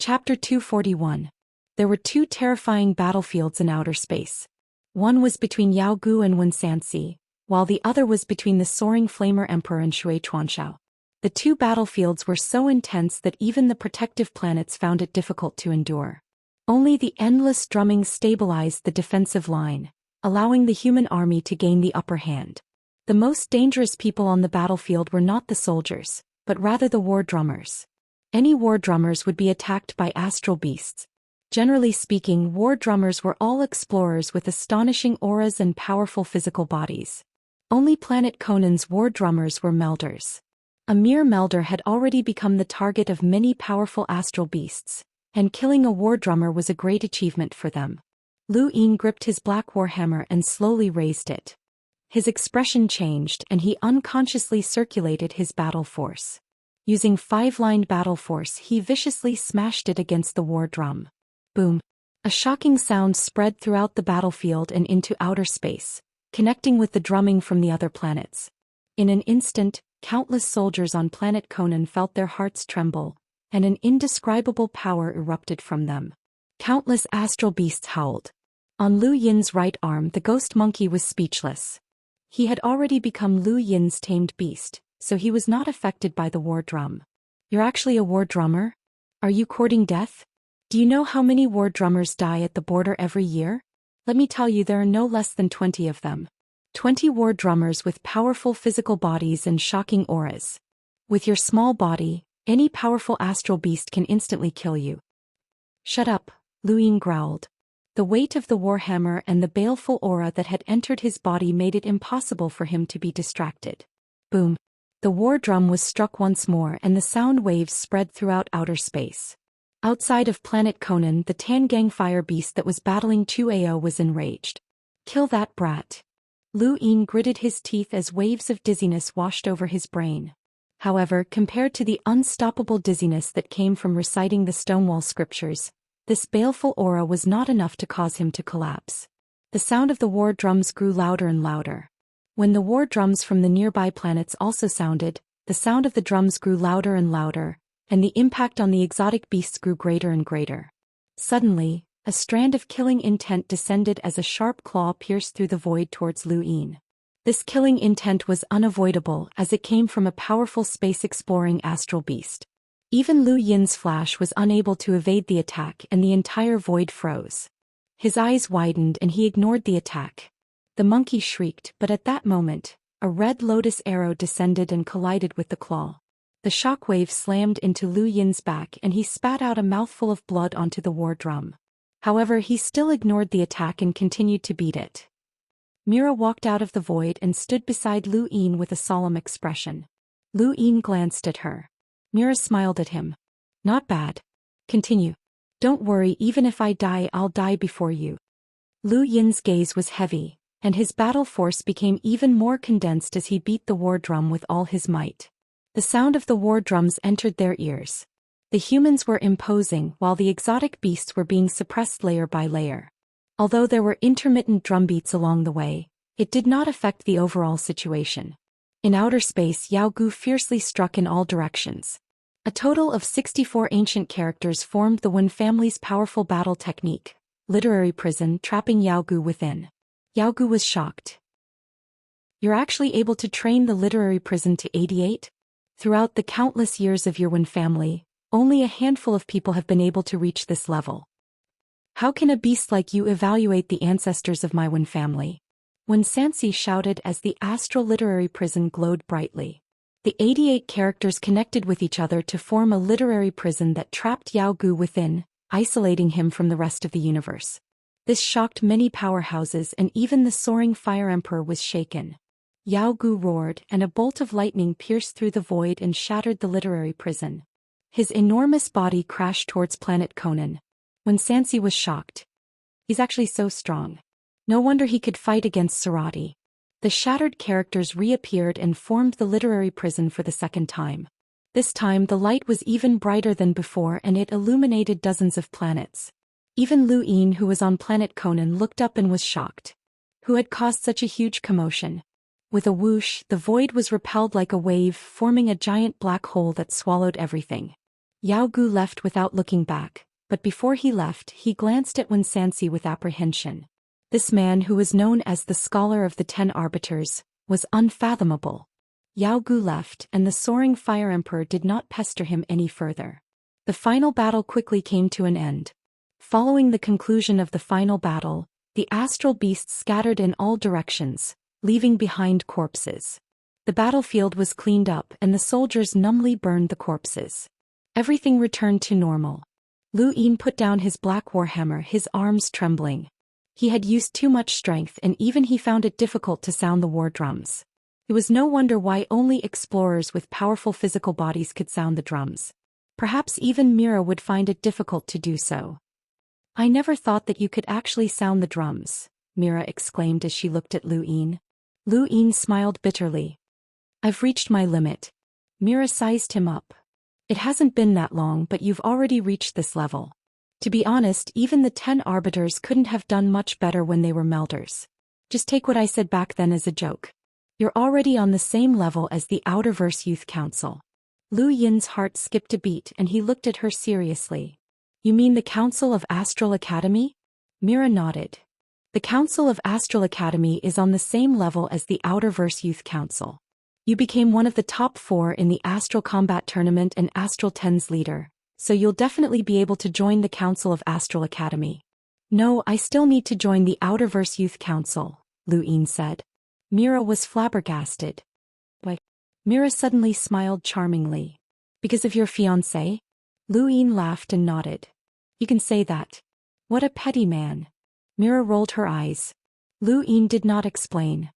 Chapter 241. There were two terrifying battlefields in outer space. One was between Yao Gu and Xianxia, while the other was between the soaring Flamer Emperor and Shui Chuanshao. The two battlefields were so intense that even the protective planets found it difficult to endure. Only the endless drumming stabilized the defensive line, allowing the human army to gain the upper hand. The most dangerous people on the battlefield were not the soldiers, but rather the war drummers. Any war drummers would be attacked by astral beasts. Generally speaking, war drummers were all explorers with astonishing auras and powerful physical bodies. Only Planet Conan's war drummers were melders. A mere melder had already become the target of many powerful astral beasts, and killing a war drummer was a great achievement for them. Lu Yin gripped his black warhammer and slowly raised it. His expression changed and he unconsciously circulated his battle force. Using 5-lined battle force, he viciously smashed it against the war drum. Boom! A shocking sound spread throughout the battlefield and into outer space, connecting with the drumming from the other planets. In an instant, countless soldiers on planet Conan felt their hearts tremble, and an indescribable power erupted from them. Countless astral beasts howled. On Lu Yin's right arm, the ghost monkey was speechless. He had already become Lu Yin's tamed beast, so he was not affected by the war drum. You're actually a war drummer? Are you courting death? Do you know how many war drummers die at the border every year? Let me tell you, there are no less than 20 of them. 20 war drummers with powerful physical bodies and shocking auras. With your small body, any powerful astral beast can instantly kill you. Shut up, Lu Yin growled. The weight of the warhammer and the baleful aura that had entered his body made it impossible for him to be distracted. Boom! The war drum was struck once more and the sound waves spread throughout outer space. Outside of planet Conan, the Tangang fire beast that was battling Chu Ao was enraged. Kill that brat. Lu Yin gritted his teeth as waves of dizziness washed over his brain. However, compared to the unstoppable dizziness that came from reciting the Stonewall scriptures, this baleful aura was not enough to cause him to collapse. The sound of the war drums grew louder and louder. When the war drums from the nearby planets also sounded, the sound of the drums grew louder and louder, and the impact on the exotic beasts grew greater and greater. Suddenly, a strand of killing intent descended as a sharp claw pierced through the void towards Lu Yin. This killing intent was unavoidable as it came from a powerful space-exploring astral beast. Even Lu Yin's flash was unable to evade the attack and the entire void froze. His eyes widened and he ignored the attack. The monkey shrieked, but at that moment, a red lotus arrow descended and collided with the claw. The shockwave slammed into Lu Yin's back and he spat out a mouthful of blood onto the war drum. However, he still ignored the attack and continued to beat it. Mira walked out of the void and stood beside Lu Yin with a solemn expression. Lu Yin glanced at her. Mira smiled at him. Not bad. Continue. Don't worry, even if I die, I'll die before you. Lu Yin's gaze was heavy, and his battle force became even more condensed as he beat the war drum with all his might. The sound of the war drums entered their ears. The humans were imposing while the exotic beasts were being suppressed layer by layer. Although there were intermittent drumbeats along the way, it did not affect the overall situation. In outer space, Yao Gu fiercely struck in all directions. A total of 64 ancient characters formed the Wen family's powerful battle technique, literary prison, trapping Yao Gu within. Yao Gu was shocked. You're actually able to train the literary prison to 88? Throughout the countless years of your Wen family, only a handful of people have been able to reach this level. How can a beast like you evaluate the ancestors of my Wen family? When Xianxia shouted as the astral literary prison glowed brightly. The 88 characters connected with each other to form a literary prison that trapped Yao Gu within, isolating him from the rest of the universe. This shocked many powerhouses and even the soaring Fire Emperor was shaken. Yao Gu roared and a bolt of lightning pierced through the void and shattered the literary prison. His enormous body crashed towards planet Conan. When Xianxia was shocked. He's actually so strong. No wonder he could fight against Sarati. The shattered characters reappeared and formed the literary prison for the second time. This time the light was even brighter than before and it illuminated dozens of planets. Even Lu Yin, who was on planet Conan, looked up and was shocked. Who had caused such a huge commotion? With a whoosh, the void was repelled like a wave, forming a giant black hole that swallowed everything. Yao Gu left without looking back, but before he left he glanced at Xianxia with apprehension. This man, who was known as the Scholar of the 10 Arbiters, was unfathomable. Yao Gu left, and the soaring Fire Emperor did not pester him any further. The final battle quickly came to an end. Following the conclusion of the final battle, the astral beasts scattered in all directions, leaving behind corpses. The battlefield was cleaned up and the soldiers numbly burned the corpses. Everything returned to normal. Lu Yin put down his black warhammer, his arms trembling. He had used too much strength and even he found it difficult to sound the war drums. It was no wonder why only explorers with powerful physical bodies could sound the drums. Perhaps even Mira would find it difficult to do so. "I never thought that you could actually sound the drums," Mira exclaimed as she looked at Lu Yin. Lu Yin smiled bitterly. "I've reached my limit." Mira sized him up. "It hasn't been that long, but you've already reached this level. To be honest, even the 10 Arbiters couldn't have done much better when they were melders. Just take what I said back then as a joke. You're already on the same level as the Outerverse Youth Council." Lu Yin's heart skipped a beat and he looked at her seriously. "You mean the Council of Astral Academy?" Mira nodded. "The Council of Astral Academy is on the same level as the Outerverse Youth Council. You became one of the top 4 in the Astral Combat Tournament and Astral 10's leader, so you'll definitely be able to join the Council of Astral Academy." "No, I still need to join the Outerverse Youth Council," Lu Yin said. Mira was flabbergasted. "Why?" Mira suddenly smiled charmingly. "Because of your fiancé?" Lu Yin laughed and nodded. "You can say that. What a petty man." Mira rolled her eyes. Lu Yin did not explain.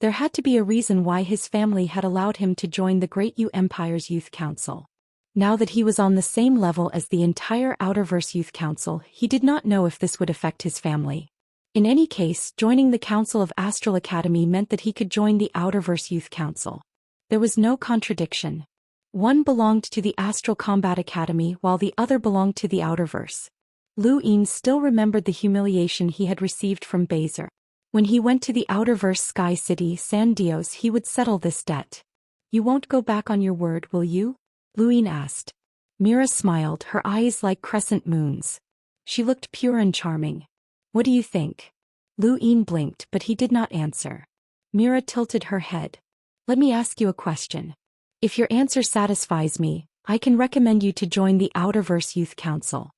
There had to be a reason why his family had allowed him to join the Great Yu Empire's Youth Council. Now that he was on the same level as the entire Outerverse Youth Council, he did not know if this would affect his family. In any case, joining the Council of Astral Academy meant that he could join the Outerverse Youth Council. There was no contradiction. One belonged to the Astral Combat Academy while the other belonged to the Outerverse. Lu Yin still remembered the humiliation he had received from Bezer. When he went to the Outerverse Sky City, San Dios, he would settle this debt. "You won't go back on your word, will you?" Lu Yin asked. Mira smiled, her eyes like crescent moons. She looked pure and charming. "What do you think?" Lu Yin blinked, but he did not answer. Mira tilted her head. "Let me ask you a question. If your answer satisfies me, I can recommend you to join the Outerverse Youth Council."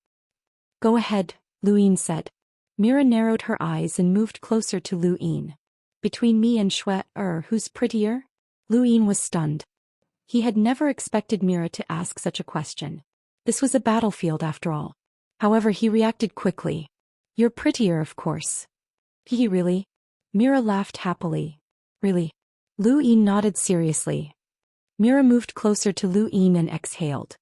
"Go ahead," Lu Yin said. Mira narrowed her eyes and moved closer to Lu Yin. "Between me and Xue, who's prettier?" Lu Yin was stunned. He had never expected Mira to ask such a question. This was a battlefield after all. However, he reacted quickly. "You're prettier, of course." "He really?" Mira laughed happily. "Really?" Lu Yin nodded seriously. Mira moved closer to Lu Yin and exhaled.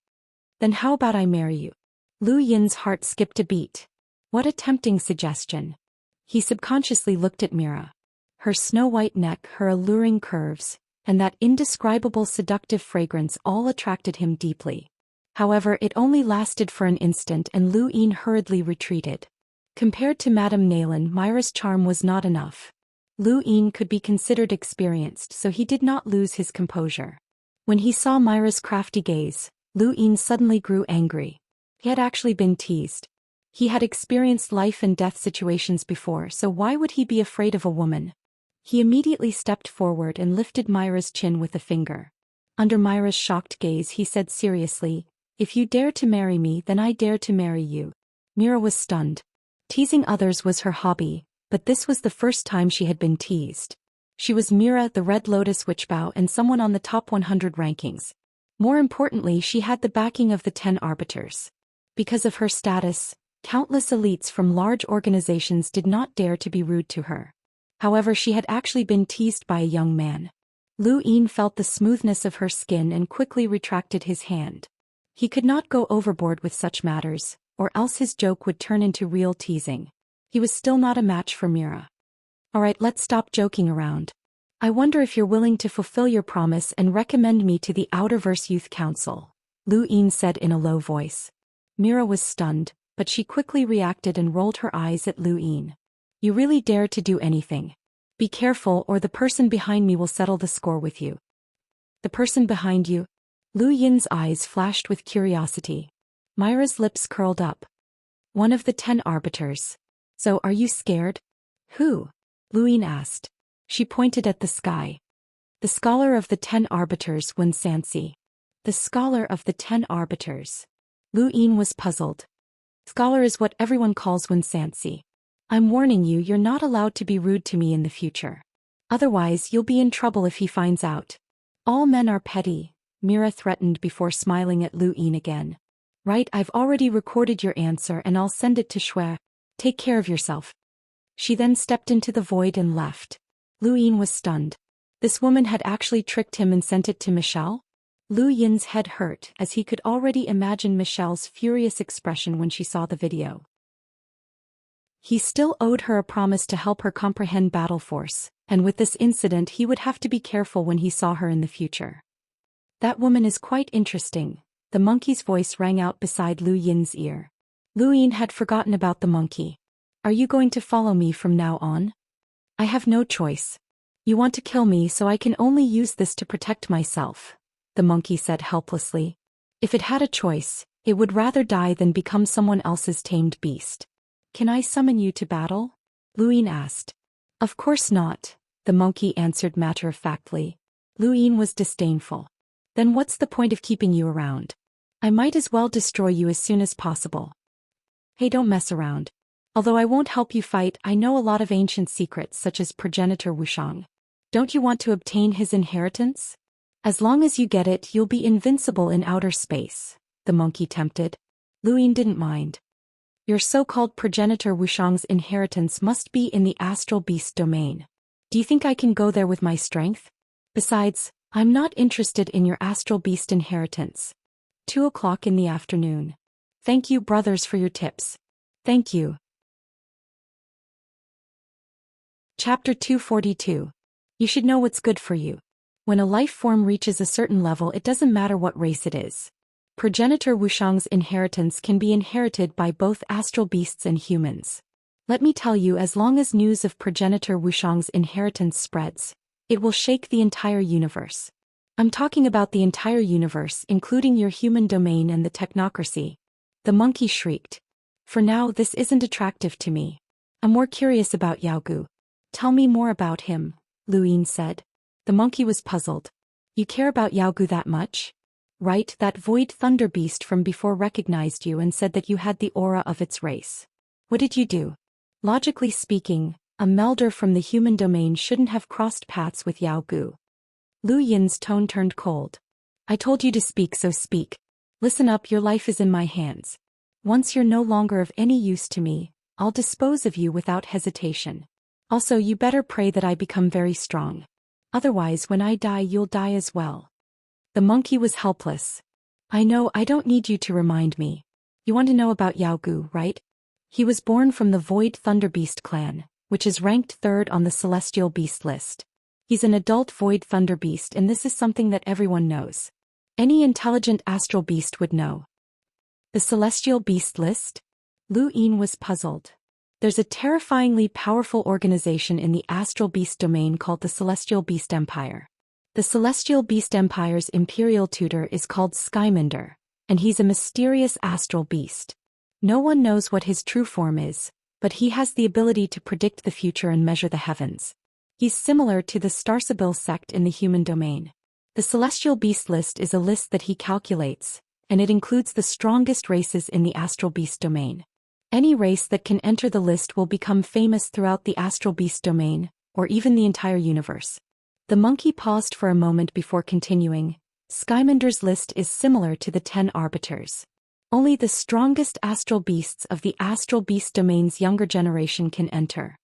"Then how about I marry you?" Lu Yin's heart skipped a beat. What a tempting suggestion. He subconsciously looked at Mira. Her snow-white neck, her alluring curves, and that indescribable seductive fragrance all attracted him deeply. However, it only lasted for an instant and Lu Yin hurriedly retreated. Compared to Madame Naylan, Myra's charm was not enough. Lu Yin could be considered experienced, so he did not lose his composure. When he saw Myra's crafty gaze, Lu Yin suddenly grew angry. He had actually been teased. He had experienced life and death situations before, so why would he be afraid of a woman? He immediately stepped forward and lifted Myra's chin with a finger. Under Myra's shocked gaze, he said seriously, "If you dare to marry me, then I dare to marry you." Mira was stunned. Teasing others was her hobby, but this was the first time she had been teased. She was Mira, the Red Lotus Witchbow, and someone on the top 100 rankings. More importantly, she had the backing of the 10 Arbiters. Because of her status, countless elites from large organizations did not dare to be rude to her. However, she had actually been teased by a young man. Lu Yin felt the smoothness of her skin and quickly retracted his hand. He could not go overboard with such matters, or else his joke would turn into real teasing. He was still not a match for Mira. "Alright, let's stop joking around. I wonder if you're willing to fulfill your promise and recommend me to the Outerverse Youth Council," Lu Yin said in a low voice. Mira was stunned, but she quickly reacted and rolled her eyes at Lu Yin. "You really dare to do anything. Be careful or the person behind me will settle the score with you." "The person behind you?" Lu Yin's eyes flashed with curiosity. Myra's lips curled up. One of the 10 arbiters. So are you scared? Who? Lu Yin asked. She pointed at the sky. The scholar of the 10 arbiters, Xianxia. The scholar of the 10 arbiters. Lu Yin was puzzled. Scholar is what everyone calls Xianxia. I'm warning you, you're not allowed to be rude to me in the future. Otherwise you'll be in trouble if he finds out. All men are petty, Mira threatened before smiling at Lu Yin again. Right, I've already recorded your answer and I'll send it to Shui. Take care of yourself. She then stepped into the void and left. Lu Yin was stunned. This woman had actually tricked him and sent it to Michelle? Lu Yin's head hurt as he could already imagine Michelle's furious expression when she saw the video. He still owed her a promise to help her comprehend battle force, and with this incident he would have to be careful when he saw her in the future. That woman is quite interesting, the monkey's voice rang out beside Lu Yin's ear. Lu Yin had forgotten about the monkey. Are you going to follow me from now on? I have no choice. You want to kill me so I can only use this to protect myself, the monkey said helplessly. If it had a choice, it would rather die than become someone else's tamed beast. Can I summon you to battle? Lu Yin asked. Of course not, the monkey answered matter-of-factly. Lu Yin was disdainful. Then what's the point of keeping you around? I might as well destroy you as soon as possible. Hey, don't mess around. Although I won't help you fight, I know a lot of ancient secrets such as progenitor Wuxiang. Don't you want to obtain his inheritance? As long as you get it, you'll be invincible in outer space, the monkey tempted. Lu Yin didn't mind. Your so-called progenitor Wuxiang's inheritance must be in the astral beast domain. Do you think I can go there with my strength? Besides, I'm not interested in your astral beast inheritance. 2:00 in the afternoon. Thank you, brothers, for your tips. Thank you. Chapter 242. You should know what's good for you. When a life form reaches a certain level, it doesn't matter what race it is. Progenitor Wuxiang's inheritance can be inherited by both astral beasts and humans. Let me tell you, as long as news of progenitor Wuxiang's inheritance spreads, it will shake the entire universe. I'm talking about the entire universe, including your human domain and the technocracy. The monkey shrieked. For now, this isn't attractive to me. I'm more curious about Yaogu. Tell me more about him, Lu Yin said. The monkey was puzzled. You care about Yaogu that much? Right, that void thunder beast from before recognized you and said that you had the aura of its race. What did you do? Logically speaking, a melder from the human domain shouldn't have crossed paths with Yaogu. Lu Yin's tone turned cold. I told you to speak, so speak. Listen up, your life is in my hands. Once you're no longer of any use to me, I'll dispose of you without hesitation. Also, you better pray that I become very strong. Otherwise, when I die, you'll die as well. The monkey was helpless. I know, I don't need you to remind me. You want to know about Yaogu, right? He was born from the Void Thunderbeast clan, which is ranked 3rd on the Celestial Beast list. He's an adult Void Thunderbeast, and this is something that everyone knows. Any intelligent astral beast would know. The Celestial Beast list? Lu Yin was puzzled. There's a terrifyingly powerful organization in the astral beast domain called the Celestial Beast Empire. The Celestial Beast Empire's imperial tutor is called Skyminder, and he's a mysterious astral beast. No one knows what his true form is, but he has the ability to predict the future and measure the heavens. He's similar to the Starsibyl sect in the human domain. The Celestial Beast list is a list that he calculates, and it includes the strongest races in the astral beast domain. Any race that can enter the list will become famous throughout the astral beast domain, or even the entire universe. The monkey paused for a moment before continuing. Skyminder's list is similar to the 10 arbiters. Only the strongest astral beasts of the astral beast domain's younger generation can enter.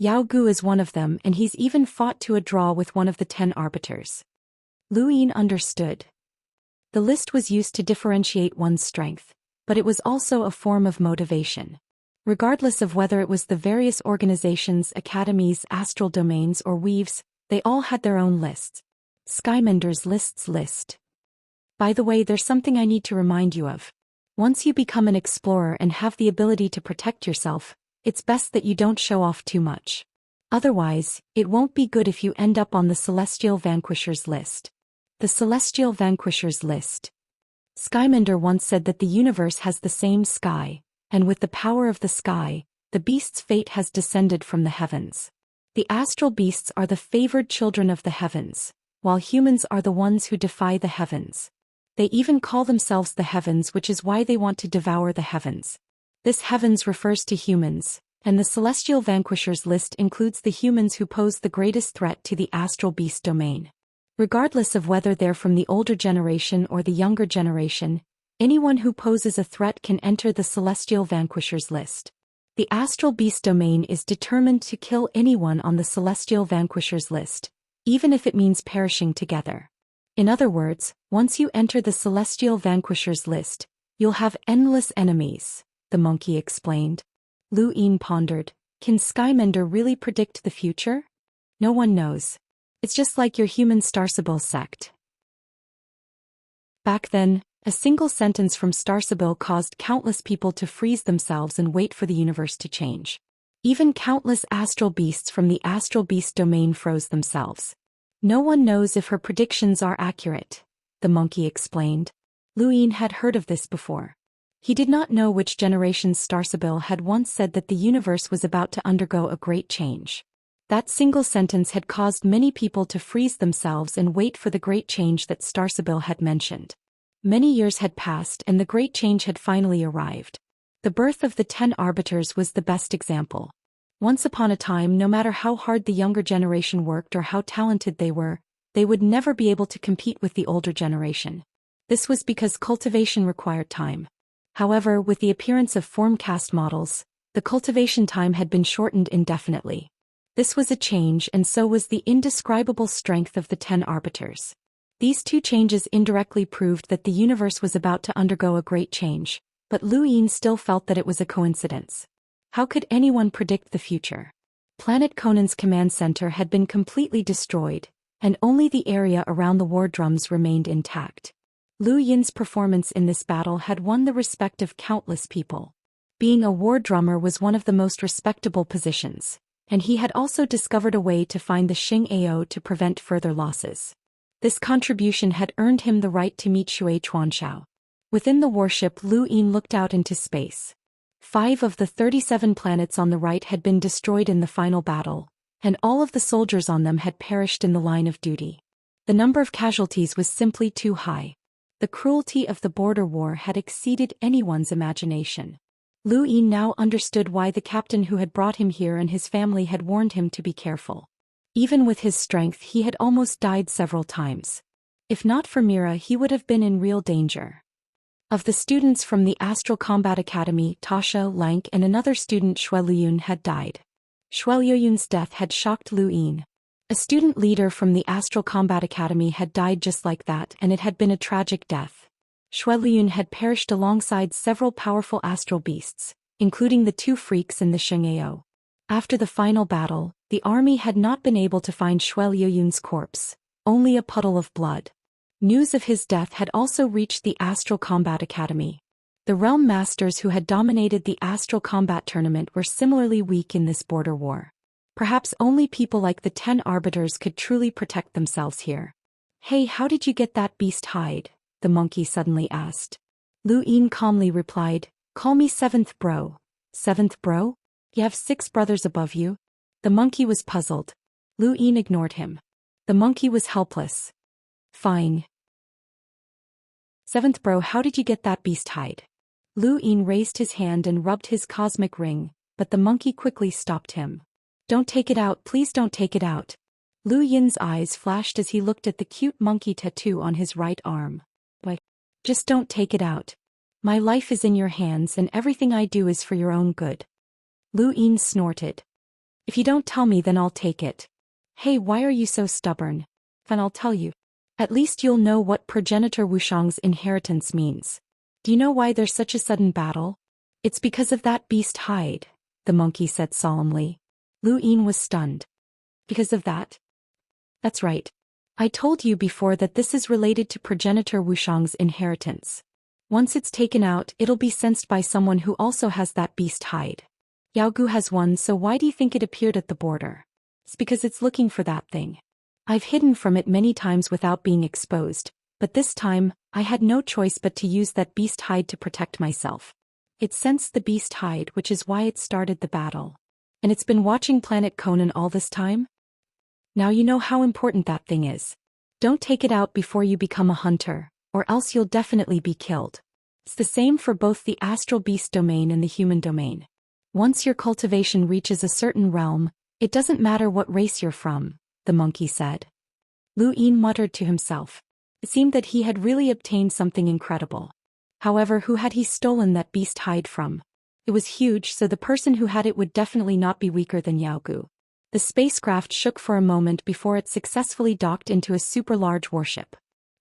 Yaogu is one of them, and he's even fought to a draw with one of the 10 arbiters. Lu Yin understood. The list was used to differentiate one's strength, but it was also a form of motivation. Regardless of whether it was the various organizations, academies, astral domains, or weaves, they all had their own lists. Skyminder's list. By the way, there's something I need to remind you of. Once you become an explorer and have the ability to protect yourself, it's best that you don't show off too much. Otherwise, it won't be good if you end up on the Celestial Vanquishers list. The Celestial Vanquishers List. Skymender once said that the universe has the same sky, and with the power of the sky, the beast's fate has descended from the heavens. The astral beasts are the favored children of the heavens, while humans are the ones who defy the heavens. They even call themselves the heavens, which is why they want to devour the heavens. This heavens refers to humans, and the Celestial Vanquishers list includes the humans who pose the greatest threat to the astral beast domain. Regardless of whether they're from the older generation or the younger generation, anyone who poses a threat can enter the Celestial Vanquishers list. The astral beast domain is determined to kill anyone on the Celestial Vanquishers list, even if it means perishing together. In other words, once you enter the Celestial Vanquishers list, you'll have endless enemies, the monkey explained. Lu Yin pondered, can Skymender really predict the future? No one knows. It's just like your human Star Sibyl sect. Back then, a single sentence from Star Sibyl caused countless people to freeze themselves and wait for the universe to change. Even countless astral beasts from the astral beast domain froze themselves. No one knows if her predictions are accurate, the monkey explained. Lu Yin had heard of this before. He did not know which generation's Star Sibyl had once said that the universe was about to undergo a great change. That single sentence had caused many people to freeze themselves and wait for the great change that Star Sibyl had mentioned. Many years had passed and the great change had finally arrived. The birth of the 10 Arbiters was the best example. Once upon a time, no matter how hard the younger generation worked or how talented they were, they would never be able to compete with the older generation. This was because cultivation required time. However, with the appearance of formcast models, the cultivation time had been shortened indefinitely. This was a change, and so was the indescribable strength of the 10 Arbiters. These two changes indirectly proved that the universe was about to undergo a great change, but Lu Yin still felt that it was a coincidence. How could anyone predict the future? Planet Conan's command center had been completely destroyed, and only the area around the war drums remained intact. Lu Yin's performance in this battle had won the respect of countless people. Being a war drummer was one of the most respectable positions, and he had also discovered a way to find the Xianxia to prevent further losses. This contribution had earned him the right to meet Shui Chuanxiao. Within the warship, Lu Yin looked out into space. 5 of the 37 planets on the right had been destroyed in the final battle, and all of the soldiers on them had perished in the line of duty. The number of casualties was simply too high. The cruelty of the border war had exceeded anyone's imagination. Lu Yin now understood why the captain who had brought him here and his family had warned him to be careful. Even with his strength, he had almost died several times. If not for Mira, he would have been in real danger. Of the students from the Astral Combat Academy, Tasha, Lank, and another student, Shui Luyun, had died. Shui Luyun's death had shocked Lu Yin. A student leader from the Astral Combat Academy had died just like that, and it had been a tragic death. Shui Luyun had perished alongside several powerful astral beasts, including the 2 freaks and the Xianxia. After the final battle, the army had not been able to find Shui Luyun's corpse, only a puddle of blood. News of his death had also reached the Astral Combat Academy. The Realm Masters who had dominated the Astral Combat Tournament were similarly weak in this border war. Perhaps only people like the 10 Arbiters could truly protect themselves here. Hey, how did you get that beast hide? The monkey suddenly asked. Lu Yin calmly replied, call me 7th bro. 7th bro? You have 6 brothers above you? The monkey was puzzled. Lu Yin ignored him. The monkey was helpless. Fine. 7th bro, how did you get that beast hide? Lu Yin raised his hand and rubbed his cosmic ring, but the monkey quickly stopped him. Don't take it out, please don't take it out. Lu Yin's eyes flashed as he looked at the cute monkey tattoo on his right arm. Why? Just don't take it out. My life is in your hands and everything I do is for your own good. Lu Yin snorted. If you don't tell me, then I'll take it. Hey, why are you so stubborn? Then I'll tell you. At least you'll know what progenitor Wuxiang's inheritance means. Do you know why there's such a sudden battle? It's because of that beast hide, the monkey said solemnly. Lu Yin was stunned. Because of that? That's right. I told you before that this is related to progenitor Wuxiang's inheritance. Once it's taken out, it'll be sensed by someone who also has that beast hide. Yao Gu has one, so why do you think it appeared at the border? It's because it's looking for that thing. I've hidden from it many times without being exposed, but this time, I had no choice but to use that beast hide to protect myself. It sensed the beast hide, which is why it started the battle. And it's been watching Planet Conan all this time? Now you know how important that thing is. Don't take it out before you become a hunter, or else you'll definitely be killed. It's the same for both the astral beast domain and the human domain. Once your cultivation reaches a certain realm, it doesn't matter what race you're from, the monkey said. Lu Yin muttered to himself. It seemed that he had really obtained something incredible. However, who had he stolen that beast hide from? It was huge, so the person who had it would definitely not be weaker than Yao Gu. The spacecraft shook for a moment before it successfully docked into a super-large warship.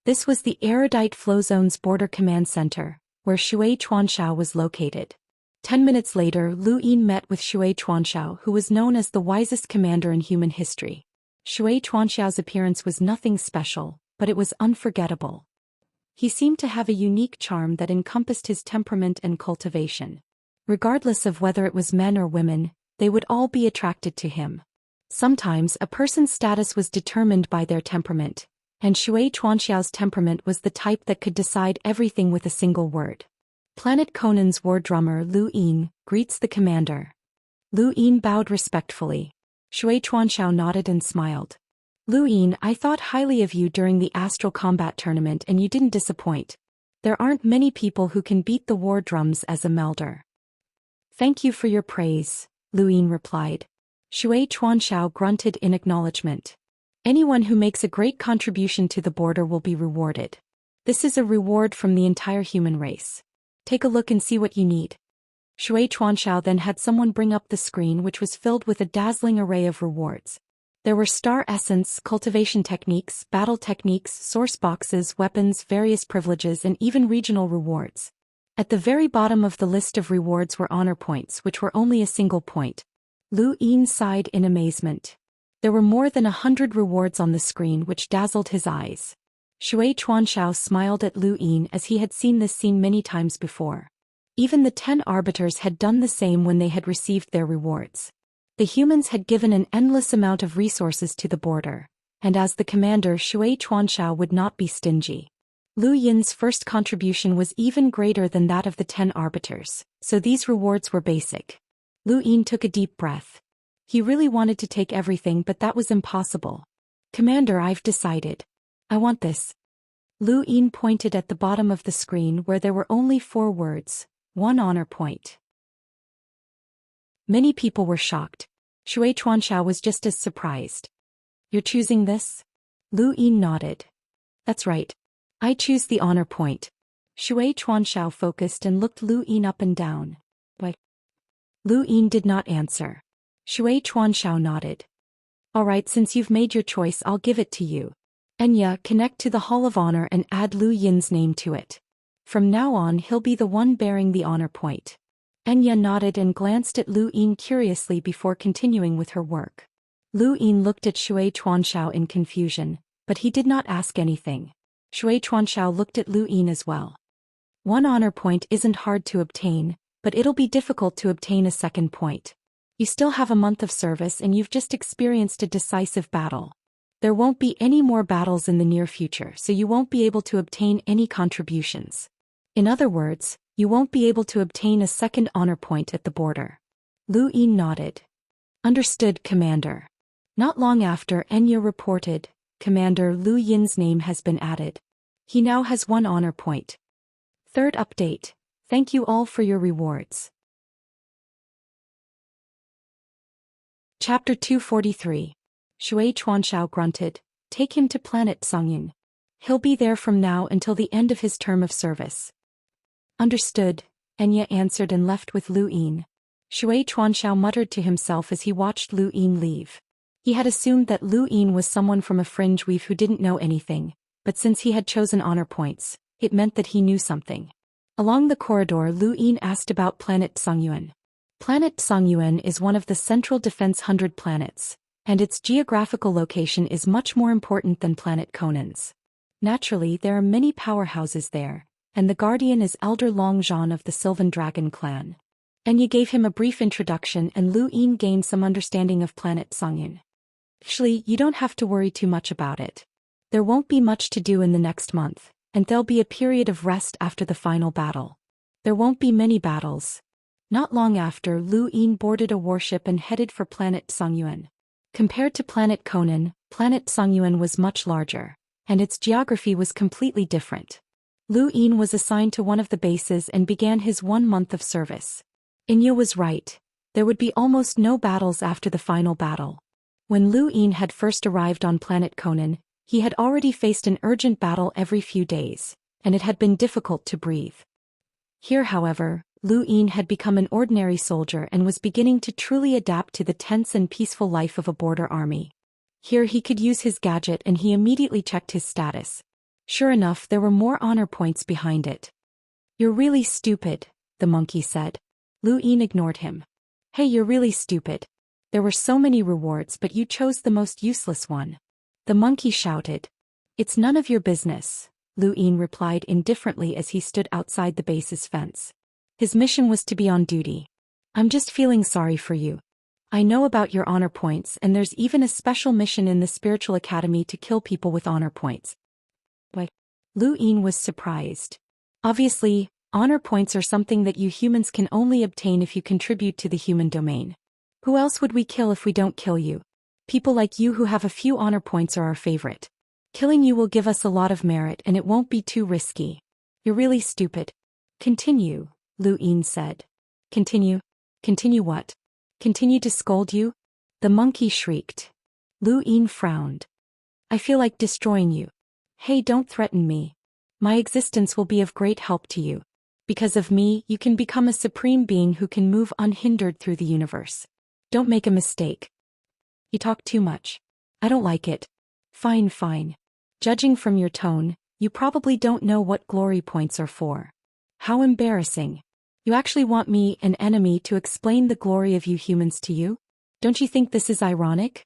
This was the Erudite Flow Zone's Border Command Center, where Shui Chuanxiao was located. 10 minutes later, Lu Yin met with Shui Chuanxiao, who was known as the wisest commander in human history. Shui Chuanxiao's appearance was nothing special, but it was unforgettable. He seemed to have a unique charm that encompassed his temperament and cultivation. Regardless of whether it was men or women, they would all be attracted to him. Sometimes a person's status was determined by their temperament, and Shui Chuanxiao's temperament was the type that could decide everything with a single word. Planet Conan's war drummer Lu Yin greets the commander. Lu Yin bowed respectfully. Shui Chuanxiao nodded and smiled. Lu Yin, I thought highly of you during the astral combat tournament and you didn't disappoint. There aren't many people who can beat the war drums as a melder. Thank you for your praise, Lu Yin replied. Shui Chuanxiao grunted in acknowledgement. Anyone who makes a great contribution to the border will be rewarded. This is a reward from the entire human race. Take a look and see what you need. Shui Chuanxiao then had someone bring up the screen, which was filled with a dazzling array of rewards. There were star essence, cultivation techniques, battle techniques, source boxes, weapons, various privileges, and even regional rewards. At the very bottom of the list of rewards were honor points, which were only a single point. Lu Yin sighed in amazement. There were more than 100 rewards on the screen, which dazzled his eyes. Shui Chuanxiao smiled at Lu Yin as he had seen this scene many times before. Even the 10 arbiters had done the same when they had received their rewards. The humans had given an endless amount of resources to the border, and as the commander, Shui Chuanxiao would not be stingy. Lu Yin's first contribution was even greater than that of the 10 arbiters, so these rewards were basic. Lu Yin took a deep breath. He really wanted to take everything, but that was impossible. Commander, I've decided. I want this. Lu Yin pointed at the bottom of the screen where there were only 4 words, 1 honor point. Many people were shocked. Shui Chuanxiao was just as surprised. You're choosing this? Lu Yin nodded. That's right. I choose the honor point. Shui Chuanxiao focused and looked Lu Yin up and down. Why? Lu Yin did not answer. Shui Chuanxiao nodded. All right, since you've made your choice, I'll give it to you. Enya, connect to the Hall of Honor and add Lu Yin's name to it. From now on, he'll be the one bearing the honor point. Enya nodded and glanced at Lu Yin curiously before continuing with her work. Lu Yin looked at Shui Chuanxiao in confusion, but he did not ask anything. Shui Chuanxiao looked at Lu Yin as well. 1 honor point isn't hard to obtain, but it'll be difficult to obtain a second point. You still have a month of service and you've just experienced a decisive battle. There won't be any more battles in the near future, so you won't be able to obtain any contributions. In other words, you won't be able to obtain a second honor point at the border. Lu Yin nodded. Understood, Commander. Not long after, Enya reported, Commander Lu Yin's name has been added. He now has 1 honor point. Third update. Thank you all for your rewards. Chapter 243. Shui Chuanxiao grunted. Take him to planet Songyun. He'll be there from now until the end of his term of service. Understood, Enya answered and left with Lu Yin. Shui Chuanxiao muttered to himself as he watched Lu Yin leave. He had assumed that Lu Yin was someone from a fringe weave who didn't know anything, but since he had chosen honor points, it meant that he knew something. Along the corridor, Lu Yin asked about planet Songyuan. Planet Songyuan is one of the Central Defense 100 planets, and its geographical location is much more important than planet Conan's. Naturally, there are many powerhouses there, and the guardian is Elder Longzhan of the Sylvan Dragon clan. Enya gave him a brief introduction and Lu Yin gained some understanding of planet Songyun. Actually, you don't have to worry too much about it. There won't be much to do in the next month, and there'll be a period of rest after the final battle. There won't be many battles. Not long after, Lu Yin boarded a warship and headed for planet Songyuan. Compared to planet Conan, planet Songyuan was much larger, and its geography was completely different. Lu Yin was assigned to one of the bases and began his 1 month of service. Inya was right. There would be almost no battles after the final battle. When Lu Yin had first arrived on planet Conan, he had already faced an urgent battle every few days, and it had been difficult to breathe. Here, however, Lu Yin had become an ordinary soldier and was beginning to truly adapt to the tense and peaceful life of a border army. Here he could use his gadget and he immediately checked his status. Sure enough, there were more honor points behind it. "You're really stupid," the monkey said. Lu Yin ignored him. "Hey, you're really stupid. There were so many rewards but you chose the most useless one." The monkey shouted. "It's none of your business," Lu Yin replied indifferently as he stood outside the base's fence. His mission was to be on duty. "I'm just feeling sorry for you. I know about your honor points and there's even a special mission in the spiritual academy to kill people with honor points." What? Lu Yin was surprised. Obviously, honor points are something that you humans can only obtain if you contribute to the human domain. Who else would we kill if we don't kill you? People like you who have a few honor points are our favorite. Killing you will give us a lot of merit and it won't be too risky. You're really stupid. Continue, Lu Yin said. Continue? Continue what? Continue to scold you? The monkey shrieked. Lu Yin frowned. "I feel like destroying you. Hey, don't threaten me. My existence will be of great help to you. Because of me, you can become a supreme being who can move unhindered through the universe. Don't make a mistake. You talk too much. I don't like it." "Fine, fine. Judging from your tone, you probably don't know what glory points are for. How embarrassing. You actually want me, an enemy, to explain the glory of you humans to you? Don't you think this is ironic?"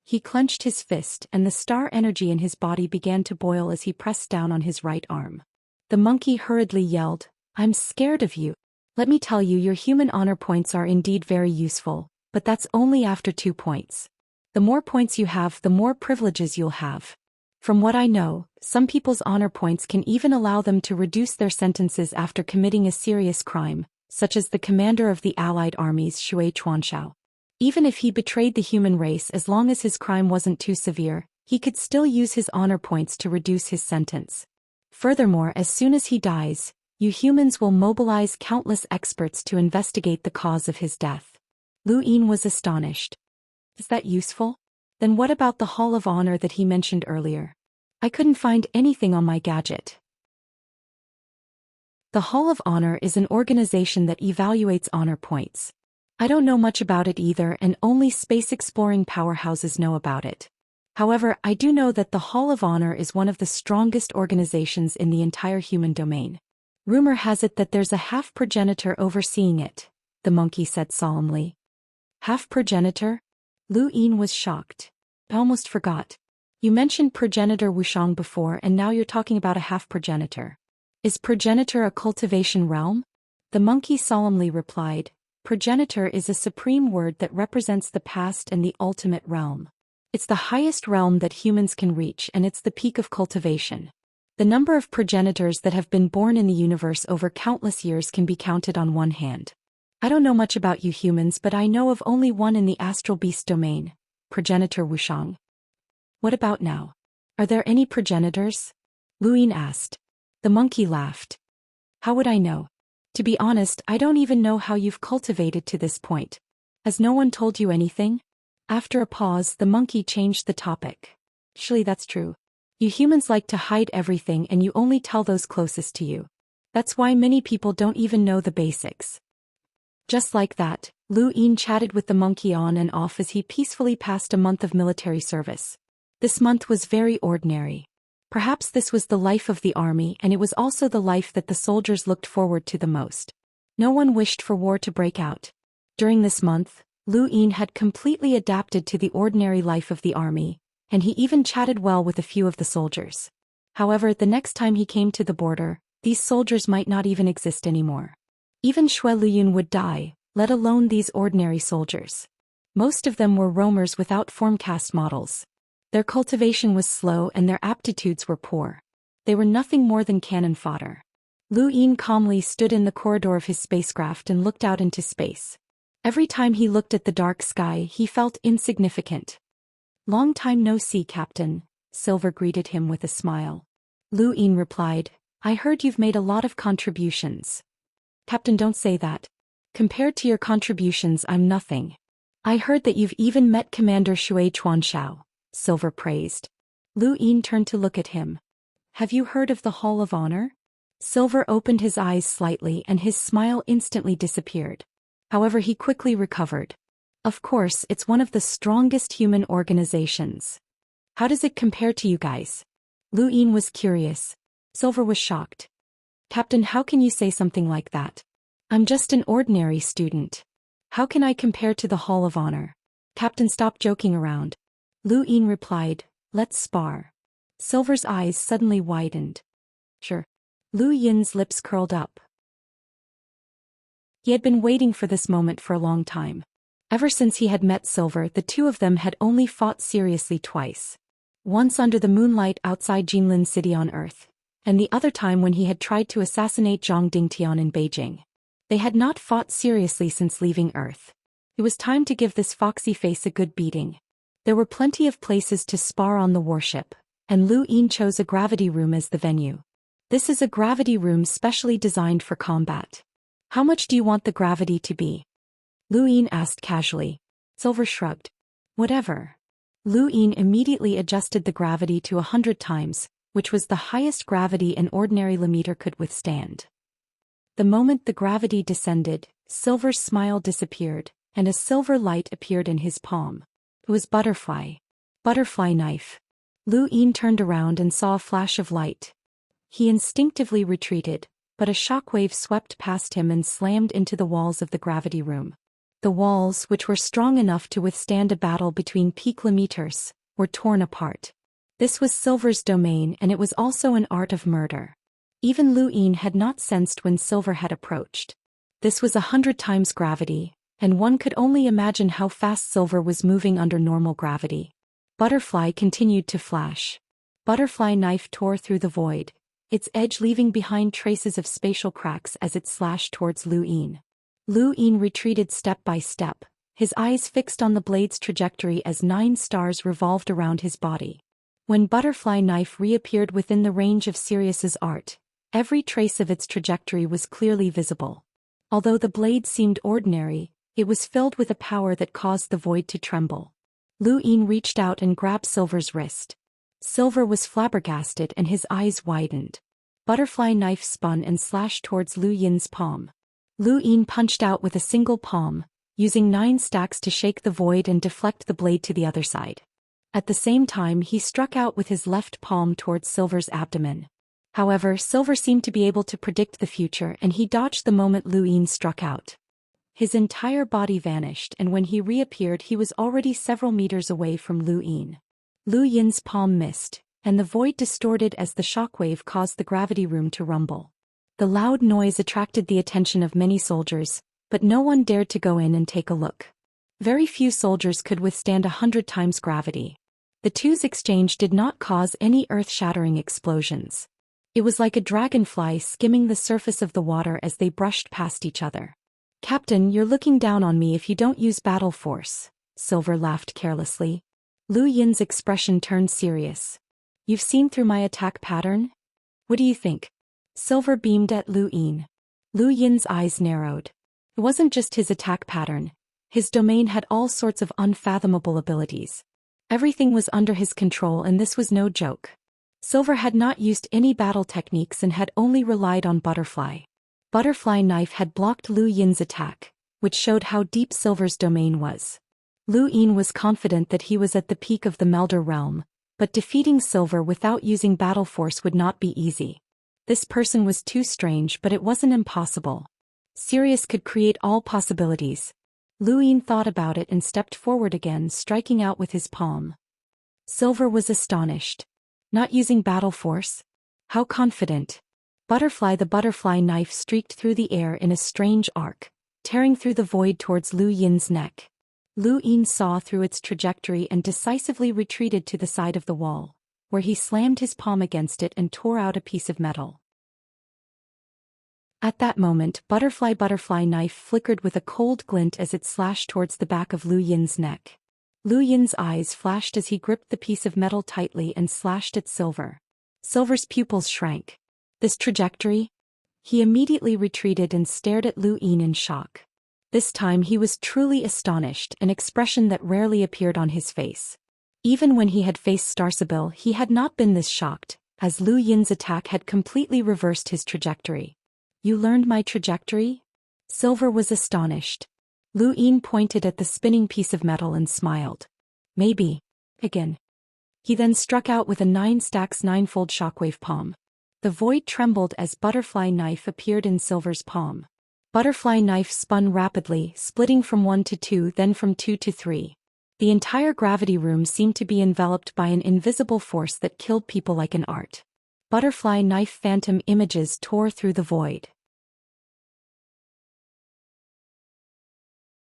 He clenched his fist and the star energy in his body began to boil as he pressed down on his right arm. The monkey hurriedly yelled, "I'm scared of you. Let me tell you, your human honor points are indeed very useful, but that's only after 2 points. The more points you have, the more privileges you'll have. From what I know, some people's honor points can even allow them to reduce their sentences after committing a serious crime, such as the commander of the Allied armies Xue Chuanxiao. Even if he betrayed the human race, as long as his crime wasn't too severe, he could still use his honor points to reduce his sentence. Furthermore, as soon as he dies, you humans will mobilize countless experts to investigate the cause of his death." Lu Yin was astonished. "Is that useful? Then what about the Hall of Honor that he mentioned earlier? I couldn't find anything on my gadget." The Hall of Honor is an organization that evaluates honor points. I don't know much about it either, and only space-exploring powerhouses know about it. However, I do know that the Hall of Honor is one of the strongest organizations in the entire human domain. Rumor has it that there's a half-progenitor overseeing it, the monkey said solemnly. Half-progenitor? Lu Yin was shocked. "I almost forgot. You mentioned progenitor Wuxiang before and now you're talking about a half-progenitor. Is progenitor a cultivation realm?" The monkey solemnly replied, "Progenitor is a supreme word that represents the past and the ultimate realm. It's the highest realm that humans can reach and it's the peak of cultivation. The number of progenitors that have been born in the universe over countless years can be counted on one hand. I don't know much about you humans, but I know of only one in the astral beast domain, progenitor Wuxiang." "What about now? Are there any progenitors?" Lu Yin asked. The monkey laughed. "How would I know? To be honest, I don't even know how you've cultivated to this point. Has no one told you anything?" After a pause, the monkey changed the topic. "Actually, that's true. You humans like to hide everything and you only tell those closest to you. That's why many people don't even know the basics." Just like that, Lu Yin chatted with the monkey on and off as he peacefully passed a month of military service. This month was very ordinary. Perhaps this was the life of the army, and it was also the life that the soldiers looked forward to the most. No one wished for war to break out. During this month, Lu Yin had completely adapted to the ordinary life of the army, and he even chatted well with a few of the soldiers. However, the next time he came to the border, these soldiers might not even exist anymore. Even Xue Luyun would die, let alone these ordinary soldiers. Most of them were roamers without formcast models. Their cultivation was slow and their aptitudes were poor. They were nothing more than cannon fodder. Lu Yin calmly stood in the corridor of his spacecraft and looked out into space. Every time he looked at the dark sky, he felt insignificant. "Long time no see, Captain," Silver greeted him with a smile. Lu Yin replied, "I heard you've made a lot of contributions." "Captain, don't say that. Compared to your contributions, I'm nothing." "I heard that you've even met Commander Shui Chuanxiao," Silver praised. Lu Yin turned to look at him. "Have you heard of the Hall of Honor?" Silver opened his eyes slightly and his smile instantly disappeared. However, he quickly recovered. "Of course, it's one of the strongest human organizations. How does it compare to you guys?" Lu Yin was curious. Silver was shocked. "Captain, how can you say something like that? I'm just an ordinary student. How can I compare to the Hall of Honor?" "Captain, stop joking around." Lu Yin replied, "Let's spar." Silver's eyes suddenly widened. "Sure." Lu Yin's lips curled up. He had been waiting for this moment for a long time. Ever since he had met Silver, the two of them had only fought seriously twice. Once under the moonlight outside Jinlin City on Earth, and the other time when he had tried to assassinate Zhang Dingtian in Beijing. They had not fought seriously since leaving Earth. It was time to give this foxy face a good beating. There were plenty of places to spar on the warship, and Lu Yin chose a gravity room as the venue. "This is a gravity room specially designed for combat. How much do you want the gravity to be?" Lu Yin asked casually. Silver shrugged. "Whatever." Lu Yin immediately adjusted the gravity to 100 times, which was the highest gravity an ordinary limiter could withstand. The moment the gravity descended, Silver's smile disappeared, and a silver light appeared in his palm. It was Butterfly. Butterfly knife. Lu Yin turned around and saw a flash of light. He instinctively retreated, but a shockwave swept past him and slammed into the walls of the gravity room. The walls, which were strong enough to withstand a battle between peak limiters, were torn apart. This was Silver's domain, and it was also an art of murder. Even Lu Yin had not sensed when Silver had approached. This was 100 times gravity, and one could only imagine how fast Silver was moving under normal gravity. Butterfly continued to flash. Butterfly knife tore through the void, its edge leaving behind traces of spatial cracks as it slashed towards Lu Yin. Lu Yin retreated step by step, his eyes fixed on the blade's trajectory as 9 stars revolved around his body. When Butterfly knife reappeared within the range of Sirius's art, every trace of its trajectory was clearly visible. Although the blade seemed ordinary, it was filled with a power that caused the void to tremble. Lu Yin reached out and grabbed Silver's wrist. Silver was flabbergasted and his eyes widened. Butterfly knife spun and slashed towards Lu Yin's palm. Lu Yin punched out with a single palm, using 9 stacks to shake the void and deflect the blade to the other side. At the same time, he struck out with his left palm towards Silver's abdomen. However, Silver seemed to be able to predict the future and he dodged the moment Lu Yin struck out. His entire body vanished, and when he reappeared he was already several meters away from Lu Yin. Lu Yin's palm missed, and the void distorted as the shockwave caused the gravity room to rumble. The loud noise attracted the attention of many soldiers, but no one dared to go in and take a look. Very few soldiers could withstand 100 times gravity. The two's exchange did not cause any earth-shattering explosions. It was like a dragonfly skimming the surface of the water as they brushed past each other. "Captain, you're looking down on me if you don't use battle force," Silver laughed carelessly. Lu Yin's expression turned serious. "You've seen through my attack pattern? What do you think?" Silver beamed at Lu Yin. Lu Yin's eyes narrowed. It wasn't just his attack pattern. His domain had all sorts of unfathomable abilities. Everything was under his control, and this was no joke. Silver had not used any battle techniques and had only relied on Butterfly. Butterfly knife had blocked Lu Yin's attack, which showed how deep Silver's domain was. Lu Yin was confident that he was at the peak of the Melder realm, but defeating Silver without using battle force would not be easy. This person was too strange, but it wasn't impossible. Sirius could create all possibilities. Lu Yin thought about it and stepped forward again, striking out with his palm. Silver was astonished. Not using battle force? How confident! The butterfly knife streaked through the air in a strange arc, tearing through the void towards Lu Yin's neck. Lu Yin saw through its trajectory and decisively retreated to the side of the wall, where he slammed his palm against it and tore out a piece of metal. At that moment, butterfly knife flickered with a cold glint as it slashed towards the back of Lu Yin's neck. Lu Yin's eyes flashed as he gripped the piece of metal tightly and slashed at Silver. Silver's pupils shrank. This trajectory? He immediately retreated and stared at Lu Yin in shock. This time he was truly astonished, an expression that rarely appeared on his face. Even when he had faced Starsabil, he had not been this shocked, as Lu Yin's attack had completely reversed his trajectory. You learned my trajectory? Silver was astonished. Lu Yin pointed at the spinning piece of metal and smiled. Maybe. Again. He then struck out with a 9 stacks 9-fold shockwave palm. The void trembled as butterfly knife appeared in Silver's palm. Butterfly knife spun rapidly, splitting from 1 to 2, then from 2 to 3. The entire gravity room seemed to be enveloped by an invisible force that killed people like an art. Butterfly knife phantom images tore through the void.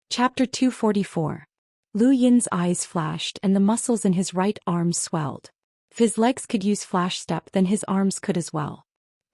Chapter 244. Lu Yin's eyes flashed and the muscles in his right arm swelled. If his legs could use flash step, then his arms could as well.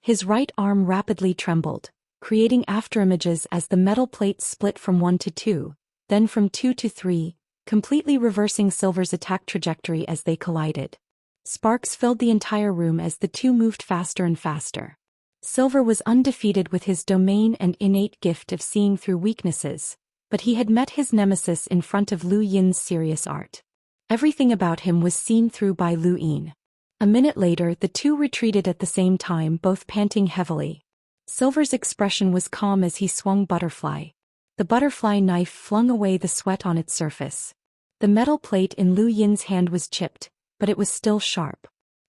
His right arm rapidly trembled, creating afterimages as the metal plates split from 1 to 2, then from 2 to 3, completely reversing Silver's attack trajectory as they collided. Sparks filled the entire room as the two moved faster and faster. Silver was undefeated with his domain and innate gift of seeing through weaknesses, but he had met his nemesis in front of Lu Yin's serious art. Everything about him was seen through by Lu Yin. A minute later, the two retreated at the same time, both panting heavily. Silver's expression was calm as he swung butterfly. The butterfly knife flung away the sweat on its surface. The metal plate in Lu Yin's hand was chipped, but it was still sharp.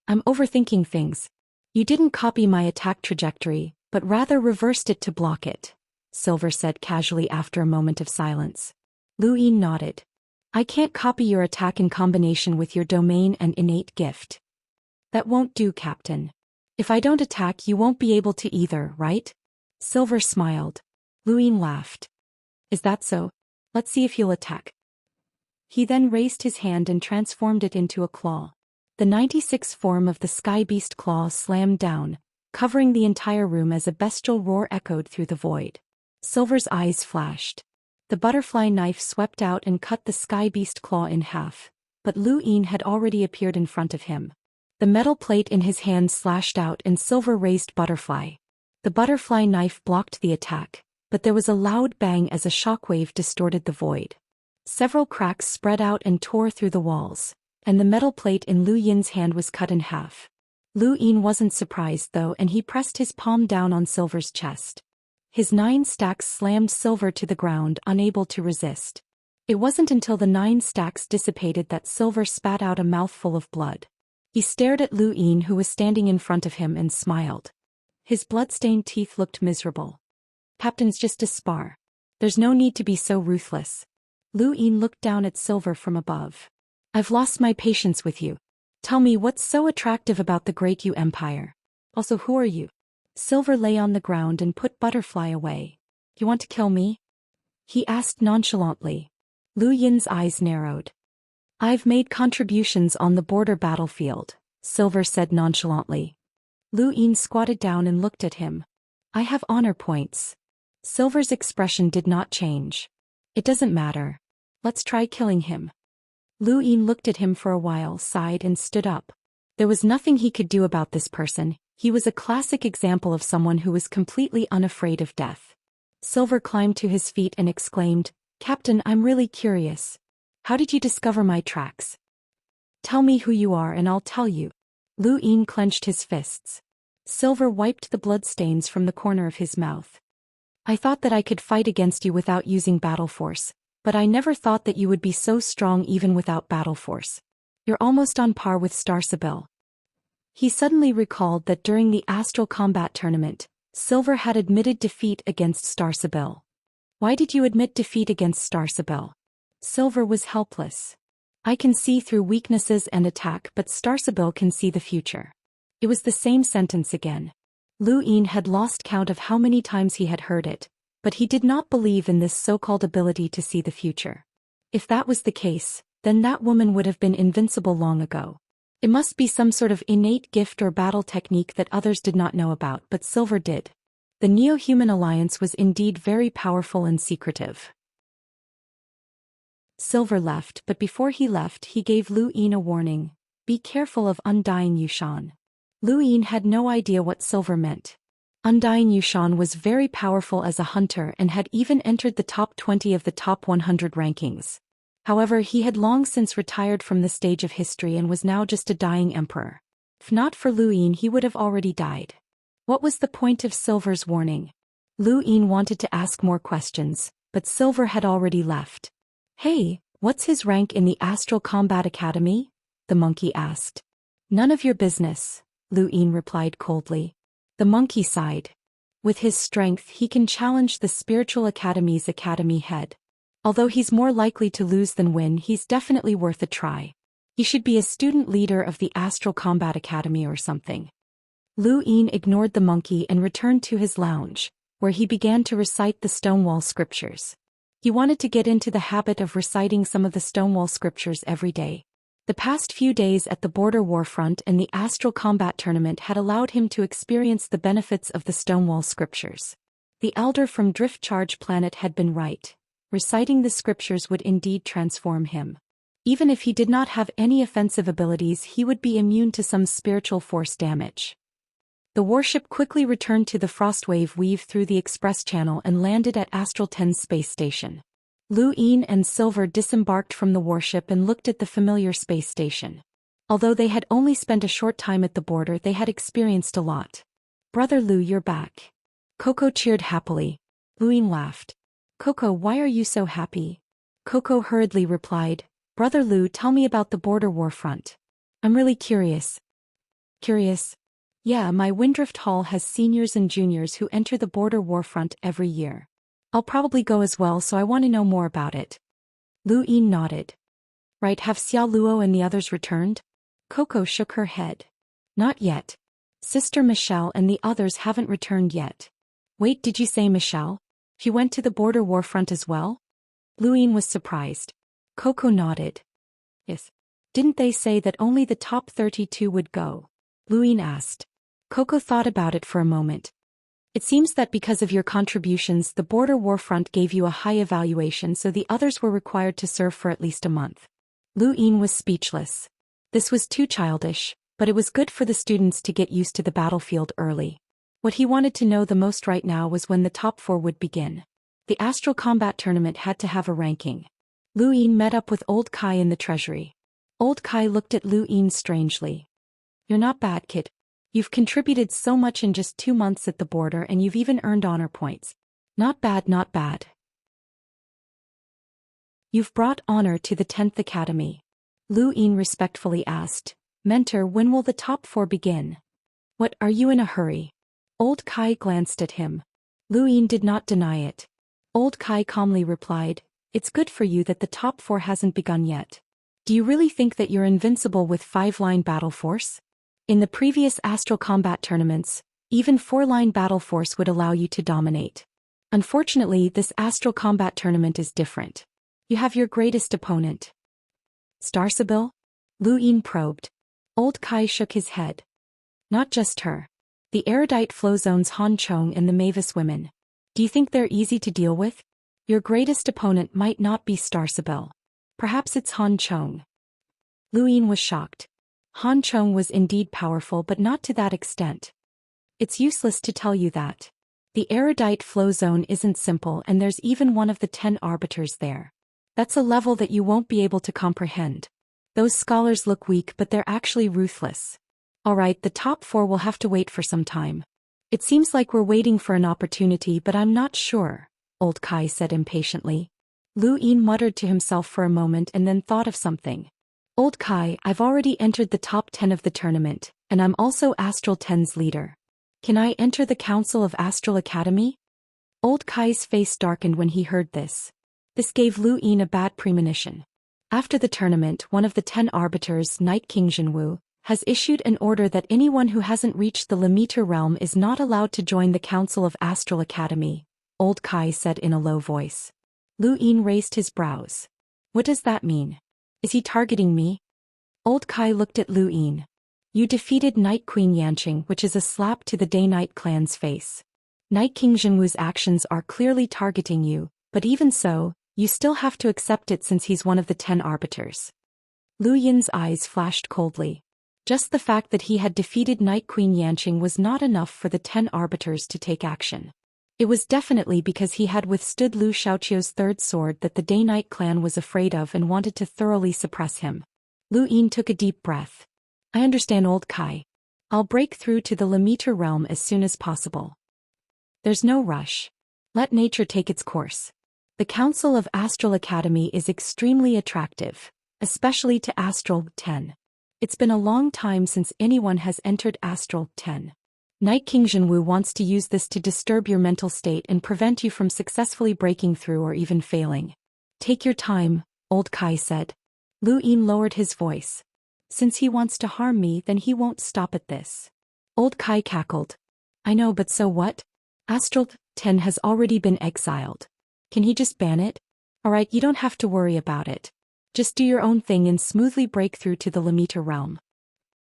I'm overthinking things. You didn't copy my attack trajectory, but rather reversed it to block it, Silver said casually after a moment of silence. Lu Yin nodded. I can't copy your attack in combination with your domain and innate gift. That won't do, Captain. If I don't attack, you won't be able to either, right? Silver smiled. Lu Yin laughed. Is that so? Let's see if you'll attack. He then raised his hand and transformed it into a claw. The 96th form of the sky beast claw slammed down, covering the entire room as a bestial roar echoed through the void. Silver's eyes flashed. The butterfly knife swept out and cut the sky beast claw in half, but Lu Yin had already appeared in front of him. The metal plate in his hand slashed out and Silver raised butterfly. The butterfly knife blocked the attack, but there was a loud bang as a shockwave distorted the void. Several cracks spread out and tore through the walls, and the metal plate in Lu Yin's hand was cut in half. Lu Yin wasn't surprised though, and he pressed his palm down on Silver's chest. His 9 stacks slammed Silver to the ground, unable to resist. It wasn't until the 9 stacks dissipated that Silver spat out a mouthful of blood. He stared at Lu Yin, who was standing in front of him, and smiled. His blood-stained teeth looked miserable. Captain's just a spar. There's no need to be so ruthless. Lu Yin looked down at Silver from above. I've lost my patience with you. Tell me what's so attractive about the Great Yu Empire. Also, who are you? Silver lay on the ground and put butterfly away. You want to kill me? He asked nonchalantly. Lu Yin's eyes narrowed. I've made contributions on the border battlefield, Silver said nonchalantly. Lu Yin squatted down and looked at him. I have honor points. Silver's expression did not change. It doesn't matter. Let's try killing him. Lu Yin looked at him for a while, sighed and stood up. There was nothing he could do about this person. He was a classic example of someone who was completely unafraid of death. Silver climbed to his feet and exclaimed, Captain, I'm really curious. How did you discover my tracks? Tell me who you are and I'll tell you. Lu Yin clenched his fists. Silver wiped the bloodstains from the corner of his mouth. I thought that I could fight against you without using battle force, but I never thought that you would be so strong even without battle force. You're almost on par with Starsabil. He suddenly recalled that during the Astral Combat Tournament, Silver had admitted defeat against Starsabil. Why did you admit defeat against Starsabil? Silver was helpless. I can see through weaknesses and attack, but Starsabil can see the future. It was the same sentence again. Lu Yin had lost count of how many times he had heard it, but he did not believe in this so-called ability to see the future. If that was the case, then that woman would have been invincible long ago. It must be some sort of innate gift or battle technique that others did not know about, but Silver did. The Neo-Human Alliance was indeed very powerful and secretive. Silver left, but before he left he gave Lu Yin a warning. Be careful of Undying Yushan. Lu Yin had no idea what Silver meant. Undying Yushan was very powerful as a hunter and had even entered the top 20 of the top 100 rankings. However, he had long since retired from the stage of history and was now just a dying emperor. If not for Lu Yin, he would have already died. What was the point of Silver's warning? Lu Yin wanted to ask more questions, but Silver had already left. Hey, what's his rank in the Astral Combat Academy? The monkey asked. None of your business, Lu Yin replied coldly. The monkey sighed. With his strength he can challenge the Spiritual Academy's academy head. Although he's more likely to lose than win, he's definitely worth a try. He should be a student leader of the Astral Combat Academy or something. Lu Yin ignored the monkey and returned to his lounge, where he began to recite the Stonewall scriptures. He wanted to get into the habit of reciting some of the Stonewall scriptures every day. The past few days at the border warfront and the Astral Combat Tournament had allowed him to experience the benefits of the Stonewall scriptures. The elder from Drift Charge Planet had been right. Reciting the scriptures would indeed transform him. Even if he did not have any offensive abilities, he would be immune to some spiritual force damage. The warship quickly returned to the Frostwave weave through the express channel and landed at Astral 10's space station. Lu Yin and Silver disembarked from the warship and looked at the familiar space station. Although they had only spent a short time at the border, they had experienced a lot. Brother Lu, you're back. Coco cheered happily. Lu Yin laughed. Coco, why are you so happy? Coco hurriedly replied, Brother Lu, tell me about the border warfront. I'm really curious. Curious? Yeah, my Windrift Hall has seniors and juniors who enter the border warfront every year. I'll probably go as well, so I want to know more about it. Lu Yin nodded. Right, have Xiao Luo and the others returned? Coco shook her head. Not yet. Sister Michelle and the others haven't returned yet. Wait, did you say Michelle? She went to the border warfront as well? Lu Yin was surprised. Coco nodded. Yes. Didn't they say that only the top 32 would go? Lu Yin asked. Coco thought about it for a moment. It seems that because of your contributions, the border warfront gave you a high evaluation, so the others were required to serve for at least a month. Lu Yin was speechless. This was too childish, but it was good for the students to get used to the battlefield early. What he wanted to know the most right now was when the top 4 would begin. The Astral Combat Tournament had to have a ranking. Lu Yin met up with Old Kai in the treasury. Old Kai looked at Lu Yin strangely. You're not bad, kid. You've contributed so much in just 2 months at the border and you've even earned honor points. Not bad, not bad. You've brought honor to the 10th Academy. Lu Yin respectfully asked, Mentor, when will the top 4 begin? What, are you in a hurry? Old Kai glanced at him. Lu Yin did not deny it. Old Kai calmly replied, It's good for you that the top 4 hasn't begun yet. Do you really think that you're invincible with 5-line battle force? In the previous Astral Combat tournaments, even 4-line battle force would allow you to dominate. Unfortunately, this Astral Combat tournament is different. You have your greatest opponent. Star Sibyl? Lu Yin probed. Old Kai shook his head. Not just her. The erudite Flozone's Han Chong and the Mavis women. Do you think they're easy to deal with? Your greatest opponent might not be Star Sibyl. Perhaps it's Han Chong. Lu Yin was shocked. Han Chong was indeed powerful, but not to that extent. It's useless to tell you that. The erudite Flozone isn't simple, and there's even one of the 10 arbiters there. That's a level that you won't be able to comprehend. Those scholars look weak, but they're actually ruthless. Alright, the top 4 will have to wait for some time. It seems like we're waiting for an opportunity, but I'm not sure, Old Kai said impatiently. Lu Yin muttered to himself for a moment and then thought of something. Old Kai, I've already entered the top 10 of the tournament, and I'm also Astral 10's leader. Can I enter the Council of Astral Academy? Old Kai's face darkened when he heard this. This gave Lu Yin a bad premonition. After the tournament, one of the 10 arbiters, Night King Jinwu, has issued an order that anyone who hasn't reached the Limiter realm is not allowed to join the Council of Astral Academy, Old Kai said in a low voice. Lu Yin raised his brows. What does that mean? Is he targeting me? Old Kai looked at Lu Yin. You defeated Night Queen Yanqing, which is a slap to the Day-Night clan's face. Night King Zhenwu's actions are clearly targeting you, but even so, you still have to accept it since he's one of the 10 arbiters. Lu Yin's eyes flashed coldly. Just the fact that he had defeated Night Queen Yanqing was not enough for the 10 arbiters to take action. It was definitely because he had withstood Lu Xiaoqiu's third sword that the Day-Night clan was afraid of and wanted to thoroughly suppress him. Lu Yin took a deep breath. I understand, Old Kai. I'll break through to the Lemaitre realm as soon as possible. There's no rush. Let nature take its course. The Council of Astral Academy is extremely attractive, especially to Astral 10. It's been a long time since anyone has entered Astral 10. Night King Zhenwu wants to use this to disturb your mental state and prevent you from successfully breaking through or even failing. Take your time, Old Kai said. Lu Yin lowered his voice. Since he wants to harm me, then he won't stop at this. Old Kai cackled. I know, but so what? Astral 10 has already been exiled. Can he just ban it? Alright, you don't have to worry about it. Just do your own thing and smoothly break through to the Lemaitre realm.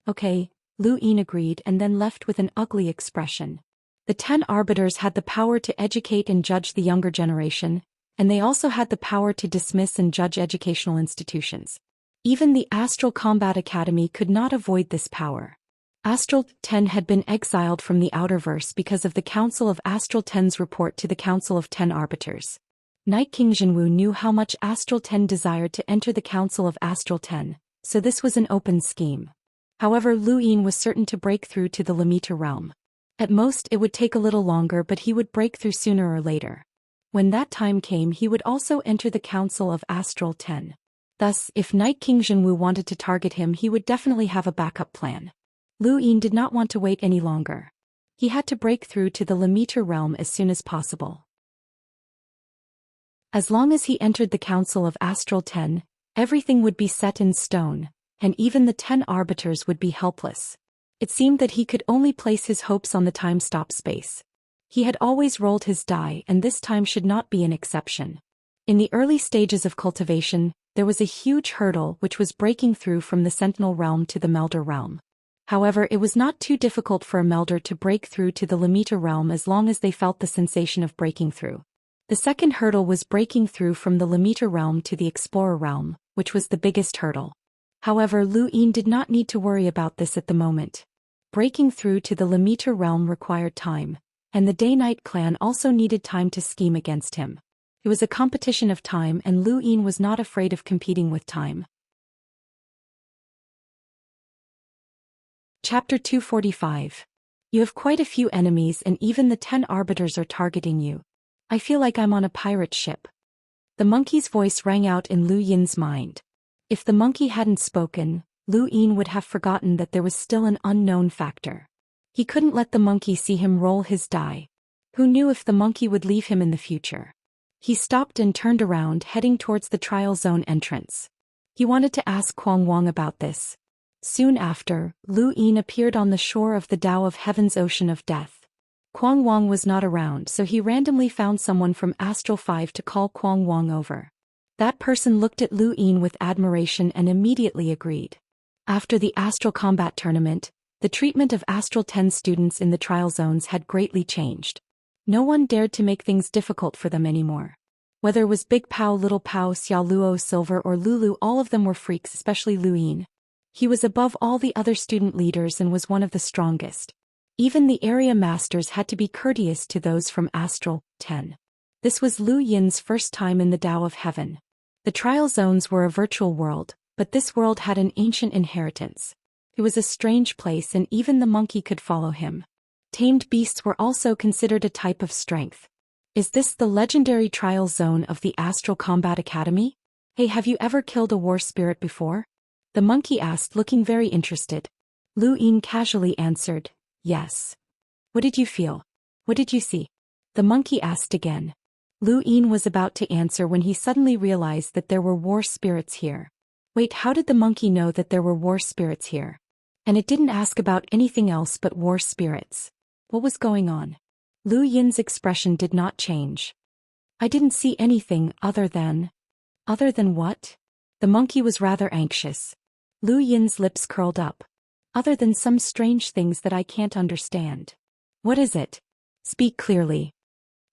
Okay, Lu Yin agreed and then left with an ugly expression. The 10 arbiters had the power to educate and judge the younger generation, and they also had the power to dismiss and judge educational institutions. Even the Astral Combat Academy could not avoid this power. Astral 10 had been exiled from the Outerverse because of the Council of Astral 10's report to the Council of 10 Arbiters. Night King Zhenwu knew how much Astral 10 desired to enter the Council of Astral 10, so this was an open scheme. However, Lu Yin was certain to break through to the Lemaitre realm. At most it would take a little longer, but he would break through sooner or later. When that time came, he would also enter the Council of Astral 10. Thus, if Night King Zhenwu wanted to target him, he would definitely have a backup plan. Lu Yin did not want to wait any longer. He had to break through to the Lemaitre realm as soon as possible. As long as he entered the Council of Astral 10, everything would be set in stone, and even the 10 arbiters would be helpless. It seemed that he could only place his hopes on the time-stop space. He had always rolled his die, and this time should not be an exception. In the early stages of cultivation, there was a huge hurdle which was breaking through from the Sentinel realm to the Melder realm. However, it was not too difficult for a Melder to break through to the Lemaitre realm as long as they felt the sensation of breaking through. The second hurdle was breaking through from the Lemaitre realm to the Explorer realm, which was the biggest hurdle. However, Lu Yin did not need to worry about this at the moment. Breaking through to the Lemaitre realm required time, and the Day-Night clan also needed time to scheme against him. It was a competition of time, and Lu Yin was not afraid of competing with time. Chapter 245. You have quite a few enemies, and even the 10 arbiters are targeting you. I feel like I'm on a pirate ship. The monkey's voice rang out in Lu Yin's mind. If the monkey hadn't spoken, Lu Yin would have forgotten that there was still an unknown factor. He couldn't let the monkey see him roll his die. Who knew if the monkey would leave him in the future? He stopped and turned around, heading towards the trial zone entrance. He wanted to ask Kuang Wang about this. Soon after, Lu Yin appeared on the shore of the Tao of Heaven's Ocean of Death. Kuang Wang was not around, so he randomly found someone from Astral 5 to call Kuang Wang over. That person looked at Lu Yin with admiration and immediately agreed. After the Astral Combat Tournament, the treatment of Astral 10 students in the trial zones had greatly changed. No one dared to make things difficult for them anymore. Whether it was Big Pao, Little Pao, Xiao Luo, Silver, or Lulu, all of them were freaks, especially Lu Yin. He was above all the other student leaders and was one of the strongest. Even the area masters had to be courteous to those from Astral 10. This was Lu Yin's first time in the Tao of Heaven. The trial zones were a virtual world, but this world had an ancient inheritance. It was a strange place, and even the monkey could follow him. Tamed beasts were also considered a type of strength. Is this the legendary trial zone of the Astral Combat Academy? Hey, have you ever killed a war spirit before? The monkey asked, looking very interested. Lu Yin casually answered, yes. What did you feel? What did you see? The monkey asked again. Lu Yin was about to answer when he suddenly realized that there were war spirits here. Wait, how did the monkey know that there were war spirits here? And it didn't ask about anything else but war spirits. What was going on? Lu Yin's expression did not change. I didn't see anything other than... Other than what? The monkey was rather anxious. Lu Yin's lips curled up. Other than some strange things that I can't understand. What is it? Speak clearly.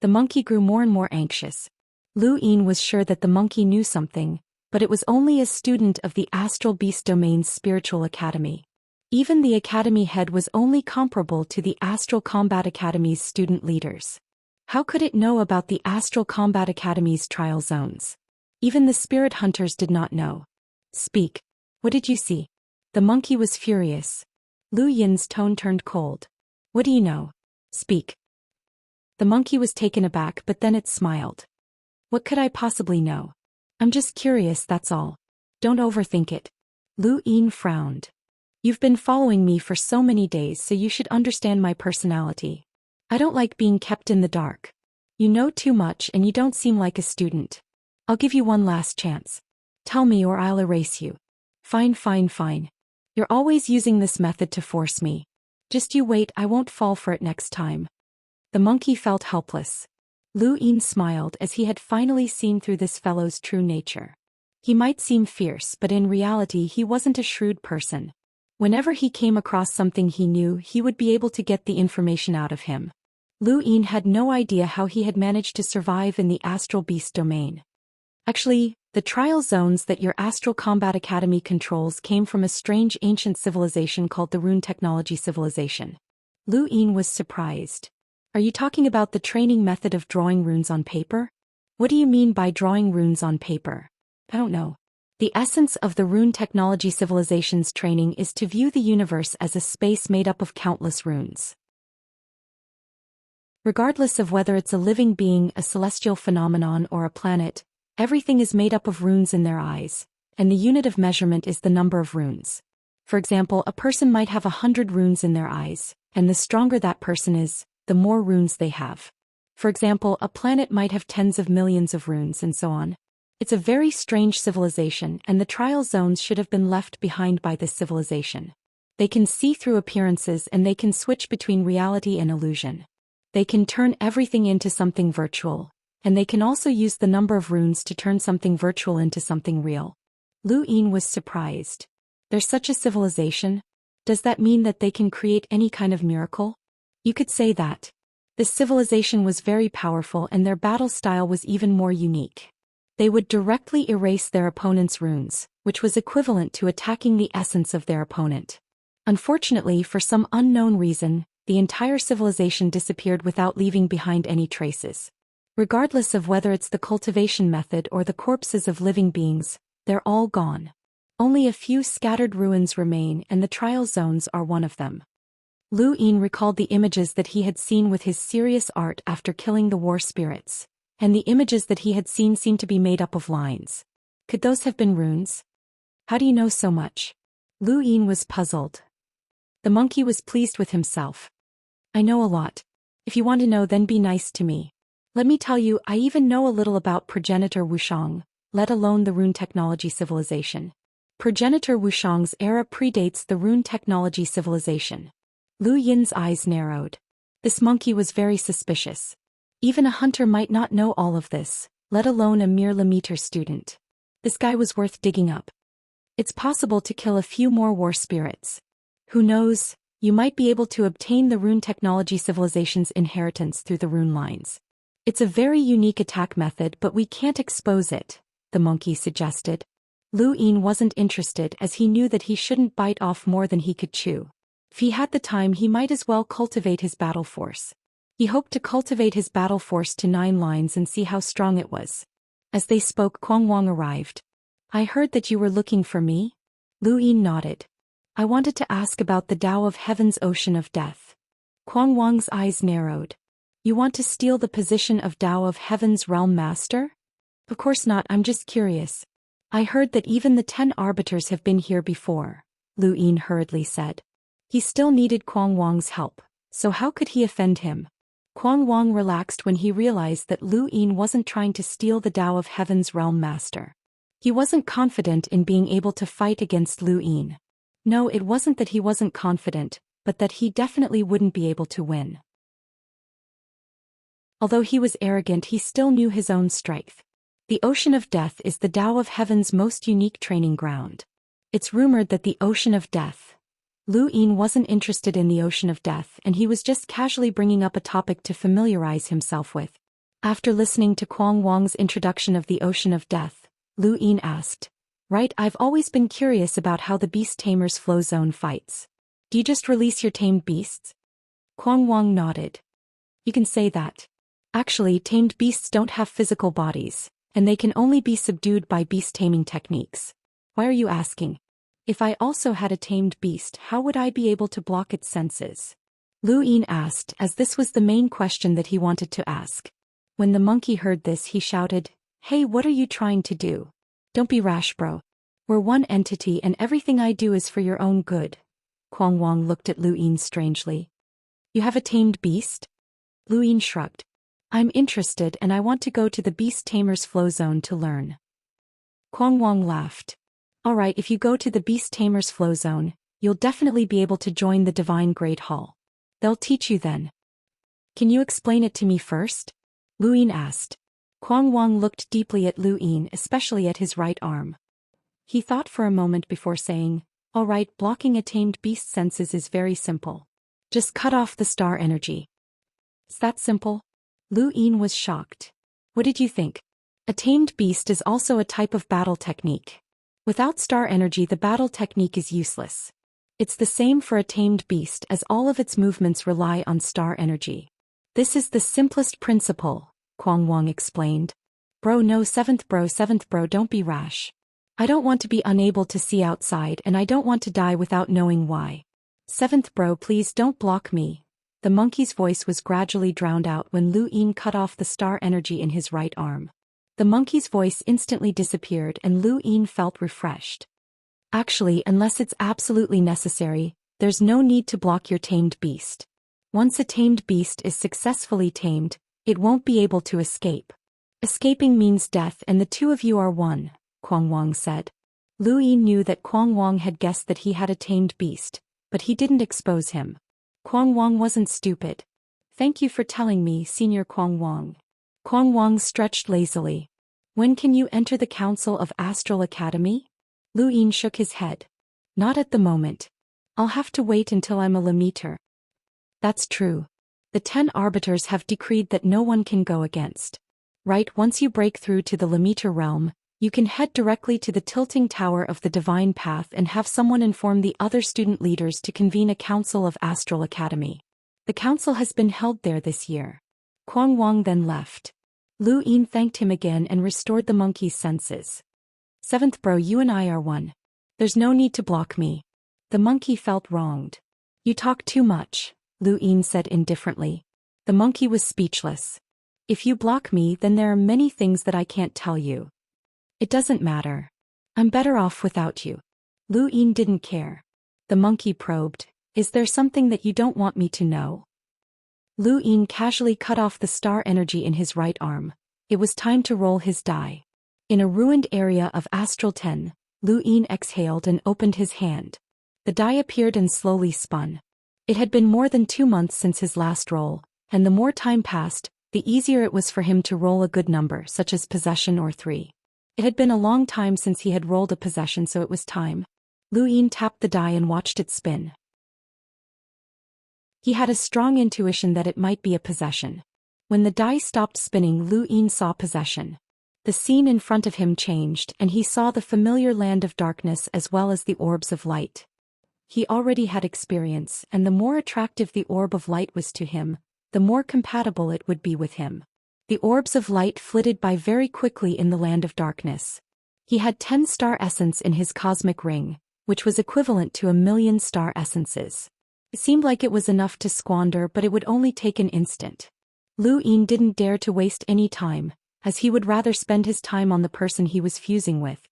The monkey grew more and more anxious. Lu Yin was sure that the monkey knew something, but it was only a student of the Astral Beast Domain's spiritual academy. Even the academy head was only comparable to the Astral Combat Academy's student leaders. How could it know about the Astral Combat Academy's trial zones? Even the spirit hunters did not know. Speak. What did you see? The monkey was furious. Lu Yin's tone turned cold. What do you know? Speak. The monkey was taken aback, but then it smiled. What could I possibly know? I'm just curious, that's all. Don't overthink it. Lu Yin frowned. You've been following me for so many days, so you should understand my personality. I don't like being kept in the dark. You know too much and you don't seem like a student. I'll give you one last chance. Tell me or I'll erase you. Fine. You're always using this method to force me. Just you wait, I won't fall for it next time. The monkey felt helpless. Lu Yin smiled as he had finally seen through this fellow's true nature. He might seem fierce, but in reality he wasn't a shrewd person. Whenever he came across something he knew, he would be able to get the information out of him. Lu Yin had no idea how he had managed to survive in the Astral Beast domain. Actually, the trial zones that your Astral Combat Academy controls came from a strange ancient civilization called the Rune Technology Civilization. Lu Yin was surprised. Are you talking about the training method of drawing runes on paper? What do you mean by drawing runes on paper? I don't know. The essence of the Rune Technology Civilization's training is to view the universe as a space made up of countless runes. Regardless of whether it's a living being, a celestial phenomenon, or a planet, everything is made up of runes in their eyes, and the unit of measurement is the number of runes. For example, a person might have 100 runes in their eyes, and the stronger that person is, the more runes they have. For example, a planet might have tens of millions of runes and so on. It's a very strange civilization, and the trial zones should have been left behind by this civilization. They can see through appearances and they can switch between reality and illusion. They can turn everything into something virtual, and they can also use the number of runes to turn something virtual into something real. Lu Yin was surprised. There's such a civilization? Does that mean that they can create any kind of miracle? You could say that. This civilization was very powerful and their battle style was even more unique. They would directly erase their opponent's runes, which was equivalent to attacking the essence of their opponent. Unfortunately, for some unknown reason, the entire civilization disappeared without leaving behind any traces. Regardless of whether it's the cultivation method or the corpses of living beings, they're all gone. Only a few scattered ruins remain, and the trial zones are one of them. Lu Yin recalled the images that he had seen with his serious art after killing the war spirits, and the images that he had seen seemed to be made up of lines. Could those have been runes? How do you know so much? Lu Yin was puzzled. The monkey was pleased with himself. I know a lot. If you want to know, then be nice to me. Let me tell you, I even know a little about progenitor Wuxiang, let alone the Rune Technology Civilization. Progenitor Wuxiang's era predates the Rune Technology Civilization. Lu Yin's eyes narrowed. This monkey was very suspicious. Even a hunter might not know all of this, let alone a mere Lemeter student. This guy was worth digging up. It's possible to kill a few more war spirits. Who knows, you might be able to obtain the Rune Technology Civilization's inheritance through the rune lines. It's a very unique attack method, but we can't expose it, the monkey suggested. Lu Yin wasn't interested as he knew that he shouldn't bite off more than he could chew. If he had the time, he might as well cultivate his battle force. He hoped to cultivate his battle force to 9 lines and see how strong it was. As they spoke, Kuang Wang arrived. I heard that you were looking for me? Lu Yin nodded. I wanted to ask about the Tao of Heaven's Ocean of Death. Kuang Wang's eyes narrowed. You want to steal the position of Tao of Heaven's Realm Master? Of course not, I'm just curious. I heard that even the 10 arbiters have been here before, Lu Yin hurriedly said. He still needed Kuang Wang's help, so how could he offend him? Kuang Wang relaxed when he realized that Lu Yin wasn't trying to steal the Tao of Heaven's Realm Master. He wasn't confident in being able to fight against Lu Yin. No, it wasn't that he wasn't confident, but that he definitely wouldn't be able to win. Although he was arrogant, he still knew his own strength. The Ocean of Death is the Tao of Heaven's most unique training ground. It's rumored that the Ocean of Death. Lu Yin wasn't interested in the Ocean of Death, and he was just casually bringing up a topic to familiarize himself with. After listening to Kuang Wang's introduction of the Ocean of Death, Lu Yin asked, "Right, I've always been curious about how the Beast Tamer's flow zone fights. Do you just release your tamed beasts?" Kuang Wang nodded. "You can say that. Actually, tamed beasts don't have physical bodies, and they can only be subdued by beast taming techniques. Why are you asking? If I also had a tamed beast, how would I be able to block its senses?" Lu Yin asked, as this was the main question that he wanted to ask. When the monkey heard this, he shouted, "Hey, what are you trying to do? Don't be rash, bro. We're one entity and everything I do is for your own good." Kuang Wang looked at Lu Yin strangely. "You have a tamed beast?" Lu Yin shrugged. "I'm interested and I want to go to the Beast Tamer's flow zone to learn." Kuang Wang laughed. "Alright, if you go to the Beast Tamer's flow zone, you'll definitely be able to join the Divine Great Hall. They'll teach you then." "Can you explain it to me first?" Lu Yin asked. Kuang Wang looked deeply at Lu Yin, especially at his right arm. He thought for a moment before saying, "Alright, blocking a tamed beast's senses is very simple. Just cut off the star energy." "It's that simple?" Lu Yin was shocked. "What did you think?" "A tamed beast is also a type of battle technique. Without star energy, the battle technique is useless. It's the same for a tamed beast, as all of its movements rely on star energy. This is the simplest principle," Kuang Wang explained. "Bro, no, seventh bro, don't be rash. I don't want to be unable to see outside and I don't want to die without knowing why. Seventh bro, please don't block me." The monkey's voice was gradually drowned out when Lu Yin cut off the star energy in his right arm. The monkey's voice instantly disappeared and Lu Yin felt refreshed. "Actually, unless it's absolutely necessary, there's no need to block your tamed beast. Once a tamed beast is successfully tamed, it won't be able to escape. Escaping means death and the two of you are one," Kuang Wang said. Lu Yin knew that Kuang Wang had guessed that he had a tamed beast, but he didn't expose him. Kuang Wang wasn't stupid. "Thank you for telling me, Senior Kuang Wang." Kuang Wang stretched lazily. "When can you enter the Council of Astral Academy?" Lu Yin shook his head. "Not at the moment. I'll have to wait until I'm a Limiter." "That's true. The 10 arbiters have decreed that no one can go against. Right, once you break through to the Limiter realm, you can head directly to the tilting tower of the Divine Path and have someone inform the other student leaders to convene a Council of Astral Academy. The council has been held there this year." Kuang Wang then left. Lu Yin thanked him again and restored the monkey's senses. "Seventh bro, you and I are one. There's no need to block me." The monkey felt wronged. "You talk too much," Lu Yin said indifferently. The monkey was speechless. "If you block me, then there are many things that I can't tell you. It doesn't matter. I'm better off without you." Lu Yin didn't care. The monkey probed, "Is there something that you don't want me to know?" Lu Yin casually cut off the star energy in his right arm. It was time to roll his die. In a ruined area of Astral 10, Lu Yin exhaled and opened his hand. The die appeared and slowly spun. It had been more than 2 months since his last roll, and the more time passed, the easier it was for him to roll a good number, such as possession or 3. It had been a long time since he had rolled a possession, so it was time. Lu Yin tapped the die and watched it spin. He had a strong intuition that it might be a possession. When the die stopped spinning, Lu Yin saw possession. The scene in front of him changed and he saw the familiar land of darkness as well as the orbs of light. He already had experience, and the more attractive the orb of light was to him, the more compatible it would be with him. The orbs of light flitted by very quickly in the land of darkness. He had 10 star essence in his cosmic ring, which was equivalent to 1,000,000 star essences. It seemed like it was enough to squander, but it would only take an instant. Lu Yin didn't dare to waste any time, as he would rather spend his time on the person he was fusing with.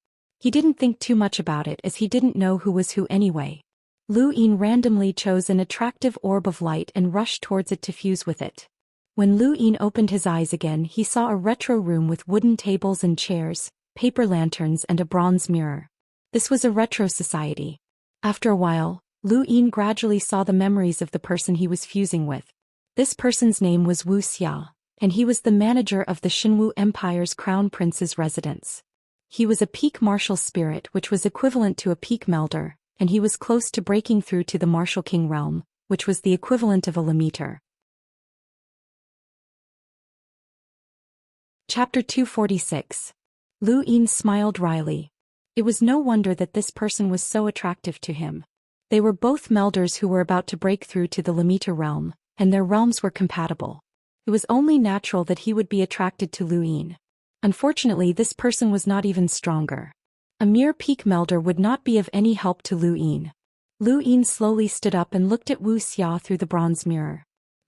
He didn't think too much about it as he didn't know who was who anyway. Lu Yin randomly chose an attractive orb of light and rushed towards it to fuse with it. When Lu Yin opened his eyes again, he saw a retro room with wooden tables and chairs, paper lanterns and a bronze mirror. This was a retro society. After a while, Lu Yin gradually saw the memories of the person he was fusing with. This person's name was Wuxia, and he was the manager of the Xinwu Empire's crown prince's residence. He was a peak martial spirit, which was equivalent to a peak melder, and he was close to breaking through to the martial king realm, which was the equivalent of a Lemeter. Chapter 246. Lu Yin smiled wryly. It was no wonder that this person was so attractive to him. They were both melders who were about to break through to the Lemeter realm, and their realms were compatible. It was only natural that he would be attracted to Lu Yin. Unfortunately, this person was not even stronger. A mere peak melder would not be of any help to Lu Yin. Lu Yin slowly stood up and looked at Wuxia through the bronze mirror.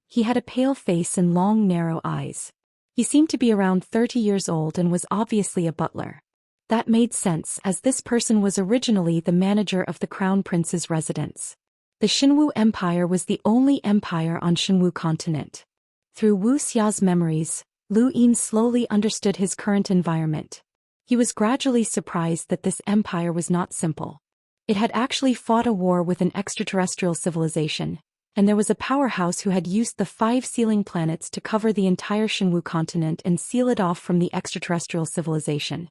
He had a pale face and long, narrow eyes. He seemed to be around 30 years old and was obviously a butler. That made sense, as this person was originally the manager of the crown prince's residence. The Xinwu Empire was the only empire on Xinwu continent. Through Wuxia's memories, Lu Yin slowly understood his current environment. He was gradually surprised that this empire was not simple. It had actually fought a war with an extraterrestrial civilization, and there was a powerhouse who had used the 5 sealing planets to cover the entire Xinwu continent and seal it off from the extraterrestrial civilization.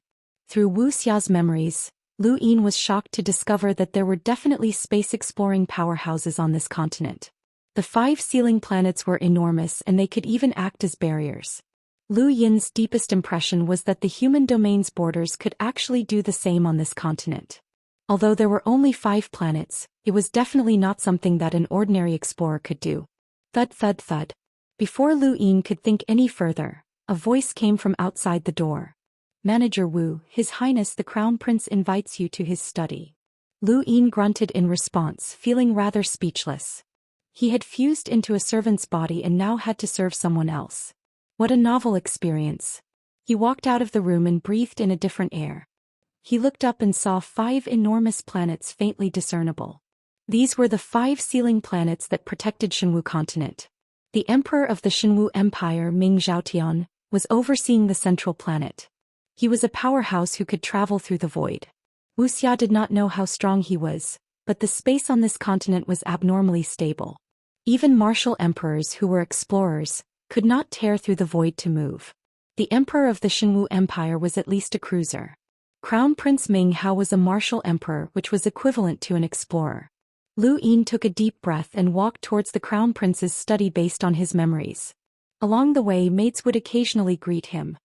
Through Wuxia's memories, Lu Yin was shocked to discover that there were definitely space-exploring powerhouses on this continent. The 5 sealing planets were enormous, and they could even act as barriers. Lu Yin's deepest impression was that the human domain's borders could actually do the same on this continent. Although there were only 5 planets, it was definitely not something that an ordinary explorer could do. Thud thud thud. Before Lu Yin could think any further, a voice came from outside the door. "Manager Wu, His Highness the Crown Prince invites you to his study." Lu Yin grunted in response, feeling rather speechless. He had fused into a servant's body and now had to serve someone else. What a novel experience. He walked out of the room and breathed in a different air. He looked up and saw 5 enormous planets faintly discernible. These were the 5 sealing planets that protected Xinwu continent. The emperor of the Xinwu Empire, Ming Zhaotian, was overseeing the central planet. He was a powerhouse who could travel through the void. Wuxia did not know how strong he was, but the space on this continent was abnormally stable. Even martial emperors who were explorers could not tear through the void to move. The emperor of the Xinwu Empire was at least a cruiser. Crown Prince Ming Hao was a martial emperor, which was equivalent to an explorer. Lu Yin took a deep breath and walked towards the Crown Prince's study based on his memories. Along the way, mates would occasionally greet him.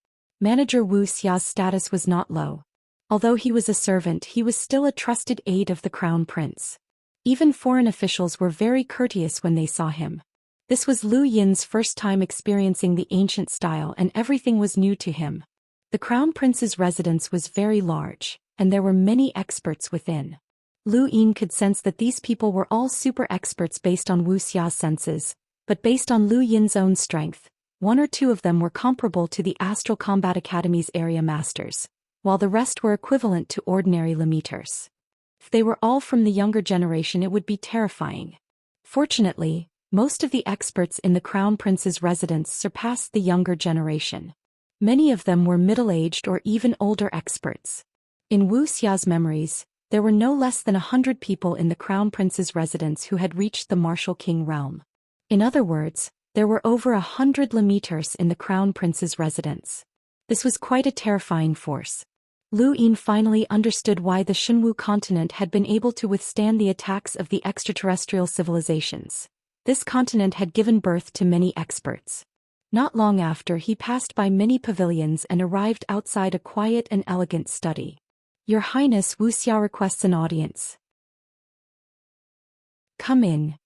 Manager Wu Xia's status was not low. Although he was a servant, he was still a trusted aide of the Crown Prince. Even foreign officials were very courteous when they saw him. This was Lu Yin's first time experiencing the ancient style, and everything was new to him. The Crown Prince's residence was very large, and there were many experts within. Lu Yin could sense that these people were all super experts based on Wu Xia's senses, but based on Lu Yin's own strength, 1 or 2 of them were comparable to the Astral Combat Academy's area masters, while the rest were equivalent to ordinary Lemeters. If they were all from the younger generation, it would be terrifying. Fortunately, most of the experts in the Crown Prince's residence surpassed the younger generation. Many of them were middle-aged or even older experts. In Wu Xia's memories, there were no less than 100 people in the Crown Prince's residence who had reached the Martial King realm. In other words, there were over 100 Lemeters in the Crown Prince's residence. This was quite a terrifying force. Lu Yin finally understood why the Xinwu continent had been able to withstand the attacks of the extraterrestrial civilizations. This continent had given birth to many experts. Not long after, he passed by many pavilions and arrived outside a quiet and elegant study. "Your Highness, Wuxia requests an audience." "Come in."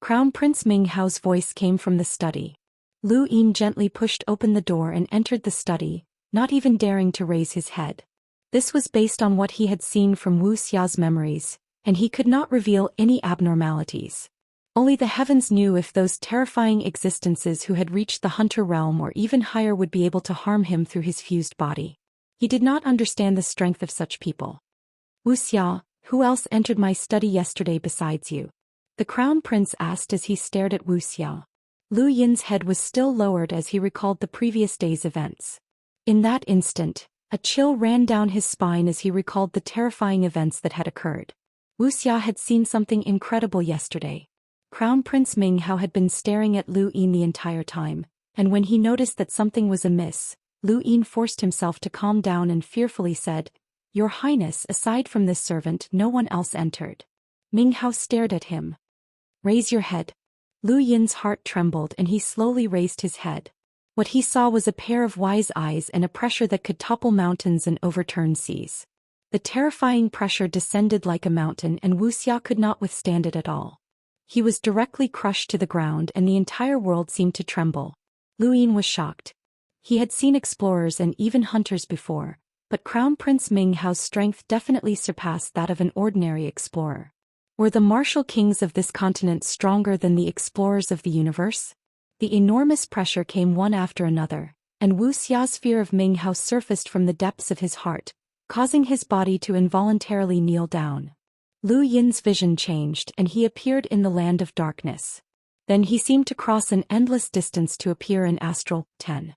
Crown Prince Ming Hao's voice came from the study. Lu Yin gently pushed open the door and entered the study, not even daring to raise his head. This was based on what he had seen from Wu Xia's memories, and he could not reveal any abnormalities. Only the heavens knew if those terrifying existences who had reached the hunter realm or even higher would be able to harm him through his fused body. He did not understand the strength of such people. "Wuxia, who else entered my study yesterday besides you?" the Crown Prince asked as he stared at Wuxia. Lu Yin's head was still lowered as he recalled the previous day's events. In that instant, a chill ran down his spine as he recalled the terrifying events that had occurred. Wuxia had seen something incredible yesterday. Crown Prince Ming Hao had been staring at Lu Yin the entire time, and when he noticed that something was amiss, Lu Yin forced himself to calm down and fearfully said, "Your Highness, aside from this servant, no one else entered." Ming Hao stared at him. "Raise your head." Lu Yin's heart trembled and he slowly raised his head. What he saw was a pair of wise eyes and a pressure that could topple mountains and overturn seas. The terrifying pressure descended like a mountain and Wuxia could not withstand it at all. He was directly crushed to the ground and the entire world seemed to tremble. Lu Yin was shocked. He had seen explorers and even hunters before, but Crown Prince Ming Hao's strength definitely surpassed that of an ordinary explorer. Were the martial kings of this continent stronger than the explorers of the universe? The enormous pressure came one after another, and Wuxia's fear of Ming Hao surfaced from the depths of his heart, causing his body to involuntarily kneel down. Lu Yin's vision changed and he appeared in the land of darkness. Then he seemed to cross an endless distance to appear in Astral 10.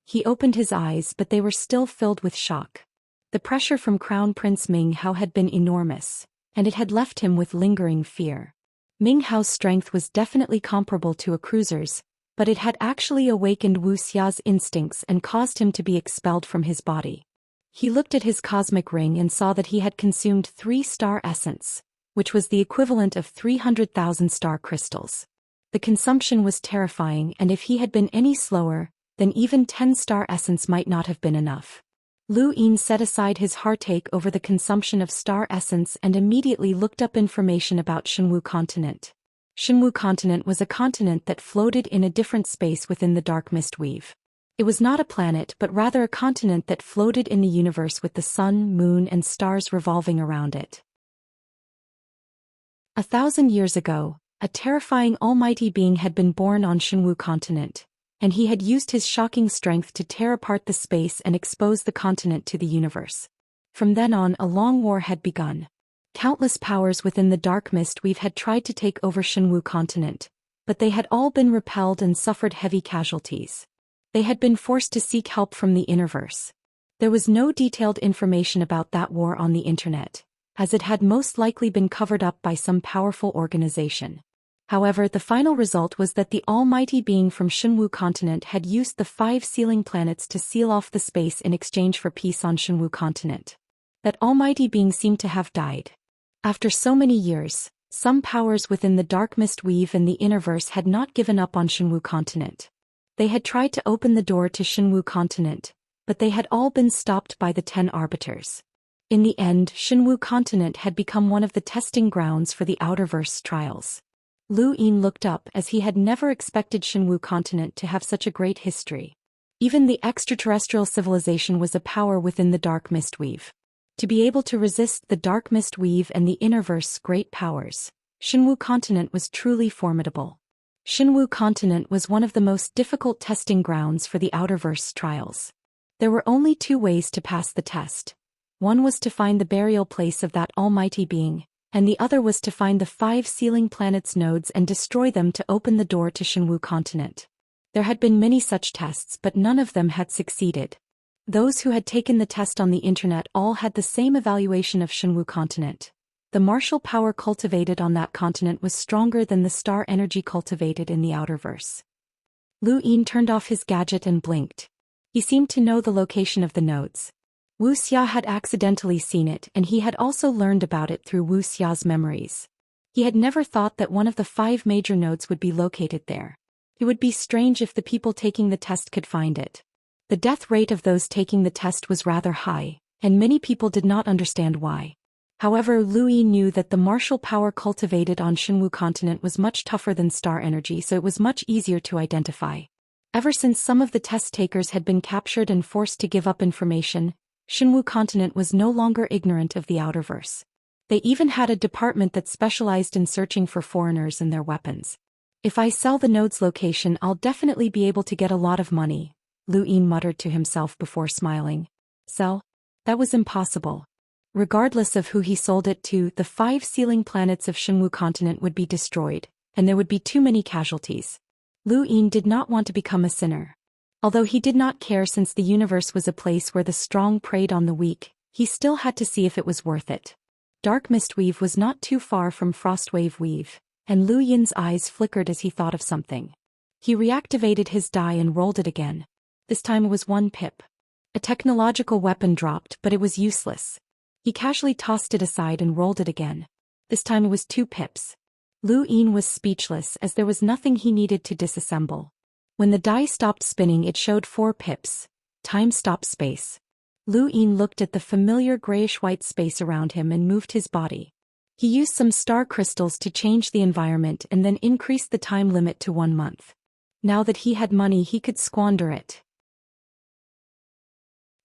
He opened his eyes but they were still filled with shock. The pressure from Crown Prince Ming Hao had been enormous, and it had left him with lingering fear. Ming Hao's strength was definitely comparable to a cruiser's, but it had actually awakened Wuxia's instincts and caused him to be expelled from his body. He looked at his cosmic ring and saw that he had consumed 3 star essence, which was the equivalent of 300,000 star crystals. The consumption was terrifying, and if he had been any slower, then even 10 star essence might not have been enough. Lu Yin set aside his heartache over the consumption of star essence and immediately looked up information about Shenwu continent. Shenwu continent was a continent that floated in a different space within the dark mist weave. It was not a planet but rather a continent that floated in the universe with the sun, moon and stars revolving around it. 1,000 years ago, a terrifying almighty being had been born on Shenwu continent, and he had used his shocking strength to tear apart the space and expose the continent to the universe. From then on, a long war had begun. Countless powers within the dark mist weave had tried to take over Shenwu continent, but they had all been repelled and suffered heavy casualties. They had been forced to seek help from the Innerverse. There was no detailed information about that war on the internet, as it had most likely been covered up by some powerful organization. However, the final result was that the almighty being from Shenwu continent had used the 5 sealing planets to seal off the space in exchange for peace on Shenwu continent. That almighty being seemed to have died. After so many years, some powers within the dark mist weave and the Innerverse had not given up on Shenwu continent. They had tried to open the door to Shenwu continent, but they had all been stopped by the 10 arbiters. In the end, Shenwu continent had become one of the testing grounds for the Outerverse trials. Lu Yin looked up as he had never expected Shenwu continent to have such a great history. Even the extraterrestrial civilization was a power within the dark mist weave. To be able to resist the dark mist weave and the Innerverse's great powers, Shenwu continent was truly formidable. Shenwu continent was one of the most difficult testing grounds for the Outerverse trials. There were only 2 ways to pass the test. One was to find the burial place of that almighty being, and the other was to find the 5 sealing planets' nodes and destroy them to open the door to Shenwu continent. There had been many such tests but none of them had succeeded. Those who had taken the test on the internet all had the same evaluation of Shenwu continent. The martial power cultivated on that continent was stronger than the star energy cultivated in the Outerverse. Lu Yin turned off his gadget and blinked. He seemed to know the location of the nodes. Wuxia had accidentally seen it and he had also learned about it through Wuxia's memories. He had never thought that one of the 5 major nodes would be located there. It would be strange if the people taking the test could find it. The death rate of those taking the test was rather high, and many people did not understand why. However, Lu Yin knew that the martial power cultivated on Shenwu continent was much tougher than star energy, so it was much easier to identify. Ever since some of the test takers had been captured and forced to give up information, Shenwu continent was no longer ignorant of the Outerverse. They even had a department that specialized in searching for foreigners and their weapons. If I sell the node's location, I'll definitely be able to get a lot of money, Lu Yin muttered to himself before smiling. Sell? That was impossible. Regardless of who he sold it to, the 5 sealing planets of Shenwu continent would be destroyed, and there would be too many casualties. Lu Yin did not want to become a sinner. Although he did not care since the universe was a place where the strong preyed on the weak, he still had to see if it was worth it. Dark Mist Weave was not too far from Frostwave Weave, and Lu Yin's eyes flickered as he thought of something. He reactivated his die and rolled it again. This time it was 1 pip. A technological weapon dropped, but it was useless. He casually tossed it aside and rolled it again. This time it was 2 pips. Lu Yin was speechless as there was nothing he needed to disassemble. When the die stopped spinning, it showed 4 pips. Time stopped space. Lu Yin looked at the familiar grayish-white space around him and moved his body. He used some star crystals to change the environment and then increased the time limit to 1 month. Now that he had money, he could squander it.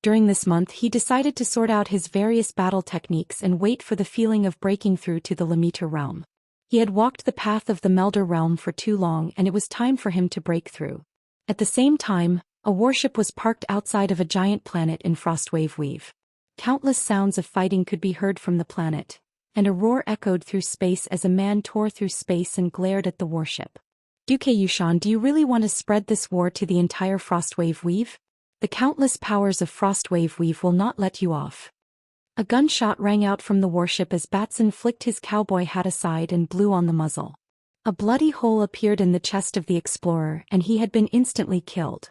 During this month, he decided to sort out his various battle techniques and wait for the feeling of breaking through to the Limiter realm. He had walked the path of the Melder realm for too long, and it was time for him to break through. At the same time, a warship was parked outside of a giant planet in Frostwave Weave. Countless sounds of fighting could be heard from the planet, and a roar echoed through space as a man tore through space and glared at the warship. Duke Yushan, do you really want to spread this war to the entire Frostwave Weave? The countless powers of Frostwave Weave will not let you off. A gunshot rang out from the warship as Batson flicked his cowboy hat aside and blew on the muzzle. A bloody hole appeared in the chest of the explorer, and he had been instantly killed.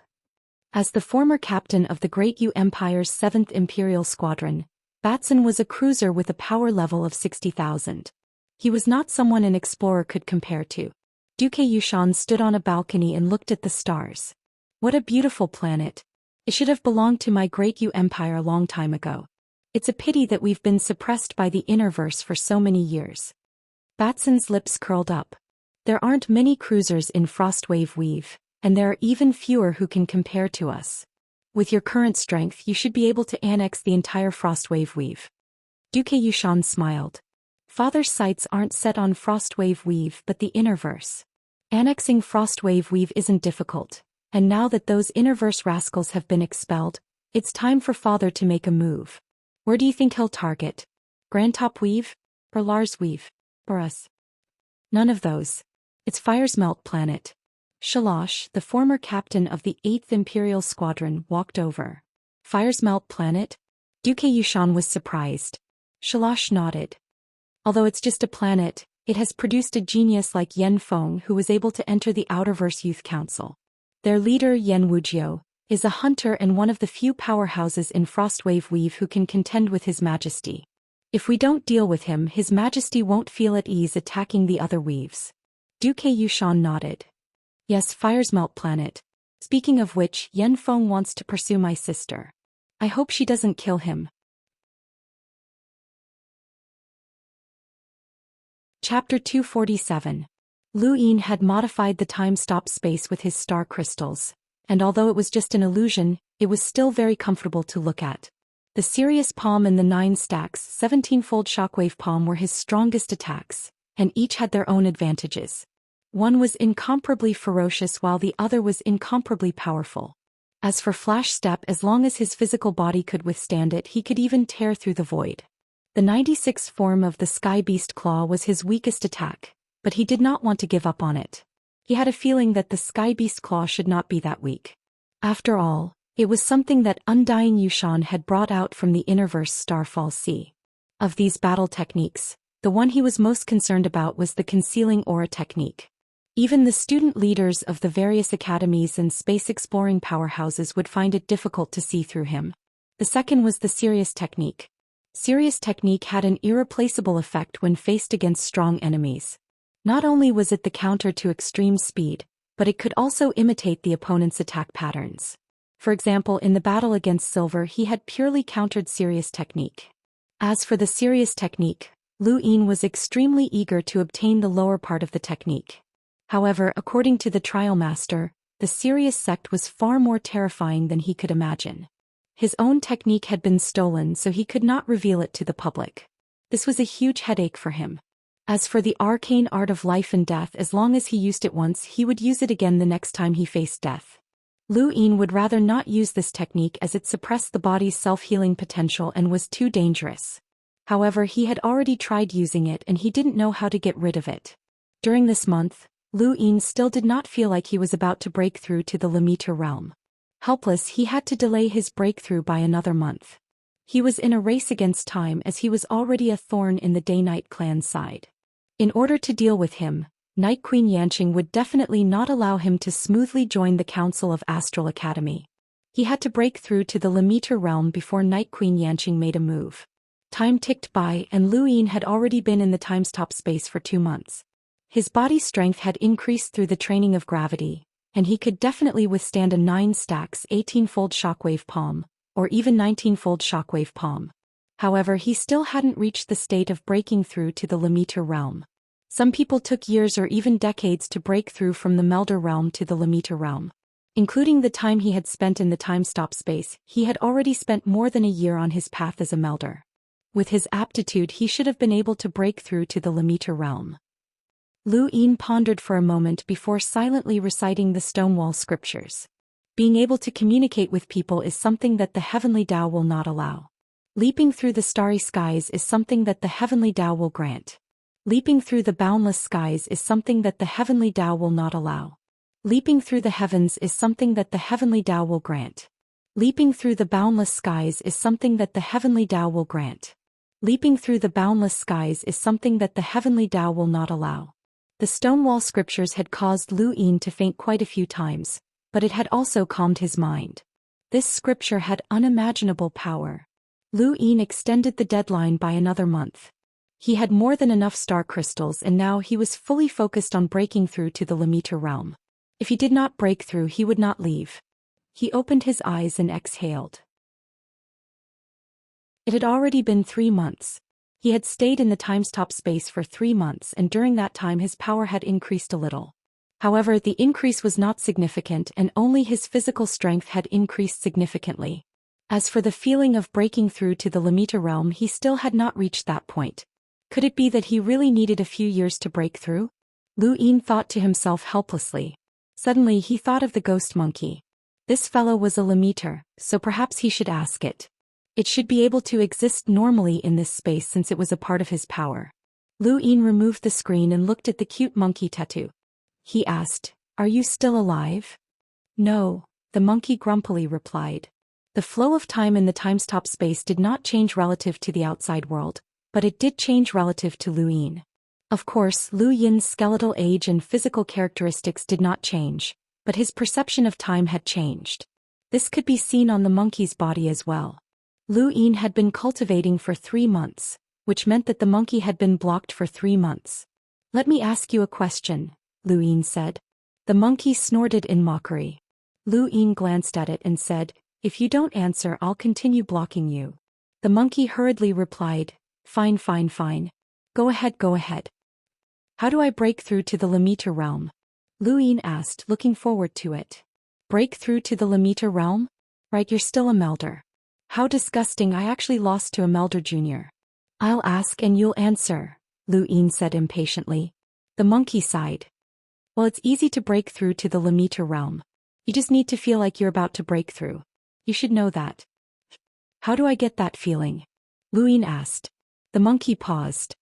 As the former captain of the Great Yu Empire's 7th Imperial Squadron, Batson was a cruiser with a power level of 60,000. He was not someone an explorer could compare to. Duke Yushan stood on a balcony and looked at the stars. What a beautiful planet. It should have belonged to my Great Yu Empire a long time ago. It's a pity that we've been suppressed by the Innerverse for so many years. Batson's lips curled up. There aren't many cruisers in Frostwave Weave, and there are even fewer who can compare to us. With your current strength, you should be able to annex the entire Frostwave Weave. Duke Yushan smiled. Father's sights aren't set on Frostwave Weave but the Innerverse. Annexing Frostwave Weave isn't difficult, and now that those Innerverse rascals have been expelled, it's time for Father to make a move. Where do you think he'll target? Grandtop Weave? Or Lars Weave? Or us? None of those. It's Fire's Melt planet. Shalosh, the former captain of the 8th Imperial Squadron, walked over. Fire's Melt planet? Duke Yushan was surprised. Shalosh nodded. Although it's just a planet, it has produced a genius like Yen Feng who was able to enter the Outerverse Youth Council. Their leader, Yen Wujiu, is a hunter and one of the few powerhouses in Frostwave Weave who can contend with His Majesty. If we don't deal with him, His Majesty won't feel at ease attacking the other weaves. Duke Yushan nodded. Yes, Fire's Melt planet. Speaking of which, Yen Feng wants to pursue my sister. I hope she doesn't kill him. Chapter 247. Lu Yin had modified the time-stop space with his star crystals, and although it was just an illusion, it was still very comfortable to look at. The Sirius Palm and the 9 stacks 17-fold Shockwave Palm were his strongest attacks, and each had their own advantages. One was incomparably ferocious while the other was incomparably powerful. As for Flash Step, as long as his physical body could withstand it, he could even tear through the void. The 96th form of the Sky Beast Claw was his weakest attack, but he did not want to give up on it. He had a feeling that the Sky Beast Claw should not be that weak. After all, it was something that Undying Yushan had brought out from the Innerverse Starfall Sea. Of these battle techniques, the one he was most concerned about was the Concealing Aura technique. Even the student leaders of the various academies and space-exploring powerhouses would find it difficult to see through him. The second was the Sirius technique. Sirius technique had an irreplaceable effect when faced against strong enemies. Not only was it the counter to extreme speed, but it could also imitate the opponent's attack patterns. For example, in the battle against Silver, he had purely countered Sirius technique. As for the Sirius technique, Lu Yin was extremely eager to obtain the lower part of the technique. However, according to the Trial Master, the Sirius sect was far more terrifying than he could imagine. His own technique had been stolen, so he could not reveal it to the public. This was a huge headache for him. As for the arcane art of life and death, as long as he used it once, he would use it again the next time he faced death. Lu Yin would rather not use this technique as it suppressed the body's self-healing potential and was too dangerous. However, he had already tried using it and he didn't know how to get rid of it. During this month, Lu Yin still did not feel like he was about to break through to the Limiter realm. Helpless, he had to delay his breakthrough by another month. He was in a race against time as he was already a thorn in the Day-Night clan's side. In order to deal with him, Night Queen Yanqing would definitely not allow him to smoothly join the Council of Astral Academy. He had to break through to the Limiter realm before Night Queen Yanqing made a move. Time ticked by and Lu Yin had already been in the time-stop space for 2 months. His body strength had increased through the training of gravity, and he could definitely withstand a 9 stacks 18-fold shockwave palm, or even 19-fold shockwave palm. However, he still hadn't reached the state of breaking through to the Limiter realm. Some people took years or even decades to break through from the Melder realm to the Limiter realm. Including the time he had spent in the time-stop space, he had already spent more than a year on his path as a Melder. With his aptitude, he should have been able to break through to the Limiter realm. Lu Yin pondered for a moment before silently reciting the Stonewall scriptures. Being able to communicate with people is something that the Heavenly Tao will not allow. Leaping through the starry skies is something that the Heavenly Tao will grant. Leaping through the boundless skies is something that the Heavenly Tao will not allow. Leaping through the heavens is something that the Heavenly Tao will grant. Leaping through the boundless skies is something that the Heavenly Tao will grant. Leaping through the boundless skies is something that the Heavenly Tao will not allow. The Stonewall scriptures had caused Lu Yin to faint quite a few times, but it had also calmed his mind. This scripture had unimaginable power. Lu Yin extended the deadline by another month. He had more than enough star crystals and now he was fully focused on breaking through to the Limiter realm. If he did not break through, he would not leave. He opened his eyes and exhaled. It had already been 3 months. He had stayed in the time-stop space for 3 months and during that time his power had increased a little. However, the increase was not significant and only his physical strength had increased significantly. As for the feeling of breaking through to the Limiter realm, he still had not reached that point. Could it be that he really needed a few years to break through? Lu Yin thought to himself helplessly. Suddenly he thought of the ghost monkey. This fellow was a Limiter, so perhaps he should ask it. It should be able to exist normally in this space since it was a part of his power. Lu Yin removed the screen and looked at the cute monkey tattoo. He asked, "Are you still alive?" "No," the monkey grumpily replied. The flow of time in the time-stop space did not change relative to the outside world, but it did change relative to Lu Yin. Of course, Lu Yin's skeletal age and physical characteristics did not change, but his perception of time had changed. This could be seen on the monkey's body as well. Lu Yin had been cultivating for 3 months, which meant that the monkey had been blocked for 3 months. "Let me ask you a question," Lu Yin said. The monkey snorted in mockery. Lu Yin glanced at it and said, "If you don't answer, I'll continue blocking you." The monkey hurriedly replied, "Fine, fine, fine. Go ahead, go ahead." "How do I break through to the Limiter realm?" Lu Yin asked, looking forward to it. "Break through to the Limiter realm? Right, you're still a Melder." "How disgusting, I actually lost to a Melder Jr." "I'll ask and you'll answer," Lu Yin said impatiently. The monkey sighed. "Well, it's easy to break through to the Limiter realm. You just need to feel like you're about to break through. You should know that." "How do I get that feeling?" Lu Yin asked. The monkey paused.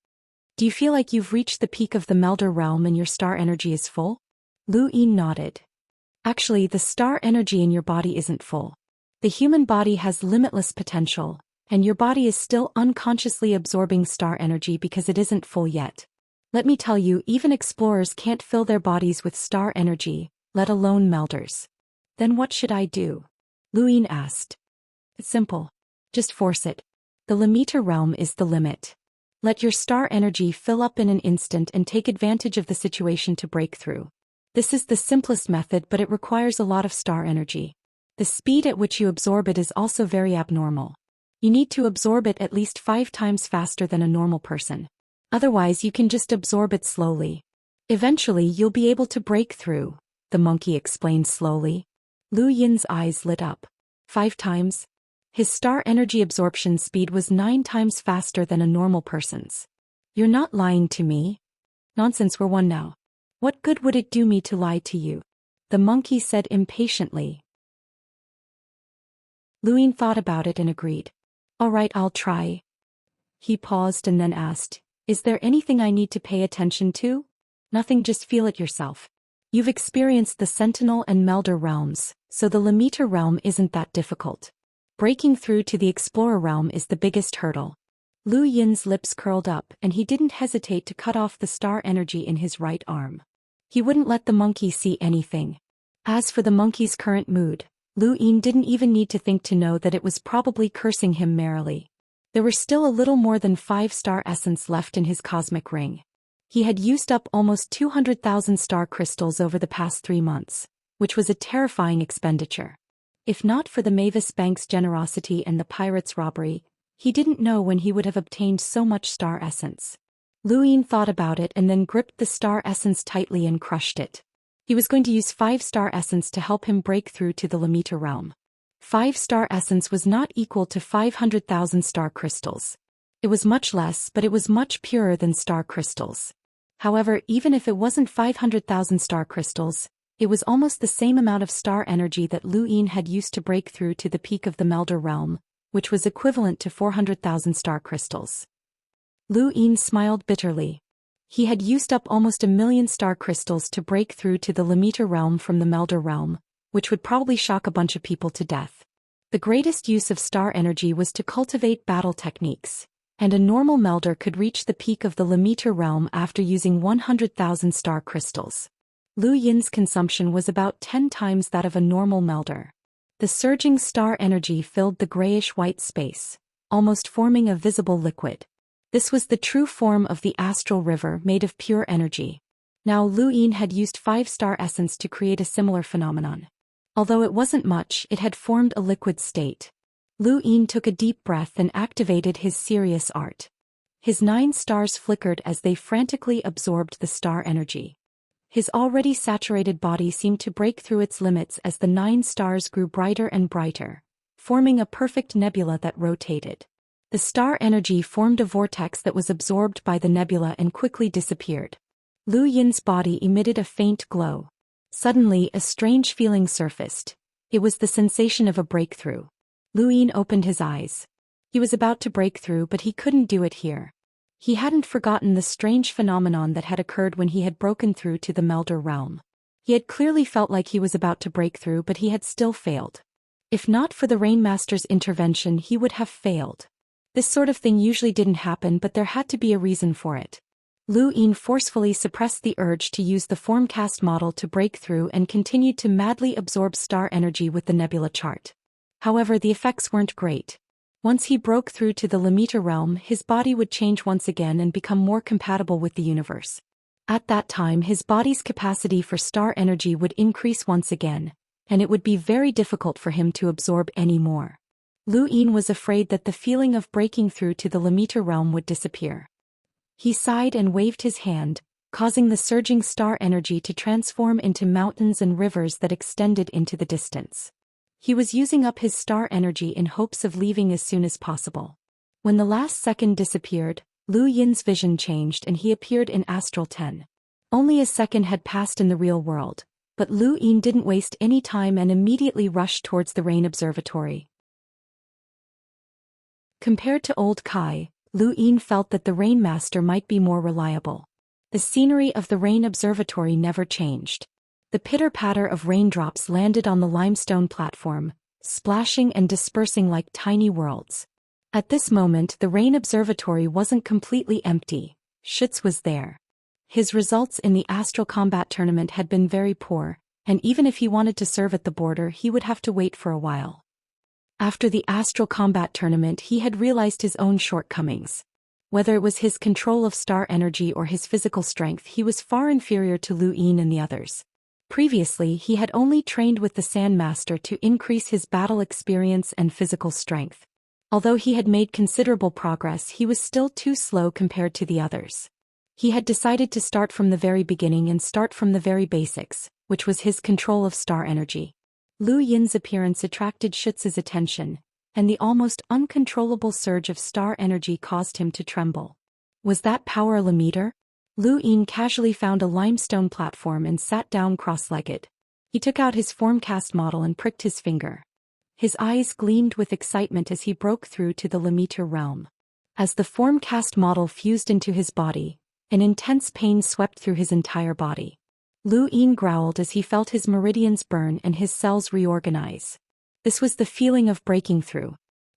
"Do you feel like you've reached the peak of the Melder realm and your star energy is full?" Lu Yin nodded. "Actually, the star energy in your body isn't full. The human body has limitless potential, and your body is still unconsciously absorbing star energy because it isn't full yet. Let me tell you, even explorers can't fill their bodies with star energy, let alone Melders." "Then what should I do?" Lu Yin asked. "It's simple. Just force it. The Limiter realm is the limit. Let your star energy fill up in an instant and take advantage of the situation to break through. This is the simplest method, but it requires a lot of star energy. The speed at which you absorb it is also very abnormal. You need to absorb it at least 5 times faster than a normal person. Otherwise, you can just absorb it slowly. Eventually, you'll be able to break through," the monkey explained slowly. Lu Yin's eyes lit up. 5 times? His star energy absorption speed was 9 times faster than a normal person's. "You're not lying to me?" "Nonsense, we're one now. What good would it do me to lie to you?" the monkey said impatiently. Lu Yin thought about it and agreed. "All right, I'll try." He paused and then asked, "Is there anything I need to pay attention to?" "Nothing, just feel it yourself. You've experienced the Sentinel and Melder realms, so the Limiter realm isn't that difficult. Breaking through to the Explorer realm is the biggest hurdle. Lu Yin's lips curled up and he didn't hesitate to cut off the star energy in his right arm. He wouldn't let the monkey see anything. As for the monkey's current mood, Lu Yin didn't even need to think to know that it was probably cursing him merrily. There were still a little more than 5 star essence left in his cosmic ring. He had used up almost 200,000 star crystals over the past 3 months, which was a terrifying expenditure. If not for the Mavis Bank's generosity and the pirates' robbery, he didn't know when he would have obtained so much star essence. Lu Yin thought about it and then gripped the star essence tightly and crushed it. He was going to use 5 star essence to help him break through to the Lamita realm. 5 star essence was not equal to 500,000 star crystals. It was much less, but it was much purer than star crystals. However, even if it wasn't 500,000 star crystals, it was almost the same amount of star energy that Lu Yin had used to break through to the peak of the Melder realm, which was equivalent to 400,000 star crystals. Lu Yin smiled bitterly. He had used up almost 1,000,000 star crystals to break through to the Lamita realm from the Melder realm, which would probably shock a bunch of people to death. The greatest use of star energy was to cultivate battle techniques, and a normal Melder could reach the peak of the Lamita realm after using 100,000 star crystals. Lu Yin's consumption was about 10 times that of a normal Melder. The surging star energy filled the grayish-white space, almost forming a visible liquid. This was the true form of the astral river made of pure energy. Now Lu Yin had used 5 star essence to create a similar phenomenon. Although it wasn't much, it had formed a liquid state. Lu Yin took a deep breath and activated his serious art. His 9 stars flickered as they frantically absorbed the star energy. His already saturated body seemed to break through its limits as the 9 stars grew brighter and brighter, forming a perfect nebula that rotated. The star energy formed a vortex that was absorbed by the nebula and quickly disappeared. Lu Yin's body emitted a faint glow. Suddenly, a strange feeling surfaced. It was the sensation of a breakthrough. Lu Yin opened his eyes. He was about to break through, but he couldn't do it here. He hadn't forgotten the strange phenomenon that had occurred when he had broken through to the Melder realm. He had clearly felt like he was about to break through, but he had still failed. If not for the Rainmaster's intervention, he would have failed. This sort of thing usually didn't happen, but there had to be a reason for it. Lu Yin forcefully suppressed the urge to use the formcast model to break through and continued to madly absorb star energy with the nebula chart. However, the effects weren't great. Once he broke through to the Lamita realm, his body would change once again and become more compatible with the universe. At that time, his body's capacity for star energy would increase once again, and it would be very difficult for him to absorb any more. Lu Yin was afraid that the feeling of breaking through to the Lamita realm would disappear. He sighed and waved his hand, causing the surging star energy to transform into mountains and rivers that extended into the distance. He was using up his star energy in hopes of leaving as soon as possible. When the last second disappeared, Lu Yin's vision changed and he appeared in Astral 10. Only a second had passed in the real world, but Lu Yin didn't waste any time and immediately rushed towards the Rain Observatory. Compared to Old Kai, Lu Yin felt that the Rainmaster might be more reliable. The scenery of the Rain Observatory never changed. The pitter-patter of raindrops landed on the limestone platform, splashing and dispersing like tiny worlds. At this moment, the Rain Observatory wasn't completely empty. Schutz was there. His results in the Astral Combat Tournament had been very poor, and even if he wanted to serve at the border, he would have to wait for a while. After the Astral Combat Tournament, he had realized his own shortcomings. Whether it was his control of star energy or his physical strength, he was far inferior to Lu Yin and the others. Previously, he had only trained with the Sand Master to increase his battle experience and physical strength. Although he had made considerable progress, he was still too slow compared to the others. He had decided to start from the very beginning and start from the very basics, which was his control of star energy. Lu Yin's appearance attracted Schutz's attention, and the almost uncontrollable surge of star energy caused him to tremble. Was that power a Lamita? Lu Yin casually found a limestone platform and sat down cross-legged. He took out his formcast model and pricked his finger. His eyes gleamed with excitement as he broke through to the Lamita realm. As the formcast model fused into his body, an intense pain swept through his entire body. Lu Yin growled as he felt his meridians burn and his cells reorganize. This was the feeling of breaking through.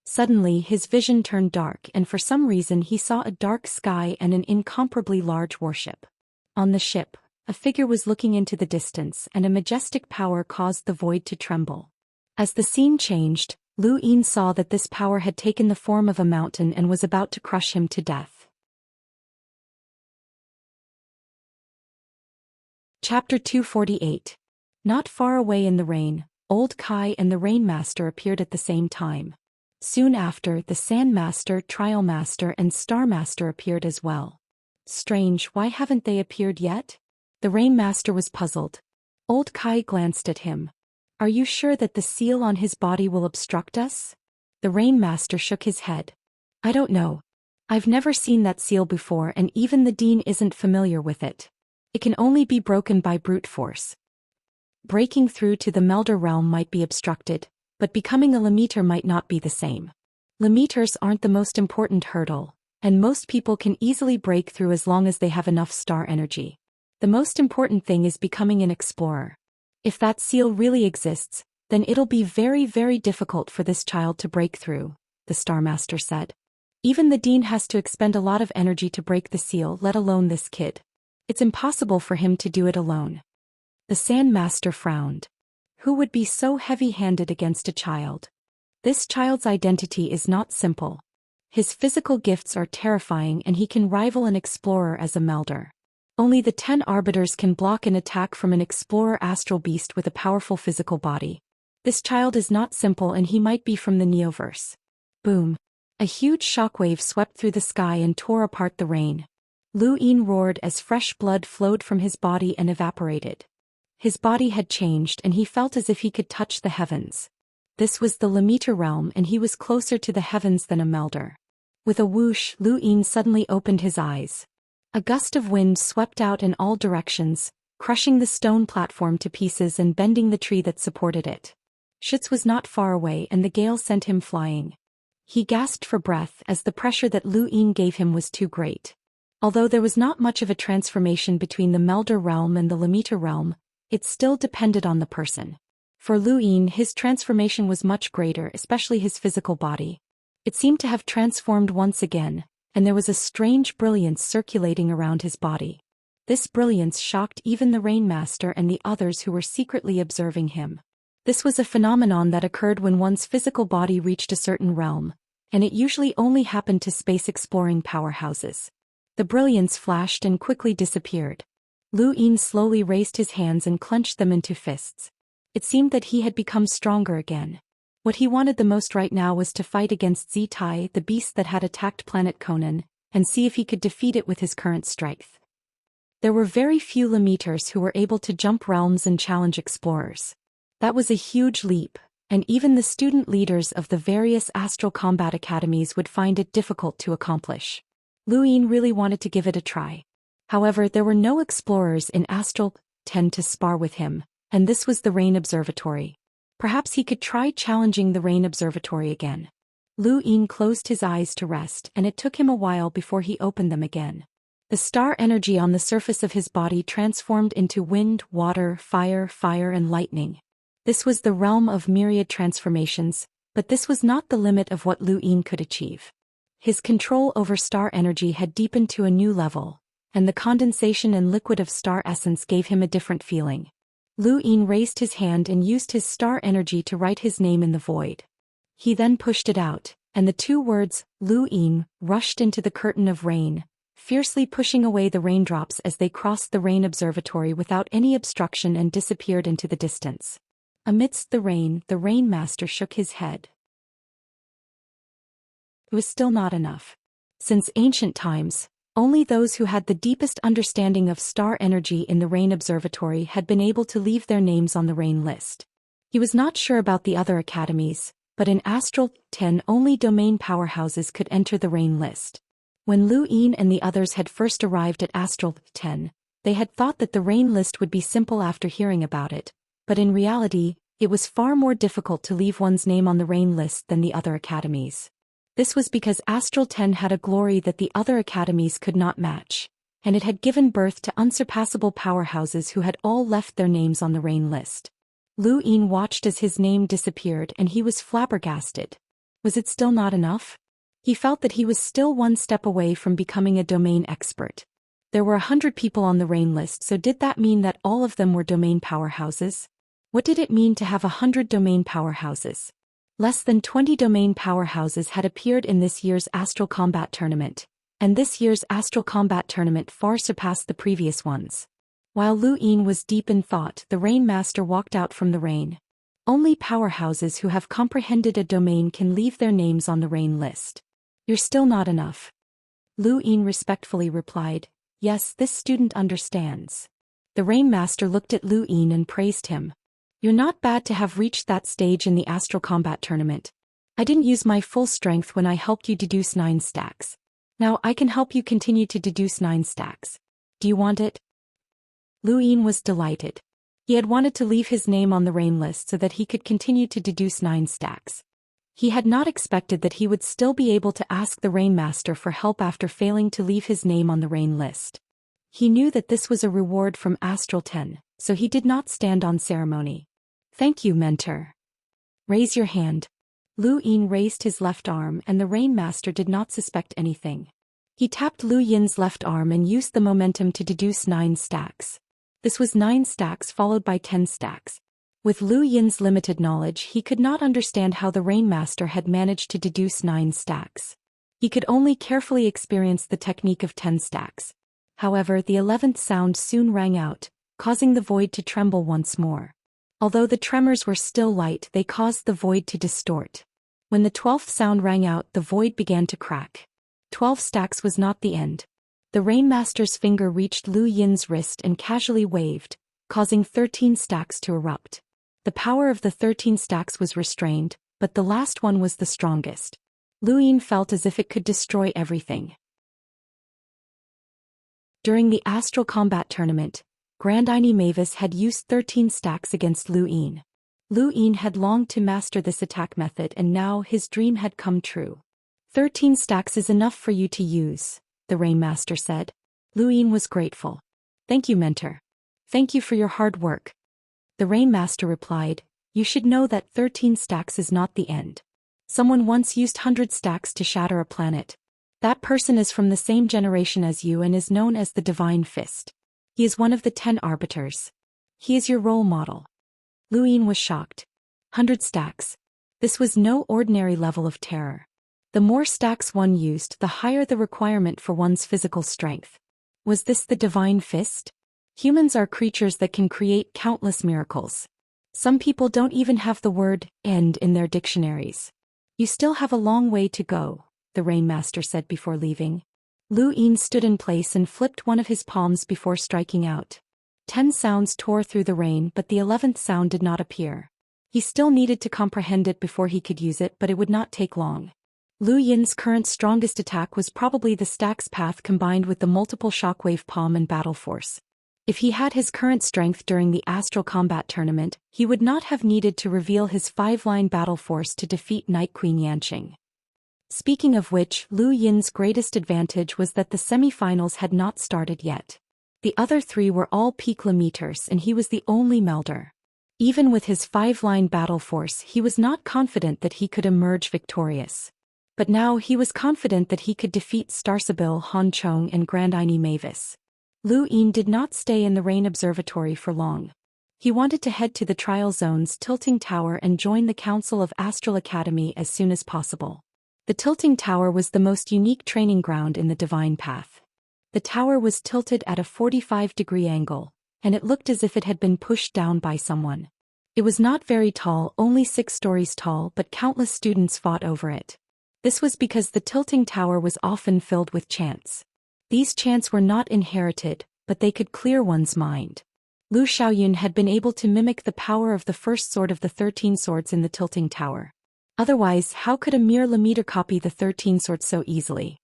Suddenly his vision turned dark and for some reason he saw a dark sky and an incomparably large warship. On the ship, a figure was looking into the distance and a majestic power caused the void to tremble. As the scene changed, Lu Yin saw that this power had taken the form of a mountain and was about to crush him to death. Chapter 248. Not far away in the rain, Old Kai and the Rain Master appeared at the same time. Soon after, the Sand Master, Trial Master and Star Master appeared as well. Strange, why haven't they appeared yet? The Rain Master was puzzled. Old Kai glanced at him. Are you sure that the seal on his body will obstruct us? The Rain Master shook his head. I don't know. I've never seen that seal before and even the Dean isn't familiar with it. It can only be broken by brute force. Breaking through to the Melder realm might be obstructed, but becoming a Limiter might not be the same. Limiters aren't the most important hurdle, and most people can easily break through as long as they have enough star energy. The most important thing is becoming an explorer. If that seal really exists, then it'll be very, very difficult for this child to break through, the Star Master said. Even the Dean has to expend a lot of energy to break the seal, let alone this kid. It's impossible for him to do it alone. The Sand Master frowned. Who would be so heavy-handed against a child? This child's identity is not simple. His physical gifts are terrifying and he can rival an explorer as a melder. Only the 10 arbiters can block an attack from an explorer astral beast with a powerful physical body. This child is not simple and he might be from the Neoverse. Boom. A huge shockwave swept through the sky and tore apart the rain. Lu Yin roared as fresh blood flowed from his body and evaporated. His body had changed and he felt as if he could touch the heavens. This was the Limiter realm and he was closer to the heavens than a melder. With a whoosh, Lu Yin suddenly opened his eyes. A gust of wind swept out in all directions, crushing the stone platform to pieces and bending the tree that supported it. Schütz was not far away and the gale sent him flying. He gasped for breath as the pressure that Lu Yin gave him was too great. Although there was not much of a transformation between the Melder realm and the Limiter realm, it still depended on the person. For Lu Yin, his transformation was much greater, especially his physical body. It seemed to have transformed once again, and there was a strange brilliance circulating around his body. This brilliance shocked even the Rain Master and the others who were secretly observing him. This was a phenomenon that occurred when one's physical body reached a certain realm, and it usually only happened to space-exploring powerhouses. The brilliance flashed and quickly disappeared. Lu Yin slowly raised his hands and clenched them into fists. It seemed that he had become stronger again. What he wanted the most right now was to fight against Zitai, the beast that had attacked planet Conan, and see if he could defeat it with his current strength. There were very few Limiters who were able to jump realms and challenge explorers. That was a huge leap, and even the student leaders of the various astral combat academies would find it difficult to accomplish. Lu Yin really wanted to give it a try. However, there were no explorers in Astral 10 to spar with him, and this was the Rain Observatory. Perhaps he could try challenging the Rain Observatory again. Lu Yin closed his eyes to rest and it took him a while before he opened them again. The star energy on the surface of his body transformed into wind, water, fire and lightning. This was the realm of myriad transformations, but this was not the limit of what Lu Yin could achieve. His control over star energy had deepened to a new level, and the condensation and liquid of star essence gave him a different feeling. Lu Yin raised his hand and used his star energy to write his name in the void. He then pushed it out, and the two words, Lu Yin, rushed into the curtain of rain, fiercely pushing away the raindrops as they crossed the Rain Observatory without any obstruction and disappeared into the distance. Amidst the Rain Master shook his head. It was still not enough. Since ancient times, only those who had the deepest understanding of star energy in the Rain Observatory had been able to leave their names on the Rain list. He was not sure about the other academies, but in Astral 10 only domain powerhouses could enter the Rain list. When Lu Yin and the others had first arrived at Astral 10, they had thought that the Rain list would be simple after hearing about it, but in reality, it was far more difficult to leave one's name on the Rain list than the other academies. This was because Astral 10 had a glory that the other academies could not match, and it had given birth to unsurpassable powerhouses who had all left their names on the Rain list. Lu Yin watched as his name disappeared and he was flabbergasted. Was it still not enough? He felt that he was still one step away from becoming a domain expert. There were 100 people on the rain list, so did that mean that all of them were domain powerhouses? What did it mean to have 100 domain powerhouses? Less than 20 domain powerhouses had appeared in this year's Astral Combat Tournament, and this year's Astral Combat Tournament far surpassed the previous ones. While Lu Yin was deep in thought, the Rain Master walked out from the rain. Only powerhouses who have comprehended a domain can leave their names on the rain list. You're still not enough. Lu Yin respectfully replied, yes, this student understands. The Rain Master looked at Lu Yin and praised him. You're not bad to have reached that stage in the Astral Combat Tournament. I didn't use my full strength when I helped you deduce 9 stacks. Now I can help you continue to deduce 9 stacks. Do you want it? Lu Yin was delighted. He had wanted to leave his name on the rain list so that he could continue to deduce 9 stacks. He had not expected that he would still be able to ask the Rain Master for help after failing to leave his name on the rain list. He knew that this was a reward from Astral 10, so he did not stand on ceremony. Thank you, mentor. Raise your hand. Lu Yin raised his left arm and the Rain Master did not suspect anything. He tapped Lu Yin's left arm and used the momentum to deduce 9 stacks. This was 9 stacks followed by 10 stacks. With Lu Yin's limited knowledge, he could not understand how the Rain Master had managed to deduce 9 stacks. He could only carefully experience the technique of 10 stacks. However, the 11th sound soon rang out, causing the void to tremble once more. Although the tremors were still light, they caused the void to distort. When the 12th sound rang out, the void began to crack. 12 stacks was not the end. The Rain Master's finger reached Lu Yin's wrist and casually waved, causing 13 stacks to erupt. The power of the 13 stacks was restrained, but the last one was the strongest. Lu Yin felt as if it could destroy everything. During the Astral Combat Tournament, Grandini Mavis had used 13 stacks against Lu Yin. Lu Yin had longed to master this attack method and now his dream had come true. 13 stacks is enough for you to use, the Rain Master said. Lu Yin was grateful. Thank you, mentor. Thank you for your hard work. The Rain Master replied, you should know that 13 stacks is not the end. Someone once used 100 stacks to shatter a planet. That person is from the same generation as you and is known as the Divine Fist. He is one of the 10 arbiters. He is your role model. Lu Yin was shocked. 100 stacks. This was no ordinary level of terror. The more stacks one used, the higher the requirement for one's physical strength. Was this the Divine Fist? Humans are creatures that can create countless miracles. Some people don't even have the word end in their dictionaries. You still have a long way to go, the Rain Master said before leaving. Lu Yin stood in place and flipped one of his palms before striking out. 10 sounds tore through the rain, but the 11th sound did not appear. He still needed to comprehend it before he could use it, but it would not take long. Lu Yin's current strongest attack was probably the Stack's Path combined with the multiple shockwave palm and battle force. If he had his current strength during the Astral Combat Tournament, he would not have needed to reveal his 5-line battle force to defeat Night Queen Yanqing. Speaking of which, Lu Yin's greatest advantage was that the semi-finals had not started yet. The other 3 were all peak meters and he was the only melder. Even with his 5-line battle force, he was not confident that he could emerge victorious. But now he was confident that he could defeat Starsabil, Han Chong and Grandini Mavis. Lu Yin did not stay in the Rain Observatory for long. He wanted to head to the Trial Zone's Tilting Tower and join the Council of Astral Academy as soon as possible. The Tilting Tower was the most unique training ground in the Divine Path. The tower was tilted at a 45-degree angle, and it looked as if it had been pushed down by someone. It was not very tall, only 6 stories tall, but countless students fought over it. This was because the Tilting Tower was often filled with chants. These chants were not inherited, but they could clear one's mind. Lu Xiaoyun had been able to mimic the power of the first sword of the 13 swords in the Tilting Tower. Otherwise, how could a mere Lamita copy the 13 swords so easily?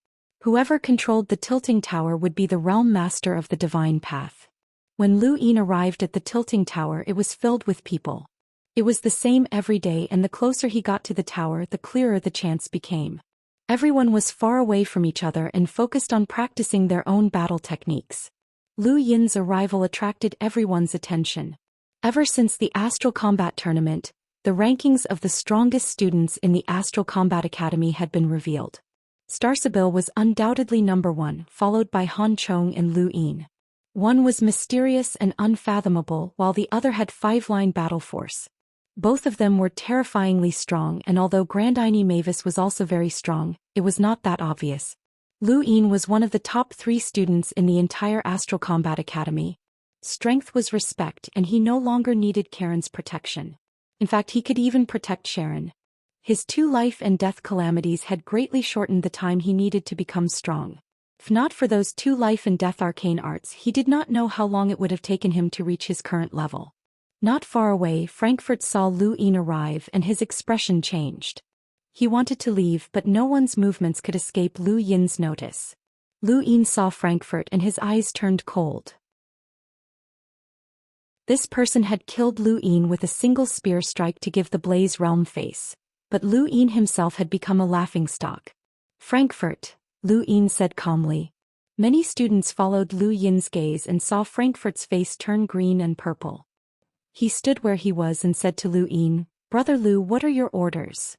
Whoever controlled the Tilting Tower would be the Realm Master of the Divine Path. When Lu Yin arrived at the Tilting Tower, it was filled with people. It was the same every day, and the closer he got to the tower, the clearer the chants became. Everyone was far away from each other and focused on practicing their own battle techniques. Lu Yin's arrival attracted everyone's attention. Ever since the Astral Combat Tournament, The rankings of the strongest students in the Astral Combat Academy had been revealed. Starsabil was undoubtedly number 1, followed by Han Chong and Lu Yin. One was mysterious and unfathomable, while the other had 5-line battle force. Both of them were terrifyingly strong, and although Grandine Mavis was also very strong, it was not that obvious. Lu Yin was one of the top 3 students in the entire Astral Combat Academy. Strength was respect, and he no longer needed Karen's protection. In fact, he could even protect Sharon. His 2 life and death calamities had greatly shortened the time he needed to become strong. If not for those 2 life and death arcane arts, he did not know how long it would have taken him to reach his current level. Not far away, Frankfurt saw Lu Yin arrive, and his expression changed. He wanted to leave, but no one's movements could escape Lu Yin's notice. Lu Yin saw Frankfurt and his eyes turned cold. This person had killed Lu Yin with a single spear strike to give the Blaze Realm face. But Lu Yin himself had become a laughingstock. Frankfurt, Lu Yin said calmly. Many students followed Lu Yin's gaze and saw Frankfurt's face turn green and purple. He stood where he was and said to Lu Yin, "Brother Lu, what are your orders?"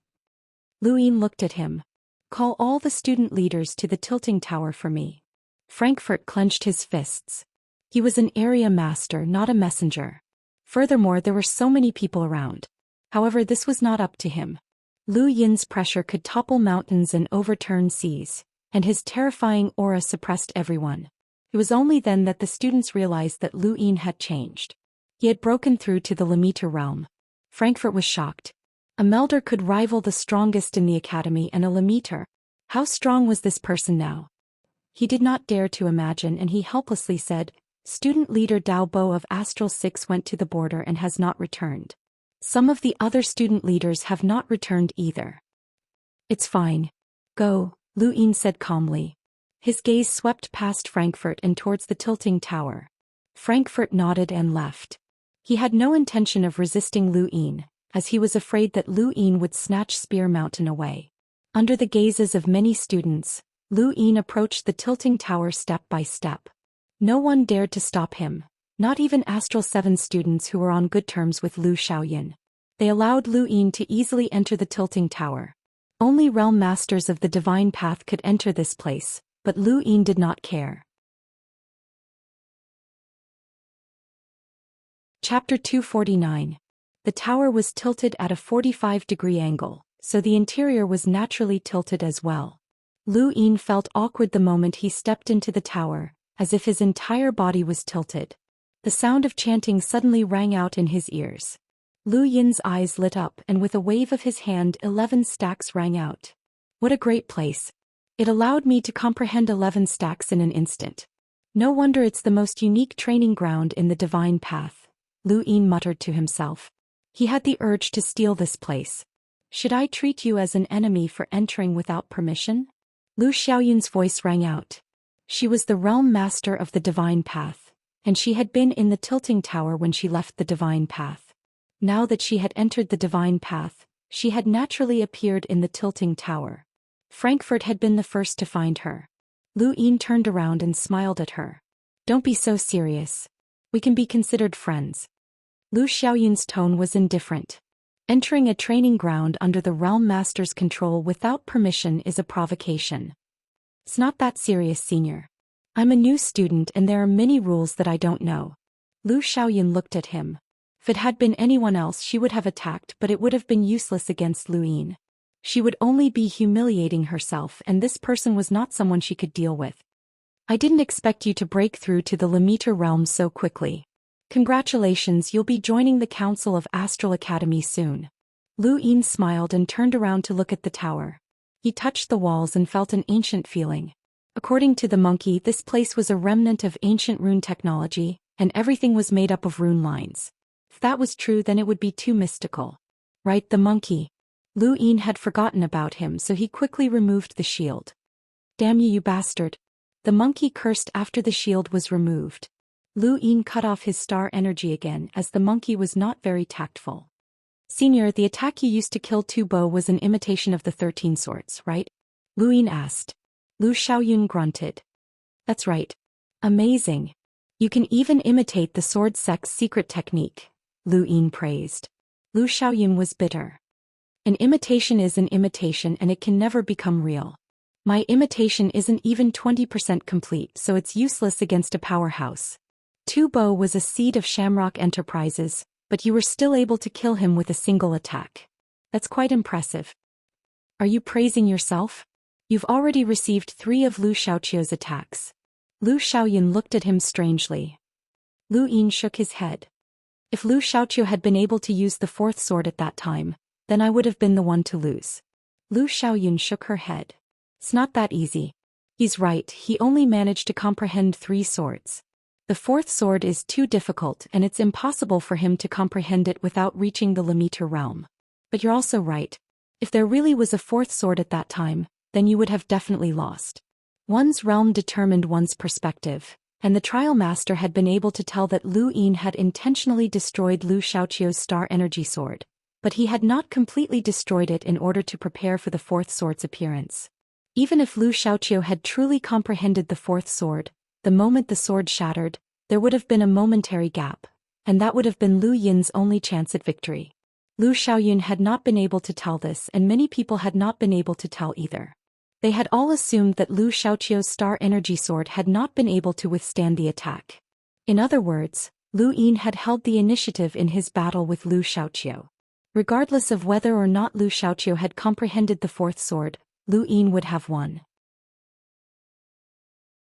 Lu Yin looked at him. "Call all the student leaders to the tilting tower for me." Frankfurt clenched his fists. He was an area master, not a messenger. Furthermore, there were so many people around. However, this was not up to him. Lu Yin's pressure could topple mountains and overturn seas, and his terrifying aura suppressed everyone. It was only then that the students realized that Lu Yin had changed. He had broken through to the Limiter realm. Frankfurt was shocked. A Melder could rival the strongest in the academy, and a Limiter. How strong was this person now? He did not dare to imagine, and he helplessly said, "Student leader Dao Bo of Astral 6 went to the border and has not returned. Some of the other student leaders have not returned either." "It's fine. Go," Lu Yin said calmly. His gaze swept past Frankfurt and towards the tilting tower. Frankfurt nodded and left. He had no intention of resisting Lu Yin, as he was afraid that Lu Yin would snatch Spear Mountain away. Under the gazes of many students, Lu Yin approached the tilting tower step by step. No one dared to stop him, not even Astral 7 students who were on good terms with Lu Xiaoyan. They allowed Lu Yin to easily enter the tilting tower. Only realm masters of the divine path could enter this place, but Lu Yin did not care. Chapter 249. The tower was tilted at a 45-degree angle, so the interior was naturally tilted as well. Lu Yin felt awkward the moment he stepped into the tower, as if his entire body was tilted. The sound of chanting suddenly rang out in his ears. Lu Yin's eyes lit up, and with a wave of his hand 11 stacks rang out. "What a great place. It allowed me to comprehend 11 stacks in an instant. No wonder it's the most unique training ground in the divine path," Lu Yin muttered to himself. He had the urge to steal this place. "Should I treat you as an enemy for entering without permission?" Lu Xiaoyun's voice rang out. She was the realm master of the divine path, and she had been in the tilting tower when she left the divine path. Now that she had entered the divine path, she had naturally appeared in the tilting tower. Frankfurt had been the first to find her. Lu Yin turned around and smiled at her. "Don't be so serious. We can be considered friends." Lu Xiaoyun's tone was indifferent. Entering a training ground under the realm master's control without permission is a provocation. "It's not that serious, senior. I'm a new student and there are many rules that I don't know." Lu Xiaoyun looked at him. If it had been anyone else she would have attacked, but it would have been useless against Lu Yin. She would only be humiliating herself, and this person was not someone she could deal with. "I didn't expect you to break through to the Limiter realm so quickly. Congratulations, you'll be joining the Council of Astral Academy soon." Lu Yin smiled and turned around to look at the tower. He touched the walls and felt an ancient feeling. According to the monkey, this place was a remnant of ancient rune technology, and everything was made up of rune lines. If that was true, then it would be too mystical. Right, the monkey. Lu Yin had forgotten about him, so he quickly removed the shield. "Damn you, you bastard." The monkey cursed after the shield was removed. Lu Yin cut off his star energy again, as the monkey was not very tactful. "Senior, the attack you used to kill Tubo was an imitation of the 13 swords, right?" Lu Yin asked. Lu Xiaoyun grunted. "That's right. Amazing. You can even imitate the sword sect's secret technique," Lu Yin praised. Lu Xiaoyun was bitter. An imitation is an imitation and it can never become real. My imitation isn't even 20% complete, so it's useless against a powerhouse. Tu Bo was a seed of Shamrock Enterprises, but you were still able to kill him with a single attack. That's quite impressive. Are you praising yourself? You've already received 3 of Lu Xiaoqiu's attacks. Lu Xiaoyun looked at him strangely. Lu Yin shook his head. If Lu Xiaoqiu had been able to use the 4th sword at that time, then I would have been the one to lose. Lu Xiaoyun shook her head. It's not that easy. He's right, he only managed to comprehend 3 swords. The 4th sword is too difficult and it's impossible for him to comprehend it without reaching the Limiter realm. But you're also right. If there really was a 4th sword at that time, then you would have definitely lost. One's realm determined one's perspective, and the trial master had been able to tell that Lu Yin had intentionally destroyed Lu Xiaoqiu's star energy sword, but he had not completely destroyed it in order to prepare for the 4th sword's appearance. Even if Lu Xiaoqiu had truly comprehended the 4th sword, the moment the sword shattered, there would have been a momentary gap, and that would have been Lu Yin's only chance at victory. Lu Xiaoyun had not been able to tell this, and many people had not been able to tell either. They had all assumed that Lu Xiaoqiu's star energy sword had not been able to withstand the attack. In other words, Lu Yin had held the initiative in his battle with Lu Xiaoqiu. Regardless of whether or not Lu Xiaoqiu had comprehended the 4th sword, Lu Yin would have won.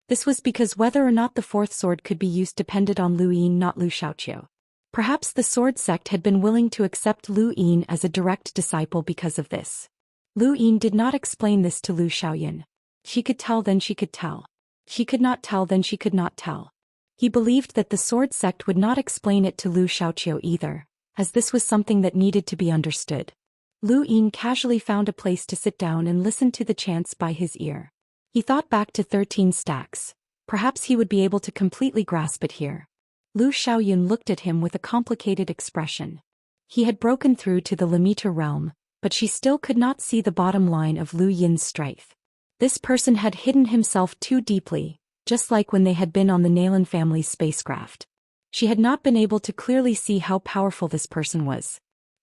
This was because whether or not the 4th sword could be used depended on Lu Yin, not Lu Xiaoqiu. Perhaps the sword sect had been willing to accept Lu Yin as a direct disciple because of this. Lu Yin did not explain this to Lu Xiaoyun. She could tell, then she could tell. She could not tell, then she could not tell. He believed that the sword sect would not explain it to Lu Xiaoqiu either, as this was something that needed to be understood. Lu Yin casually found a place to sit down and listen to the chants by his ear. He thought back to 13 stacks. Perhaps he would be able to completely grasp it here. Lu Xiaoyun looked at him with a complicated expression. He had broken through to the Limiter realm, but she still could not see the bottom line of Lu Yin's strength. This person had hidden himself too deeply, just like when they had been on the Nalan family's spacecraft. She had not been able to clearly see how powerful this person was.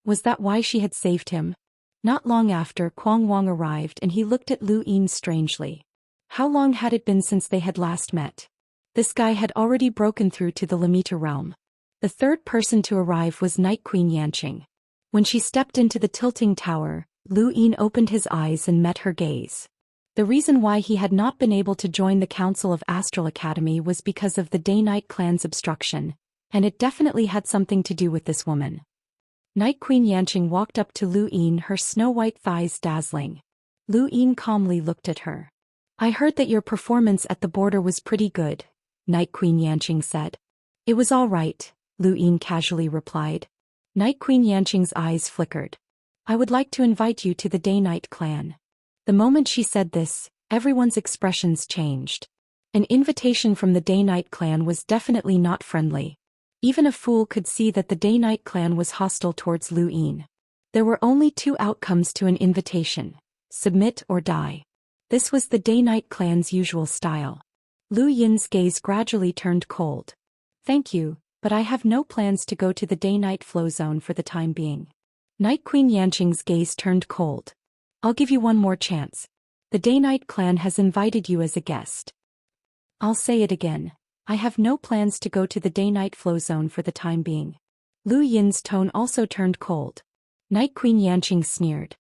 Was that why she had saved him? Not long after, Quang Wang arrived and he looked at Lu Yin strangely. How long had it been since they had last met? This guy had already broken through to the Limiter realm. The 3rd person to arrive was Night Queen Yanqing. When she stepped into the tilting tower, Lu Yin opened his eyes and met her gaze. The reason why he had not been able to join the Council of Astral Academy was because of the Day-Night clan's obstruction, and it definitely had something to do with this woman. Night Queen Yanqing walked up to Lu Yin, her snow-white thighs dazzling. Lu Yin calmly looked at her. I heard that your performance at the border was pretty good, Night Queen Yanqing said. It was all right, Lu Yin casually replied. Night Queen Yanqing's eyes flickered. I would like to invite you to the Day-Night clan. The moment she said this, everyone's expressions changed. An invitation from the Day-Night clan was definitely not friendly. Even a fool could see that the Day-Night clan was hostile towards Lu Yin. There were only 2 outcomes to an invitation: submit or die. This was the Day-Night clan's usual style. Lu Yin's gaze gradually turned cold. Thank you, but I have no plans to go to the Day-Night flow zone for the time being. Night Queen Yanqing's gaze turned cold. I'll give you one more chance. The Day-Night clan has invited you as a guest. I'll say it again. I have no plans to go to the Day-Night flow zone for the time being. Lu Yin's tone also turned cold. Night Queen Yanqing sneered.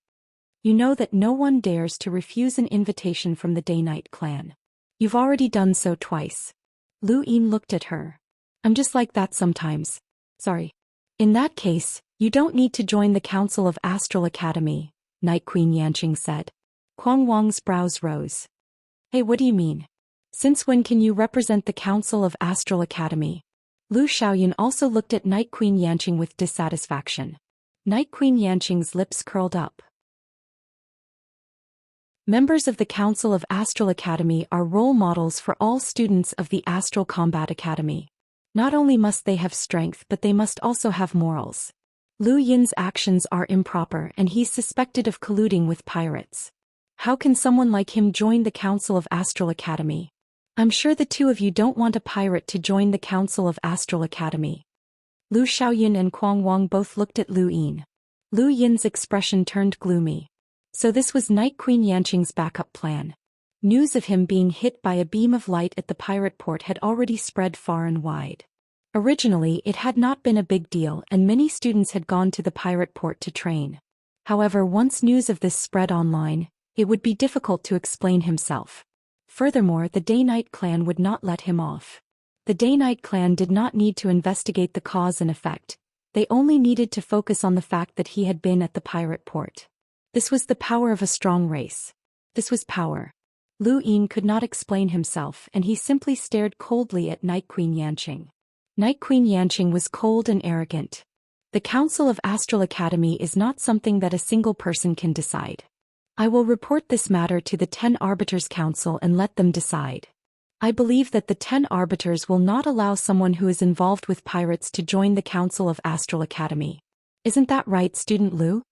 You know that no one dares to refuse an invitation from the Day-Night clan. You've already done so twice. Lu Yin looked at her. I'm just like that sometimes. Sorry. In that case, you don't need to join the Council of Astral Academy, Night Queen Yanqing said. Quang Wang's brows rose. Hey, what do you mean? Since when can you represent the Council of Astral Academy? Lu Xiaoyun also looked at Night Queen Yanqing with dissatisfaction. Night Queen Yanqing's lips curled up. Members of the Council of Astral Academy are role models for all students of the Astral Combat Academy. Not only must they have strength, but they must also have morals. Lu Yin's actions are improper and he's suspected of colluding with pirates. How can someone like him join the Council of Astral Academy? I'm sure the 2 of you don't want a pirate to join the Council of Astral Academy. Lu Xiaoyun and Quang Wang both looked at Lu Yin. Lu Yin's expression turned gloomy. So this was Night Queen Yanqing's backup plan. News of him being hit by a beam of light at the pirate port had already spread far and wide. Originally, it had not been a big deal and many students had gone to the pirate port to train. However, once news of this spread online, it would be difficult to explain himself. Furthermore, the Day-Night clan would not let him off. The Day-Night clan did not need to investigate the cause and effect. They only needed to focus on the fact that he had been at the pirate port. This was the power of a strong race. This was power. Lu Yin could not explain himself and he simply stared coldly at Night Queen Yanqing. Night Queen Yanqing was cold and arrogant. The Council of Astral Academy is not something that a single person can decide. I will report this matter to the 10 Arbiters Council and let them decide. I believe that the 10 Arbiters will not allow someone who is involved with pirates to join the Council of Astral Academy. Isn't that right, Student Lu?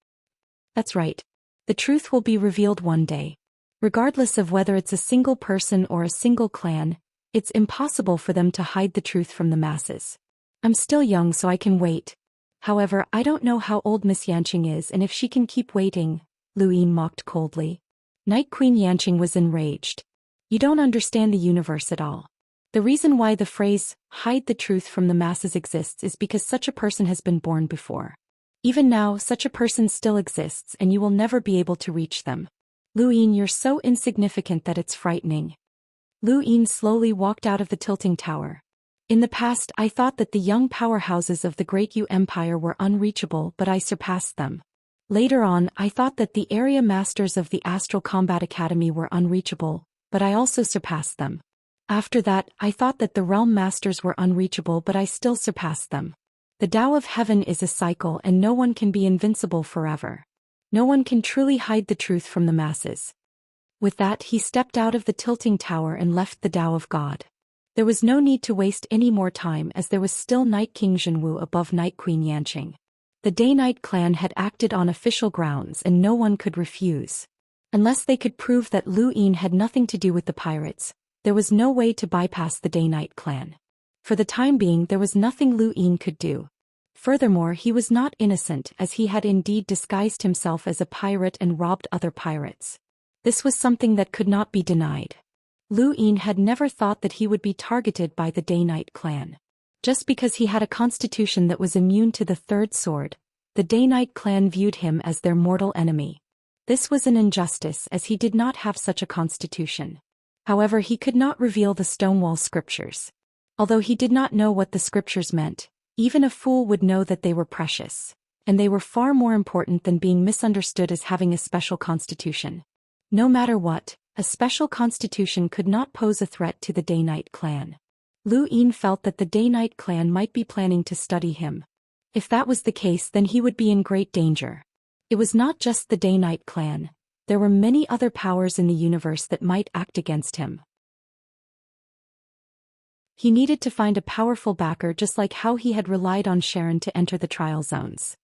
That's right. The truth will be revealed one day. Regardless of whether it's a single person or a single clan, it's impossible for them to hide the truth from the masses. I'm still young so I can wait. However, I don't know how old Miss Yanqing is and if she can keep waiting, Lu Yin mocked coldly. Night Queen Yanqing was enraged. You don't understand the universe at all. The reason why the phrase, hide the truth from the masses exists is because such a person has been born before. Even now, such a person still exists and you will never be able to reach them. Lu Yin, you're so insignificant that it's frightening. Lu Yin slowly walked out of the tilting tower. In the past, I thought that the young powerhouses of the Great Yu Empire were unreachable, but I surpassed them. Later on, I thought that the area masters of the Astral Combat Academy were unreachable, but I also surpassed them. After that, I thought that the realm masters were unreachable, but I still surpassed them. The Tao of Heaven is a cycle and no one can be invincible forever. No one can truly hide the truth from the masses. With that, he stepped out of the tilting tower and left the Tao of God. There was no need to waste any more time as there was still Night King Zhenwu above Night Queen Yanqing. The Day-Night clan had acted on official grounds and no one could refuse. Unless they could prove that Lu Yin had nothing to do with the pirates, there was no way to bypass the Day-Night clan. For the time being, there was nothing Lu Yin could do. Furthermore, he was not innocent as he had indeed disguised himself as a pirate and robbed other pirates. This was something that could not be denied. Lu Yin had never thought that he would be targeted by the Day-Night clan. Just because he had a constitution that was immune to the third sword, the Day-Night clan viewed him as their mortal enemy. This was an injustice as he did not have such a constitution. However, he could not reveal the Stonewall scriptures. Although he did not know what the scriptures meant, even a fool would know that they were precious, and they were far more important than being misunderstood as having a special constitution. No matter what, a special constitution could not pose a threat to the Day-Night clan. Lu Yin felt that the Day-Night clan might be planning to study him. If that was the case, then he would be in great danger. It was not just the Day-Night clan, there were many other powers in the universe that might act against him. He needed to find a powerful backer just like how he had relied on Sharon to enter the trial zones.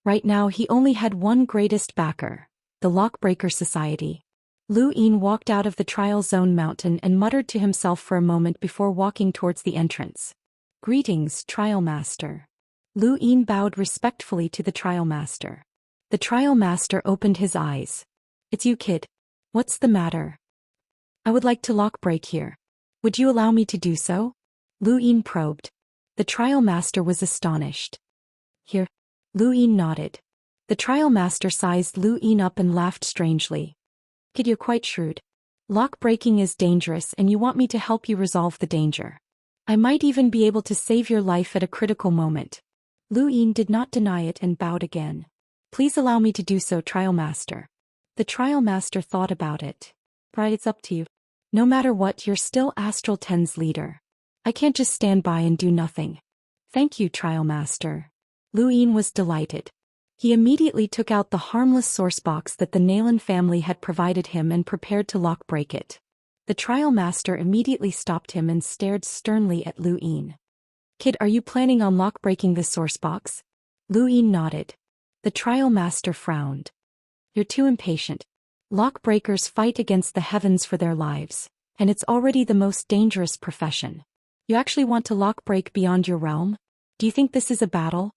Right now he only had one greatest backer, the Lockbreaker Society. Lu Yin walked out of the trial zone mountain and muttered to himself for a moment before walking towards the entrance. Greetings, Trial Master. Lu Yin bowed respectfully to the Trial Master. The Trial Master opened his eyes. It's you, kid. What's the matter? I would like to lockbreak here. Would you allow me to do so? Lu Yin probed. The Trial Master was astonished. Here. Lu Yin nodded. The Trial Master sized Lu Yin up and laughed strangely. Kid, you're quite shrewd. Lock-breaking is dangerous and you want me to help you resolve the danger. I might even be able to save your life at a critical moment. Lu Yin did not deny it and bowed again. Please allow me to do so, Trial Master. The Trial Master thought about it. Right, it's up to you. No matter what, you're still Astral 10's leader. I can't just stand by and do nothing. Thank you, Trial Master. Lu Yin was delighted. He immediately took out the harmless source box that the Nalan family had provided him and prepared to lock-break it. The Trial Master immediately stopped him and stared sternly at Lu Yin. Kid, are you planning on lock-breaking this source box? Lu Yin nodded. The Trial Master frowned. You're too impatient. Lock-breakers fight against the heavens for their lives, and it's already the most dangerous profession. You actually want to lock-break beyond your realm? Do you think this is a battle?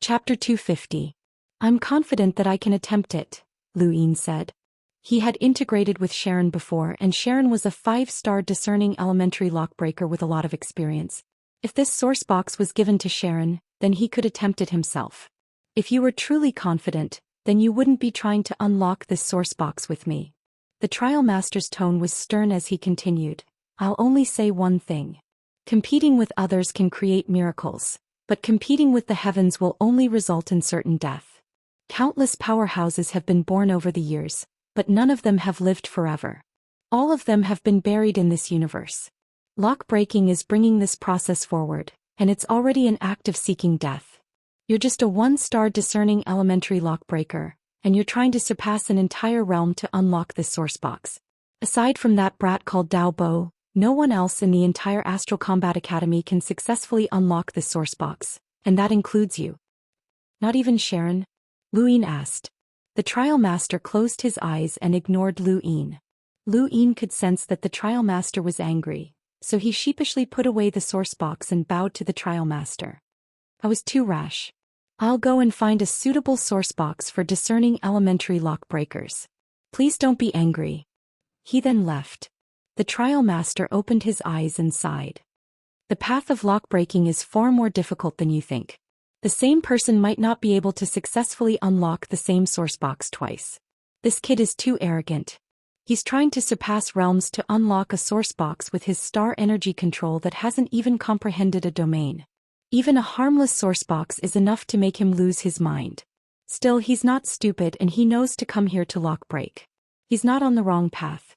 Chapter 250. I'm confident that I can attempt it, Lu Yin said. He had integrated with Sharon before, and Sharon was a 5-star discerning elementary lockbreaker with a lot of experience. If this source box was given to Sharon, then he could attempt it himself. If you were truly confident, then you wouldn't be trying to unlock this source box with me. The trial master's tone was stern as he continued. I'll only say one thing. Competing with others can create miracles, but competing with the heavens will only result in certain death. Countless powerhouses have been born over the years, but none of them have lived forever. All of them have been buried in this universe. Lock breaking is bringing this process forward, and it's already an act of seeking death. You're just a 1-star discerning elementary lock breaker, and you're trying to surpass an entire realm to unlock this source box. Aside from that brat called Dao Bo, no one else in the entire Astral Combat Academy can successfully unlock this source box, and that includes you. Not even Sharon? Lu Yin asked. The trial master closed his eyes and ignored Lu Yin. Lu Yin could sense that the trial master was angry, so he sheepishly put away the source box and bowed to the trial master. I was too rash. I'll go and find a suitable source box for discerning elementary lock breakers. Please don't be angry. He then left. The trial master opened his eyes and sighed. The path of lock breaking is far more difficult than you think. The same person might not be able to successfully unlock the same source box twice. This kid is too arrogant. He's trying to surpass realms to unlock a source box with his star energy control that hasn't even comprehended a domain. Even a harmless source box is enough to make him lose his mind. Still, he's not stupid and he knows to come here to lock break. He's not on the wrong path.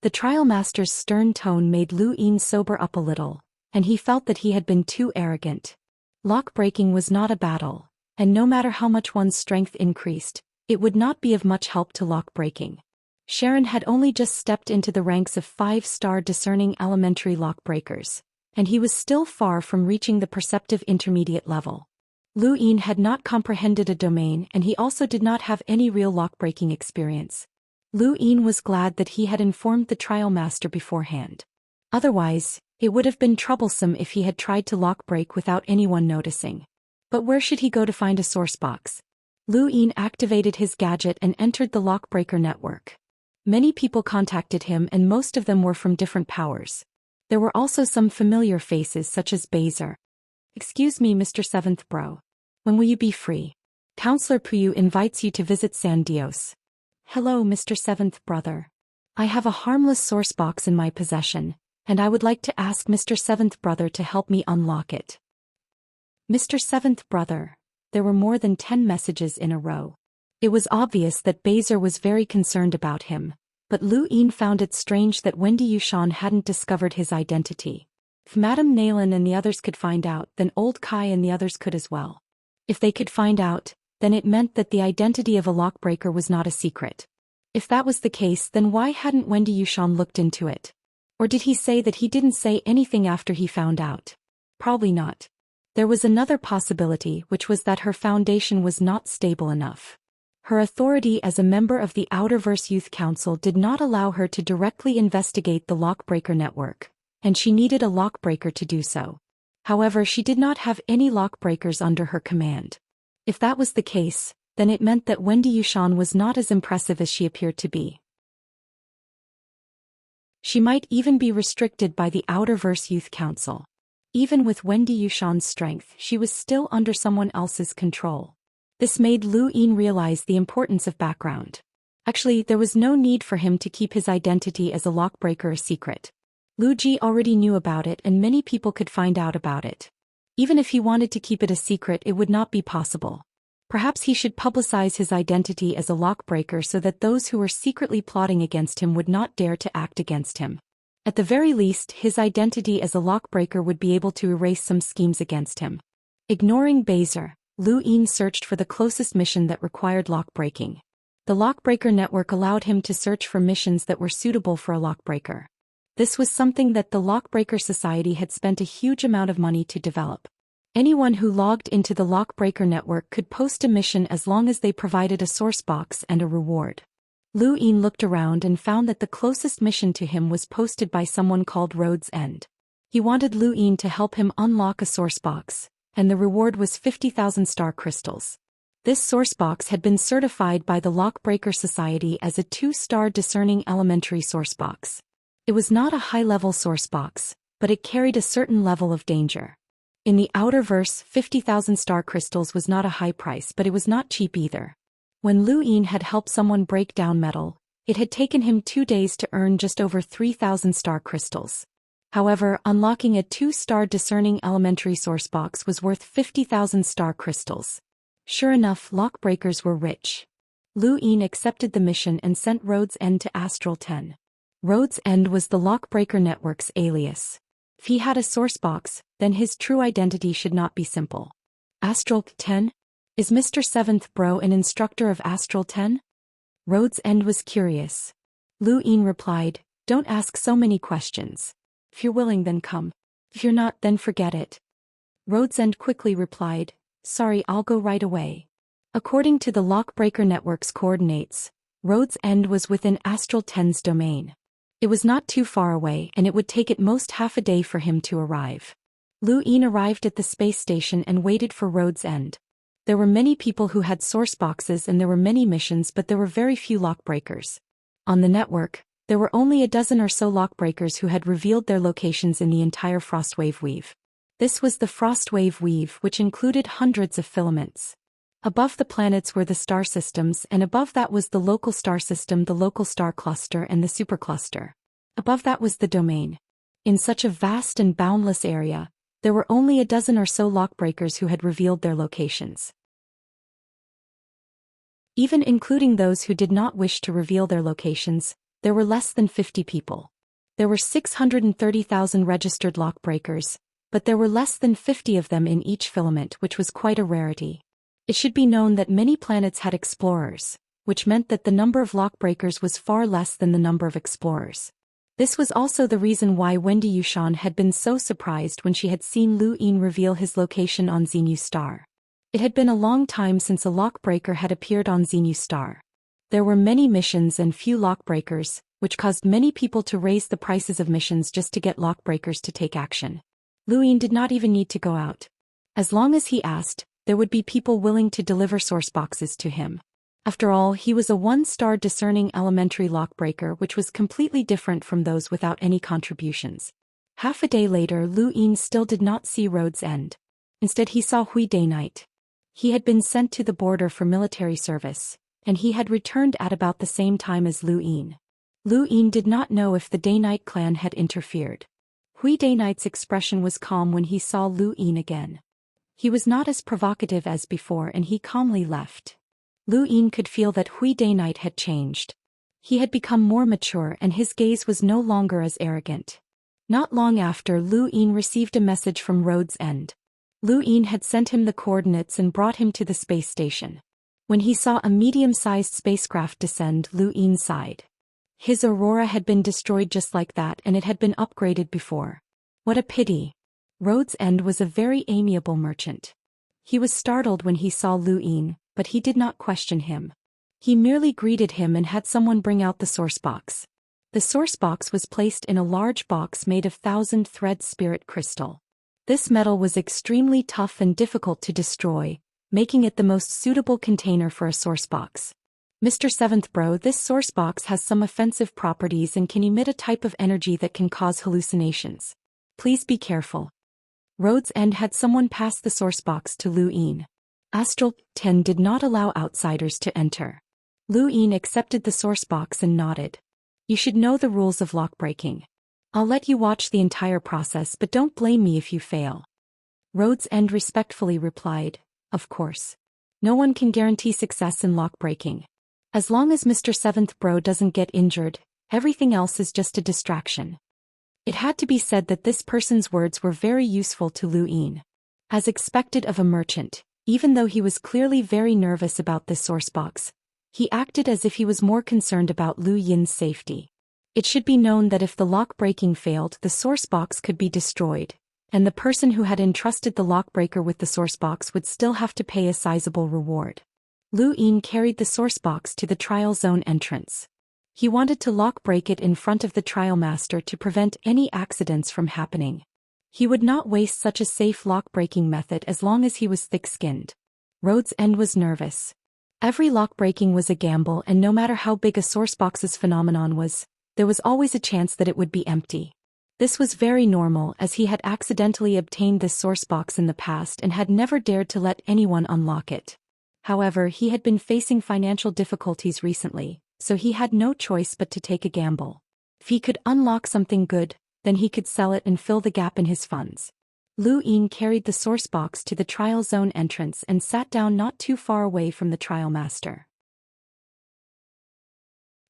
The trial master's stern tone made Lu Yin sober up a little, and he felt that he had been too arrogant. Lock breaking was not a battle, and no matter how much one's strength increased, it would not be of much help to lock breaking. Sharon had only just stepped into the ranks of 5-star discerning elementary lock breakers, and he was still far from reaching the perceptive intermediate level. Lu Yin had not comprehended a domain, and he also did not have any real lock breaking experience. Lu Yin was glad that he had informed the trial master beforehand. Otherwise, it would have been troublesome if he had tried to lock break without anyone noticing. But where should he go to find a source box? Lu Yin activated his gadget and entered the lockbreaker network. Many people contacted him and most of them were from different powers. There were also some familiar faces such as Bazer. Excuse me, Mr. Seventh Bro. When will you be free? Counselor Puyu invites you to visit San Dios. Hello, Mr. Seventh Brother. I have a harmless source box in my possession, and I would like to ask Mr. Seventh Brother to help me unlock it. Mr. Seventh Brother. There were more than 10 messages in a row. It was obvious that Bazer was very concerned about him, but Lu Yin found it strange that Wendy Yushan hadn't discovered his identity. If Madame Naylan and the others could find out, then Old Kai and the others could as well. If they could find out, then it meant that the identity of a lockbreaker was not a secret. If that was the case, then why hadn't Wendy Yushan looked into it? Or did he say that he didn't say anything after he found out? Probably not. There was another possibility, which was that her foundation was not stable enough. Her authority as a member of the Outerverse Youth Council did not allow her to directly investigate the lockbreaker network, and she needed a lockbreaker to do so. However, she did not have any lockbreakers under her command. If that was the case, then it meant that Wendy Yushan was not as impressive as she appeared to be. She might even be restricted by the Outerverse Youth Council. Even with Wendy Yushan's strength, she was still under someone else's control. This made Lu Yin realize the importance of background. Actually, there was no need for him to keep his identity as a lockbreaker a secret. Lu Ji already knew about it and many people could find out about it. Even if he wanted to keep it a secret, it would not be possible. Perhaps he should publicize his identity as a lockbreaker so that those who were secretly plotting against him would not dare to act against him. At the very least, his identity as a lockbreaker would be able to erase some schemes against him. Ignoring Bazer, Lu Yin searched for the closest mission that required lockbreaking. The lockbreaker network allowed him to search for missions that were suitable for a lockbreaker. This was something that the Lockbreaker Society had spent a huge amount of money to develop. Anyone who logged into the Lockbreaker network could post a mission as long as they provided a source box and a reward. Lu Yin looked around and found that the closest mission to him was posted by someone called Road's End. He wanted Lu Yin to help him unlock a source box, and the reward was 50,000 star crystals. This source box had been certified by the Lockbreaker Society as a 2-star discerning elementary source box. It was not a high-level source box, but it carried a certain level of danger. In the outer verse, 50,000 star crystals was not a high price, but it was not cheap either. When Lu Yin had helped someone break down metal, it had taken him 2 days to earn just over 3,000 star crystals. However, unlocking a 2-star discerning elementary source box was worth 50,000 star crystals. Sure enough, lockbreakers were rich. Lu Yin accepted the mission and sent Road's End to Astral 10. Road's End was the Lockbreaker Network's alias. If he had a source box, then his true identity should not be simple. Astral 10? Is Mr. Seventh Bro an instructor of Astral 10? Road's End was curious. Lu Yin replied, "Don't ask so many questions. If you're willing, then come. If you're not, then forget it." Road's End quickly replied, "Sorry, I'll go right away." According to the Lockbreaker Network's coordinates, Road's End was within Astral 10's domain. It was not too far away, and it would take at most half a day for him to arrive. Lu Yin arrived at the space station and waited for Road's End. There were many people who had source boxes and there were many missions, but there were very few lockbreakers. On the network, there were only a dozen or so lockbreakers who had revealed their locations in the entire Frostwave Weave. This was the Frostwave Weave, which included hundreds of filaments. Above the planets were the star systems, and above that was the local star system, the local star cluster, and the supercluster. Above that was the domain. In such a vast and boundless area, there were only a dozen or so lockbreakers who had revealed their locations. Even including those who did not wish to reveal their locations, there were less than 50 people. There were 630,000 registered lockbreakers, but there were less than 50 of them in each filament, which was quite a rarity. It should be known that many planets had explorers, which meant that the number of lockbreakers was far less than the number of explorers. This was also the reason why Wendy Yushan had been so surprised when she had seen Lu Yin reveal his location on Xenu Star. It had been a long time since a lockbreaker had appeared on Xenu Star. There were many missions and few lockbreakers, which caused many people to raise the prices of missions just to get lockbreakers to take action. Lu Yin did not even need to go out. As long as he asked, there would be people willing to deliver source boxes to him. After all, he was a 1-star discerning elementary lockbreaker, which was completely different from those without any contributions. Half a day later, Lu Yin still did not see Road's End. Instead, he saw Hui Day Night. He had been sent to the border for military service, and he had returned at about the same time as Lu Yin. Lu Yin did not know if the Day-Night clan had interfered. Hui Day Night's expression was calm when he saw Lu Yin again. He was not as provocative as before, and he calmly left. Lu Yin could feel that Hui Day Night had changed. He had become more mature and his gaze was no longer as arrogant. Not long after, Lu Yin received a message from Road's End. Lu Yin had sent him the coordinates and brought him to the space station. When he saw a medium-sized spacecraft descend, Lu Yin sighed. His Aurora had been destroyed just like that, and it had been upgraded before. What a pity. Road's End was a very amiable merchant. He was startled when he saw Lu Yin, but he did not question him. He merely greeted him and had someone bring out the source box. The source box was placed in a large box made of 1,000-thread spirit crystal. This metal was extremely tough and difficult to destroy, making it the most suitable container for a source box. Mr. Seventh Bro, this source box has some offensive properties and can emit a type of energy that can cause hallucinations. Please be careful. Road's End had someone pass the source box to Lu Yin. Astral 10 did not allow outsiders to enter. Lu Yin accepted the source box and nodded. You should know the rules of lockbreaking. I'll let you watch the entire process, but don't blame me if you fail. Road's End respectfully replied, Of course. No one can guarantee success in lockbreaking. As long as Mr. Seventh Bro doesn't get injured, everything else is just a distraction. It had to be said that this person's words were very useful to Lu Yin. As expected of a merchant, even though he was clearly very nervous about this source box, he acted as if he was more concerned about Lu Yin's safety. It should be known that if the lock breaking failed, the source box could be destroyed, and the person who had entrusted the lockbreaker with the source box would still have to pay a sizable reward. Lu Yin carried the source box to the trial zone entrance. He wanted to lock break it in front of the trial master to prevent any accidents from happening. He would not waste such a safe lock-breaking method as long as he was thick-skinned. Rhodes End was nervous. Every lock-breaking was a gamble, and no matter how big a sourcebox's phenomenon was, there was always a chance that it would be empty. This was very normal, as he had accidentally obtained this sourcebox in the past and had never dared to let anyone unlock it. However, he had been facing financial difficulties recently, so he had no choice but to take a gamble. If he could unlock something good, then he could sell it and fill the gap in his funds. Lu Yin carried the sourcebox to the trial zone entrance and sat down not too far away from the trial master.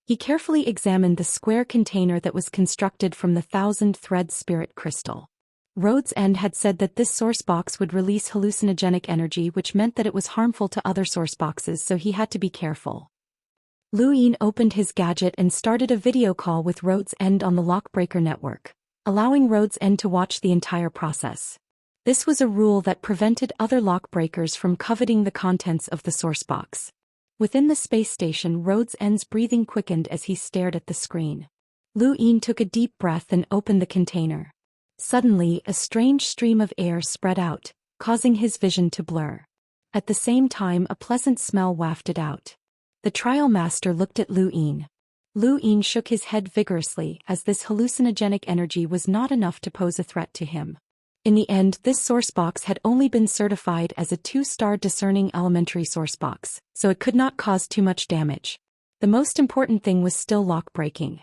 He carefully examined the square container that was constructed from the 1,000-thread spirit crystal. Rhodes End had said that this sourcebox would release hallucinogenic energy, which meant that it was harmful to other sourceboxes, so he had to be careful. Lu Yin opened his gadget and started a video call with Rhodes End on the Lockbreaker network, allowing Rhodes End to watch the entire process. This was a rule that prevented other lockbreakers from coveting the contents of the sourcebox. Within the space station, Rhodes End's breathing quickened as he stared at the screen. Lu Yin took a deep breath and opened the container. Suddenly, a strange stream of air spread out, causing his vision to blur. At the same time, a pleasant smell wafted out. The trial master looked at Lu Yin. Lu Yin shook his head vigorously, as this hallucinogenic energy was not enough to pose a threat to him. In the end, this sourcebox had only been certified as a 2-star discerning elementary sourcebox, so it could not cause too much damage. The most important thing was still lock-breaking.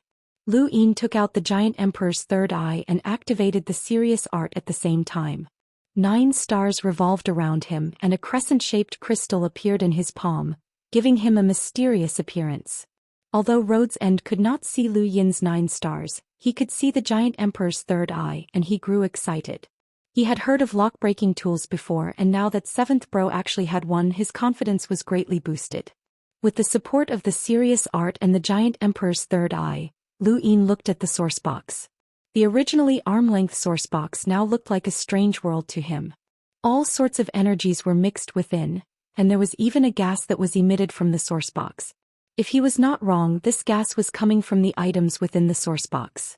Lu Yin took out the giant emperor's third eye and activated the serious art at the same time. 9 stars revolved around him, and a crescent-shaped crystal appeared in his palm, giving him a mysterious appearance. Although Rhodes End could not see Lu Yin's 9 stars, he could see the giant emperor's third eye, and he grew excited. He had heard of lock-breaking tools before, and now that 7th Bro actually had one, his confidence was greatly boosted. With the support of the serious art and the giant emperor's third eye, Lu Yin looked at the sourcebox. The originally arm-length sourcebox now looked like a strange world to him. All sorts of energies were mixed within, and there was even a gas that was emitted from the sourcebox. If he was not wrong, this gas was coming from the items within the sourcebox.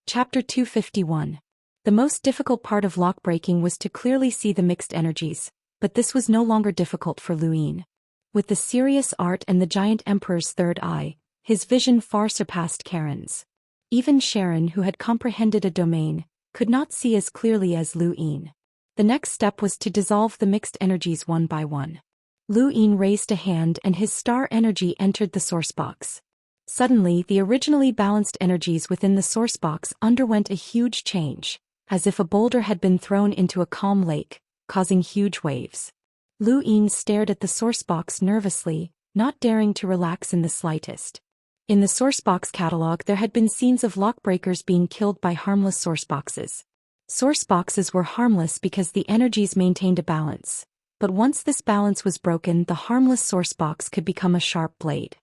Chapter 251. The most difficult part of lock-breaking was to clearly see the mixed energies, but this was no longer difficult for Lu Yin. With the serious art and the giant emperor's third eye, his vision far surpassed Karen's. Even Sharon, who had comprehended a domain, could not see as clearly as Lu Yin. The next step was to dissolve the mixed energies one by one. Lu Yin raised a hand and his star energy entered the sourcebox. Suddenly, the originally balanced energies within the sourcebox underwent a huge change, as if a boulder had been thrown into a calm lake, causing huge waves. Lu Yin stared at the sourcebox nervously, not daring to relax in the slightest. In the sourcebox catalog, there had been scenes of lockbreakers being killed by harmless sourceboxes. Sourceboxes were harmless because the energies maintained a balance, but once this balance was broken, the harmless sourcebox could become a sharp blade.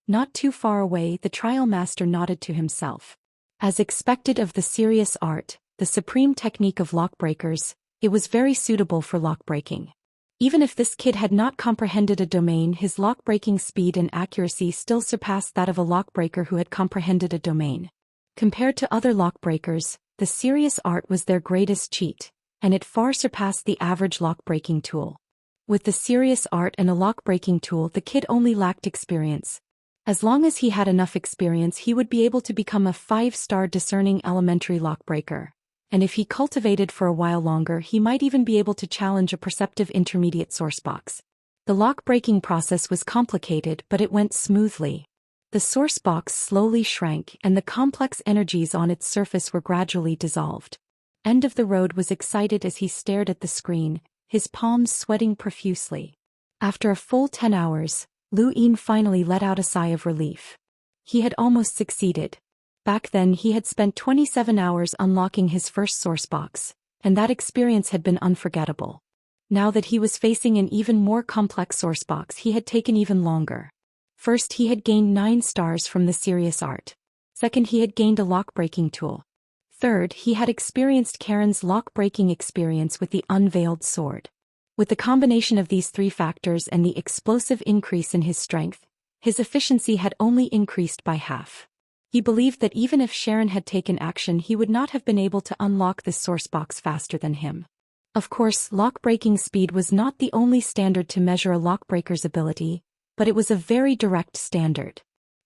Not too far away, the trial master nodded to himself. As expected of the serious art, the supreme technique of lockbreakers, it was very suitable for lockbreaking. Even if this kid had not comprehended a domain, his lockbreaking speed and accuracy still surpassed that of a lockbreaker who had comprehended a domain. Compared to other lockbreakers, the serious art was their greatest cheat, and it far surpassed the average lock-breaking tool. With the serious art and a lock-breaking tool, the kid only lacked experience. As long as he had enough experience, he would be able to become a 5-star discerning elementary lockbreaker, and if he cultivated for a while longer, he might even be able to challenge a perceptive intermediate sourcebox. The lock-breaking process was complicated, but it went smoothly. The sourcebox slowly shrank, and the complex energies on its surface were gradually dissolved. End of the Road was excited as he stared at the screen, his palms sweating profusely. After a full 10 hours, Lu Yin finally let out a sigh of relief. He had almost succeeded. Back then he had spent 27 hours unlocking his first sourcebox, and that experience had been unforgettable. Now that he was facing an even more complex sourcebox, he had taken even longer. First, he had gained 9 stars from the serious art. Second, he had gained a lock-breaking tool. Third, he had experienced Karen's lock-breaking experience with the unveiled sword. With the combination of these 3 factors and the explosive increase in his strength, his efficiency had only increased by half. He believed that even if Sharon had taken action, he would not have been able to unlock this source box faster than him. Of course, lock-breaking speed was not the only standard to measure a lockbreaker's ability, but it was a very direct standard.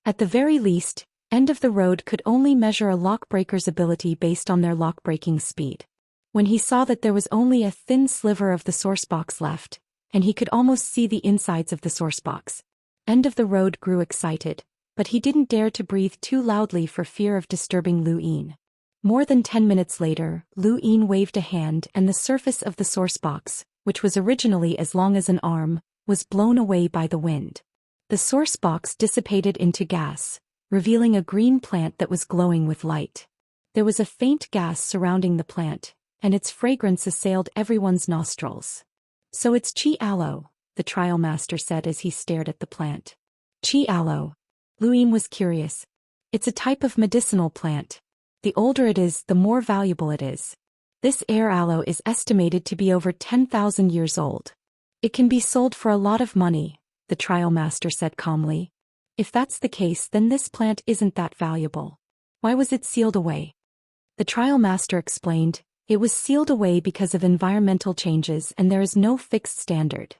At the very least, End of the Road could only measure a lockbreaker's ability based on their lock-breaking speed. When he saw that there was only a thin sliver of the source box left, and he could almost see the insides of the source box, End of the Road grew excited, but he didn't dare to breathe too loudly for fear of disturbing Lu Yin. More than 10 minutes later, Lu Yin waved a hand and the surface of the source box, which was originally as long as an arm, was blown away by the wind. The source box dissipated into gas, revealing a green plant that was glowing with light. There was a faint gas surrounding the plant, and its fragrance assailed everyone's nostrils. "So it's Qi Aloe," the trial master said as he stared at the plant. "Qi Aloe?" Lu Yin was curious. "It's a type of medicinal plant. The older it is, the more valuable it is. This air aloe is estimated to be over 10,000 years old. It can be sold for a lot of money," the trial master said calmly. "If that's the case, then this plant isn't that valuable. Why was it sealed away?" The trial master explained, "It was sealed away because of environmental changes and there is no fixed standard.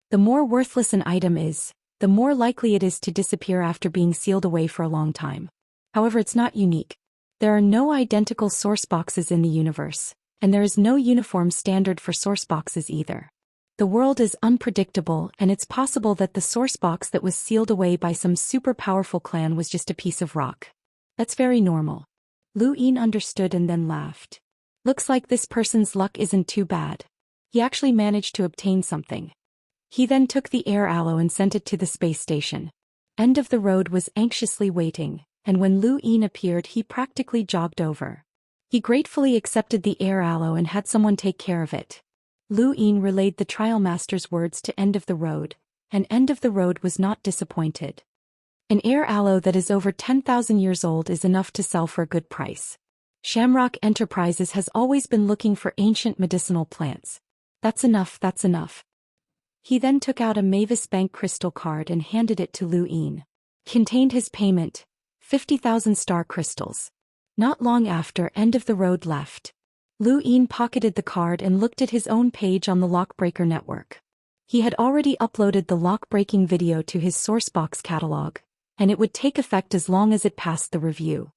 The more worthless an item is, the more likely it is to disappear after being sealed away for a long time. However, it's not unique. There are no identical source boxes in the universe, and there is no uniform standard for source boxes either. The world is unpredictable, and it's possible that the source box that was sealed away by some super powerful clan was just a piece of rock. That's very normal." Lu Yin understood and then laughed. "Looks like this person's luck isn't too bad. He actually managed to obtain something." He then took the air aloe and sent it to the space station. End of the Road was anxiously waiting, and when Lu Yin appeared, he practically jogged over. He gratefully accepted the air aloe and had someone take care of it. Lu Yin relayed the trial master's words to End of the Road, and End of the Road was not disappointed. "An air aloe that is over 10,000 years old is enough to sell for a good price. Shamrock Enterprises has always been looking for ancient medicinal plants. That's enough, that's enough." He then took out a Mavis Bank crystal card and handed it to Lu Yin. Contained his payment, 50,000 star crystals. Not long after, End of the Road left. Lu Yin pocketed the card and looked at his own page on the Lockbreaker network. He had already uploaded the lock-breaking video to his sourcebox catalog, and it would take effect as long as it passed the review.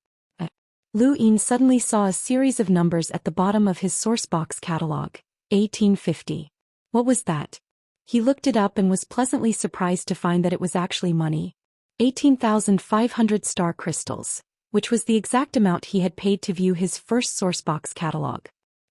Lu Yin suddenly saw a series of numbers at the bottom of his sourcebox catalog. 1850. What was that? He looked it up and was pleasantly surprised to find that it was actually money. 18,500 star crystals, which was the exact amount he had paid to view his first sourcebox catalog.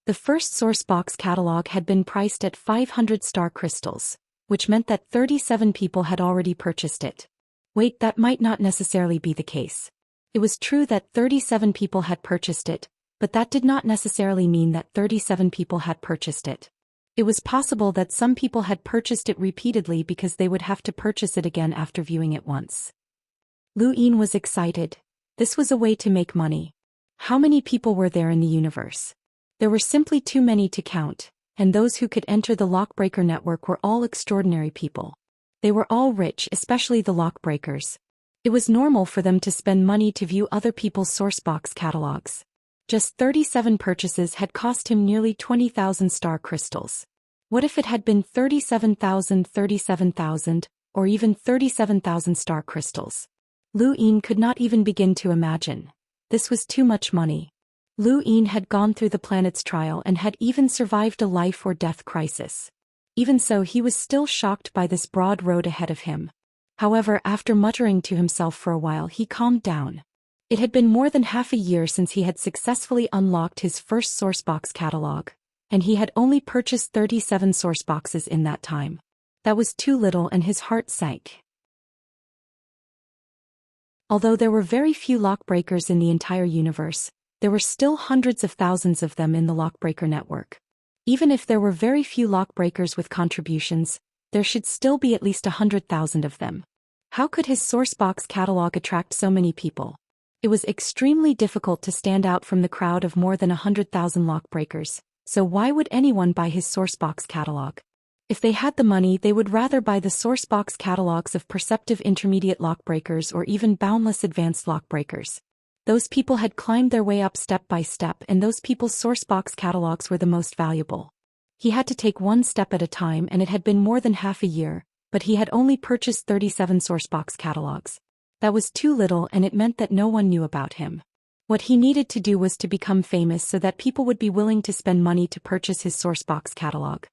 The first sourcebox catalog had been priced at 500 star crystals, which meant that 37 people had already purchased it. Wait, that might not necessarily be the case. It was true that 37 people had purchased it, but that did not necessarily mean that 37 people had purchased it. It was possible that some people had purchased it repeatedly because they would have to purchase it again after viewing it once. Lu Yin was excited. This was a way to make money. How many people were there in the universe? There were simply too many to count, and those who could enter the Lockbreaker network were all extraordinary people. They were all rich, especially the Lockbreakers. It was normal for them to spend money to view other people's sourcebox catalogs. Just 37 purchases had cost him nearly 20,000 star crystals. What if it had been 37,000, or even 37,000 star crystals? Lu Yin could not even begin to imagine. This was too much money. Lu Yin had gone through the planet's trial and had even survived a life or death crisis. Even so, he was still shocked by this broad road ahead of him. However, after muttering to himself for a while, he calmed down. It had been more than half a year since he had successfully unlocked his first sourcebox catalog, and he had only purchased 37 sourceboxes in that time. That was too little, and his heart sank. Although there were very few lockbreakers in the entire universe, there were still hundreds of thousands of them in the Lockbreaker network. Even if there were very few lockbreakers with contributions, there should still be at least 100,000 of them. How could his sourcebox catalog attract so many people? It was extremely difficult to stand out from the crowd of more than 100,000 lockbreakers, so why would anyone buy his sourcebox catalog? If they had the money, they would rather buy the sourcebox catalogs of Perceptive Intermediate Lockbreakers or even Boundless Advanced Lockbreakers. Those people had climbed their way up step by step, and those people's sourcebox catalogs were the most valuable. He had to take one step at a time, and it had been more than half a year, but he had only purchased 37 sourcebox catalogs. That was too little, and it meant that no one knew about him. What he needed to do was to become famous so that people would be willing to spend money to purchase his sourcebox catalog.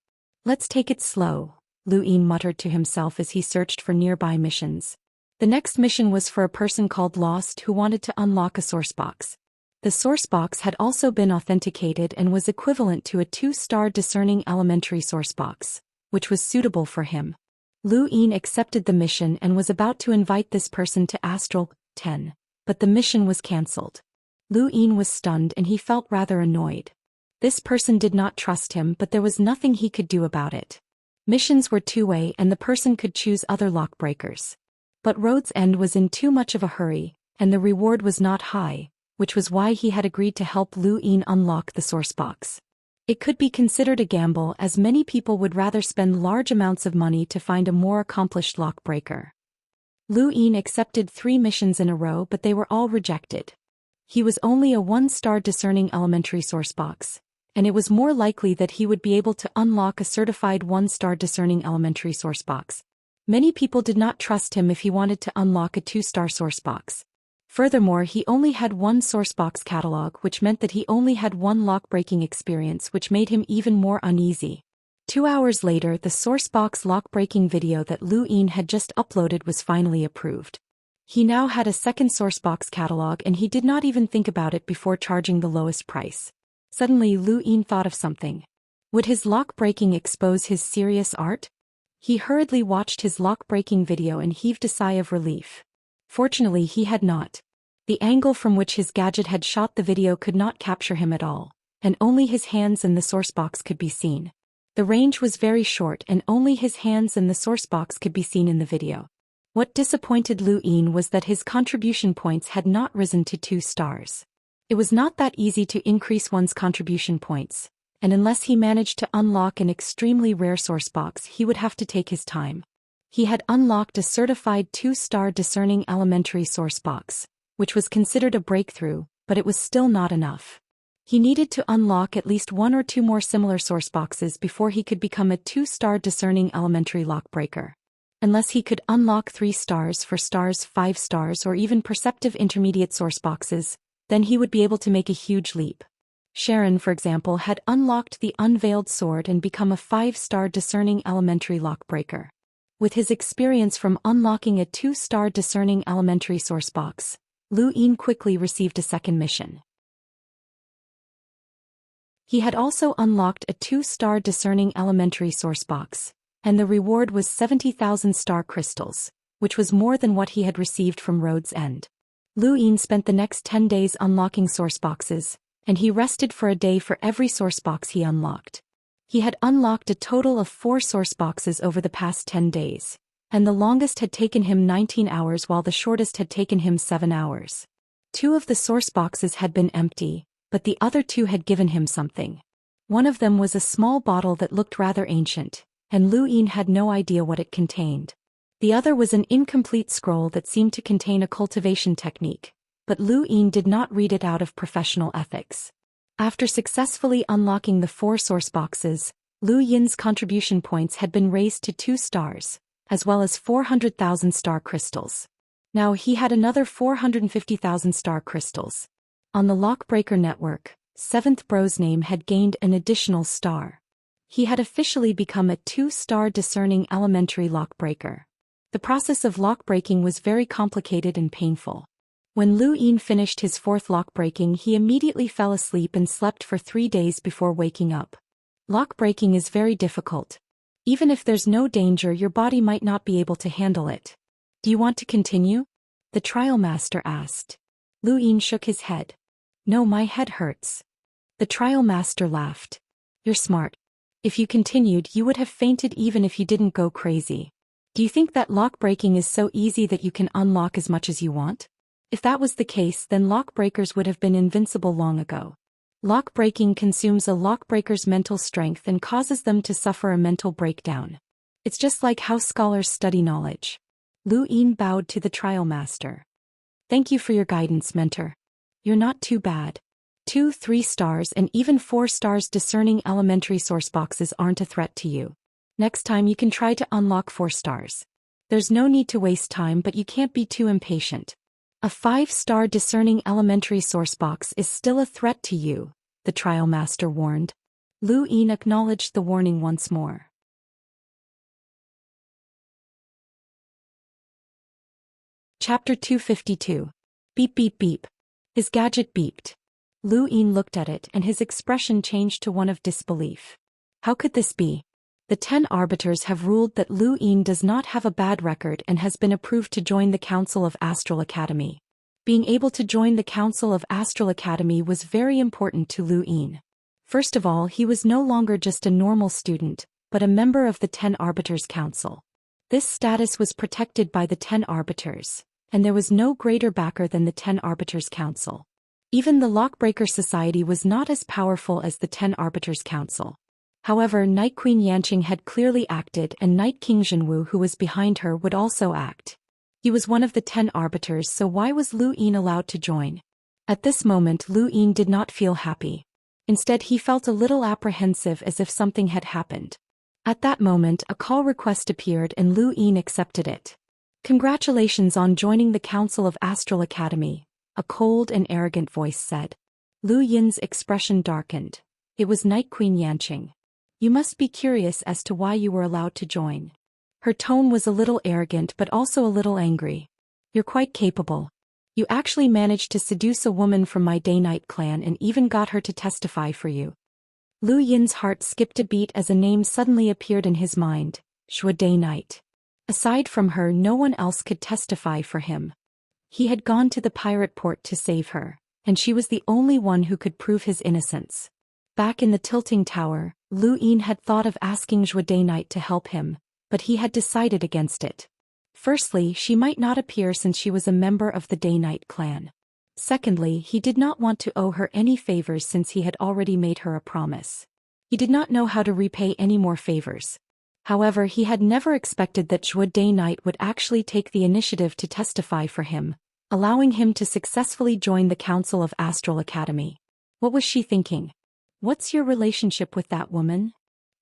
Let's take it slow, Lu Yin muttered to himself as he searched for nearby missions. The next mission was for a person called Lost who wanted to unlock a sourcebox. The sourcebox had also been authenticated and was equivalent to a 2-star discerning elementary sourcebox, which was suitable for him. Lu Yin accepted the mission and was about to invite this person to Astral 10, but the mission was cancelled. Lu Yin was stunned and he felt rather annoyed. This person did not trust him, but there was nothing he could do about it. Missions were two-way and the person could choose other lockbreakers. But Road's End was in too much of a hurry, and the reward was not high, which was why he had agreed to help Lu Yin unlock the sourcebox. It could be considered a gamble, as many people would rather spend large amounts of money to find a more accomplished lockbreaker. Lu Yin accepted 3 missions in a row, but they were all rejected. He was only a 1-star discerning elementary sourcebox, and it was more likely that he would be able to unlock a certified 1-star discerning elementary sourcebox. Many people did not trust him if he wanted to unlock a 2-star sourcebox. Furthermore, he only had 1 sourcebox catalog, which meant that he only had 1 lockbreaking experience, which made him even more uneasy. 2 hours later, the sourcebox lockbreaking video that Lu Yin had just uploaded was finally approved. He now had a 2nd sourcebox catalog, and he did not even think about it before charging the lowest price. Suddenly, Lu Yin thought of something. Would his lockbreaking expose his serious art? He hurriedly watched his lock-breaking video and heaved a sigh of relief. Fortunately, he had not. The angle from which his gadget had shot the video could not capture him at all, and only his hands and the sourcebox could be seen. The range was very short and only his hands and the sourcebox could be seen in the video. What disappointed Lu Yin was that his contribution points had not risen to 2 stars. It was not that easy to increase one's contribution points, and unless he managed to unlock an extremely rare sourcebox, he would have to take his time. He had unlocked a certified 2-star discerning elementary sourcebox, which was considered a breakthrough, but it was still not enough. He needed to unlock at least 1 or 2 more similar sourceboxes before he could become a 2-star discerning elementary lockbreaker. Unless he could unlock 3 stars, 4 stars, 5 stars, or even perceptive intermediate sourceboxes, then he would be able to make a huge leap. Sharon, for example, had unlocked the Unveiled Sword and become a 5-star discerning elementary lockbreaker. With his experience from unlocking a 2-star discerning elementary sourcebox, Lu Yin quickly received a 2nd mission. He had also unlocked a 2-star discerning elementary sourcebox, and the reward was 70,000 star crystals, which was more than what he had received from Road's End. Lu Yin spent the next 10 days unlocking sourceboxes, and he rested for a day for every sourcebox he unlocked. He had unlocked a total of 4 sourceboxes over the past 10 days, and the longest had taken him 19 hours while the shortest had taken him 7 hours. 2 of the sourceboxes had been empty, but the other 2 had given him something. One of them was a small bottle that looked rather ancient, and Lu Yin had no idea what it contained. The other was an incomplete scroll that seemed to contain a cultivation technique, but Lu Yin did not read it out of professional ethics. After successfully unlocking the 4 sourceboxes, Lu Yin's contribution points had been raised to 2 stars, as well as 400,000 star crystals. Now he had another 450,000 star crystals. On the Lockbreaker network, 7th Bro's name had gained an additional star. He had officially become a 2-star discerning elementary lockbreaker. The process of lockbreaking was very complicated and painful. When Lu Yin finished his 4th lockbreaking, he immediately fell asleep and slept for 3 days before waking up. Lockbreaking is very difficult. Even if there's no danger, your body might not be able to handle it. Do you want to continue? The trial master asked. Lu Yin shook his head. No, my head hurts. The trial master laughed. You're smart. If you continued, you would have fainted even if you didn't go crazy. Do you think that lockbreaking is so easy that you can unlock as much as you want? If that was the case, then lockbreakers would have been invincible long ago. Lock breaking consumes a lockbreaker's mental strength and causes them to suffer a mental breakdown. It's just like how scholars study knowledge. Lu Yin bowed to the trial master. Thank you for your guidance, mentor. You're not too bad. 2, 3 stars and even 4 stars discerning elementary source boxes aren't a threat to you. Next time you can try to unlock 4 stars. There's no need to waste time, but you can't be too impatient. A 5-star discerning elementary source box is still a threat to you, the trial master warned. Lu Yin acknowledged the warning once more. Chapter 252. Beep beep beep. His gadget beeped. Lu Yin looked at it and his expression changed to one of disbelief. How could this be? The 10 arbiters have ruled that Lu Yin does not have a bad record and has been approved to join the Council of Astral Academy. Being able to join the Council of Astral Academy was very important to Lu Yin. First of all, he was no longer just a normal student, but a member of the 10 Arbiters Council. This status was protected by the 10 Arbiters, and there was no greater backer than the 10 Arbiters Council. Even the Lockbreaker Society was not as powerful as the 10 Arbiters Council. However, Night Queen Yanqing had clearly acted and Night King Zhenwu, who was behind her, would also act. He was one of the 10 arbiters, so why was Lu Yin allowed to join? At this moment Lu Yin did not feel happy. Instead he felt a little apprehensive, as if something had happened. At that moment a call request appeared and Lu Yin accepted it. Congratulations on joining the Council of Astral Academy, a cold and arrogant voice said. Lu Yin's expression darkened. It was Night Queen Yanqing. You must be curious as to why you were allowed to join. Her tone was a little arrogant but also a little angry. You're quite capable. You actually managed to seduce a woman from my Day-Night clan and even got her to testify for you. Lu Yin's heart skipped a beat as a name suddenly appeared in his mind, Zhou Day-Night. Aside from her, no one else could testify for him. He had gone to the pirate port to save her, and she was the only one who could prove his innocence. Back in the tilting tower, Lu Yin had thought of asking Zhou Day-Night to help him, but he had decided against it. Firstly, she might not appear since she was a member of the Day-Night clan. Secondly, he did not want to owe her any favors since he had already made her a promise. He did not know how to repay any more favors. However, he had never expected that Zhou Day-Night would actually take the initiative to testify for him, allowing him to successfully join the Council of Astral Academy. What was she thinking? What's your relationship with that woman?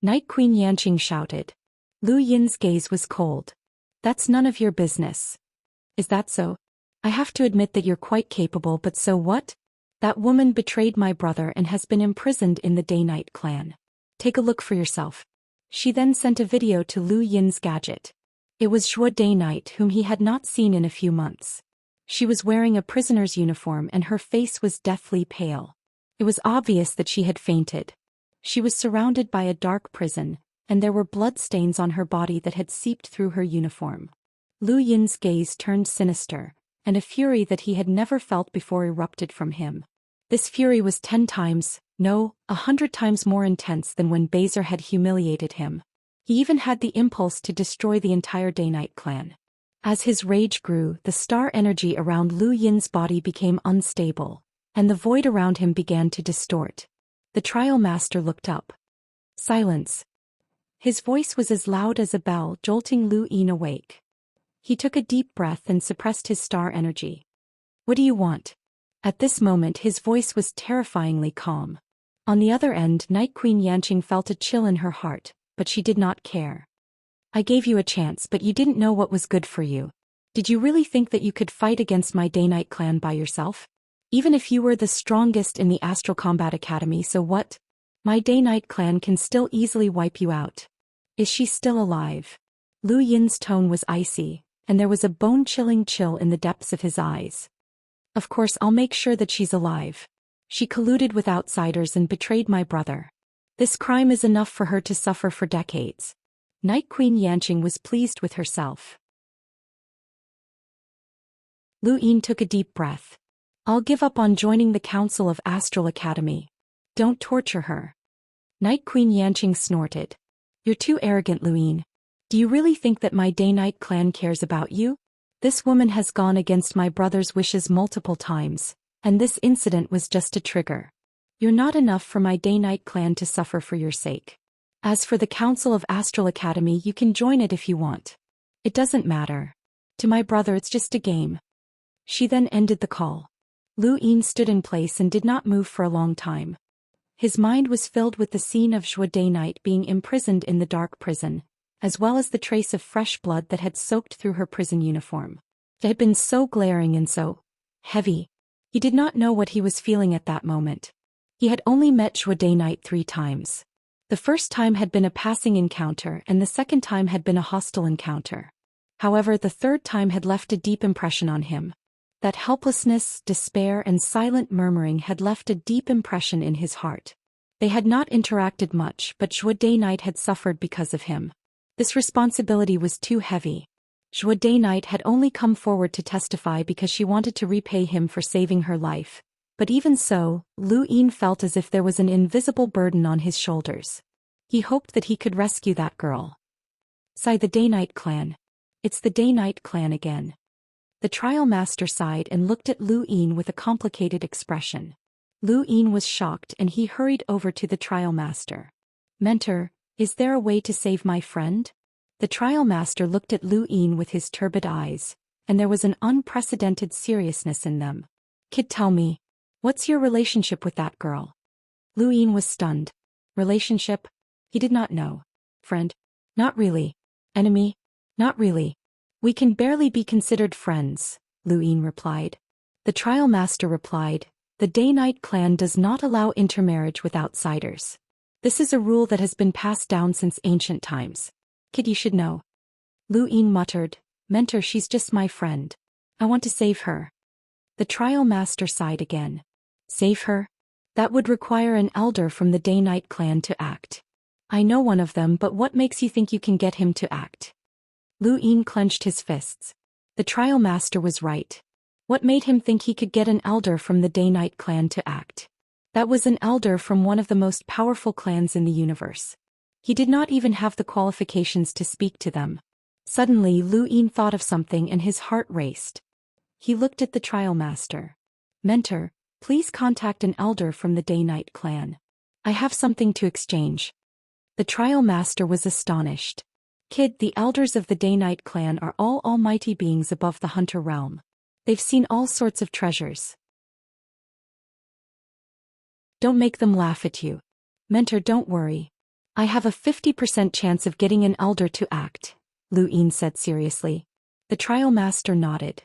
Night Queen Yanqing shouted. Lu Yin's gaze was cold. That's none of your business. Is that so? I have to admit that you're quite capable, but so what? That woman betrayed my brother and has been imprisoned in the Day-Night clan. Take a look for yourself. She then sent a video to Lu Yin's gadget. It was Zhou Day-Night, whom he had not seen in a few months. She was wearing a prisoner's uniform and her face was deathly pale. It was obvious that she had fainted. She was surrounded by a dark prison, and there were bloodstains on her body that had seeped through her uniform. Lu Yin's gaze turned sinister, and a fury that he had never felt before erupted from him. This fury was 10 times, no, 100 times more intense than when Bezer had humiliated him. He even had the impulse to destroy the entire Day-Night clan. As his rage grew, the star energy around Lu Yin's body became unstable, and the void around him began to distort. The trial master looked up. Silence. His voice was as loud as a bell, jolting Lu Yin awake. He took a deep breath and suppressed his star energy. What do you want? At this moment his voice was terrifyingly calm. On the other end, Night Queen Yanqing felt a chill in her heart, but she did not care. I gave you a chance, but you didn't know what was good for you. Did you really think that you could fight against my Day-Night clan by yourself? Even if you were the strongest in the Astral Combat Academy, so what? My Day-Night clan can still easily wipe you out. Is she still alive? Lu Yin's tone was icy, and there was a bone-chilling chill in the depths of his eyes. Of course, I'll make sure that she's alive. She colluded with outsiders and betrayed my brother. This crime is enough for her to suffer for decades. Night Queen Yanqing was pleased with herself. Lu Yin took a deep breath. I'll give up on joining the Council of Astral Academy. Don't torture her. Night Queen Yanqing snorted. You're too arrogant, Lu Yin. Do you really think that my Day-Night clan cares about you? This woman has gone against my brother's wishes multiple times, and this incident was just a trigger. You're not enough for my Day-Night clan to suffer for your sake. As for the Council of Astral Academy, you can join it if you want. It doesn't matter. To my brother it's just a game. She then ended the call. Lu Yin stood in place and did not move for a long time. His mind was filled with the scene of Zhou Day-Night being imprisoned in the dark prison, as well as the trace of fresh blood that had soaked through her prison uniform. It had been so glaring and so heavy. He did not know what he was feeling at that moment. He had only met Zhou Day-Night 3 times. The first time had been a passing encounter and the second time had been a hostile encounter. However, the third time had left a deep impression on him. That helplessness, despair and silent murmuring had left a deep impression in his heart. They had not interacted much, but Zhou Day-Night had suffered because of him. This responsibility was too heavy. Zhou Day-Night had only come forward to testify because she wanted to repay him for saving her life. But even so, Lu Yin felt as if there was an invisible burden on his shoulders. He hoped that he could rescue that girl. Sighed the Day-Night clan. It's the Day-Night clan again. The trial master sighed and looked at Lu Yin with a complicated expression. Lu Yin was shocked and he hurried over to the trial master. Mentor, is there a way to save my friend? The trial master looked at Lu Yin with his turbid eyes, and there was an unprecedented seriousness in them. Kid, tell me. What's your relationship with that girl? Lu Yin was stunned. Relationship? He did not know. Friend? Not really. Enemy? Not really. We can barely be considered friends, Lu Yin replied. The trial master replied, the Day-Night clan does not allow intermarriage with outsiders. This is a rule that has been passed down since ancient times. Kid, you should know. Lu Yin muttered, Mentor, she's just my friend. I want to save her. The trial master sighed again. Save her? That would require an elder from the Day-Night clan to act. I know one of them, but what makes you think you can get him to act? Lu Yin clenched his fists. The trial master was right. What made him think he could get an elder from the Day-Night clan to act? That was an elder from one of the most powerful clans in the universe. He did not even have the qualifications to speak to them. Suddenly Lu Yin thought of something and his heart raced. He looked at the trial master. Mentor, please contact an elder from the Day-Night clan. I have something to exchange. The trial master was astonished. Kid, the elders of the Day-Night clan are all almighty beings above the hunter realm. They've seen all sorts of treasures. Don't make them laugh at you. Mentor, don't worry. I have a 50% chance of getting an elder to act, Lu Yin said seriously. The trial master nodded.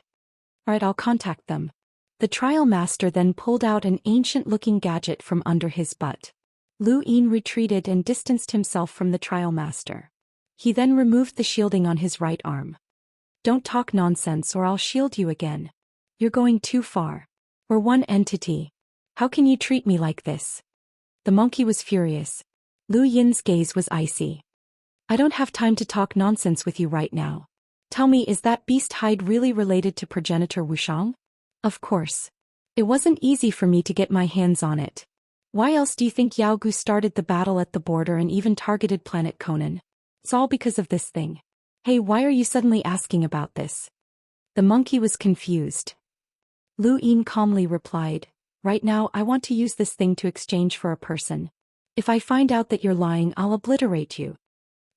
Alright, I'll contact them. The trial master then pulled out an ancient-looking gadget from under his butt. Lu Yin retreated and distanced himself from the trial master. He then removed the shielding on his right arm. Don't talk nonsense or I'll shield you again. You're going too far. We're one entity. How can you treat me like this? The monkey was furious. Lu Yin's gaze was icy. I don't have time to talk nonsense with you right now. Tell me, is that beast hide really related to progenitor Wuxiang? Of course. It wasn't easy for me to get my hands on it. Why else do you think Yao Gu started the battle at the border and even targeted planet Conan? It's all because of this thing. Hey, why are you suddenly asking about this? The monkey was confused. Lu Yin calmly replied, right now I want to use this thing to exchange for a person. If I find out that you're lying, I'll obliterate you.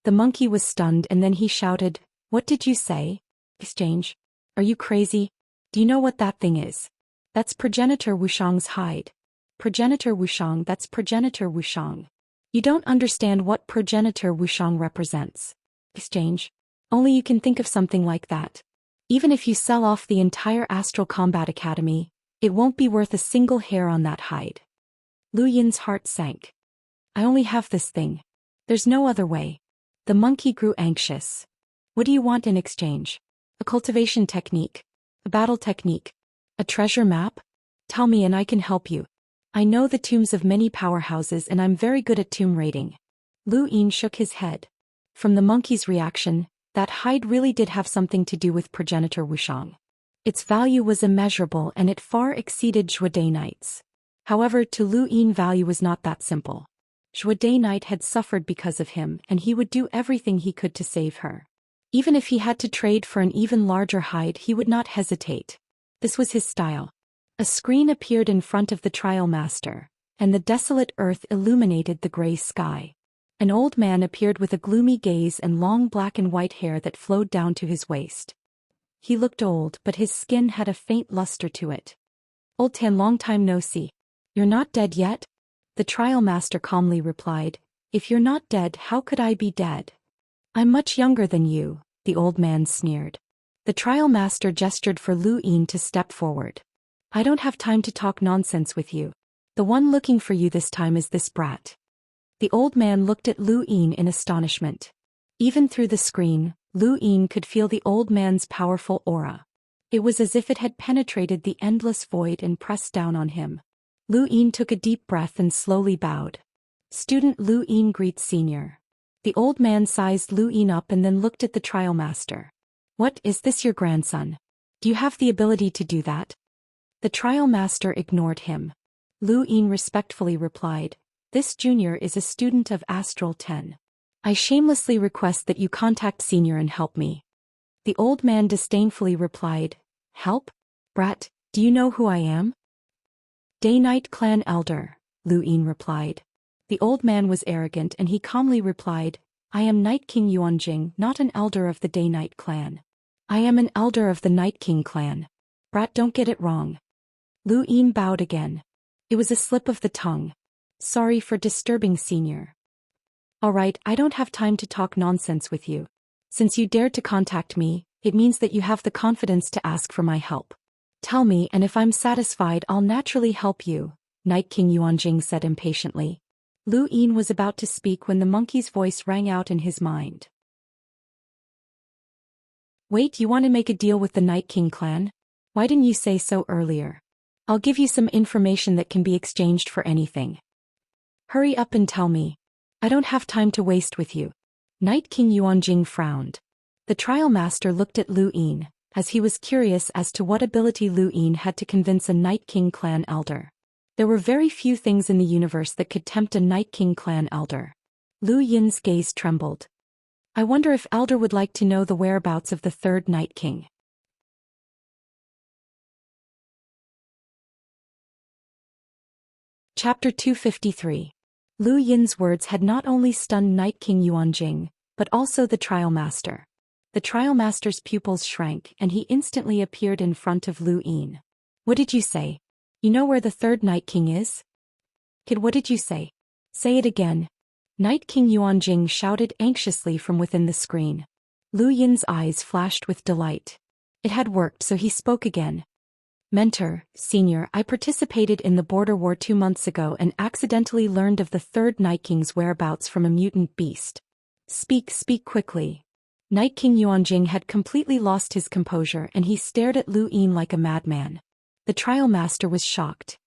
The monkey was stunned and then he shouted, what did you say? Exchange? Are you crazy? Do you know what that thing is? That's progenitor Wuxiang's hide. Progenitor Wuxiang, that's progenitor Wuxiang. You don't understand what progenitor Wuxiang represents. Exchange? Only you can think of something like that. Even if you sell off the entire Astral Combat Academy, it won't be worth a single hair on that hide. Lu Yin's heart sank. I only have this thing. There's no other way. The monkey grew anxious. What do you want in exchange? A cultivation technique? A battle technique? A treasure map? Tell me and I can help you. I know the tombs of many powerhouses and I'm very good at tomb raiding. Lu Yin shook his head. From the monkey's reaction, that hide really did have something to do with progenitor Wuxiang. Its value was immeasurable and it far exceeded Zhou Day-Night's. However, to Lu Yin, value was not that simple. Zhou Day-Night had suffered because of him and he would do everything he could to save her. Even if he had to trade for an even larger hide, he would not hesitate. This was his style. A screen appeared in front of the trial master, and the desolate earth illuminated the gray sky. An old man appeared with a gloomy gaze and long black and white hair that flowed down to his waist. He looked old, but his skin had a faint luster to it. "Old Tan, long time no see. You're not dead yet?" The trial master calmly replied, "If you're not dead, how could I be dead?" "I'm much younger than you," the old man sneered. The trial master gestured for Lu Yin to step forward. "I don't have time to talk nonsense with you. The one looking for you this time is this brat." The old man looked at Lu Yin in astonishment. Even through the screen, Lu Yin could feel the old man's powerful aura. It was as if it had penetrated the endless void and pressed down on him. Lu Yin took a deep breath and slowly bowed. "Student Lu Yin greets senior." The old man sized Lu Yin up and then looked at the trial master. "What, is this your grandson? Do you have the ability to do that?" The trial master ignored him. Lu Yin respectfully replied, "This junior is a student of Astral 10. I shamelessly request that you contact senior and help me." The old man disdainfully replied, "Help? Brat, do you know who I am?" "Day-Night Clan Elder," Lu Yin replied. The old man was arrogant and he calmly replied, "I am Night King Yuanjing, not an elder of the Day-Night Clan. I am an elder of the Night King Clan. Brat, don't get it wrong." Lu Yin bowed again. It was a slip of the tongue. "Sorry for disturbing senior." "All right, I don't have time to talk nonsense with you. Since you dared to contact me, it means that you have the confidence to ask for my help. Tell me, and if I'm satisfied, I'll naturally help you," Night King Yuanjing said impatiently. Lu Yin was about to speak when the monkey's voice rang out in his mind. "Wait, you want to make a deal with the Night King clan? Why didn't you say so earlier? I'll give you some information that can be exchanged for anything. Hurry up and tell me. I don't have time to waste with you." Night King Yuanjing frowned. The trial master looked at Lu Yin, as he was curious as to what ability Lu Yin had to convince a Night King clan elder. There were very few things in the universe that could tempt a Night King clan elder. Lu Yin's gaze trembled. "I wonder if Elder would like to know the whereabouts of the third Night King." Chapter 253. Lu Yin's words had not only stunned Night King Yuanjing, but also the trial master. The trial master's pupils shrank and he instantly appeared in front of Lu Yin. "What did you say? You know where the third Night King is?" "Kid, what did you say? Say it again." Night King Yuanjing shouted anxiously from within the screen. Lu Yin's eyes flashed with delight. It had worked, so he spoke again. "Mentor, senior, I participated in the border war 2 months ago and accidentally learned of the third Night King's whereabouts from a mutant beast." Speak quickly." Night King Yuanjing had completely lost his composure and he stared at Lu Yin like a madman. The trial master was shocked.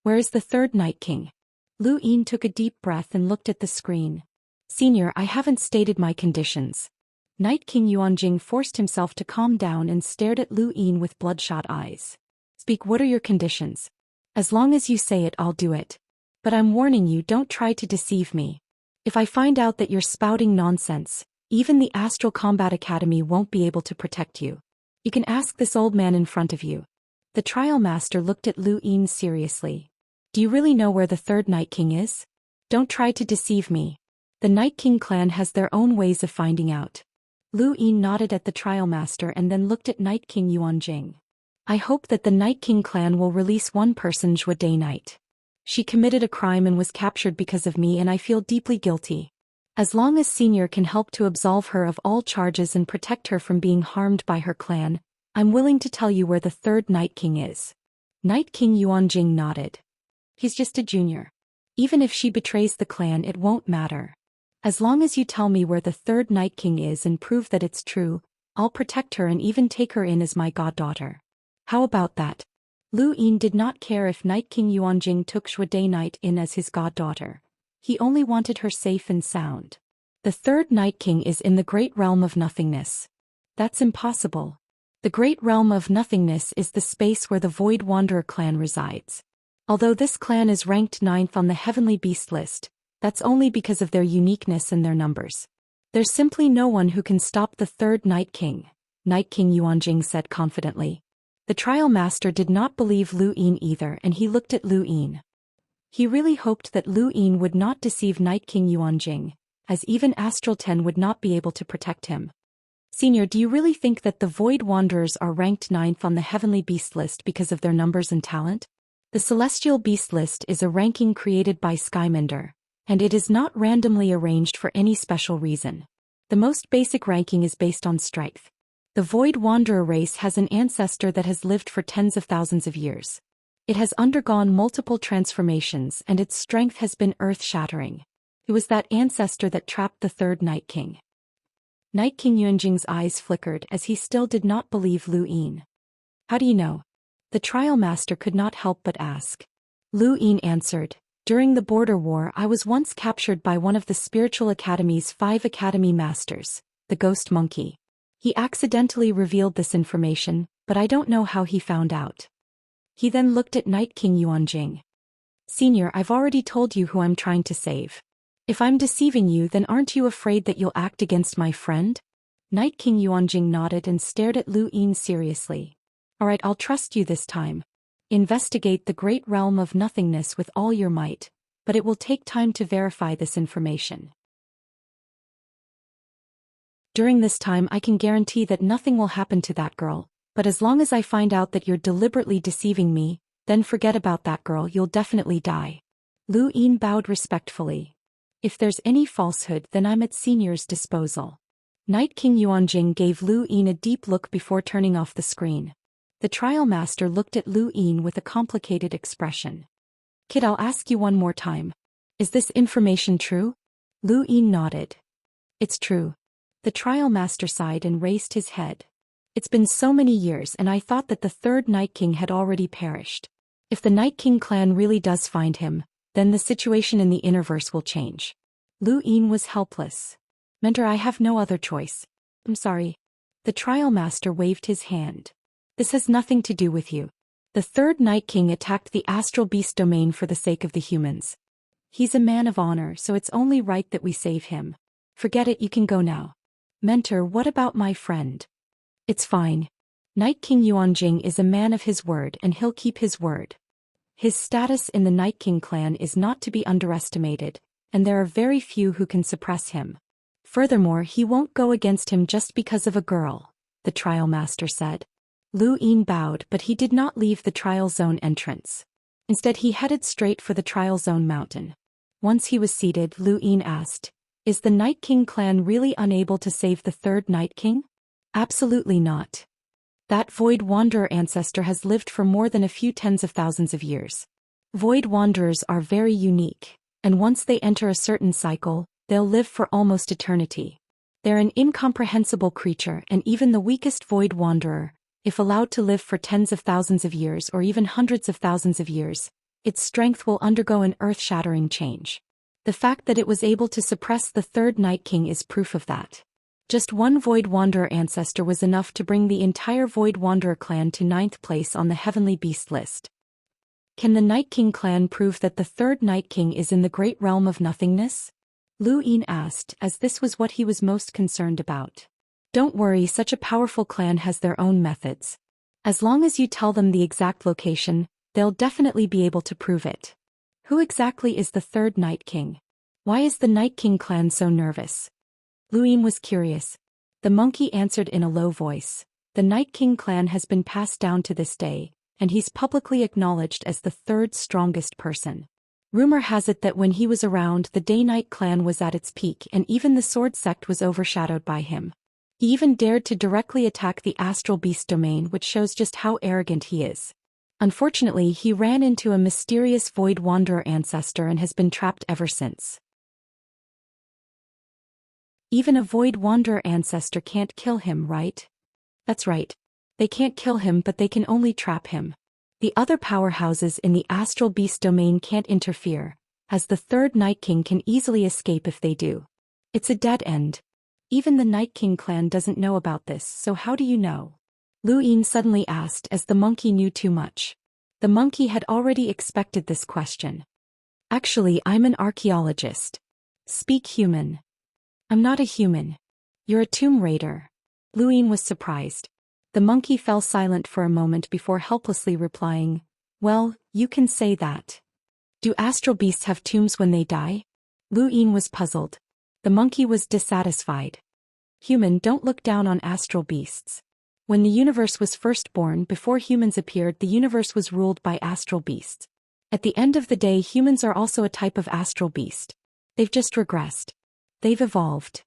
"Where is the third Night King?" Lu Yin took a deep breath and looked at the screen. "Senior, I haven't stated my conditions." Night King Yuanjing forced himself to calm down and stared at Lu Yin with bloodshot eyes. "Speak, what are your conditions? As long as you say it, I'll do it. But I'm warning you, don't try to deceive me. If I find out that you're spouting nonsense, even the Astral Combat Academy won't be able to protect you. You can ask this old man in front of you." The trial master looked at Lu Yin seriously. "Do you really know where the third Night King is? Don't try to deceive me. The Night King clan has their own ways of finding out." Lu Yin nodded at the trial master and then looked at Night King Yuanjing. "I hope that the Night King clan will release one person, Zhou Day-Night. She committed a crime and was captured because of me, and I feel deeply guilty. As long as senior can help to absolve her of all charges and protect her from being harmed by her clan, I'm willing to tell you where the third Night King is." Night King Yuanjing nodded. "He's just a junior. Even if she betrays the clan, it won't matter. As long as you tell me where the third Night King is and prove that it's true, I'll protect her and even take her in as my goddaughter. How about that?" Lu Yin did not care if Night King Yuanjing took Zhou Day-Night in as his goddaughter. He only wanted her safe and sound. "The third Night King is in the Great Realm of Nothingness." "That's impossible. The Great Realm of Nothingness is the space where the Void Wanderer clan resides. Although this clan is ranked 9th on the Heavenly Beast list, that's only because of their uniqueness and their numbers. There's simply no one who can stop the third Night King," Night King Yuanjing said confidently. The trial master did not believe Lu Yin either and he looked at Lu Yin. He really hoped that Lu Yin would not deceive Night King Yuanjing, as even Astral 10 would not be able to protect him. Senior, do you really think that the Void Wanderers are ranked 9th on the Heavenly Beast list because of their numbers and talent? The Celestial Beast list is a ranking created by Skymender, and it is not randomly arranged for any special reason. The most basic ranking is based on strength. The Void Wanderer race has an ancestor that has lived for tens of thousands of years. It has undergone multiple transformations and its strength has been earth-shattering. It was that ancestor that trapped the third Night King. Night King Yuanjing's eyes flickered as he still did not believe Lu Yin. How do you know? The trial master could not help but ask. Lu Yin answered, during the border war I was once captured by one of the Spiritual Academy's 5 academy masters, the Ghost Monkey. He accidentally revealed this information, but I don't know how he found out. He then looked at Night King Yuanjing. Senior, I've already told you who I'm trying to save. If I'm deceiving you, then aren't you afraid that you'll act against my friend? Night King Yuanjing nodded and stared at Lu Yin seriously. Alright, I'll trust you this time. Investigate the great realm of nothingness with all your might, but it will take time to verify this information. During this time I can guarantee that nothing will happen to that girl, but as long as I find out that you're deliberately deceiving me, then forget about that girl, you'll definitely die. Lu Yin bowed respectfully. If there's any falsehood, then I'm at Senior's disposal. Night King Yuanjing gave Lu Yin a deep look before turning off the screen. The trial master looked at Lu Yin with a complicated expression. Kid, I'll ask you one more time. Is this information true? Lu Yin nodded. It's true. The trial master sighed and raised his head. It's been so many years and I thought that the third Night King had already perished. If the Night King clan really does find him, then the situation in the Innerverse will change. Lu Yin was helpless. Mentor, I have no other choice. I'm sorry. The trial master waved his hand. This has nothing to do with you. The third Night King attacked the Astral Beast domain for the sake of the humans. He's a man of honor, so it's only right that we save him. Forget it, you can go now. Mentor, what about my friend? It's fine. Night King Yuanjing is a man of his word and he'll keep his word. His status in the Night King clan is not to be underestimated, and there are very few who can suppress him. Furthermore, he won't go against him just because of a girl, the trial master said. Lu Yin bowed, but he did not leave the trial zone entrance. Instead he headed straight for the trial zone mountain. Once he was seated, Lu Yin asked, is the Night King clan really unable to save the third Night King? Absolutely not. That Void Wanderer ancestor has lived for more than a few tens of thousands of years. Void Wanderers are very unique, and once they enter a certain cycle, they'll live for almost eternity. They're an incomprehensible creature, and even the weakest Void Wanderer, if allowed to live for tens of thousands of years or even hundreds of thousands of years, its strength will undergo an earth-shattering change. The fact that it was able to suppress the third Night King is proof of that. Just one Void Wanderer ancestor was enough to bring the entire Void Wanderer clan to 9th place on the Heavenly Beast list. Can the Night King clan prove that the third Night King is in the great realm of nothingness? Lu Yin asked, as this was what he was most concerned about. Don't worry, such a powerful clan has their own methods. As long as you tell them the exact location, they'll definitely be able to prove it. Who exactly is the third Night King? Why is the Night King clan so nervous? Lu Yin was curious. The monkey answered in a low voice. The Night King clan has been passed down to this day, and he's publicly acknowledged as the third strongest person. Rumor has it that when he was around, the Day-Night clan was at its peak and even the Sword sect was overshadowed by him. He even dared to directly attack the Astral Beast domain, which shows just how arrogant he is. Unfortunately, he ran into a mysterious Void Wanderer ancestor and has been trapped ever since. Even a Void Wanderer ancestor can't kill him, right? That's right. They can't kill him, but they can only trap him. The other powerhouses in the Astral Beast domain can't interfere, as the third Night King can easily escape if they do. It's a dead end. Even the Night King clan doesn't know about this, so how do you know? Lu Yin suddenly asked, as the monkey knew too much. The monkey had already expected this question. Actually, I'm an archaeologist. Speak human. I'm not a human. You're a tomb raider. Lu Yin was surprised. The monkey fell silent for a moment before helplessly replying, well, you can say that. Do astral beasts have tombs when they die? Lu Yin was puzzled. The monkey was dissatisfied. Human, don't look down on astral beasts. When the universe was first born, before humans appeared, the universe was ruled by astral beasts. At the end of the day, humans are also a type of astral beast. They've just regressed. They've evolved.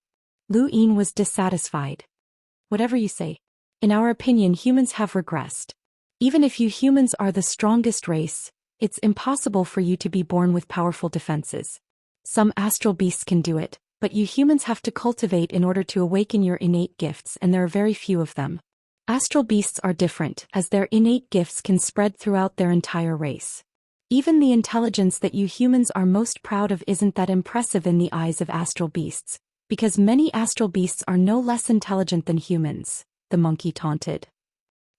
Lu Yin was dissatisfied. Whatever you say. In our opinion, humans have regressed. Even if you humans are the strongest race, it's impossible for you to be born with powerful defenses. Some astral beasts can do it, but you humans have to cultivate in order to awaken your innate gifts, and there are very few of them. Astral beasts are different, as their innate gifts can spread throughout their entire race. Even the intelligence that you humans are most proud of isn't that impressive in the eyes of astral beasts, because many astral beasts are no less intelligent than humans, the monkey taunted.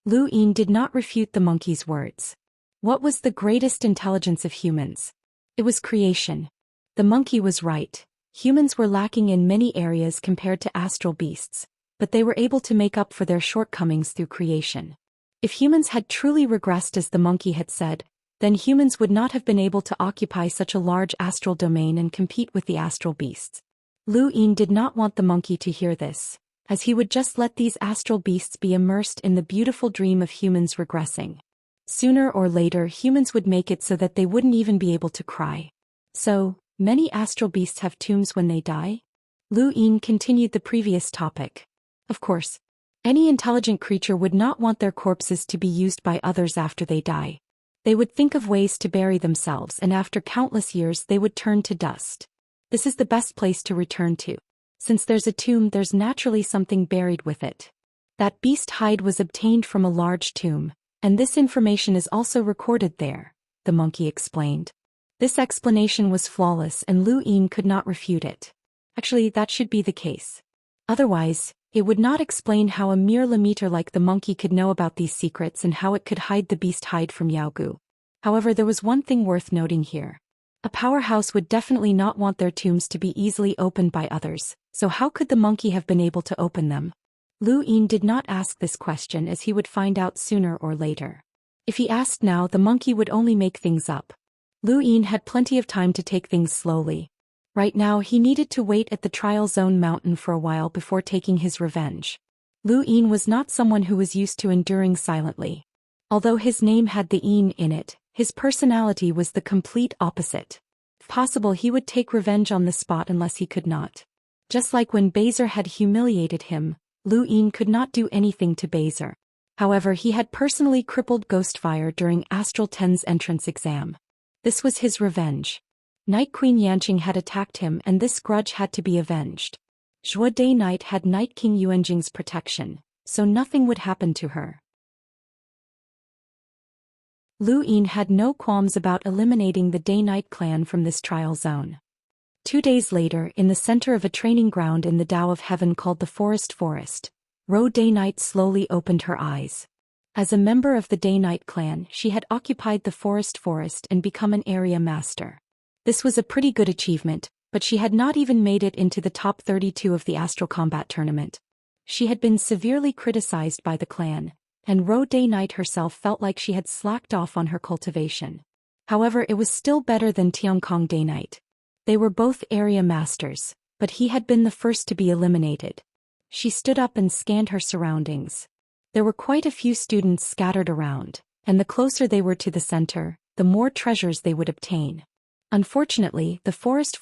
Lu Yin did not refute the monkey's words. What was the greatest intelligence of humans? It was creation. The monkey was right. Humans were lacking in many areas compared to astral beasts, but they were able to make up for their shortcomings through creation. If humans had truly regressed as the monkey had said, then humans would not have been able to occupy such a large astral domain and compete with the astral beasts. Lu Yin did not want the monkey to hear this, as he would just let these astral beasts be immersed in the beautiful dream of humans regressing. Sooner or later, humans would make it so that they wouldn't even be able to cry. So, many astral beasts have tombs when they die? Lu Yin continued the previous topic. Of course, any intelligent creature would not want their corpses to be used by others after they die. They would think of ways to bury themselves, and after countless years they would turn to dust. This is the best place to return to. Since there's a tomb, there's naturally something buried with it. That beast hide was obtained from a large tomb, and this information is also recorded there, the monkey explained. This explanation was flawless and Lu Yin could not refute it. Actually, that should be the case. Otherwise, it would not explain how a mere Lemmeter like the monkey could know about these secrets and how it could hide the beast hide from Yao Gu. However, there was one thing worth noting here. A powerhouse would definitely not want their tombs to be easily opened by others, so how could the monkey have been able to open them? Lu Yin did not ask this question, as he would find out sooner or later. If he asked now, the monkey would only make things up. Lu Yin had plenty of time to take things slowly. Right now he needed to wait at the trial zone mountain for a while before taking his revenge. Lu Yin was not someone who was used to enduring silently. Although his name had the Yin in it, his personality was the complete opposite. If possible, he would take revenge on the spot unless he could not. Just like when Bezer had humiliated him, Lu Yin could not do anything to Bezer. However, he had personally crippled Ghostfire during Astral 10's entrance exam. This was his revenge. Night Queen Yanqing had attacked him, and this grudge had to be avenged. Zhuo Day Night had Night King Yuanjing's protection, so nothing would happen to her. Lu Yin had no qualms about eliminating the Day-Night clan from this trial zone. 2 days later, in the center of a training ground in the Tao of Heaven called the Forest, Zhuo Day Night slowly opened her eyes. As a member of the Day-Night clan, she had occupied the Forest and become an area master. This was a pretty good achievement, but she had not even made it into the top 32 of the Astral Combat Tournament. She had been severely criticized by the clan, and Zhuo Day Night herself felt like she had slacked off on her cultivation. However, it was still better than Tiankong Day Night. They were both area masters, but he had been the first to be eliminated. She stood up and scanned her surroundings. There were quite a few students scattered around, and the closer they were to the center, the more treasures they would obtain. Unfortunately, the forest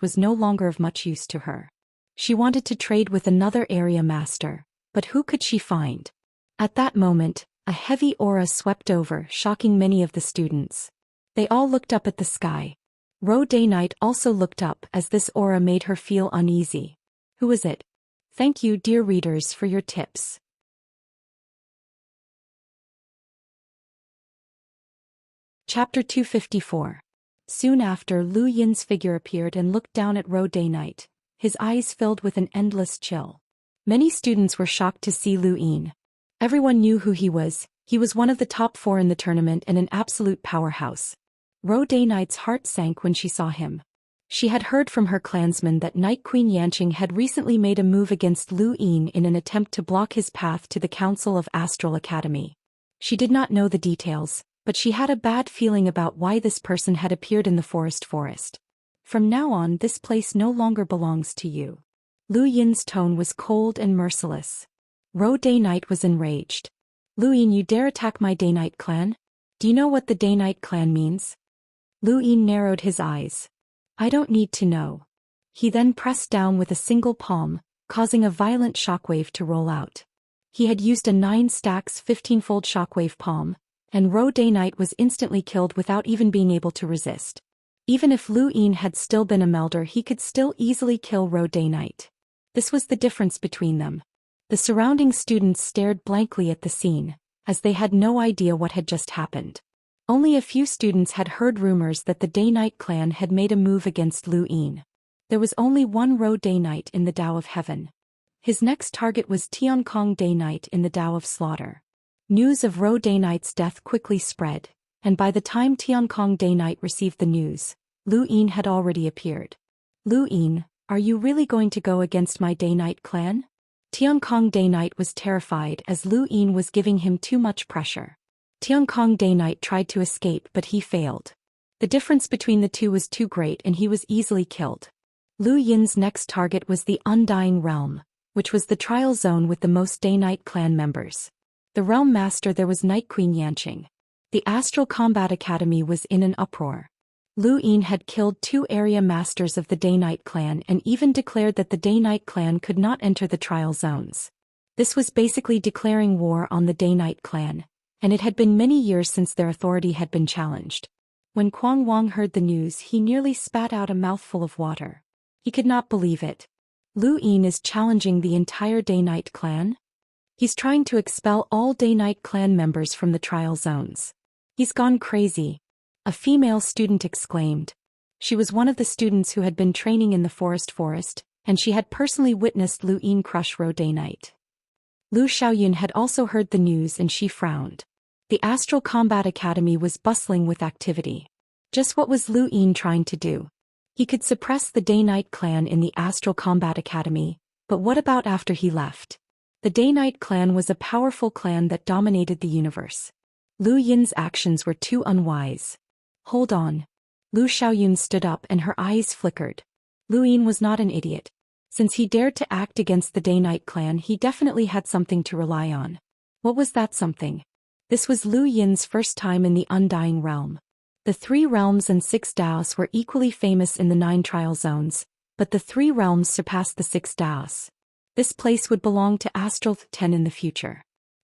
was no longer of much use to her. She wanted to trade with another area master, but who could she find? At that moment, a heavy aura swept over, shocking many of the students. They all looked up at the sky. Zhuo Day Night also looked up, as this aura made her feel uneasy. Who was it? Thank you, dear readers, for your tips. Chapter 254. Soon after, Lu Yin's figure appeared and looked down at Zhuo Day Night, his eyes filled with an endless chill. Many students were shocked to see Lu Yin. Everyone knew who he was one of the top 4 in the tournament and an absolute powerhouse. Zhuo Day Night's heart sank when she saw him. She had heard from her clansmen that Night Queen Yanqing had recently made a move against Lu Yin in an attempt to block his path to the Council of Astral Academy. She did not know the details, but she had a bad feeling about why this person had appeared in the forest. From now on, this place no longer belongs to you. Lu Yin's tone was cold and merciless. Ro Day Knight was enraged. Lu Yin, you dare attack my Day Knight clan? Do you know what the Day Knight clan means? Lu Yin narrowed his eyes. I don't need to know. He then pressed down with a single palm, causing a violent shockwave to roll out. He had used a 9 stacks 15-fold shockwave palm, and Ro Day Knight was instantly killed without even being able to resist. Even if Lu Yin had still been a melder, he could still easily kill Ro Day Knight. This was the difference between them. The surrounding students stared blankly at the scene, as they had no idea what had just happened. Only a few students had heard rumors that the Day Knight clan had made a move against Lu Yin. There was only one Ro Day Knight in the Tao of Heaven. His next target was Tiankong Day Knight in the Tao of Slaughter. News of Ro Day Knight's death quickly spread, and by the time Tiankong Day Knight received the news, Lu Yin had already appeared. Lu Yin, are you really going to go against my Day Knight clan? Tiankong Day Knight was terrified as Lu Yin was giving him too much pressure. Tiankong Day Knight tried to escape, but he failed. The difference between the two was too great and he was easily killed. Lu Yin's next target was the Undying Realm, which was the trial zone with the most Day Knight clan members. The realm master there was Night Queen Yanqing. The Astral Combat Academy was in an uproar. Lu Yin had killed 2 area masters of the Day Knight clan and even declared that the Day Knight clan could not enter the trial zones. This was basically declaring war on the Day Knight clan, and it had been many years since their authority had been challenged. When Quang Wang heard the news, he nearly spat out a mouthful of water. He could not believe it. Lu Yin is challenging the entire Day Knight clan? He's trying to expel all Day Knight clan members from the trial zones. He's gone crazy. A female student exclaimed. She was one of the students who had been training in the forest, and she had personally witnessed Lu Yin crush Ro Day Knight. Lu Xiaoyun had also heard the news and she frowned. The Astral Combat Academy was bustling with activity. Just what was Lu Yin trying to do? He could suppress the Day Knight clan in the Astral Combat Academy, but what about after he left? The Day Knight clan was a powerful clan that dominated the universe. Lu Yin's actions were too unwise. Hold on. Lu Xiaoyun stood up and her eyes flickered. Lu Yin was not an idiot. Since he dared to act against the Day Knight clan, he definitely had something to rely on. What was that something? This was Lu Yin's first time in the Undying Realm. The 3 realms and 6 Daos were equally famous in the 9 trial zones, but the 3 realms surpassed the 6 Daos. This place would belong to Astral 10 in the future.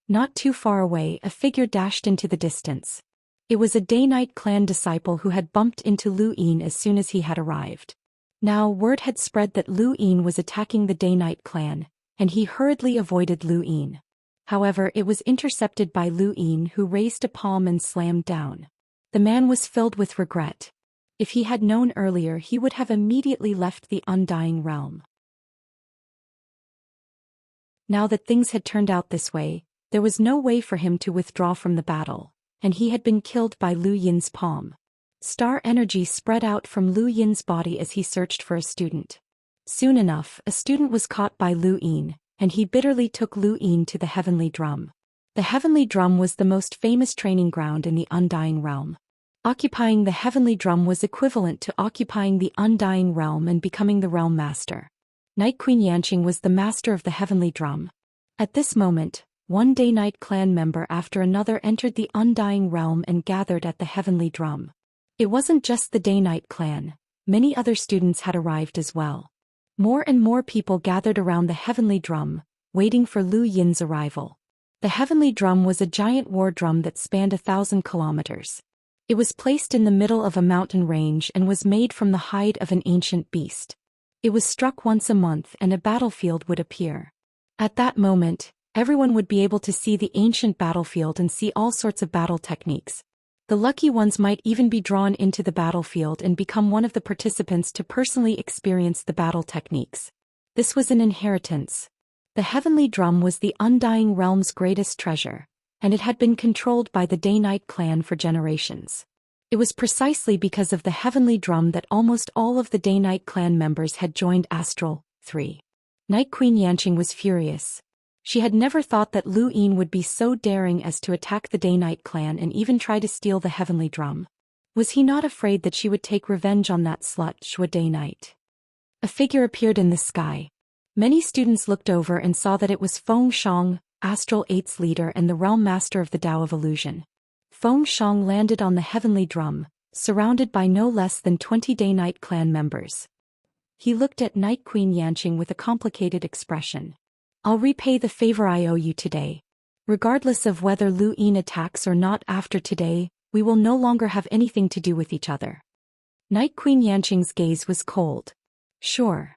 Not too far away, a figure dashed into the distance. It was a Day Knight clan disciple who had bumped into Lu Yin as soon as he had arrived. Now word had spread that Lu Yin was attacking the Day Knight clan, and he hurriedly avoided Lu Yin. However, it was intercepted by Lu Yin, who raised a palm and slammed down. The man was filled with regret. If he had known earlier, he would have immediately left the Undying Realm. Now that things had turned out this way, there was no way for him to withdraw from the battle, and he had been killed by Lu Yin's palm. Star energy spread out from Lu Yin's body as he searched for a student. Soon enough, a student was caught by Lu Yin, and he bitterly took Lu Yin to the Heavenly Drum. The Heavenly Drum was the most famous training ground in the Undying Realm. Occupying the Heavenly Drum was equivalent to occupying the Undying Realm and becoming the Realm Master. Night Queen Yanqing was the master of the Heavenly Drum. At this moment, one Day Knight clan member after another entered the Undying Realm and gathered at the Heavenly Drum. It wasn't just the Day Knight clan, many other students had arrived as well. More and more people gathered around the Heavenly Drum, waiting for Lu Yin's arrival. The Heavenly Drum was a giant war drum that spanned 1,000 kilometers. It was placed in the middle of a mountain range and was made from the hide of an ancient beast. It was struck once a month and a battlefield would appear. At that moment, everyone would be able to see the ancient battlefield and see all sorts of battle techniques. The lucky ones might even be drawn into the battlefield and become one of the participants to personally experience the battle techniques. This was an inheritance. The Heavenly Drum was the Undying Realm's greatest treasure, and it had been controlled by the Day Knight clan for generations. It was precisely because of the Heavenly Drum that almost all of the Day Knight clan members had joined Astral 3. Night Queen Yanqing was furious. She had never thought that Lu Yin would be so daring as to attack the Day-Night clan and even try to steal the heavenly drum. Was he not afraid that she would take revenge on that slut Shua Day-Night? A figure appeared in the sky. Many students looked over and saw that it was Feng Shang, Astral Eight's leader and the realm master of the Tao of Illusion. Feng Shang landed on the heavenly drum, surrounded by no less than 20 Day-Night clan members. He looked at Night Queen Yanqing with a complicated expression. I'll repay the favor I owe you today. Regardless of whether Lu Yin attacks or not after today, we will no longer have anything to do with each other. Night Queen Yanqing's gaze was cold. Sure.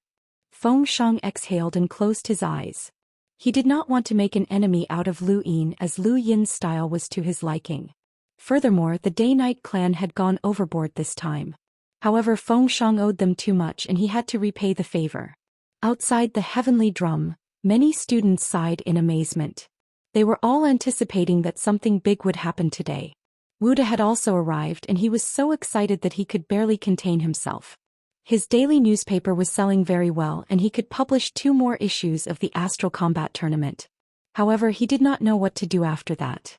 Feng Shang exhaled and closed his eyes. He did not want to make an enemy out of Lu Yin as Lu Yin's style was to his liking. Furthermore, the Day-Night clan had gone overboard this time. However, Feng Shang owed them too much and he had to repay the favor. Outside the heavenly drum, many students sighed in amazement. They were all anticipating that something big would happen today. Wuda had also arrived and he was so excited that he could barely contain himself. His daily newspaper was selling very well and he could publish 2 more issues of the Astral Combat Tournament. However, he did not know what to do after that.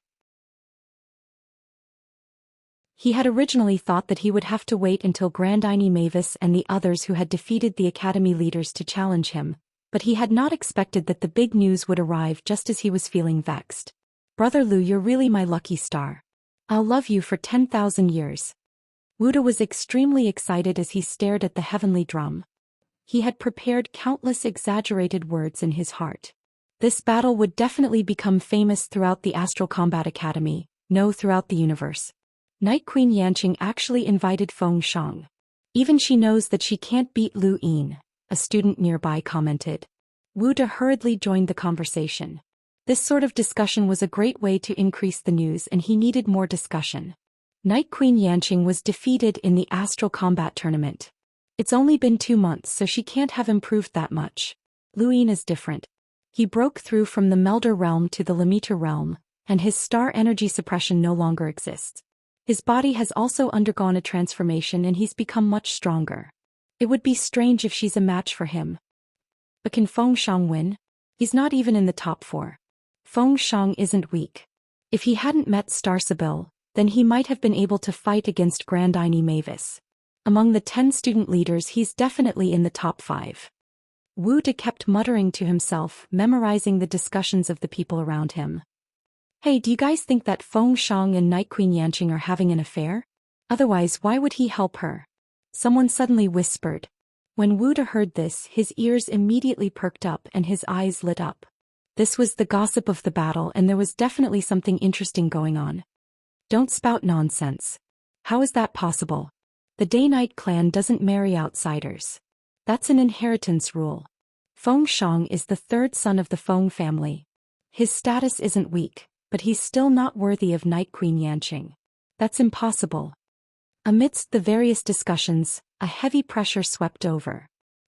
He had originally thought that he would have to wait until Grandine Mavis and the others who had defeated the academy leaders to challenge him, but he had not expected that the big news would arrive just as he was feeling vexed. Brother Lu, you're really my lucky star. I'll love you for 10,000 years. Wuda was extremely excited as he stared at the heavenly drum. He had prepared countless exaggerated words in his heart. This battle would definitely become famous throughout the Astral Combat Academy, no, throughout the universe. Night Queen Yanqing actually invited Feng Shang. Even she knows that she can't beat Lu Yin, a student nearby commented. Wuda hurriedly joined the conversation. This sort of discussion was a great way to increase the news and he needed more discussion. Night Queen Yanqing was defeated in the Astral Combat Tournament. It's only been 2 months so she can't have improved that much. Lu Yin is different. He broke through from the Melder realm to the Limiter realm, and his star energy suppression no longer exists. His body has also undergone a transformation and he's become much stronger. It would be strange if she's a match for him. But can Feng Shang win? He's not even in the top 4. Feng Shang isn't weak. If he hadn't met Star Sibyl, then he might have been able to fight against Grandine Mavis. Among the 10 student leaders he's definitely in the top 5. Wuda kept muttering to himself, memorizing the discussions of the people around him. Hey, do you guys think that Feng Shang and Night Queen Yanqing are having an affair? Otherwise, why would he help her? Someone suddenly whispered. When Wuda heard this, his ears immediately perked up and his eyes lit up. This was the gossip of the battle and there was definitely something interesting going on. Don't spout nonsense. How is that possible? The Day-Night clan doesn't marry outsiders. That's an inheritance rule. Feng Shang is the 3rd son of the Feng family. His status isn't weak, but he's still not worthy of Night Queen Yanqing. That's impossible. Amidst the various discussions, a heavy pressure swept over.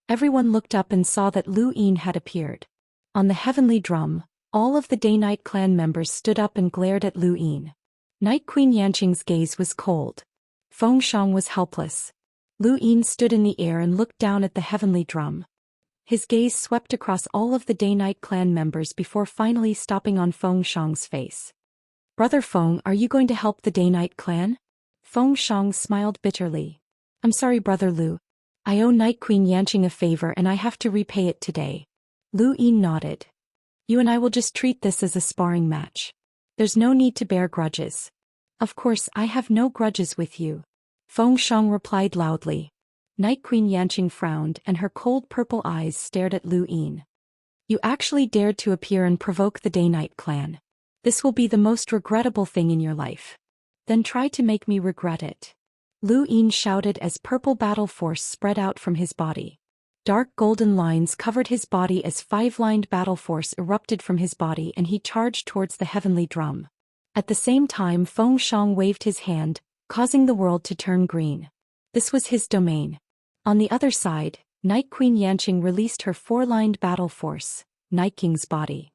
Everyone looked up and saw that Lu Yin had appeared. On the heavenly drum, all of the Day-Night clan members stood up and glared at Lu Yin. Night Queen Yanqing's gaze was cold. Feng Shang was helpless. Lu Yin stood in the air and looked down at the heavenly drum. His gaze swept across all of the Day-Night clan members before finally stopping on Feng Shang's face. Brother Feng, are you going to help the Day-Night clan? Feng Shang smiled bitterly. I'm sorry, Brother Lu. I owe Night Queen Yanqing a favor and I have to repay it today. Lu Yin nodded. You and I will just treat this as a sparring match. There's no need to bear grudges. Of course, I have no grudges with you. Feng Shang replied loudly. Night Queen Yanqing frowned and her cold purple eyes stared at Lu Yin. You actually dared to appear and provoke the Day-Night clan. This will be the most regrettable thing in your life. Then try to make me regret it. Lu Yin shouted as purple battle force spread out from his body. Dark golden lines covered his body as 5-lined battle force erupted from his body and he charged towards the heavenly drum. At the same time, Feng Shang waved his hand, causing the world to turn green. This was his domain. On the other side, Night Queen Yanqing released her 4-lined battle force, Night King's body.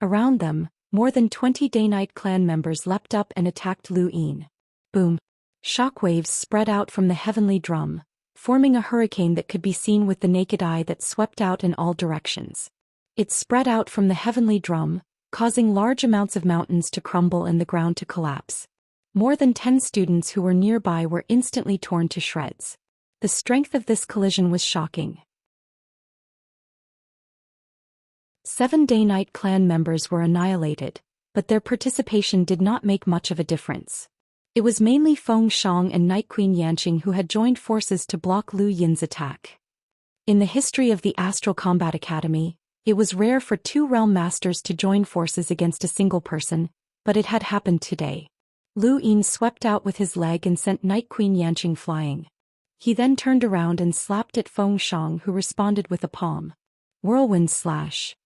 Around them, more than 20 Day-Night clan members leapt up and attacked Lu Yin. Boom! Shockwaves spread out from the heavenly drum, forming a hurricane that could be seen with the naked eye that swept out in all directions. It spread out from the heavenly drum, causing large amounts of mountains to crumble and the ground to collapse. More than 10 students who were nearby were instantly torn to shreds. The strength of this collision was shocking. 7 Day-Night clan members were annihilated, but their participation did not make much of a difference. It was mainly Feng Shang and Night Queen Yanqing who had joined forces to block Lu Yin's attack. In the history of the Astral Combat Academy, it was rare for 2 realm masters to join forces against a single person, but it had happened today. Lu Yin swept out with his leg and sent Night Queen Yanqing flying. He then turned around and slapped at Feng Shang, who responded with a palm. Whirlwind slash.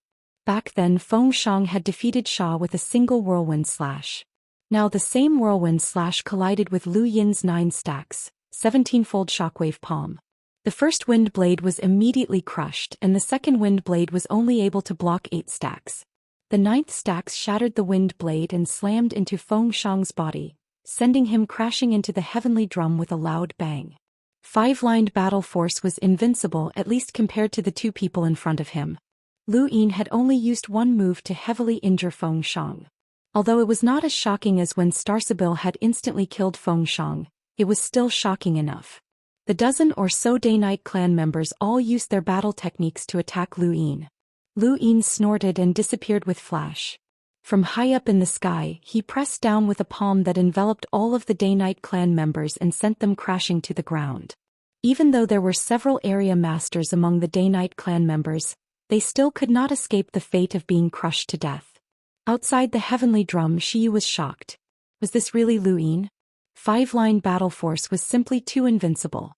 Back then Feng Shang had defeated Xia with a single whirlwind slash. Now the same whirlwind slash collided with Lu Yin's 9 stacks, 17-fold shockwave palm. The first wind blade was immediately crushed and the second wind blade was only able to block 8 stacks. The 9th stacks shattered the wind blade and slammed into Feng Shang's body, sending him crashing into the heavenly drum with a loud bang. 5-lined battle force was invincible, at least compared to the 2 people in front of him. Lu Yin had only used one move to heavily injure Feng Shang. Although it was not as shocking as when Star Sibyl had instantly killed Feng Shang, it was still shocking enough. The dozen or so Day-Night clan members all used their battle techniques to attack Lu Yin. Lu Yin snorted and disappeared with flash. From high up in the sky, he pressed down with a palm that enveloped all of the Day-Night clan members and sent them crashing to the ground. Even though there were several area masters among the Day-Night clan members, they still could not escape the fate of being crushed to death. Outside the heavenly drum, Shiyu was shocked. Was this really Lu Yin? 5-line battle force was simply too invincible.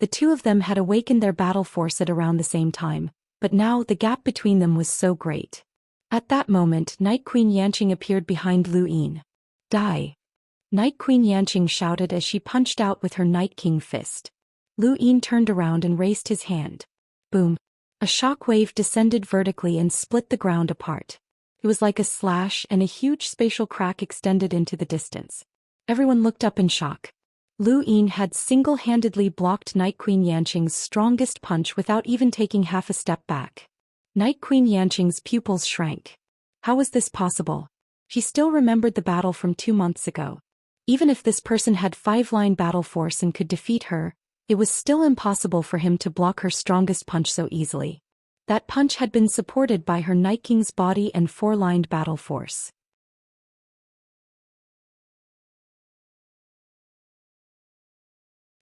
The 2 of them had awakened their battle force at around the same time, but now the gap between them was so great. At that moment, Night Queen Yanqing appeared behind Lu Yin. Die! Night Queen Yanqing shouted as she punched out with her Night King fist. Lu Yin turned around and raised his hand. Boom! A shock wave descended vertically and split the ground apart. It was like a slash, and a huge spatial crack extended into the distance. Everyone looked up in shock. Lu Yin had single-handedly blocked Night Queen Yanqing's strongest punch without even taking half a step back. Night Queen Yanqing's pupils shrank. How was this possible? She still remembered the battle from 2 months ago. Even if this person had 5-line battle force and could defeat her, it was still impossible for him to block her strongest punch so easily. That punch had been supported by her Night King's body and 4-lined battle force.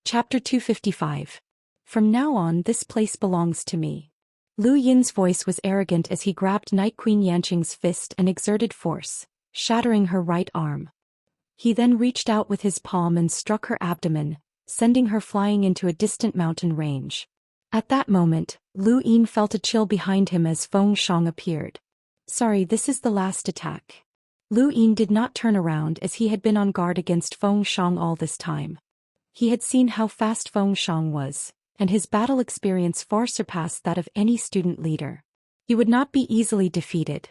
Chapter 255. From now on, this place belongs to me. Lu Yin's voice was arrogant as he grabbed Night Queen Yanqing's fist and exerted force, shattering her right arm. He then reached out with his palm and struck her abdomen, sending her flying into a distant mountain range. At that moment, Lu Yin felt a chill behind him as Feng Shang appeared. Sorry, this is the last attack. Lu Yin did not turn around as he had been on guard against Feng Shang all this time. He had seen how fast Feng Shang was, and his battle experience far surpassed that of any student leader. He would not be easily defeated.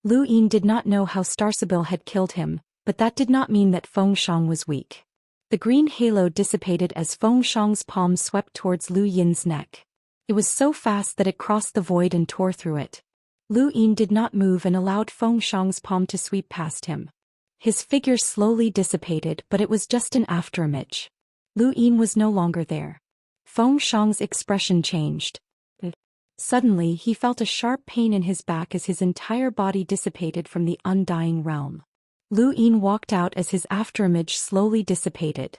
Lu Yin did not know how Star Sibyl had killed him, but that did not mean that Feng Shang was weak. The green halo dissipated as Feng Shang's palm swept towards Lu Yin's neck. It was so fast that it crossed the void and tore through it. Lu Yin did not move and allowed Feng Shang's palm to sweep past him. His figure slowly dissipated, but it was just an afterimage. Lu Yin was no longer there. Feng Shang's expression changed. Suddenly he felt a sharp pain in his back as his entire body dissipated from the undying realm. Lu Yin walked out as his afterimage slowly dissipated.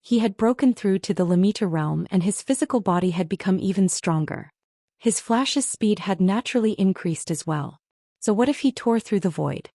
He had broken through to the Lamita realm and his physical body had become even stronger. His flash's speed had naturally increased as well. So what if he tore through the void?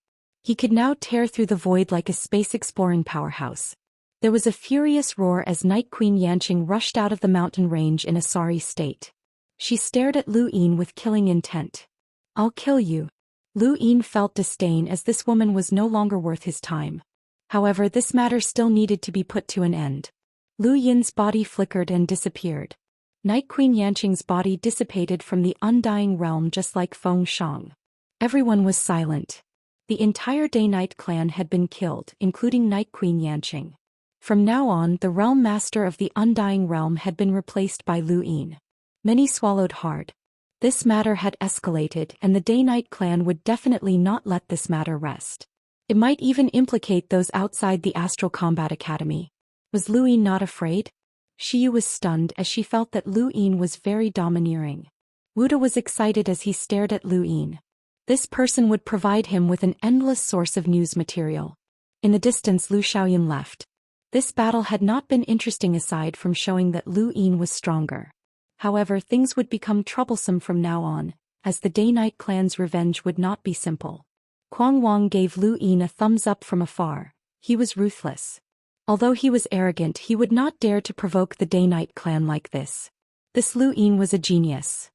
He could now tear through the void like a space-exploring powerhouse. There was a furious roar as Night Queen Yanqing rushed out of the mountain range in a sorry state. She stared at Lu Yin with killing intent. I'll kill you. Lu Yin felt disdain as this woman was no longer worth his time. However, this matter still needed to be put to an end. Lu Yin's body flickered and disappeared. Night Queen Yanqing's body dissipated from the undying realm just like Feng Shang. Everyone was silent. The entire Day-Night clan had been killed, including Night Queen Yanqing. From now on, the realm master of the undying realm had been replaced by Lu Yin. Many swallowed hard. This matter had escalated, and the Day-Night clan would definitely not let this matter rest. It might even implicate those outside the Astral Combat Academy. Was Lu Yin not afraid? Xiyu was stunned as she felt that Lu Yin was very domineering. Wuda was excited as he stared at Lu Yin. This person would provide him with an endless source of news material. In the distance, Lu Xiaoyan left. This battle had not been interesting aside from showing that Lu Yin was stronger. However, things would become troublesome from now on, as the Day-Night clan's revenge would not be simple. Kuang Wang gave Lu Yin a thumbs up from afar. He was ruthless. Although he was arrogant, he would not dare to provoke the Day-Night clan like this. This Lu Yin was a genius.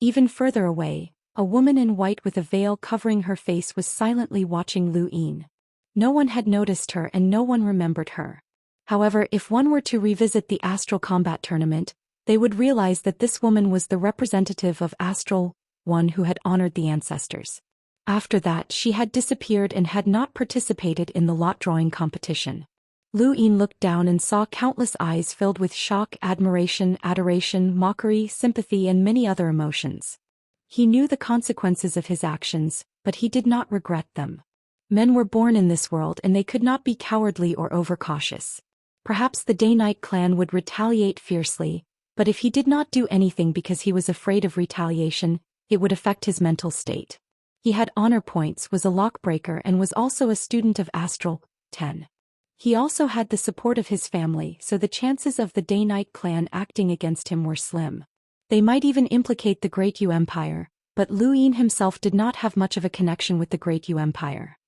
Even further away, a woman in white with a veil covering her face was silently watching Lu Yin. No one had noticed her and no one remembered her. However, if one were to revisit the Astral Combat Tournament, they would realize that this woman was the representative of Astral, one who had honored the ancestors. After that, she had disappeared and had not participated in the lot drawing competition. Lu Yin looked down and saw countless eyes filled with shock, admiration, adoration, mockery, sympathy, and many other emotions. He knew the consequences of his actions, but he did not regret them. Men were born in this world and they could not be cowardly or overcautious. Perhaps the Day-Night clan would retaliate fiercely, but if he did not do anything because he was afraid of retaliation, it would affect his mental state. He had honor points, was a lockbreaker, and was also a student of Astral 10. He also had the support of his family, so the chances of the Day-Night clan acting against him were slim. They might even implicate the Great Yu Empire, but Lu Yin himself did not have much of a connection with the Great Yu Empire.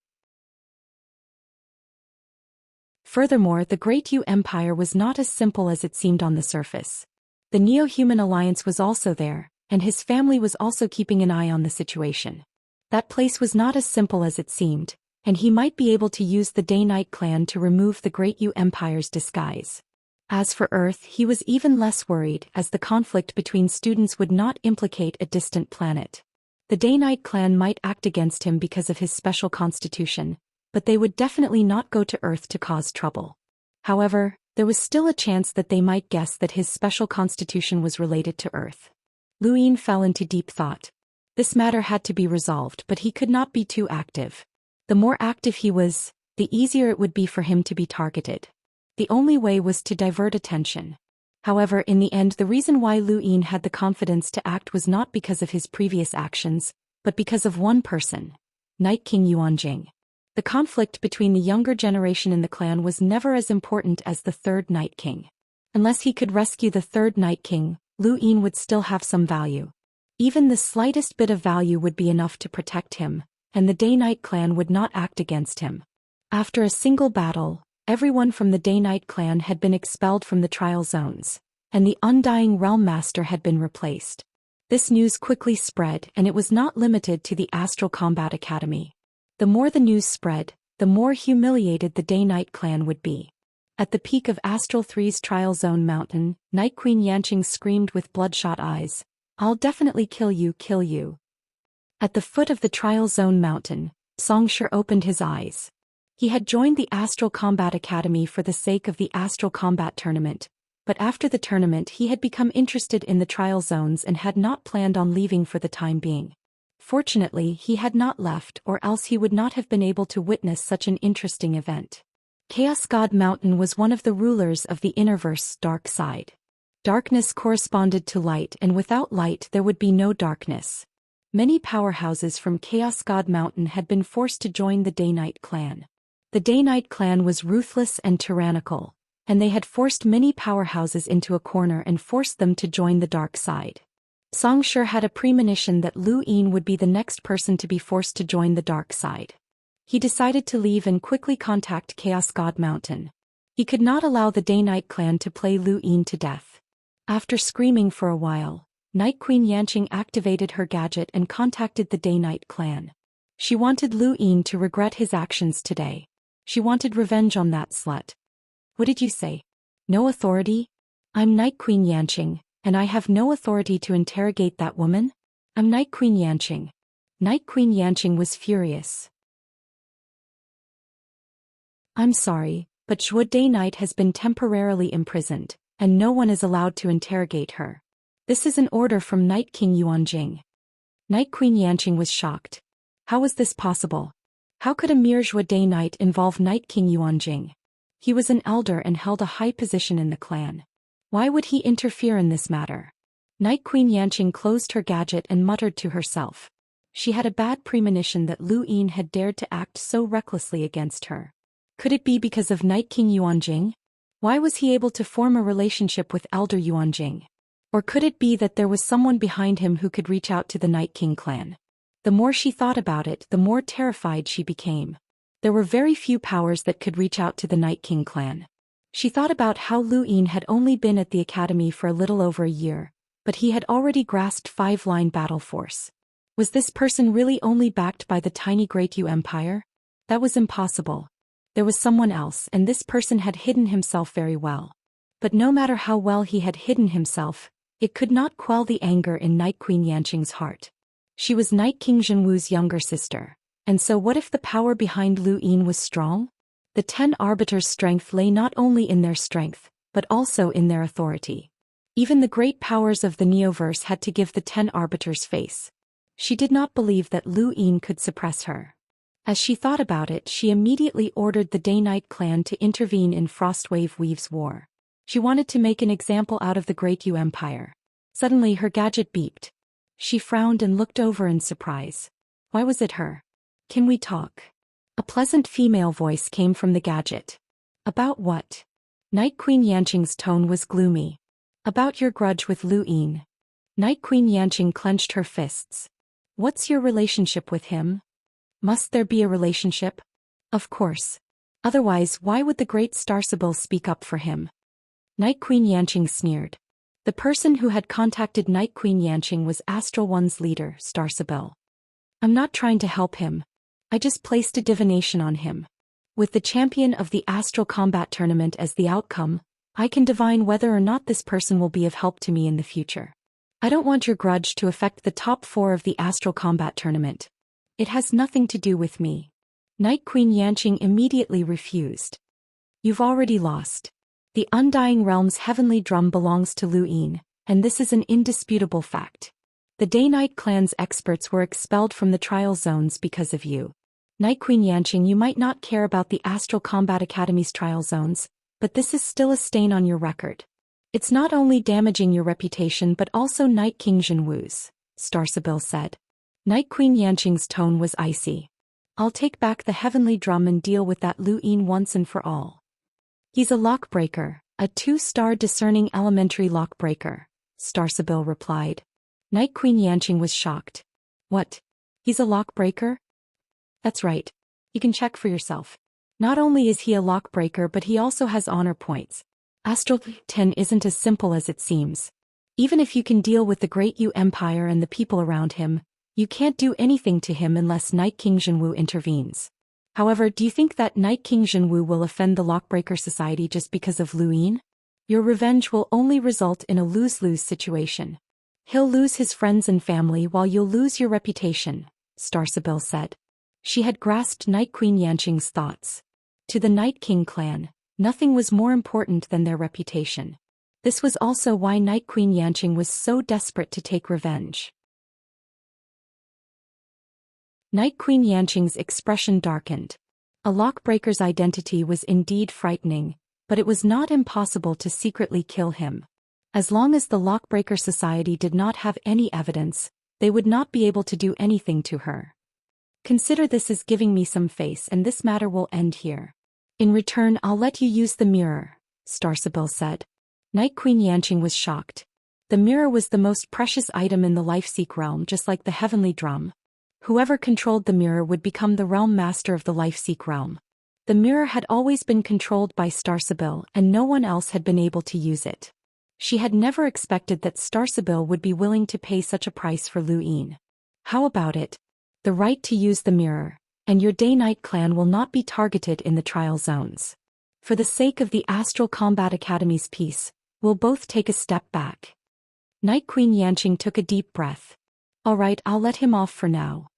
Furthermore, the Great Yu Empire was not as simple as it seemed on the surface. The Neo-Human Alliance was also there, and his family was also keeping an eye on the situation. That place was not as simple as it seemed, and he might be able to use the Day-Night clan to remove the Great Yu Empire's disguise. As for Earth, he was even less worried, as the conflict between students would not implicate a distant planet. The Day-Night clan might act against him because of his special constitution, but they would definitely not go to Earth to cause trouble. However, there was still a chance that they might guess that his special constitution was related to Earth. Lu Yin fell into deep thought. This matter had to be resolved, but he could not be too active. The more active he was, the easier it would be for him to be targeted. The only way was to divert attention. However, in the end, the reason why Lu Yin had the confidence to act was not because of his previous actions, but because of one person, Night King Yuanjing. The conflict between the younger generation in the clan was never as important as the third Night King. Unless he could rescue the third Night King, Lu Yin would still have some value. Even the slightest bit of value would be enough to protect him, and the Day-Night clan would not act against him. After a single battle, everyone from the Day-Night clan had been expelled from the trial zones, and the Undying Realm Master had been replaced. This news quickly spread, and it was not limited to the Astral Combat Academy. The more the news spread, the more humiliated the Day-Night clan would be. At the peak of Astral 3's Trial Zone Mountain, Night Queen Yanqing screamed with bloodshot eyes, "I'll definitely kill you, kill you." At the foot of the Trial Zone Mountain, Xianxia opened his eyes. He had joined the Astral Combat Academy for the sake of the Astral Combat Tournament, but after the tournament he had become interested in the trial zones and had not planned on leaving for the time being. Fortunately, he had not left, or else he would not have been able to witness such an interesting event. Chaos God Mountain was one of the rulers of the Innerverse's dark side. Darkness corresponded to light, and without light there would be no darkness. Many powerhouses from Chaos God Mountain had been forced to join the Day-Night clan. The Day-Night clan was ruthless and tyrannical, and they had forced many powerhouses into a corner and forced them to join the dark side. Xianxia had a premonition that Lu Yin would be the next person to be forced to join the dark side. He decided to leave and quickly contact Chaos God Mountain. He could not allow the Day-Night clan to play Lu Yin to death. After screaming for a while, Night Queen Yanqing activated her gadget and contacted the Day-Night clan. She wanted Lu Yin to regret his actions today. She wanted revenge on that slut. "What did you say? No authority? I'm Night Queen Yanqing, and I have no authority to interrogate that woman? I'm Night Queen Yanqing." Night Queen Yanqing was furious. "I'm sorry, but Zhuo Day Night has been temporarily imprisoned, and no one is allowed to interrogate her. This is an order from Night King Yuanjing. Night Queen Yanqing was shocked. How was this possible? How could a mere Day knight involve Night King Yuanjing? He was an elder and held a high position in the clan. Why would he interfere in this matter? Night Queen Yanqing closed her gadget and muttered to herself. She had a bad premonition that Lu Yin had dared to act so recklessly against her. Could it be because of Night King Yuanjing? Why was he able to form a relationship with Elder Yuanjing? Or could it be that there was someone behind him who could reach out to the Night King clan? The more she thought about it, the more terrified she became. There were very few powers that could reach out to the Night King clan. She thought about how Lu Yin had only been at the academy for a little over a year, but he had already grasped 5-line battle force. Was this person really only backed by the tiny Great Yu Empire? That was impossible. There was someone else, and this person had hidden himself very well. But no matter how well he had hidden himself, it could not quell the anger in Night Queen Yanqing's heart. She was Night King Zhenwu's younger sister, and so what if the power behind Lu Yin was strong? The 10 Arbiters' strength lay not only in their strength, but also in their authority. Even the great powers of the Neoverse had to give the 10 Arbiters face. She did not believe that Lu Yin could suppress her. As she thought about it, she immediately ordered the Day-Night clan to intervene in Frostwave Weave's war. She wanted to make an example out of the Great Yu Empire. Suddenly her gadget beeped. She frowned and looked over in surprise. Why was it her? Can we talk? A pleasant female voice came from the gadget. About what? Night Queen Yanqing's tone was gloomy. About your grudge with Lu Yin. Night Queen Yanqing clenched her fists. What's your relationship with him? Must there be a relationship? Of course. Otherwise, why would the great Star Sibyl speak up for him? Night Queen Yanqing sneered. The person who had contacted Night Queen Yanqing was Astral One's leader, Star Sibyl. I'm not trying to help him. I just placed a divination on him. With the champion of the Astral Combat Tournament as the outcome, I can divine whether or not this person will be of help to me in the future. I don't want your grudge to affect the top 4 of the Astral Combat Tournament. It has nothing to do with me. Night Queen Yanqing immediately refused. You've already lost. The Undying Realm's heavenly drum belongs to Lu Yin, and this is an indisputable fact. The Day-Night clan's experts were expelled from the trial zones because of you. Night Queen Yanqing, you might not care about the Astral Combat Academy's trial zones, but this is still a stain on your record. It's not only damaging your reputation but also Night King Zhenwu's, Star Sibyl said. Night Queen Yanqing's tone was icy. I'll take back the heavenly drum and deal with that Lu Yin once and for all. He's a lockbreaker, a 2-star discerning elementary lockbreaker, Star Sibyl replied. Night Queen Yanqing was shocked. What? He's a lockbreaker? That's right. You can check for yourself. Not only is he a lockbreaker but he also has honor points. Astral 10 isn't as simple as it seems. Even if you can deal with the Great Yu Empire and the people around him, you can't do anything to him unless Night King Zhenwu intervenes. However, do you think that Night King Zhenwu will offend the Lockbreaker Society just because of Lu Yin? Your revenge will only result in a lose-lose situation. He'll lose his friends and family while you'll lose your reputation, Star Sibyl said. She had grasped Night Queen Yanqing's thoughts. To the Night King clan, nothing was more important than their reputation. This was also why Night Queen Yanqing was so desperate to take revenge. Night Queen Yanqing's expression darkened. A lockbreaker's identity was indeed frightening, but it was not impossible to secretly kill him. As long as the Lockbreaker Society did not have any evidence, they would not be able to do anything to her. Consider this as giving me some face and this matter will end here. In return, I'll let you use the mirror, Star Sibyl said. Night Queen Yanqing was shocked. The mirror was the most precious item in the Life-Seek realm, just like the heavenly drum. Whoever controlled the mirror would become the realm master of the Life-Seek realm. The mirror had always been controlled by Star Sibyl and no one else had been able to use it. She had never expected that Star Sibyl would be willing to pay such a price for Lu Yin. How about it? The right to use the mirror, and your Day-Night clan will not be targeted in the trial zones. For the sake of the Astral Combat Academy's peace, we'll both take a step back. Night Queen Yanqing took a deep breath. All right, I'll let him off for now.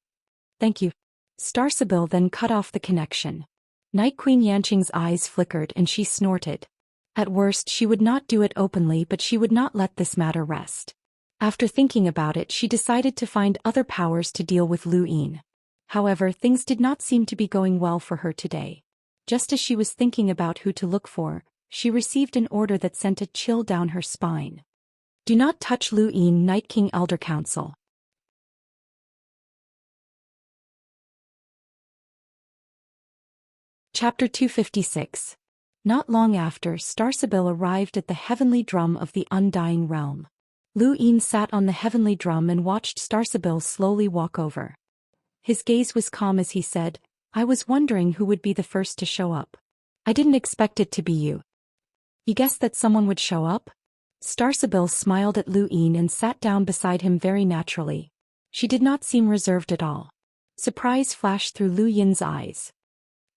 Thank you. Star Sibyl then cut off the connection. Night Queen Yanqing's eyes flickered and she snorted. At worst she would not do it openly but she would not let this matter rest. After thinking about it, she decided to find other powers to deal with Lu Yin. However, things did not seem to be going well for her today. Just as she was thinking about who to look for, she received an order that sent a chill down her spine. Do not touch Lu Yin, Night King Elder Council. Chapter 256. Not long after, Starsabil arrived at the heavenly drum of the Undying Realm. Lu Yin sat on the heavenly drum and watched Starsabil slowly walk over. His gaze was calm as he said, I was wondering who would be the first to show up. I didn't expect it to be you. You guessed that someone would show up? Starsabil smiled at Lu Yin and sat down beside him very naturally. She did not seem reserved at all. Surprise flashed through Lu Yin's eyes.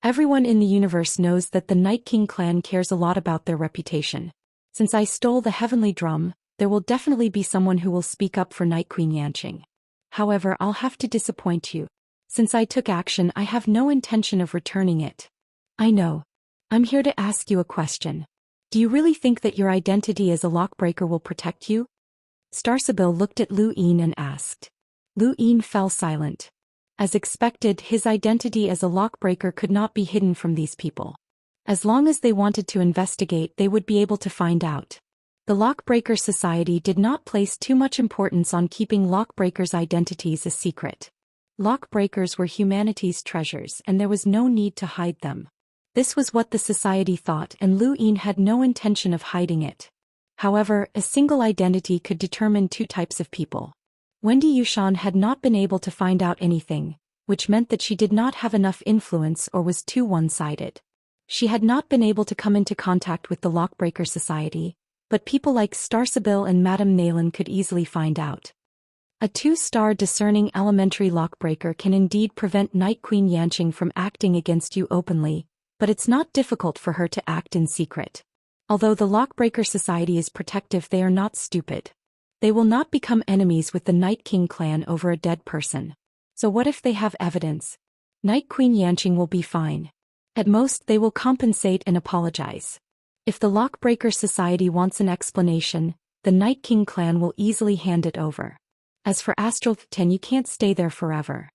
Everyone in the universe knows that the Night King clan cares a lot about their reputation. Since I stole the heavenly drum, there will definitely be someone who will speak up for Night Queen Yanqing. However, I'll have to disappoint you. Since I took action, I have no intention of returning it. I know. I'm here to ask you a question. Do you really think that your identity as a lockbreaker will protect you? Starsabil looked at Lu Yin and asked. Lu Yin fell silent. As expected, his identity as a lockbreaker could not be hidden from these people. As long as they wanted to investigate, they would be able to find out. The Lockbreaker Society did not place too much importance on keeping lockbreakers' identities a secret. Lockbreakers were humanity's treasures and there was no need to hide them. This was what the society thought, and Lu Yin had no intention of hiding it. However, a single identity could determine two types of people. Wendy Yushan had not been able to find out anything, which meant that she did not have enough influence or was too one-sided. She had not been able to come into contact with the Lockbreaker Society, but people like Starsabil and Madame Naylan could easily find out. A 2-star discerning elementary lockbreaker can indeed prevent Night Queen Yanqing from acting against you openly, but it's not difficult for her to act in secret. Although the Lockbreaker Society is protective, they are not stupid. They will not become enemies with the Night King clan over a dead person. So what if they have evidence? Night Queen Yanqing will be fine. At most, they will compensate and apologize. If the Lockbreaker Society wants an explanation, the Night King clan will easily hand it over. As for Astral 10, you can't stay there forever.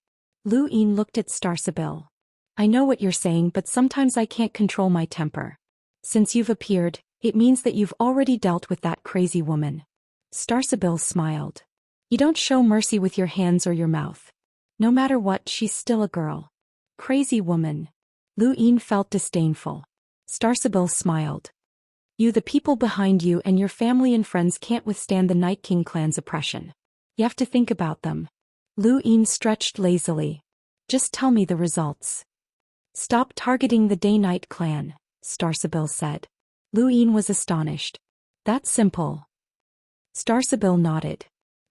Lu Yin looked at Starsabil. I know what you're saying, but sometimes I can't control my temper. Since you've appeared, it means that you've already dealt with that crazy woman. Starsabil smiled. You don't show mercy with your hands or your mouth. No matter what, she's still a girl. Crazy woman. Lu Yin felt disdainful. Starsabil smiled. You, the people behind you and your family and friends can't withstand the Night King clan's oppression. You have to think about them. Lu Yin stretched lazily. Just tell me the results. Stop targeting the Day-Night clan, Starsabil said. Lu Yin was astonished. That's simple. Starsabil nodded.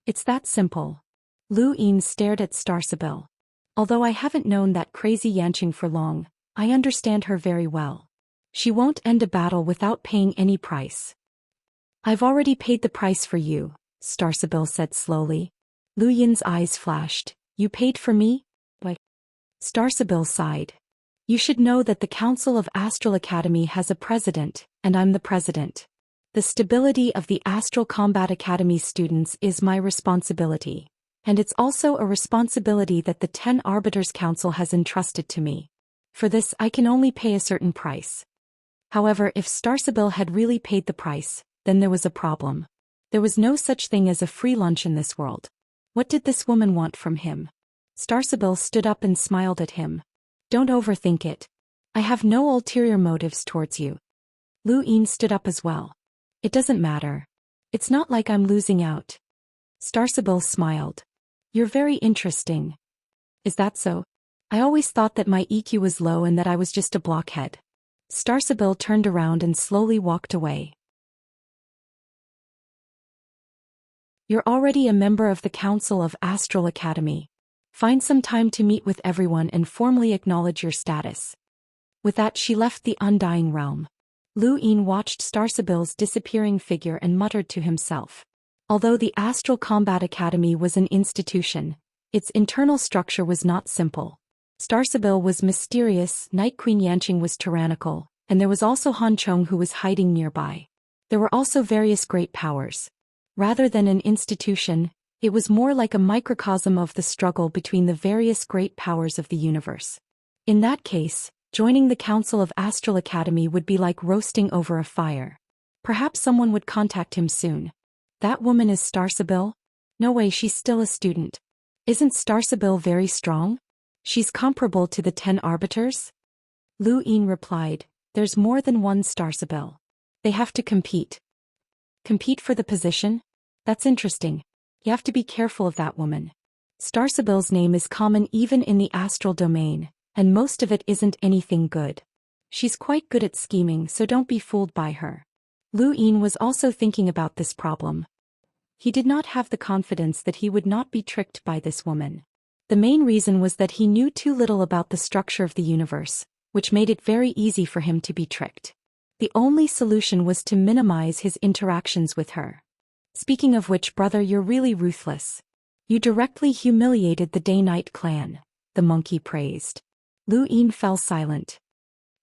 It's that simple. Lu Yin stared at Starsabil. Although I haven't known that crazy Yanqing for long, I understand her very well. She won't end a battle without paying any price. I've already paid the price for you, Starsabil said slowly. Lu Yin's eyes flashed. You paid for me? What? Starsabil sighed. You should know that the Council of Astral Academy has a president, and I'm the president. The stability of the Astral Combat Academy students is my responsibility, and it's also a responsibility that the 10 Arbiters Council has entrusted to me. For this, I can only pay a certain price. However, if Starsabil had really paid the price, then there was a problem. There was no such thing as a free lunch in this world. What did this woman want from him? Starsabil stood up and smiled at him. Don't overthink it. I have no ulterior motives towards you. Lu Yin stood up as well. It doesn't matter. It's not like I'm losing out. Starsabil smiled. You're very interesting. Is that so? I always thought that my EQ was low and that I was just a blockhead. Starsabil turned around and slowly walked away. You're already a member of the Council of Astral Academy. Find some time to meet with everyone and formally acknowledge your status. With that, she left the Undying Realm. Lu Yin watched Starsabil's disappearing figure and muttered to himself. Although the Astral Combat Academy was an institution, its internal structure was not simple. Starsabil was mysterious, Night Queen Yanqing was tyrannical, and there was also Han Chong who was hiding nearby. There were also various great powers. Rather than an institution, it was more like a microcosm of the struggle between the various great powers of the universe. In that case, joining the Council of Astral Academy would be like roasting over a fire. Perhaps someone would contact him soon. That woman is Starsabil? No way, she's still a student. Isn't Starsabil very strong? She's comparable to the 10 arbiters? Lu Yin replied, there's more than one Starsabil. They have to compete. Compete for the position? That's interesting. You have to be careful of that woman. Starsabil's name is common even in the astral domain, and most of it isn't anything good. She's quite good at scheming, so don't be fooled by her. Lu Yin was also thinking about this problem. He did not have the confidence that he would not be tricked by this woman. The main reason was that he knew too little about the structure of the universe, which made it very easy for him to be tricked. The only solution was to minimize his interactions with her. Speaking of which, brother, you're really ruthless. You directly humiliated the Day-Night clan, the monkey praised. Lu Yin fell silent.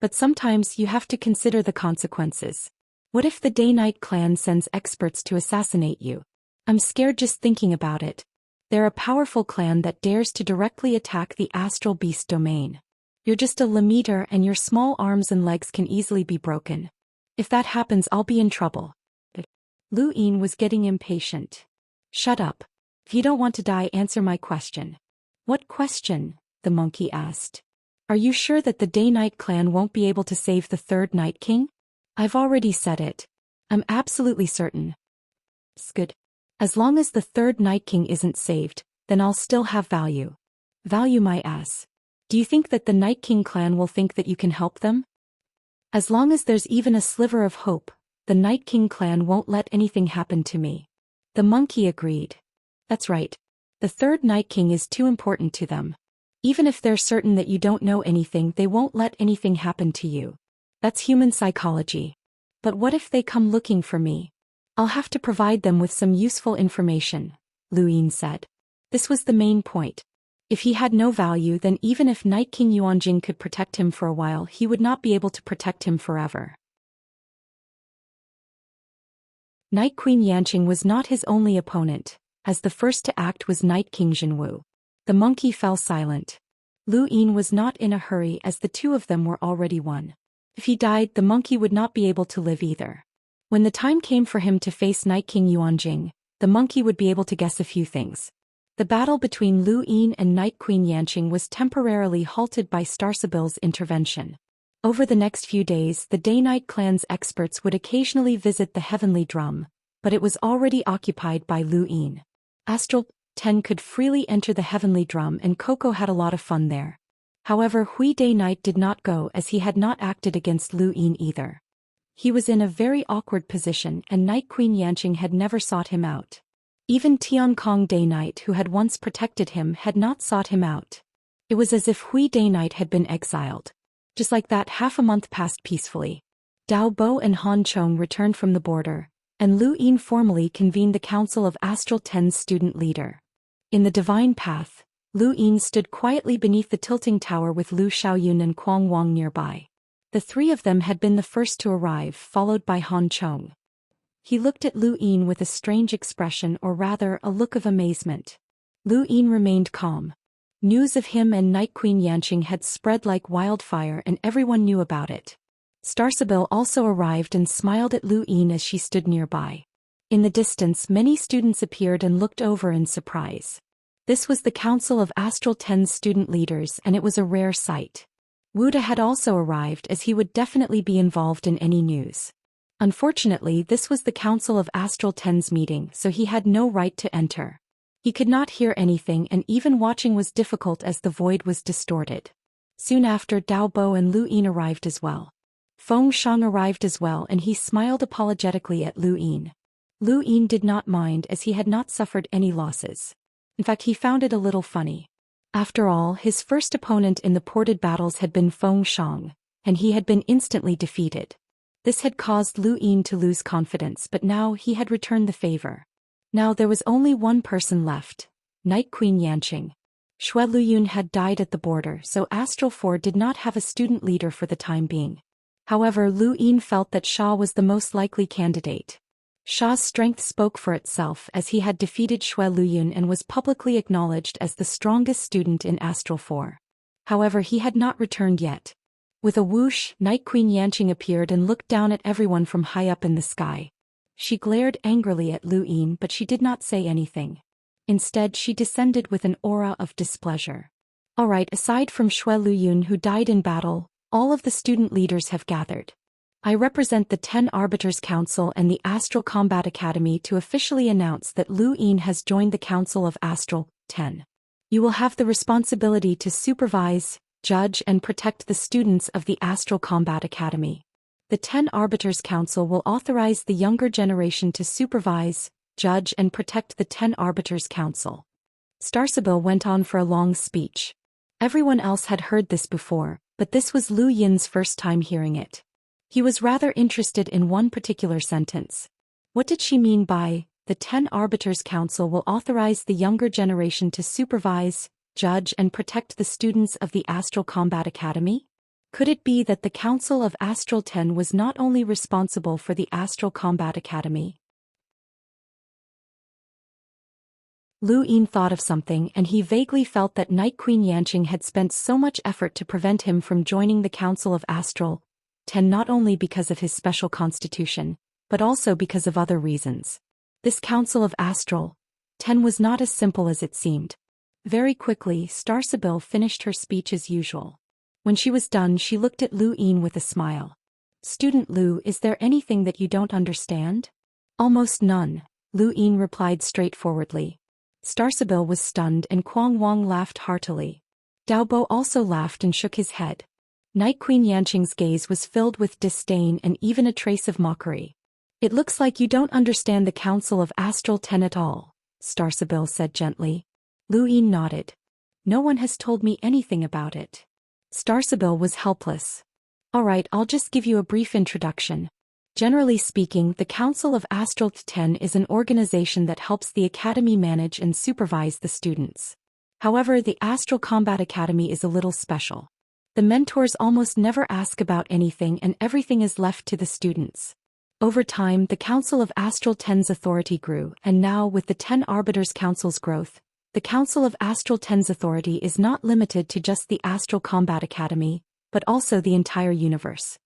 But sometimes you have to consider the consequences. What if the Day-Night clan sends experts to assassinate you? I'm scared just thinking about it. They're a powerful clan that dares to directly attack the astral beast domain. You're just a Lemeter and your small arms and legs can easily be broken. If that happens, I'll be in trouble. Lu Yin was getting impatient. Shut up. If you don't want to die, answer my question. What question? The monkey asked. Are you sure that the Day-Night clan won't be able to save the third Night King? I've already said it. I'm absolutely certain. It's good. As long as the third Night King isn't saved, then I'll still have value. Value my ass. Do you think that the Night King clan will think that you can help them? As long as there's even a sliver of hope, the Night King clan won't let anything happen to me. The monkey agreed. That's right. The third Night King is too important to them. Even if they're certain that you don't know anything, they won't let anything happen to you. That's human psychology. But what if they come looking for me? I'll have to provide them with some useful information, Lu Yin said. This was the main point. If he had no value, then even if Night King Yuanjing could protect him for a while, he would not be able to protect him forever. Night Queen Yanqing was not his only opponent, as the first to act was Night King Jinwu. The monkey fell silent. Lu Yin was not in a hurry as the two of them were already one. If he died, the monkey would not be able to live either. When the time came for him to face Night King Yuanjing, the monkey would be able to guess a few things. The battle between Lu Yin and Night Queen Yanqing was temporarily halted by Starsabil's intervention. Over the next few days, the Day-Night clan's experts would occasionally visit the Heavenly Drum, but it was already occupied by Lu Yin. Astral 10 could freely enter the Heavenly Drum and Coco had a lot of fun there. However, Hui Day-Night did not go as he had not acted against Lu Yin either. He was in a very awkward position and Night Queen Yanqing had never sought him out. Even Tian Kong Day-Night, who had once protected him, had not sought him out. It was as if Hui Day-Night had been exiled. Just like that, half a month passed peacefully. Dao Bo and Han Chong returned from the border, and Lu Yin formally convened the Council of Astral 10's student leader. In the Divine Path, Lu Yin stood quietly beneath the tilting tower with Lu Xiaoyun and Kuang Wang nearby. The three of them had been the first to arrive, followed by Han Chong. He looked at Lu Yin with a strange expression, or rather, a look of amazement. Lu Yin remained calm. News of him and Night Queen Yanqing had spread like wildfire and everyone knew about it. Starsabil also arrived and smiled at Lu Yin as she stood nearby. In the distance, many students appeared and looked over in surprise. This was the Council of Astral 10's student leaders and it was a rare sight. Wuda had also arrived as he would definitely be involved in any news. Unfortunately, this was the Council of Astral 10's meeting, so he had no right to enter. He could not hear anything and even watching was difficult as the void was distorted. Soon after, Dao Bo and Lu Yin arrived as well. Feng Shang arrived as well and he smiled apologetically at Lu Yin. Lu Yin did not mind as he had not suffered any losses. In fact, he found it a little funny. After all, his first opponent in the ported battles had been Feng Shang, and he had been instantly defeated. This had caused Lu Yin to lose confidence, but now he had returned the favor. Now there was only one person left, Night Queen Yanqing. Xue Luyun had died at the border, so Astral 4 did not have a student leader for the time being. However, Lu Yin felt that Xia was the most likely candidate. Sha's strength spoke for itself as he had defeated Shui Luyun and was publicly acknowledged as the strongest student in Astral 4. However, he had not returned yet. With a whoosh, Night Queen Yanqing appeared and looked down at everyone from high up in the sky. She glared angrily at Lu Yin, but she did not say anything. Instead, she descended with an aura of displeasure. Alright, aside from Shui Luyun who died in battle, all of the student leaders have gathered. I represent the 10 Arbiters Council and the Astral Combat Academy to officially announce that Lu Yin has joined the Council of Astral 10. You will have the responsibility to supervise, judge and protect the students of the Astral Combat Academy. The 10 Arbiters Council will authorize the younger generation to supervise, judge and protect the 10 Arbiters Council. Starsabil went on for a long speech. Everyone else had heard this before, but this was Lu Yin's first time hearing it. He was rather interested in one particular sentence. What did she mean by, the 10 Arbiters Council will authorize the younger generation to supervise, judge and protect the students of the Astral Combat Academy? Could it be that the Council of Astral 10 was not only responsible for the Astral Combat Academy? Lu Yin thought of something and he vaguely felt that Night Queen Yanqing had spent so much effort to prevent him from joining the Council of Astral 10 not only because of his special constitution, but also because of other reasons. This Council of Astral 10 was not as simple as it seemed. Very quickly, Starsabil finished her speech as usual. When she was done, she looked at Lu Yin with a smile. Student Lu, is there anything that you don't understand? Almost none, Lu Yin replied straightforwardly. Starsabil was stunned and Kuang Wang laughed heartily. Daobo also laughed and shook his head. Night Queen Yanqing's gaze was filled with disdain and even a trace of mockery. It looks like you don't understand the Council of Astral 10 at all, Starsabil said gently. Lu Yin nodded. No one has told me anything about it. Starsabil was helpless. Alright, I'll just give you a brief introduction. Generally speaking, the Council of Astral 10 is an organization that helps the Academy manage and supervise the students. However, the Astral Combat Academy is a little special. The mentors almost never ask about anything and everything is left to the students. Over time, the Council of Astral 10's authority grew, and now with the 10 Arbiters Council's growth, the Council of Astral 10's authority is not limited to just the Astral Combat Academy, but also the entire universe.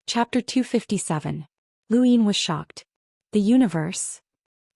Chapter 257. Lu Yin was shocked. The universe?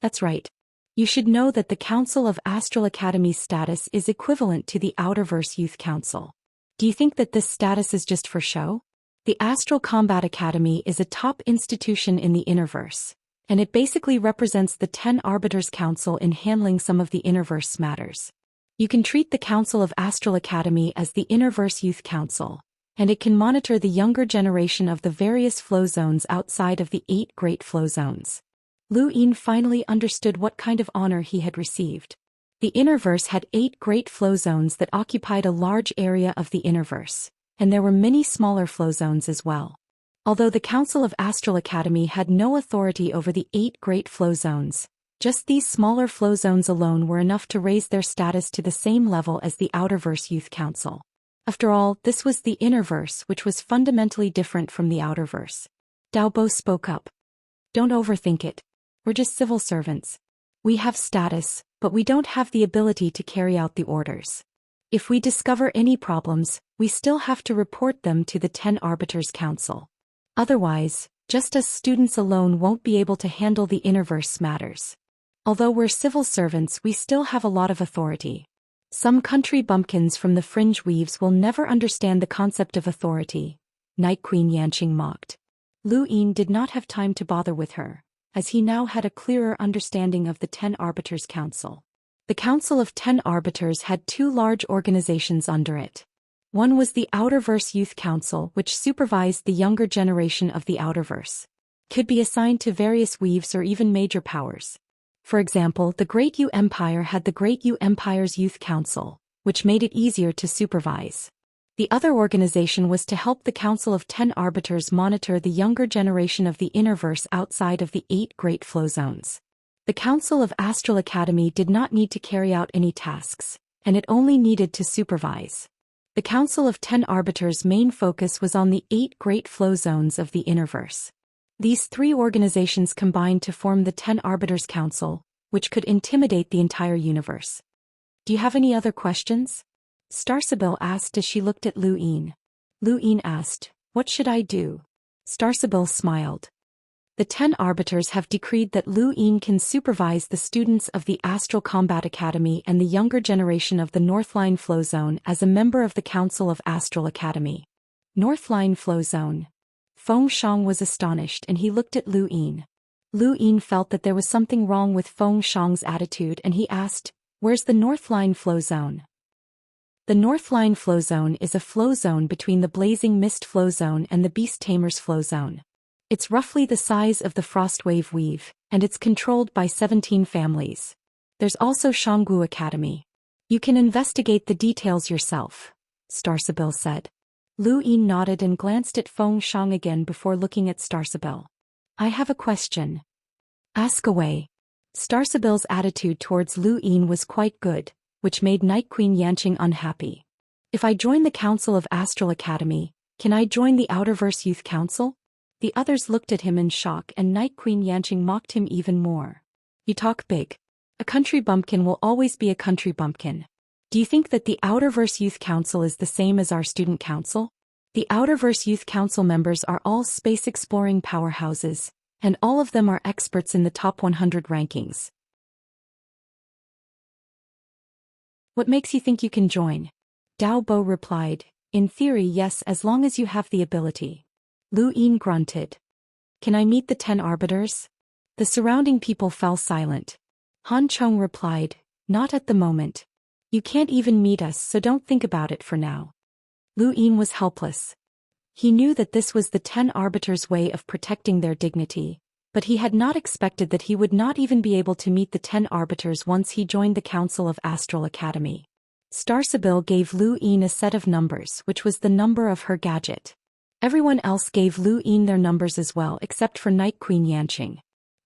That's right. You should know that the Council of Astral Academy's status is equivalent to the Outerverse Youth Council. Do you think that this status is just for show? The Astral Combat Academy is a top institution in the Innerverse, and it basically represents the 10 Arbiters Council in handling some of the Innerverse matters. You can treat the Council of Astral Academy as the Innerverse Youth Council, and it can monitor the younger generation of the various flow zones outside of the 8 Great Flow Zones. Lu Yin finally understood what kind of honor he had received. The Innerverse had 8 Great Flow Zones that occupied a large area of the Innerverse, and there were many smaller flow zones as well. Although the Council of Astral Academy had no authority over the 8 Great Flow Zones, just these smaller flow zones alone were enough to raise their status to the same level as the Outerverse Youth Council. After all, this was the Innerverse, which was fundamentally different from the Outerverse. Daobo spoke up. Don't overthink it. We're just civil servants. We have status, but we don't have the ability to carry out the orders. If we discover any problems, we still have to report them to the 10 Arbiters Council. Otherwise, just us students alone won't be able to handle the Innerverse matters. Although we're civil servants, we still have a lot of authority. Some country bumpkins from the fringe weaves will never understand the concept of authority, Night Queen Yanqing mocked. Lu Yin did not have time to bother with her, as he now had a clearer understanding of the 10 Arbiters Council. The Council of 10 Arbiters had 2 large organizations under it. One was the Outerverse Youth Council, which supervised the younger generation of the Outerverse. Could be assigned to various weaves or even major powers. For example, the Great Yu Empire had the Great Yu Empire's Youth Council, which made it easier to supervise. The other organization was to help the Council of 10 Arbiters monitor the younger generation of the Innerverse outside of the 8 Great Flow Zones. The Council of Astral Academy did not need to carry out any tasks, and it only needed to supervise. The Council of 10 Arbiters' main focus was on the 8 great flow zones of the Innerverse. These 3 organizations combined to form the 10 Arbiters Council, which could intimidate the entire universe. Do you have any other questions? Starsibyl asked as she looked at Lu Yin. Lu Yin asked, "What should I do?" Starsibyl smiled. The 10 Arbiters have decreed that Lu Yin can supervise the students of the Astral Combat Academy and the younger generation of the Northline Flow Zone as a member of the Council of Astral Academy. Northline Flow Zone. Feng Shang was astonished and he looked at Lu Yin. Lu Yin felt that there was something wrong with Feng Shang's attitude and he asked, "Where's the Northline Flow Zone?" The Northline Flow Zone is a flow zone between the Blazing Mist Flow Zone and the Beast Tamers Flow Zone. It's roughly the size of the Frostwave Weave, and it's controlled by 17 families. There's also Shanggu Academy. You can investigate the details yourself, Starsibyl said. Lu Yin nodded and glanced at Feng Shang again before looking at Starsibyl. "I have a question." "Ask away." Starsibyl's attitude towards Lu Yin was quite good, which made Night Queen Yanqing unhappy. "If I join the Council of Astral Academy, can I join the Outerverse Youth Council?" The others looked at him in shock and Night Queen Yanqing mocked him even more. "You talk big. A country bumpkin will always be a country bumpkin. Do you think that the Outerverse Youth Council is the same as our student council? The Outerverse Youth Council members are all space-exploring powerhouses, and all of them are experts in the top 100 rankings. What makes you think you can join?" Dao Bo replied, "In theory, yes, as long as you have the ability." Lu Yin grunted. "Can I meet the 10 Arbiters?" The surrounding people fell silent. Han Chong replied, "Not at the moment. You can't even meet us, so don't think about it for now." Lu Yin was helpless. He knew that this was the 10 Arbiters' way of protecting their dignity, but he had not expected that he would not even be able to meet the 10 Arbiters once he joined the Council of Astral Academy. Starsibyl gave Lu Yin a set of numbers, which was the number of her gadget. Everyone else gave Lu Yin their numbers as well except for Night Queen Yanqing.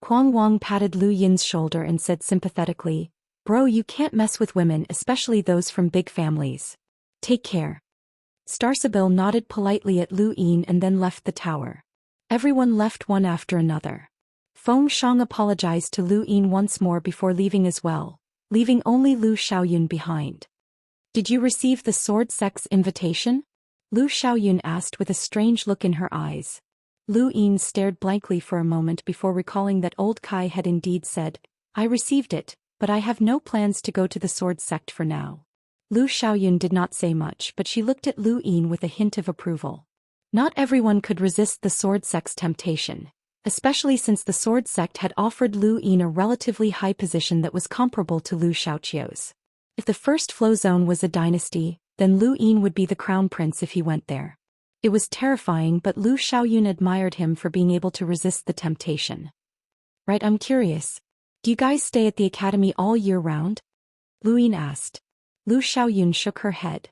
Kuang Wang patted Lu Yin's shoulder and said sympathetically, "Bro, you can't mess with women, especially those from big families. Take care." Starsibyl nodded politely at Lu Yin and then left the tower. Everyone left one after another. Feng Shang apologized to Lu Yin once more before leaving as well, leaving only Lu Xiaoyun behind. "Did you receive the Sword Sect's invitation?" Lu Xiaoyun asked with a strange look in her eyes. Lu Yin stared blankly for a moment before recalling that old Kai had indeed said, "I received it, but I have no plans to go to the Sword Sect for now." Lu Xiaoyun did not say much, but she looked at Lu Yin with a hint of approval. Not everyone could resist the Sword Sect's temptation, especially since the Sword Sect had offered Lu Yin a relatively high position that was comparable to Lu Xiaoqiu's. If the first flow zone was a dynasty, then Lu Yin would be the crown prince if he went there. It was terrifying, but Lu Xiaoyun admired him for being able to resist the temptation. "Right, I'm curious. Do you guys stay at the academy all year round?" Lu Yin asked. Lu Xiaoyun shook her head.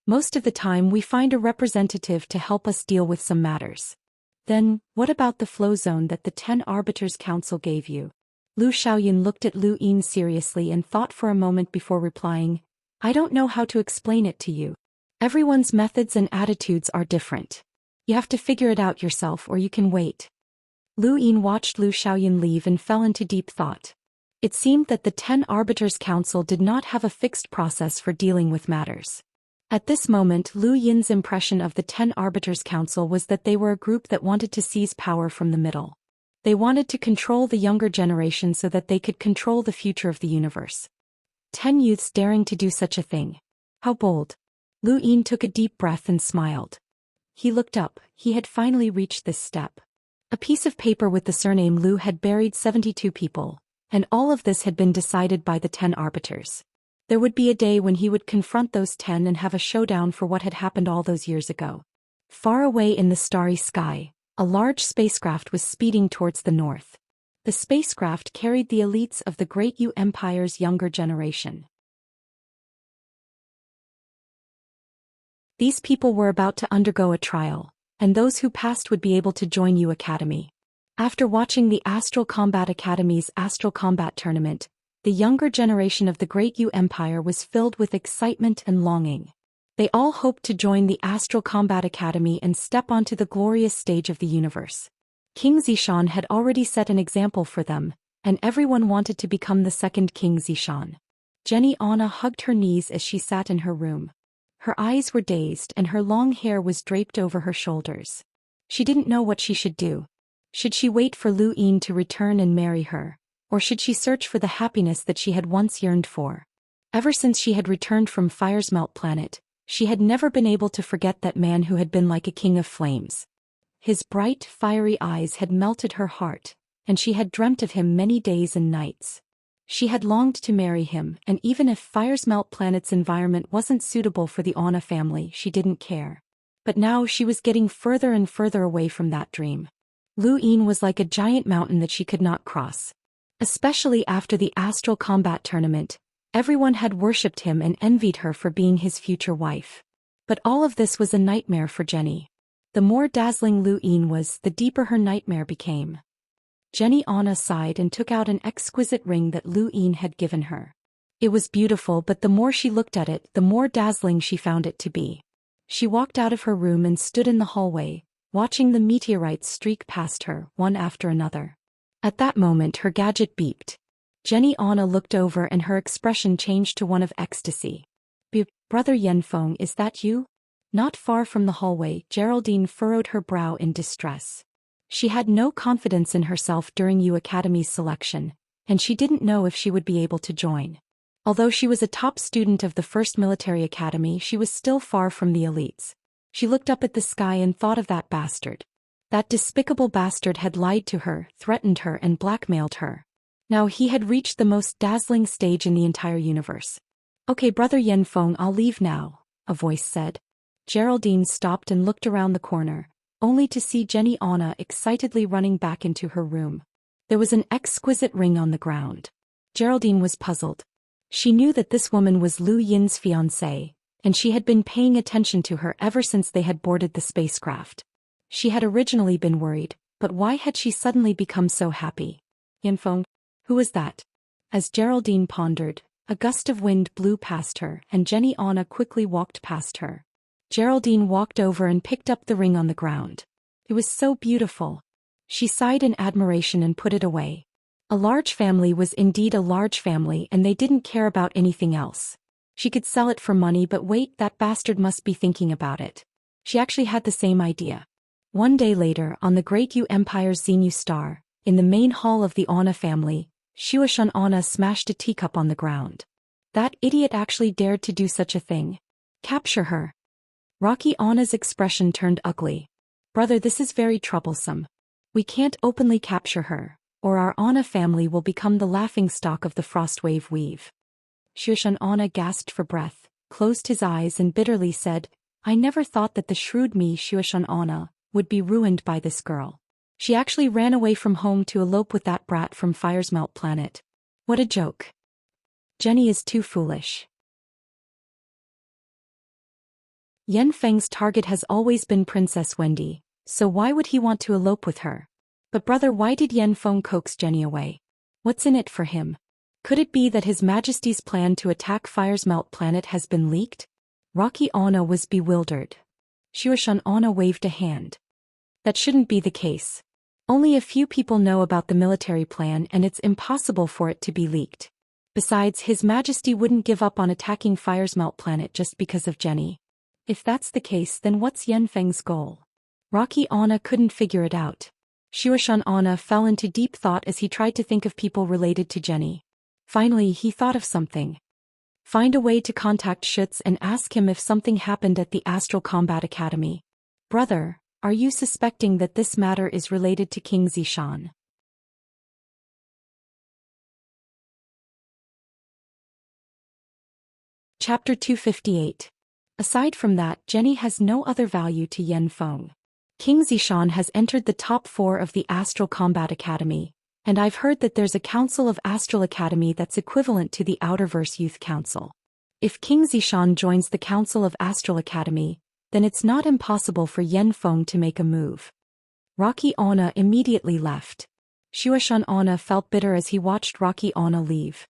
"Most of the time we find a representative to help us deal with some matters." "Then, what about the flow zone that the 10 Arbiters Council gave you?" Lu Xiaoyun looked at Lu Yin seriously and thought for a moment before replying, "I don't know how to explain it to you. Everyone's methods and attitudes are different. You have to figure it out yourself or you can wait." Lu Yin watched Lu Xiaoyun leave and fell into deep thought. It seemed that the 10 Arbiters Council did not have a fixed process for dealing with matters. At this moment, Lu Yin's impression of the 10 Arbiters Council was that they were a group that wanted to seize power from the middle. They wanted to control the younger generation so that they could control the future of the universe. 10 youths daring to do such a thing. How bold. Lu Yin took a deep breath and smiled. He looked up, he had finally reached this step. A piece of paper with the surname Lu had buried 72 people, and all of this had been decided by the 10 Arbiters. There would be a day when he would confront those 10 and have a showdown for what had happened all those years ago. Far away in the starry sky, a large spacecraft was speeding towards the north. The spacecraft carried the elites of the Great Yu Empire's younger generation. These people were about to undergo a trial, and those who passed would be able to join Yu Academy. After watching the Astral Combat Academy's Astral Combat Tournament, the younger generation of the Great Yu Empire was filled with excitement and longing. They all hoped to join the Astral Combat Academy and step onto the glorious stage of the universe. King Zishan had already set an example for them, and everyone wanted to become the second King Zishan. Jenny Anna hugged her knees as she sat in her room. Her eyes were dazed and her long hair was draped over her shoulders. She didn't know what she should do. Should she wait for Lu Yin to return and marry her, or should she search for the happiness that she had once yearned for? Ever since she had returned from Fire's Melt Planet, she had never been able to forget that man who had been like a king of flames. His bright, fiery eyes had melted her heart, and she had dreamt of him many days and nights. She had longed to marry him, and even if Fire's Melt Planet's environment wasn't suitable for the Anna family, she didn't care. But now she was getting further and further away from that dream. Lu Yin was like a giant mountain that she could not cross. Especially after the Astral Combat Tournament, everyone had worshipped him and envied her for being his future wife. But all of this was a nightmare for Jenny. The more dazzling Lu Yin was, the deeper her nightmare became. Jenny Anna sighed and took out an exquisite ring that Lu Yin had given her. It was beautiful, but the more she looked at it, the more dazzling she found it to be. She walked out of her room and stood in the hallway, watching the meteorites streak past her, one after another. At that moment her gadget beeped. Jenny Anna looked over and her expression changed to one of ecstasy. Brother Yanfeng, is that you? Not far from the hallway, Geraldine furrowed her brow in distress. She had no confidence in herself during U Academy's selection, and she didn't know if she would be able to join. Although she was a top student of the first military academy, she was still far from the elites. She looked up at the sky and thought of that bastard. That despicable bastard had lied to her, threatened her, and blackmailed her. Now he had reached the most dazzling stage in the entire universe. Okay, Brother Yanfeng, I'll leave now, a voice said. Geraldine stopped and looked around the corner, only to see Jenny Anna excitedly running back into her room. There was an exquisite ring on the ground. Geraldine was puzzled. She knew that this woman was Lu Yin's fiancée, and she had been paying attention to her ever since they had boarded the spacecraft. She had originally been worried, but why had she suddenly become so happy? Yanfeng? Who was that? As Geraldine pondered, a gust of wind blew past her, and Jenny Anna quickly walked past her. Geraldine walked over and picked up the ring on the ground. It was so beautiful. She sighed in admiration and put it away. A large family was indeed a large family, and they didn't care about anything else. She could sell it for money, but wait, that bastard must be thinking about it. She actually had the same idea. One day later, on the Great Yu Empire's Xenu Star, in the main hall of the Anna family, Xianxia Anna smashed a teacup on the ground. That idiot actually dared to do such a thing. Capture her. Rocky Anna's expression turned ugly. Brother, this is very troublesome. We can't openly capture her, or our Anna family will become the laughingstock of the Frostwave Weave. Xianxia Anna gasped for breath, closed his eyes and bitterly said, I never thought that the shrewd me Xianxia Anna would be ruined by this girl. She actually ran away from home to elope with that brat from Fire's Melt Planet. What a joke. Jenny is too foolish. Yanfeng's target has always been Princess Wendy, so why would he want to elope with her? But brother, why did Yanfeng coax Jenny away? What's in it for him? Could it be that His Majesty's plan to attack Fire's Melt Planet has been leaked? Rocky Anna was bewildered. Xianxia Anna waved a hand. That shouldn't be the case. Only a few people know about the military plan and it's impossible for it to be leaked. Besides, His Majesty wouldn't give up on attacking Fire's Melt Planet just because of Jenny. If that's the case, then what's Yanfeng's goal? Rocky Anna couldn't figure it out. Xianxia Anna fell into deep thought as he tried to think of people related to Jenny. Finally, he thought of something. Find a way to contact Schutz and ask him if something happened at the Astral Combat Academy. Brother, are you suspecting that this matter is related to King Zishan? Chapter 258. Aside from that, Jenny has no other value to Yanfeng. King Zishan has entered the top 4 of the Astral Combat Academy, and I've heard that there's a Council of Astral Academy that's equivalent to the Outerverse Youth Council. If King Zishan joins the Council of Astral Academy, then it's not impossible for Yanfeng to make a move. Rocky Anna immediately left. Xianxia Anna felt bitter as he watched Rocky Anna leave.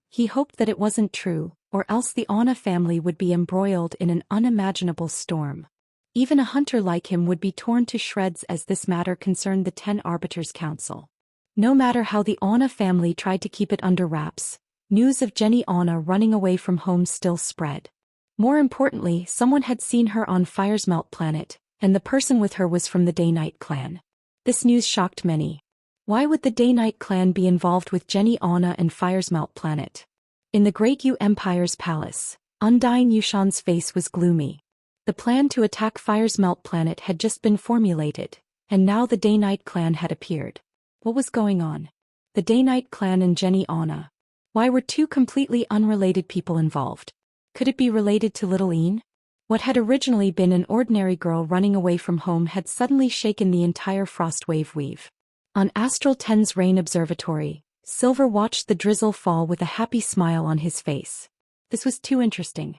He hoped that it wasn't true, or else the Anna family would be embroiled in an unimaginable storm. Even a hunter like him would be torn to shreds as this matter concerned the 10 Arbiters' Council. No matter how the Anna family tried to keep it under wraps, news of Jenny Anna running away from home still spread. More importantly, someone had seen her on Fire's Melt planet, and the person with her was from the Day-Night clan. This news shocked many. Why would the Day-Night clan be involved with Jenny Anna and Fire's Melt planet? In the Great Yu Empire's palace, Undying Yushan's face was gloomy. The plan to attack Fire's Melt planet had just been formulated, and now the Day-Night clan had appeared. What was going on? The Day-Night clan and Jenny Anna. Why were two completely unrelated people involved? Could it be related to Little Een? What had originally been an ordinary girl running away from home had suddenly shaken the entire Frostwave weave. On Astral 10's Rain Observatory, Silver watched the drizzle fall with a happy smile on his face. This was too interesting.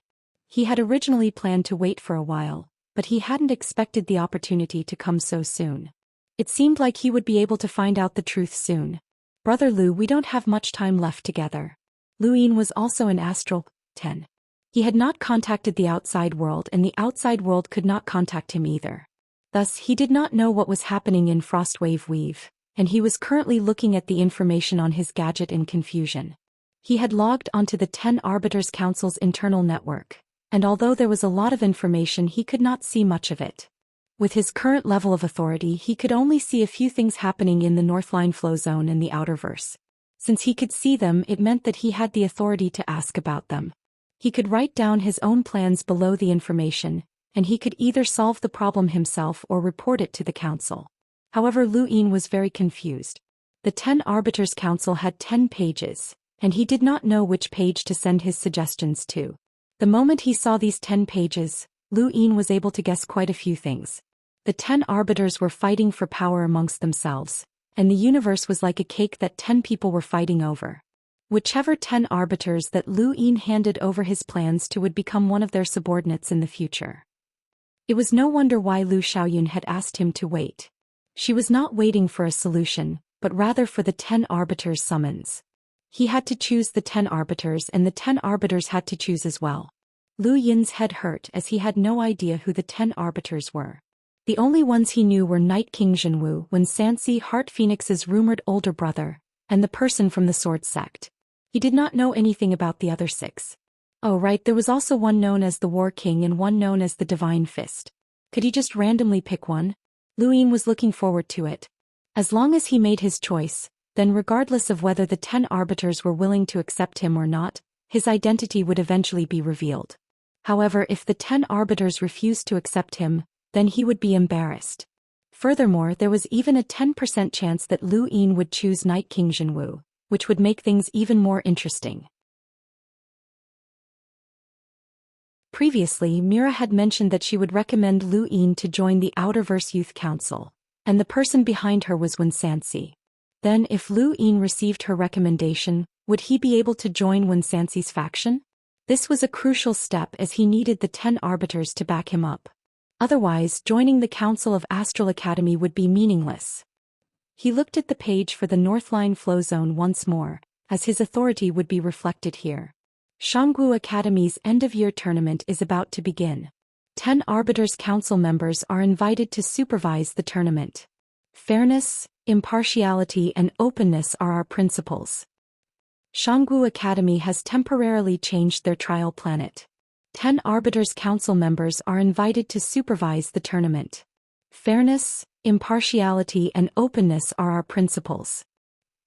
He had originally planned to wait for a while, but he hadn't expected the opportunity to come so soon. It seemed like he would be able to find out the truth soon. Brother Lu, we don't have much time left together. Lu Een was also in Astral 10. He had not contacted the outside world and the outside world could not contact him either. Thus, he did not know what was happening in Frostwave Weave, and he was currently looking at the information on his gadget in confusion. He had logged onto the 10 Arbiters' Council's internal network, and although there was a lot of information he could not see much of it. With his current level of authority he could only see a few things happening in the Northline Flow Zone and the Outerverse. Since he could see them, it meant that he had the authority to ask about them. He could write down his own plans below the information, and he could either solve the problem himself or report it to the council. However, Lu Een was very confused. The 10 Arbiters' Council had 10 pages, and he did not know which page to send his suggestions to. The moment he saw these 10 pages, Lu Een was able to guess quite a few things. The 10 arbiters were fighting for power amongst themselves, and the universe was like a cake that 10 people were fighting over. Whichever 10 arbiters that Lu Een handed over his plans to would become one of their subordinates in the future. It was no wonder why Lu Xiaoyun had asked him to wait. She was not waiting for a solution, but rather for the 10 arbiters' summons. He had to choose the 10 arbiters and the 10 arbiters had to choose as well. Lu Yin's head hurt as he had no idea who the 10 arbiters were. The only ones he knew were Night King Jinwu, Wen Sansi, Heart Phoenix's rumored older brother, and the person from the Sword Sect. He did not know anything about the other 6. Oh right, there was also one known as the War King and one known as the Divine Fist. Could he just randomly pick one? Lu Een was looking forward to it. As long as he made his choice, then regardless of whether the 10 arbiters were willing to accept him or not, his identity would eventually be revealed. However, if the 10 arbiters refused to accept him, then he would be embarrassed. Furthermore, there was even a 10% chance that Lu Een would choose Night King Jinwu, which would make things even more interesting. Previously, Mira had mentioned that she would recommend Lu Een to join the Outerverse Youth Council, and the person behind her was Wen Sansi. Then, if Lu Een received her recommendation, would he be able to join Wen Sansi's faction? This was a crucial step as he needed the 10 arbiters to back him up. Otherwise, joining the Council of Astral Academy would be meaningless. He looked at the page for the Northline Flow Zone once more, as his authority would be reflected here. Shanggu Academy's end-of-year tournament is about to begin. 10 Arbiters Council members are invited to supervise the tournament. Fairness, impartiality and openness are our principles. Shanggu Academy has temporarily changed their trial planet. 10 Arbiters Council members are invited to supervise the tournament. Fairness, impartiality and openness are our principles.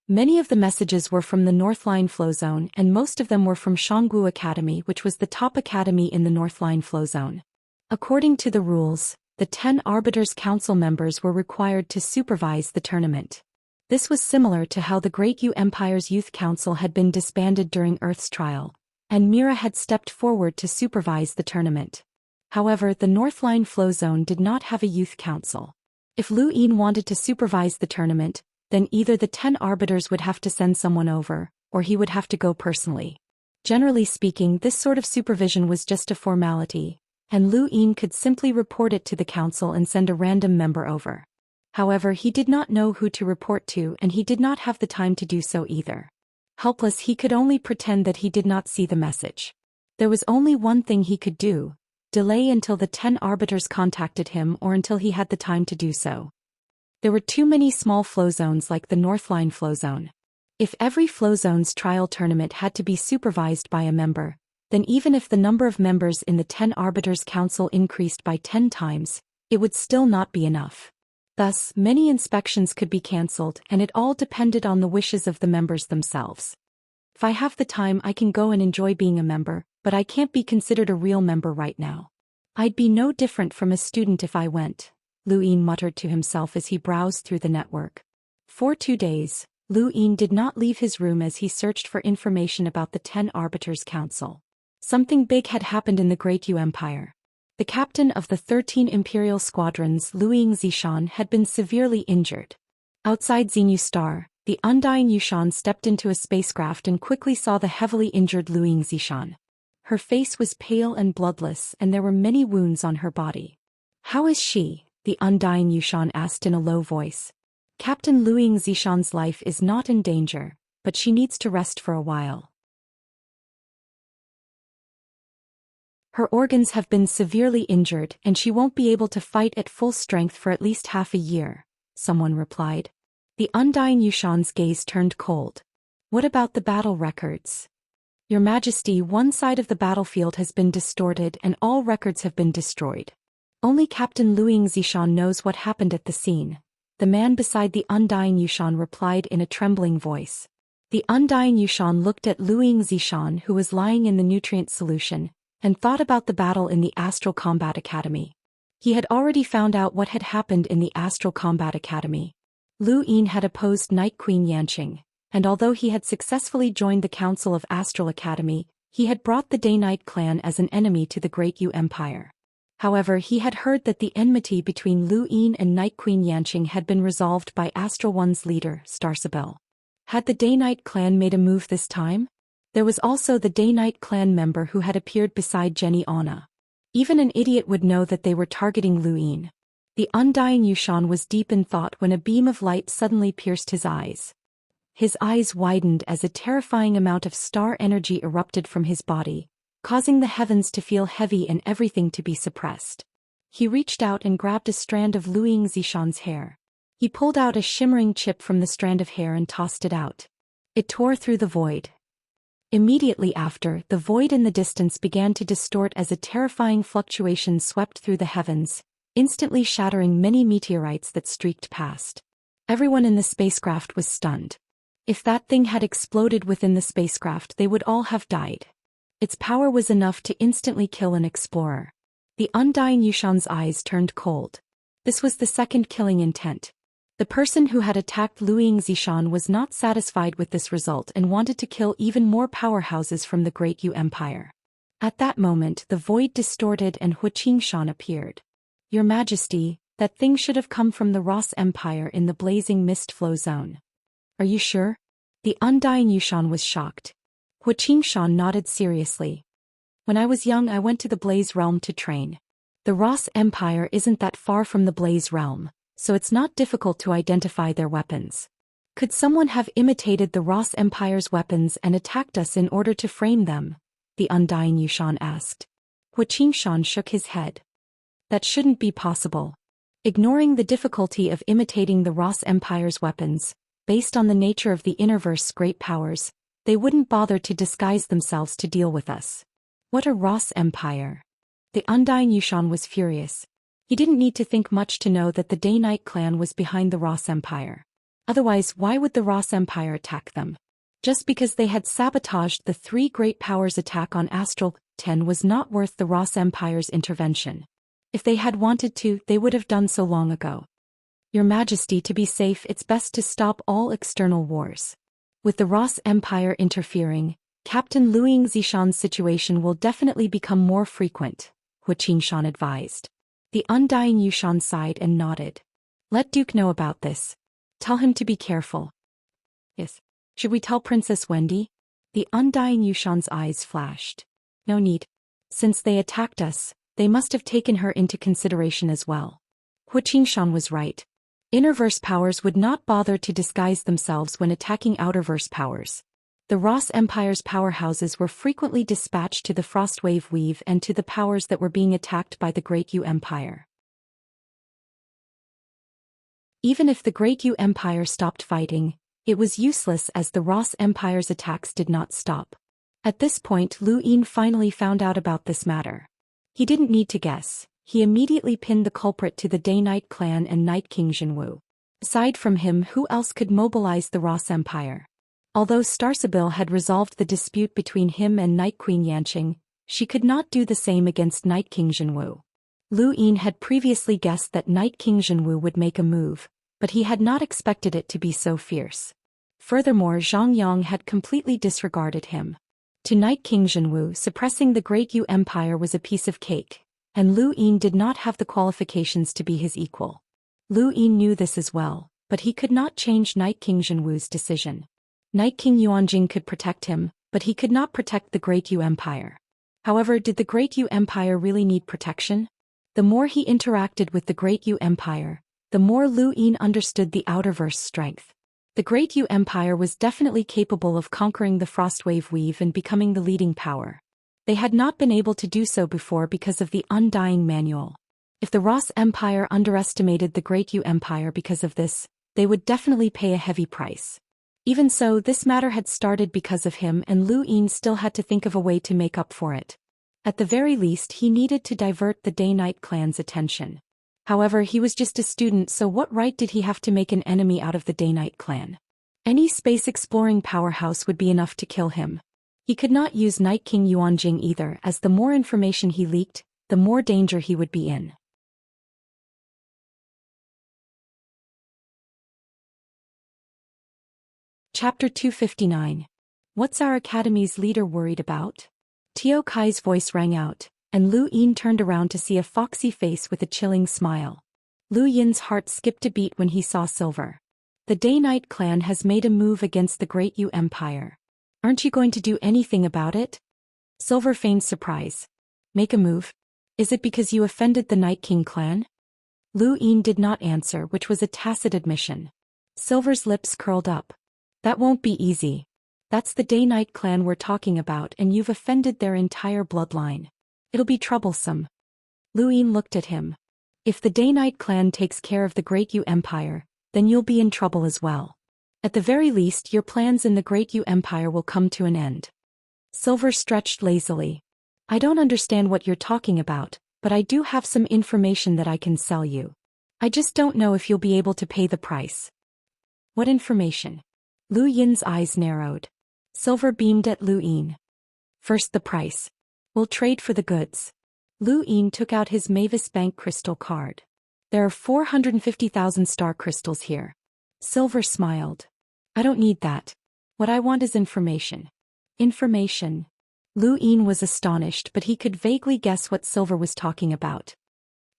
Many of the messages were from the Northline Flow Zone and most of them were from Shanggu Academy, which was the top academy in the Northline Flow Zone. According to the rules, the 10 Arbiters Council members were required to supervise the tournament. This was similar to how the Great Yu Empire's Youth Council had been disbanded during Earth's trial, and Mira had stepped forward to supervise the tournament. However, the Northline Flow Zone did not have a youth council. If Lu Een wanted to supervise the tournament, then either the 10 arbiters would have to send someone over, or he would have to go personally. Generally speaking, this sort of supervision was just a formality, and Lu Een could simply report it to the council and send a random member over. However, he did not know who to report to and he did not have the time to do so either. Helpless, he could only pretend that he did not see the message. There was only one thing he could do: delay until the 10 arbiters contacted him or until he had the time to do so. There were too many small flow zones like the Northline flow zone. If every flow zone's trial tournament had to be supervised by a member, then even if the number of members in the 10 Arbiters Council increased by 10 times, it would still not be enough. Thus, many inspections could be cancelled, and it all depended on the wishes of the members themselves. If I have the time, I can go and enjoy being a member, but I can't be considered a real member right now. I'd be no different from a student if I went, Lu Yin muttered to himself as he browsed through the network. For 2 days, Lu Yin did not leave his room as he searched for information about the 10 Arbiters Council. Something big had happened in the Great Yu Empire. The captain of the 13 Imperial Squadrons, Zhou Xian, had been severely injured. Outside Xinyu Star, the undying Yushan stepped into a spacecraft and quickly saw the heavily injured Zhou Xian. Her face was pale and bloodless, and there were many wounds on her body. "How is she?" the undying Yushan asked in a low voice. "Captain Zhou Xian's life is not in danger, but she needs to rest for a while. Her organs have been severely injured and she won't be able to fight at full strength for at least half a year," someone replied. The undying Yushan's gaze turned cold. "What about the battle records?" "Your Majesty, one side of the battlefield has been distorted and all records have been destroyed. Only Captain Zhou Xian knows what happened at the scene," the man beside the undying Yushan replied in a trembling voice. The undying Yushan looked at Zhou Xian, who was lying in the nutrient solution, and thought about the battle in the Astral Combat Academy. He had already found out what had happened in the Astral Combat Academy. Lu Yin had opposed Night Queen Yanqing, and although he had successfully joined the Council of Astral Academy, he had brought the Day-Night clan as an enemy to the Great Yu Empire. However, he had heard that the enmity between Lu Yin and Night Queen Yanqing had been resolved by Astral One's leader, Starsabel. Had the Day-Night clan made a move this time? There was also the Day-Night clan member who had appeared beside Jenny Anna. Even an idiot would know that they were targeting Lu Yin. The undying Yushan was deep in thought when a beam of light suddenly pierced his eyes. His eyes widened as a terrifying amount of star energy erupted from his body, causing the heavens to feel heavy and everything to be suppressed. He reached out and grabbed a strand of Zhou Xian's hair. He pulled out a shimmering chip from the strand of hair and tossed it out. It tore through the void. Immediately after, the void in the distance began to distort as a terrifying fluctuation swept through the heavens, instantly shattering many meteorites that streaked past. Everyone in the spacecraft was stunned. If that thing had exploded within the spacecraft, they would all have died. Its power was enough to instantly kill an explorer. The undying Yushan's eyes turned cold. This was the second killing intent. The person who had attacked Zhou Xian was not satisfied with this result and wanted to kill even more powerhouses from the Great Yu Empire. At that moment, the void distorted and Xianxia appeared. "Your Majesty, that thing should have come from the Ross Empire in the blazing mist flow zone." "Are you sure?" The undying Yushan was shocked. Xianxia nodded seriously. "When I was young, I went to the Blaze Realm to train. The Ross Empire isn't that far from the Blaze Realm, so it's not difficult to identify their weapons. Could someone have imitated the Ross Empire's weapons and attacked us in order to frame them?" the undying Yushan asked. Xianxia shook his head. "That shouldn't be possible. Ignoring the difficulty of imitating the Ross Empire's weapons, based on the nature of the Innerverse's great powers, they wouldn't bother to disguise themselves to deal with us. What a Ross Empire!" The undying Yushan was furious. He didn't need to think much to know that the Day-Night clan was behind the Ross Empire. Otherwise, why would the Ross Empire attack them? Just because they had sabotaged the three great powers' attack on Astral 10 was not worth the Ross Empire's intervention. If they had wanted to, they would have done so long ago. "Your Majesty, to be safe, it's best to stop all external wars. With the Ross Empire interfering, Captain Zhou Xian's situation will definitely become more frequent," Xianxia advised. The undying Yushan sighed and nodded. "Let Duke know about this. Tell him to be careful." "Yes. Should we tell Princess Wendy?" The undying Yushan's eyes flashed. "No need. Since they attacked us, they must have taken her into consideration as well." Xianxia was right. Innerverse powers would not bother to disguise themselves when attacking outerverse powers. The Ross Empire's powerhouses were frequently dispatched to the Frostwave Weave and to the powers that were being attacked by the Great Yu Empire. Even if the Great Yu Empire stopped fighting, it was useless as the Ross Empire's attacks did not stop. At this point, Lu Yin finally found out about this matter. He didn't need to guess. He immediately pinned the culprit to the Day-Night clan and Night King Jinwu. Aside from him, who else could mobilize the Ross Empire? Although Starsabil had resolved the dispute between him and Night Queen Yanqing, she could not do the same against Night King Jinwu. Lu Yin had previously guessed that Night King Jinwu would make a move, but he had not expected it to be so fierce. Furthermore, Zhang Yang had completely disregarded him. To Night King Jinwu, suppressing the Great Yu Empire was a piece of cake, and Lu Yin did not have the qualifications to be his equal. Lu Yin knew this as well, but he could not change Night King Jinwu's decision. Night King Yuanjing could protect him, but he could not protect the Great Yu Empire. However, did the Great Yu Empire really need protection? The more he interacted with the Great Yu Empire, the more Lu Yin understood the Outerverse strength. The Great Yu Empire was definitely capable of conquering the Frostwave Weave and becoming the leading power. They had not been able to do so before because of the Undying Manual. If the Ross Empire underestimated the Great Yu Empire because of this, they would definitely pay a heavy price. Even so, this matter had started because of him and Lu Yin still had to think of a way to make up for it. At the very least, he needed to divert the Day-Night clan's attention. However, he was just a student, so what right did he have to make an enemy out of the Day-Night clan? Any space-exploring powerhouse would be enough to kill him. He could not use Night King Yuanjing either, as the more information he leaked, the more danger he would be in. Chapter 259. What's our academy's leader worried about? Tio Kai's voice rang out, and Lu Yin turned around to see a foxy face with a chilling smile. Lu Yin's heart skipped a beat when he saw Silver. The Day-Night clan has made a move against the Great Yu Empire. Aren't you going to do anything about it? Silver feigned surprise. Make a move? Is it because you offended the Night King clan? Lu Yin did not answer, which was a tacit admission. Silver's lips curled up. That won't be easy. That's the Day-Night clan we're talking about, and you've offended their entire bloodline. It'll be troublesome. Lu Yin looked at him. If the Day-Night clan takes care of the Great Yu Empire, then you'll be in trouble as well. At the very least, your plans in the Great Yu Empire will come to an end. Silver stretched lazily. I don't understand what you're talking about, but I do have some information that I can sell you. I just don't know if you'll be able to pay the price. What information? Lu Yin's eyes narrowed. Silver beamed at Lu Yin. First the price. We'll trade for the goods. Lu Yin took out his Mavis Bank crystal card. There are 450,000 star crystals here. Silver smiled. I don't need that. What I want is information. Information. Lu Yin was astonished, but he could vaguely guess what Silver was talking about.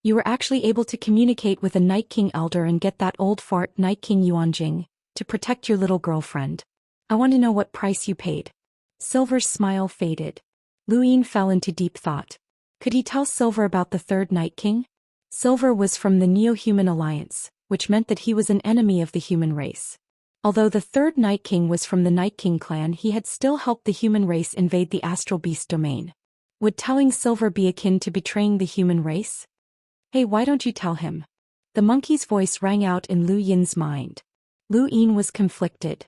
You were actually able to communicate with a Night King Elder and get that old fart Night King Yuanjing to protect your little girlfriend. I want to know what price you paid. Silver's smile faded. Lu Yin fell into deep thought. Could he tell Silver about the third Night King? Silver was from the Neo-Human Alliance, which meant that he was an enemy of the human race. Although the third Night King was from the Night King clan, he had still helped the human race invade the Astral Beast domain. Would telling Silver be akin to betraying the human race? Hey, why don't you tell him? The monkey's voice rang out in Lu Yin's mind. Lu Yin was conflicted.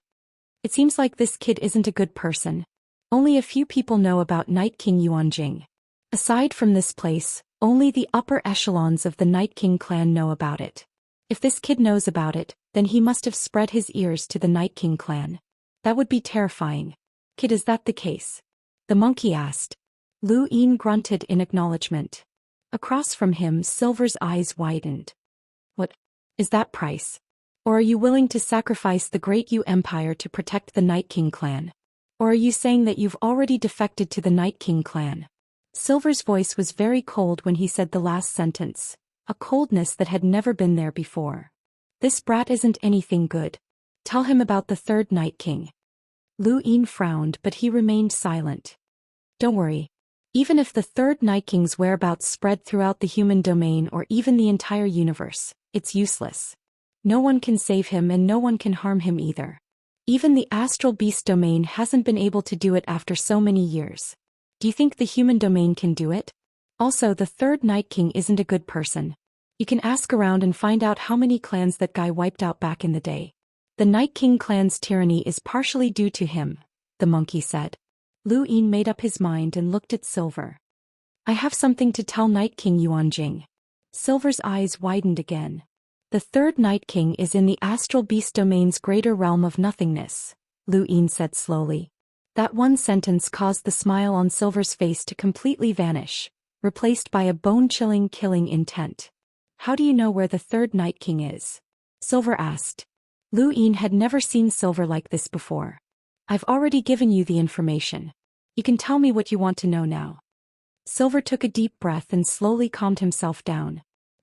It seems like this kid isn't a good person. Only a few people know about Night King Yuanjing. Aside from this place, only the upper echelons of the Night King clan know about it. If this kid knows about it, then he must have spread his ears to the Night King clan. That would be terrifying. Kid, is that the case? The monkey asked. Lu Yin grunted in acknowledgement. Across from him, Silver's eyes widened. What is that price? Or are you willing to sacrifice the Great Yu Empire to protect the Night King clan? Or are you saying that you've already defected to the Night King clan? Silver's voice was very cold when he said the last sentence, a coldness that had never been there before. This brat isn't anything good. Tell him about the third Night King. Lu Yin frowned, but he remained silent. Don't worry. Even if the third Night King's whereabouts spread throughout the human domain or even the entire universe, it's useless. No one can save him and no one can harm him either. Even the astral beast domain hasn't been able to do it after so many years. Do you think the human domain can do it? Also, the third Night King isn't a good person. You can ask around and find out how many clans that guy wiped out back in the day. The Night King clan's tyranny is partially due to him, the monkey said. Lu Yin made up his mind and looked at Silver. I have something to tell Night King Yuanjing. Silver's eyes widened again. The third Night King is in the astral beast domain's greater realm of nothingness, Lu Yin said slowly. That one sentence caused the smile on Silver's face to completely vanish, replaced by a bone-chilling killing intent. How do you know where the third Night King is? Silver asked. Lu Yin had never seen Silver like this before. I've already given you the information. You can tell me what you want to know now. Silver took a deep breath and slowly calmed himself down.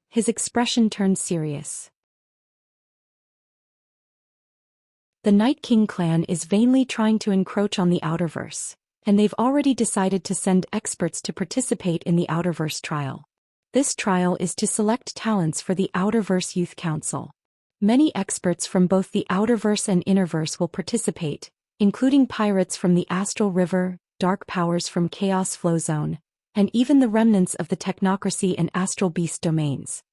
His expression turned serious. The Night King clan is vainly trying to encroach on the Outerverse, and they've already decided to send experts to participate in the Outerverse trial. This trial is to select talents for the Outerverse Youth Council. Many experts from both the Outerverse and Innerverse will participate, including pirates from the Astral River, dark powers from Chaos Flow Zone, and even the remnants of the Technocracy and Astral Beast domains.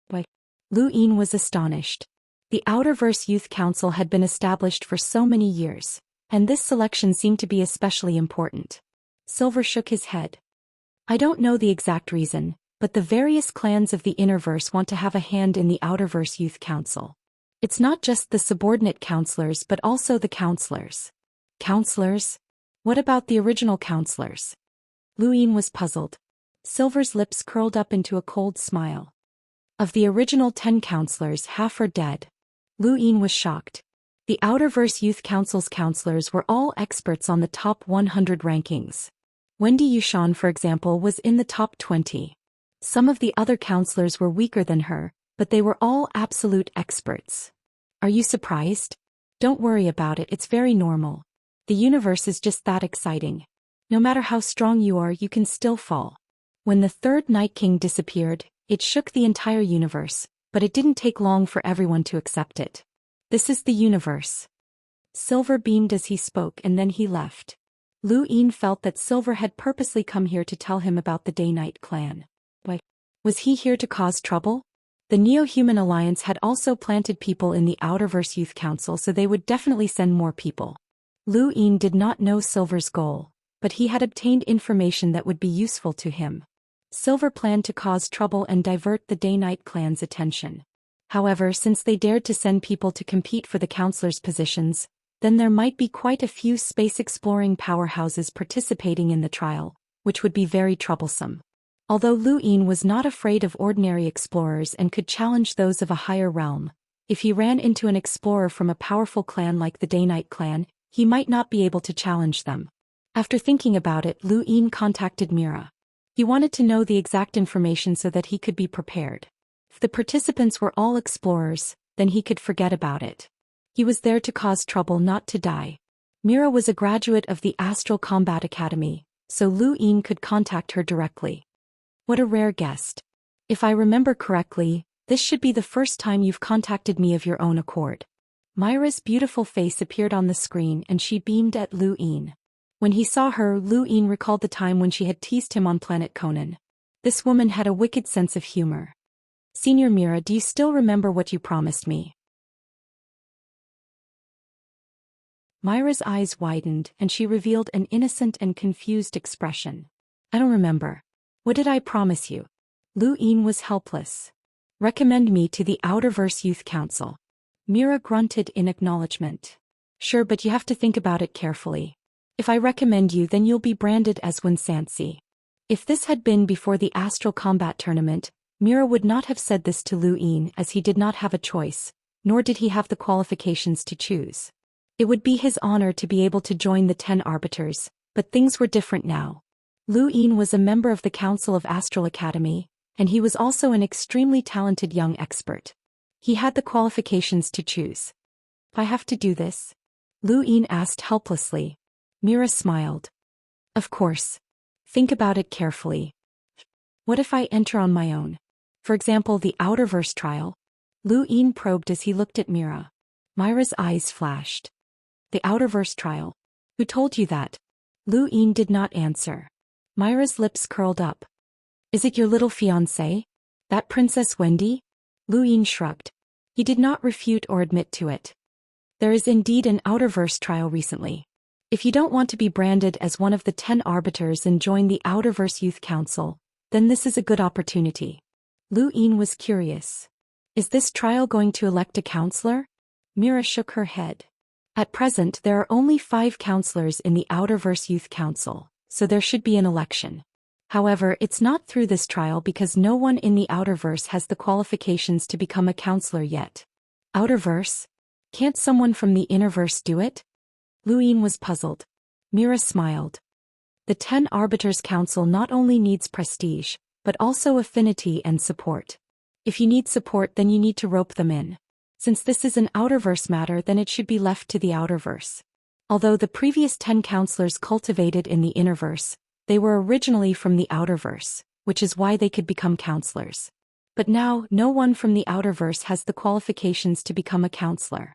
Why? Lu Yin was astonished. The Outerverse Youth Council had been established for so many years, and this selection seemed to be especially important. Silver shook his head. I don't know the exact reason, but the various clans of the Innerverse want to have a hand in the Outerverse Youth Council. It's not just the subordinate counselors but also the counselors. Counselors? What about the original counselors? Lu Yin was puzzled. Silver's lips curled up into a cold smile. Of the original 10 counselors, half are dead. Lu Yin was shocked. The Outerverse Youth Council's counselors were all experts on the top 100 rankings. Wendy Yushan, for example, was in the top 20. Some of the other counselors were weaker than her, but they were all absolute experts. Are you surprised? Don't worry about it, it's very normal. The universe is just that exciting. No matter how strong you are, you can still fall. When the third Night King disappeared, it shook the entire universe, but it didn't take long for everyone to accept it. This is the universe. Silver beamed as he spoke and then he left. Lu Yin felt that Silver had purposely come here to tell him about the Day-Night clan. Why? Was he here to cause trouble? The Neo-Human Alliance had also planted people in the Outerverse Youth Council, so they would definitely send more people. Lu Yin did not know Silver's goal, but he had obtained information that would be useful to him. Silver planned to cause trouble and divert the Day-Night clan's attention. However, since they dared to send people to compete for the counselors' positions, then there might be quite a few space-exploring powerhouses participating in the trial, which would be very troublesome. Although Lu Yin was not afraid of ordinary explorers and could challenge those of a higher realm, if he ran into an explorer from a powerful clan like the Day-Night clan, he might not be able to challenge them. After thinking about it, Lu Yin contacted Mira. He wanted to know the exact information so that he could be prepared. If the participants were all explorers, then he could forget about it. He was there to cause trouble, not to die. Mira was a graduate of the Astral Combat Academy, so Lu Yin could contact her directly. What a rare guest. If I remember correctly, this should be the first time you've contacted me of your own accord. Myra's beautiful face appeared on the screen and she beamed at Lu Yin. When he saw her, Lu Yin recalled the time when she had teased him on planet Conan. This woman had a wicked sense of humor. Senior Mira, do you still remember what you promised me? Myra's eyes widened and she revealed an innocent and confused expression. I don't remember. What did I promise you? Lu Yin was helpless. Recommend me to the Outerverse Youth Council. Mira grunted in acknowledgement. Sure, but you have to think about it carefully. If I recommend you, then you'll be branded as Xianxia. If this had been before the Astral Combat Tournament, Mira would not have said this to Lu Yin as he did not have a choice, nor did he have the qualifications to choose. It would be his honor to be able to join the 10 arbiters, but things were different now. Lu Yin was a member of the Council of Astral Academy, and he was also an extremely talented young expert. He had the qualifications to choose. I have to do this? Lu Yin asked helplessly. Mira smiled. Of course. Think about it carefully. What if I enter on my own? For example, the Outerverse trial? Lu Yin probed as he looked at Mira. Myra's eyes flashed. The Outerverse trial. Who told you that? Lu Yin did not answer. Myra's lips curled up. Is it your little fiancé? That Princess Wendy? Lu Yin shrugged. He did not refute or admit to it. There is indeed an Outerverse trial recently. If you don't want to be branded as one of the 10 arbiters and join the Outerverse Youth Council, then this is a good opportunity. Lu Yin was curious. Is this trial going to elect a counselor? Mira shook her head. At present there are only 5 counselors in the Outerverse Youth Council, so there should be an election. However, it's not through this trial because no one in the Outerverse has the qualifications to become a counselor yet. Outerverse? Can't someone from the Innerverse do it? Lu Yin was puzzled. Mira smiled. The 10 Arbiters Council not only needs prestige, but also affinity and support. If you need support, then you need to rope them in. Since this is an Outerverse matter, then it should be left to the Outerverse. Although the previous 10 counselors cultivated in the Innerverse, they were originally from the Outerverse, which is why they could become counselors. But now, no one from the Outerverse has the qualifications to become a counselor.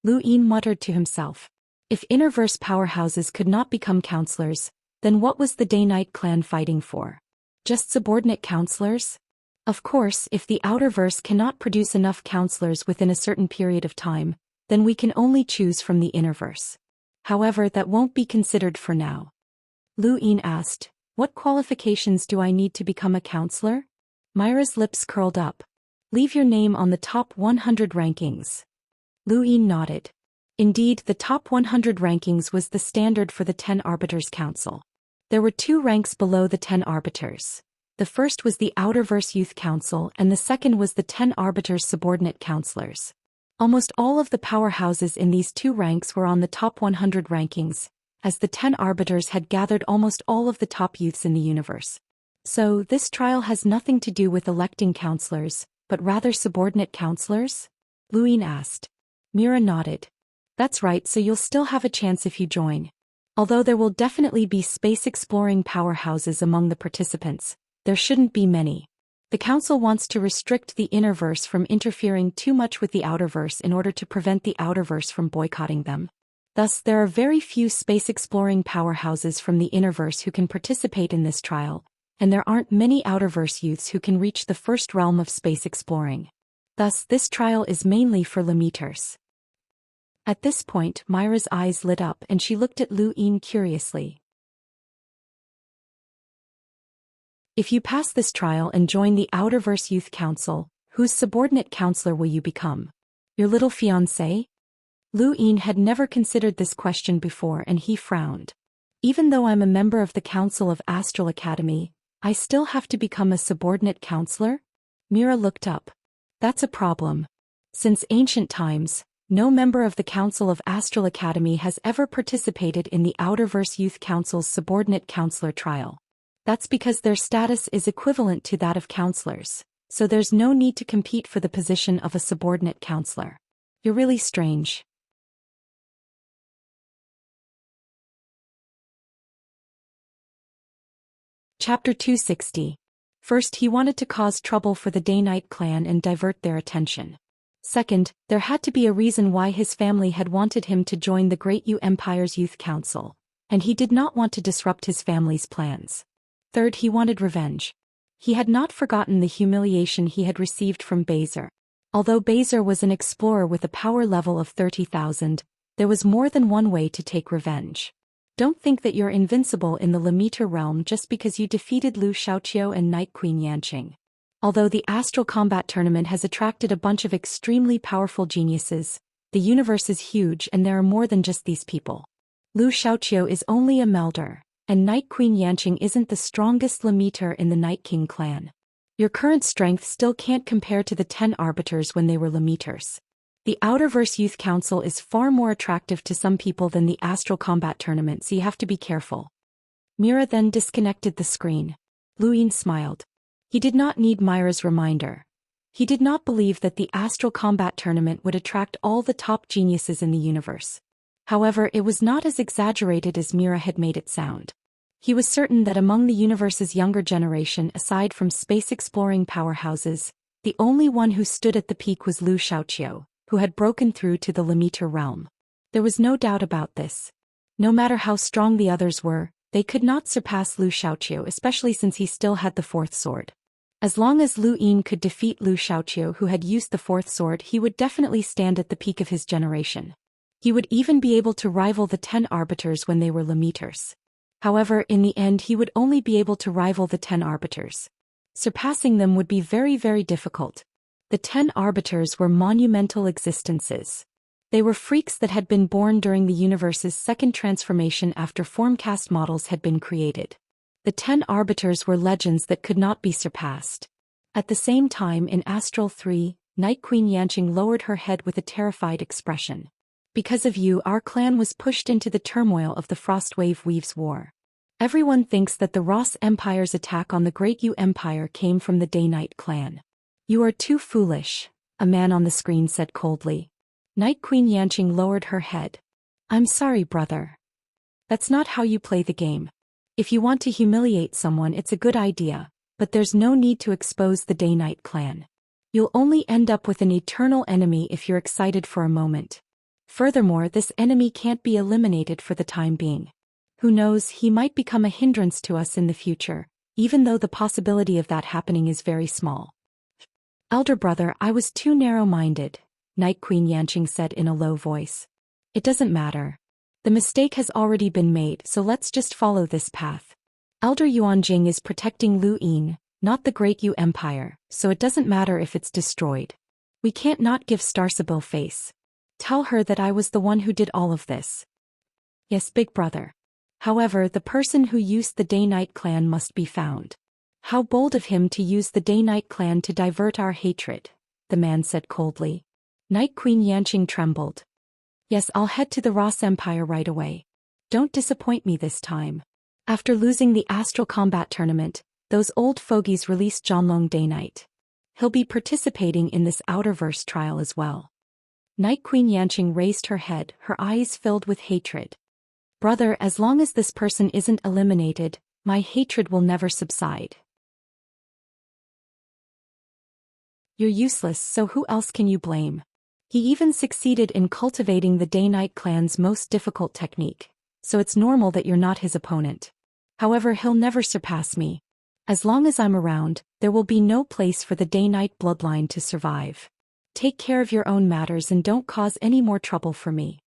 Lu Yin muttered to himself. If Innerverse powerhouses could not become counselors, then what was the Day-Night clan fighting for? Just subordinate counselors? Of course, if the Outerverse cannot produce enough counselors within a certain period of time, then we can only choose from the Innerverse. However, that won't be considered for now. Lu Yin asked, what qualifications do I need to become a counselor? Myra's lips curled up. Leave your name on the top 100 rankings. Lu Yin nodded. Indeed, the top 100 rankings was the standard for the 10 Arbiters Council. There were 2 ranks below the 10 Arbiters. The first was the Outerverse Youth Council and the second was the 10 Arbiters Subordinate Counselors. Almost all of the powerhouses in these 2 ranks were on the top 100 rankings, as the 10 Arbiters had gathered almost all of the top youths in the universe. So, this trial has nothing to do with electing counselors, but rather subordinate counselors? Lu Yin asked. Mira nodded. That's right, so you'll still have a chance if you join. Although there will definitely be space-exploring powerhouses among the participants, there shouldn't be many. The Council wants to restrict the Innerverse from interfering too much with the Outerverse in order to prevent the Outerverse from boycotting them. Thus, there are very few space-exploring powerhouses from the Innerverse who can participate in this trial, and there aren't many Outerverse youths who can reach the first realm of space exploring. Thus, this trial is mainly for limiters. At this point, Myra's eyes lit up and she looked at Lu Yin curiously. If you pass this trial and join the Outerverse Youth Council, whose subordinate counselor will you become? Your little fiancé? Lu Yin had never considered this question before and he frowned. Even though I'm a member of the Council of Astral Academy, I still have to become a subordinate counselor? Mira looked up. That's a problem. Since ancient times, no member of the Council of Astral Academy has ever participated in the Outerverse Youth Council's subordinate counselor trial. That's because their status is equivalent to that of counselors, so there's no need to compete for the position of a subordinate counselor. You're really strange. Chapter 260. First, he wanted to cause trouble for the Day-Night clan and divert their attention. Second, there had to be a reason why his family had wanted him to join the Great Yu Empire's Youth Council, and he did not want to disrupt his family's plans. Third, he wanted revenge. He had not forgotten the humiliation he had received from Bezer. Although Bezer was an explorer with a power level of 30,000, there was more than one way to take revenge. Don't think that you're invincible in the Limiter realm just because you defeated Lu Xiaoqiu and Night Queen Yanqing. Although the Astral Combat Tournament has attracted a bunch of extremely powerful geniuses, the universe is huge and there are more than just these people. Lu Xiaoqiu is only a melder, and Night Queen Yanqing isn't the strongest Limiter in the Night King clan. Your current strength still can't compare to the 10 Arbiters when they were Limiters. The Outerverse Youth Council is far more attractive to some people than the Astral Combat Tournament, so you have to be careful. Mira then disconnected the screen. Lu Yin smiled. He did not need Myra's reminder. He did not believe that the Astral Combat Tournament would attract all the top geniuses in the universe. However, it was not as exaggerated as Mira had made it sound. He was certain that among the universe's younger generation, aside from space-exploring powerhouses, the only one who stood at the peak was Lu Xiaoqiu, who had broken through to the Limiter realm. There was no doubt about this. No matter how strong the others were, they could not surpass Lu Xiaoqiu, especially since he still had the fourth sword. As long as Lu Yin could defeat Lu Xiaoqiu, who had used the fourth sword, he would definitely stand at the peak of his generation. He would even be able to rival the 10 arbiters when they were limiters. However, in the end he would only be able to rival the 10 arbiters. Surpassing them would be very, very difficult. The 10 arbiters were monumental existences. They were freaks that had been born during the universe's second transformation after formcast models had been created. The 10 arbiters were legends that could not be surpassed. At the same time, in Astral 3, Night Queen Yanqing lowered her head with a terrified expression. Because of you, our clan was pushed into the turmoil of the Frostwave Weaves War. Everyone thinks that the Ross Empire's attack on the Great Yu Empire came from the Day-Night clan. You are too foolish, a man on the screen said coldly. Night Queen Yanqing lowered her head. I'm sorry, brother. That's not how you play the game. If you want to humiliate someone, it's a good idea, but there's no need to expose the Day-Night clan. You'll only end up with an eternal enemy if you're excited for a moment. Furthermore, this enemy can't be eliminated for the time being. Who knows, he might become a hindrance to us in the future, even though the possibility of that happening is very small. Elder brother, I was too narrow-minded, Night Queen Yanqing said in a low voice. It doesn't matter. The mistake has already been made, so let's just follow this path. Elder Yuanjing is protecting Lu Yin, not the Great Yu Empire, so it doesn't matter if it's destroyed. We can't not give Starsabil face. Tell her that I was the one who did all of this. Yes, big brother. However, the person who used the Day-Night clan must be found. How bold of him to use the Day-Night clan to divert our hatred, the man said coldly. Night Queen Yanqing trembled. Yes, I'll head to the Ross Empire right away. Don't disappoint me this time. After losing the Astral Combat Tournament, those old fogies released Zhanlong Day-Night. He'll be participating in this Outerverse trial as well. Night Queen Yanqing raised her head, her eyes filled with hatred. Brother, as long as this person isn't eliminated, my hatred will never subside. You're useless, so who else can you blame? He even succeeded in cultivating the Day-Night clan's most difficult technique, so it's normal that you're not his opponent. However, he'll never surpass me. As long as I'm around, there will be no place for the Day-Night bloodline to survive. Take care of your own matters and don't cause any more trouble for me.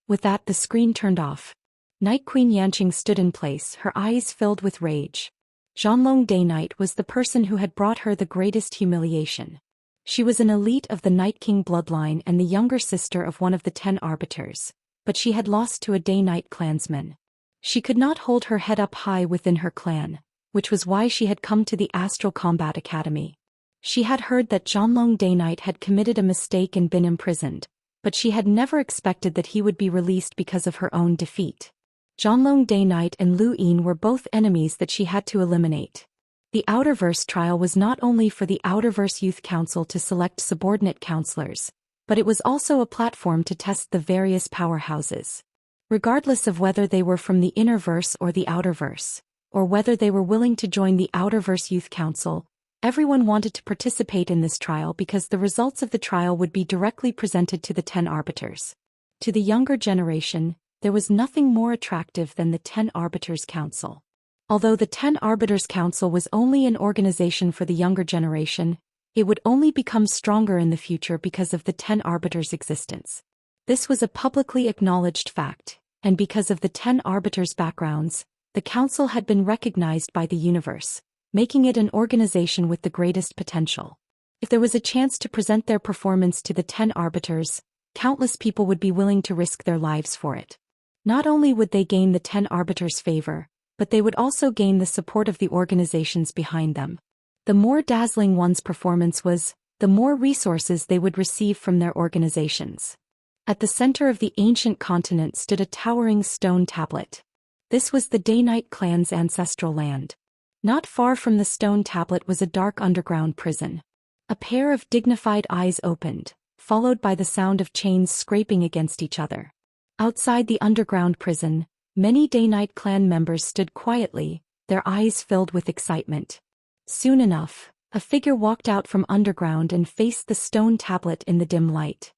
With that, the screen turned off. Night Queen Yanqing stood in place, her eyes filled with rage. Zhanlong Day-Night was the person who had brought her the greatest humiliation. She was an elite of the Night King bloodline and the younger sister of one of the 10 arbiters, but she had lost to a Day-Night clansman. She could not hold her head up high within her clan, which was why she had come to the Astral Combat Academy. She had heard that Zhanlong Day-Night had committed a mistake and been imprisoned, but she had never expected that he would be released because of her own defeat. Zhanlong Day-Night and Lu Yin were both enemies that she had to eliminate. The Outerverse trial was not only for the Outerverse Youth Council to select subordinate counselors, but it was also a platform to test the various powerhouses. Regardless of whether they were from the Innerverse or the Outerverse, or whether they were willing to join the Outerverse Youth Council, everyone wanted to participate in this trial because the results of the trial would be directly presented to the 10 arbiters. To the younger generation, there was nothing more attractive than the 10 Arbiters Council. Although the 10 Arbiters Council was only an organization for the younger generation, it would only become stronger in the future because of the 10 Arbiters' existence. This was a publicly acknowledged fact, and because of the 10 Arbiters' backgrounds, the Council had been recognized by the universe, making it an organization with the greatest potential. If there was a chance to present their performance to the 10 Arbiters, countless people would be willing to risk their lives for it. Not only would they gain the 10 Arbiters' favor, but they would also gain the support of the organizations behind them. The more dazzling one's performance was, the more resources they would receive from their organizations. At the center of the ancient continent stood a towering stone tablet. This was the Day-Night clan's ancestral land. Not far from the stone tablet was a dark underground prison. A pair of dignified eyes opened, followed by the sound of chains scraping against each other. Outside the underground prison, many Day-Night clan members stood quietly, their eyes filled with excitement. Soon enough, a figure walked out from underground and faced the stone tablet in the dim light.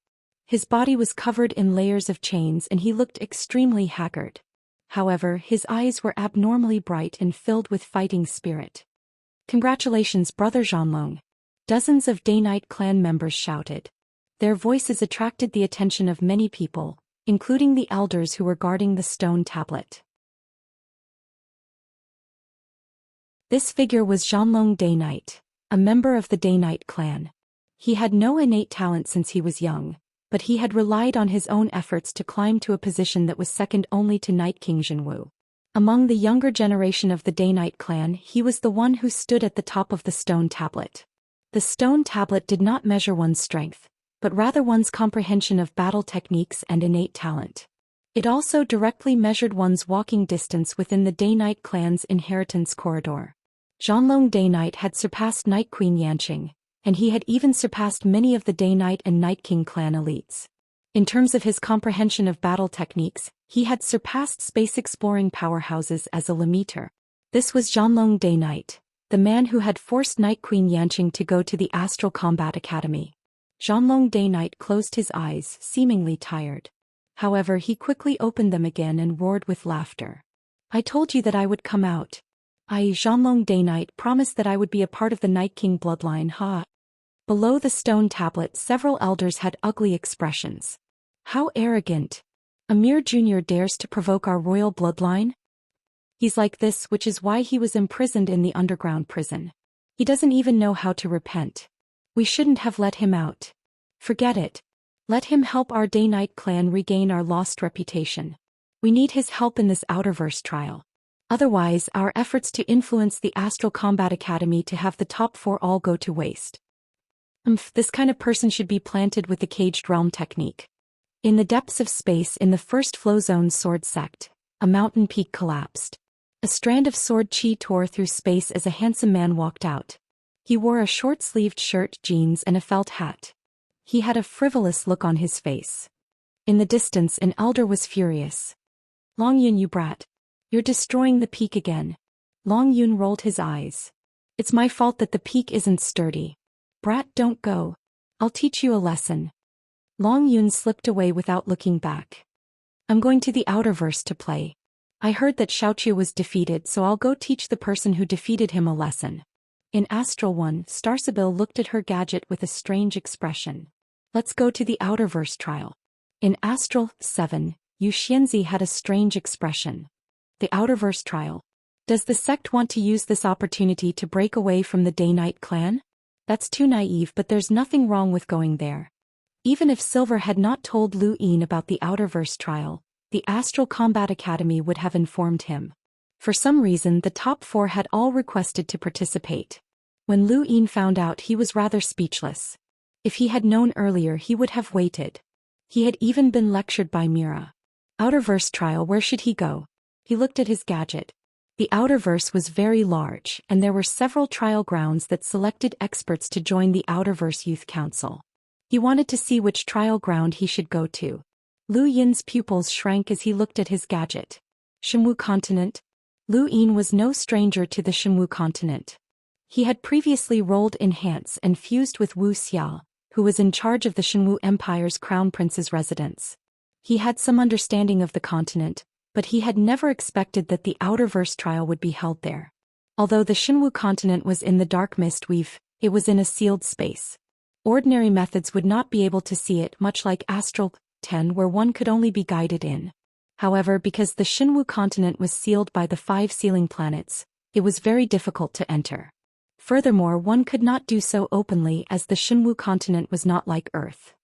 His body was covered in layers of chains and he looked extremely haggard. However, his eyes were abnormally bright and filled with fighting spirit. "Congratulations, Brother Zhanlong!" Dozens of Day-Night clan members shouted. Their voices attracted the attention of many people, including the elders who were guarding the stone tablet. This figure was Zhanlong Day-Night, a member of the Day-Night clan. He had no innate talent since he was young, but he had relied on his own efforts to climb to a position that was second only to Night King Zhenwu. Among the younger generation of the Day-Night clan, he was the one who stood at the top of the stone tablet. The stone tablet did not measure one's strength, but rather one's comprehension of battle techniques and innate talent. It also directly measured one's walking distance within the Day-Night clan's inheritance corridor. Zhanlong Day-Night had surpassed Night Queen Yanqing, and he had even surpassed many of the Day-Night and Night King clan elites. In terms of his comprehension of battle techniques, he had surpassed space-exploring powerhouses as a limiter. This was Zhanlong Day-Night, the man who had forced Night Queen Yanqing to go to the Astral Combat Academy. Zhanlong Day-Night closed his eyes, seemingly tired. However, he quickly opened them again and roared with laughter. "I told you that I would come out. Zhanlong Day-Night promised that I would be a part of the Night King bloodline, ha." Below the stone tablet, several elders had ugly expressions. "How arrogant! A mere junior dares to provoke our royal bloodline? He's like this, which is why he was imprisoned in the underground prison. He doesn't even know how to repent. We shouldn't have let him out. Forget it. Let him help our Day-Night clan regain our lost reputation. We need his help in this Outerverse trial. Otherwise, our efforts to influence the Astral Combat Academy to have the top 4 all go to waste. This kind of person should be planted with the Caged Realm technique." In the depths of space in the first flow zone's sword sect, a mountain peak collapsed. A strand of sword chi tore through space as a handsome man walked out. He wore a short-sleeved shirt, jeans and a felt hat. He had a frivolous look on his face. In the distance, an elder was furious. "Long Yun, you brat. You're destroying the peak again." Long Yun rolled his eyes. "It's my fault that the peak isn't sturdy. Brat, don't go. I'll teach you a lesson." Long Yun slipped away without looking back. "I'm going to the Outerverse to play. I heard that Xianxia was defeated, so I'll go teach the person who defeated him a lesson." In Astral 1, Starsibyl looked at her gadget with a strange expression. "Let's go to the Outerverse trial." In Astral 7, Zhou Xian had a strange expression. "The Outerverse trial? Does the sect want to use this opportunity to break away from the Day-Night clan? That's too naive, but there's nothing wrong with going there." Even if Silver had not told Lu Yin about the Outerverse trial, the Astral Combat Academy would have informed him. For some reason, the top 4 had all requested to participate. When Lu Yin found out, he was rather speechless. If he had known earlier, he would have waited. He had even been lectured by Mira. Outerverse trial, where should he go? He looked at his gadget. The Outerverse was very large, and there were several trial grounds that selected experts to join the Outerverse Youth Council. He wanted to see which trial ground he should go to. Lu Yin's pupils shrank as he looked at his gadget. Shenwu Continent? Lu Yin was no stranger to the Shenwu Continent. He had previously rolled Enhance and fused with Wuxia, who was in charge of the Shenwu Empire's Crown Prince's residence. He had some understanding of the continent, but he had never expected that the Outerverse trial would be held there. Although the Shenwu continent was in the dark mist weave, it was in a sealed space. Ordinary methods would not be able to see it, much like Astral 10, where one could only be guided in. However, because the Shenwu continent was sealed by the 5 sealing planets, it was very difficult to enter. Furthermore, one could not do so openly as the Shenwu continent was not like Earth.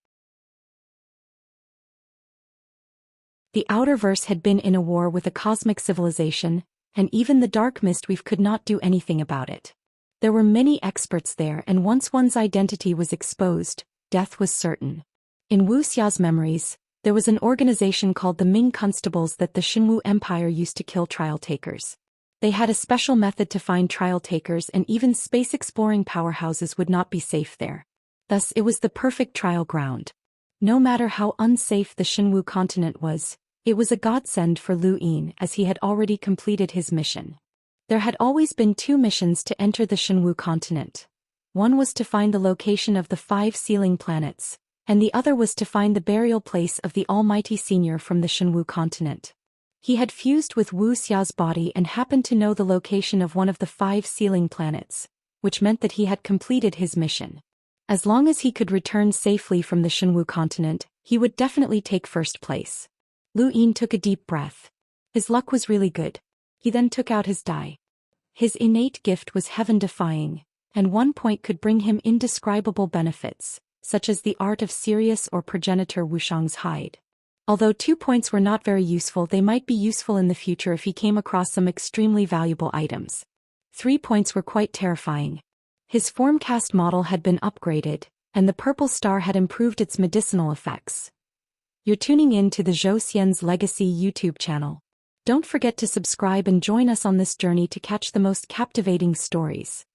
The Outerverse had been in a war with a cosmic civilization, and even the dark mist weave could not do anything about it. There were many experts there, and once one's identity was exposed, death was certain. In Wuxia's memories, there was an organization called the Ming Constables that the Shenwu Empire used to kill trial takers. They had a special method to find trial takers, and even space-exploring powerhouses would not be safe there. Thus, it was the perfect trial ground. No matter how unsafe the Shenwu continent was, it was a godsend for Lu Yin as he had already completed his mission. There had always been 2 missions to enter the Shenwu continent. One was to find the location of the 5 sealing planets, and the other was to find the burial place of the Almighty Senior from the Shenwu continent. He had fused with Wuxia's body and happened to know the location of one of the 5 sealing planets, which meant that he had completed his mission. As long as he could return safely from the Shenwu continent, he would definitely take first place. Lu Yin took a deep breath. His luck was really good. He then took out his die. His innate gift was heaven-defying, and 1 point could bring him indescribable benefits, such as the art of Sirius or progenitor Wushang's hide. Although 2 points were not very useful, they might be useful in the future if he came across some extremely valuable items. 3 points were quite terrifying. His formcast model had been upgraded, and the purple star had improved its medicinal effects. You're tuning in to the Zhou Xian's Legacy YouTube channel. Don't forget to subscribe and join us on this journey to catch the most captivating stories.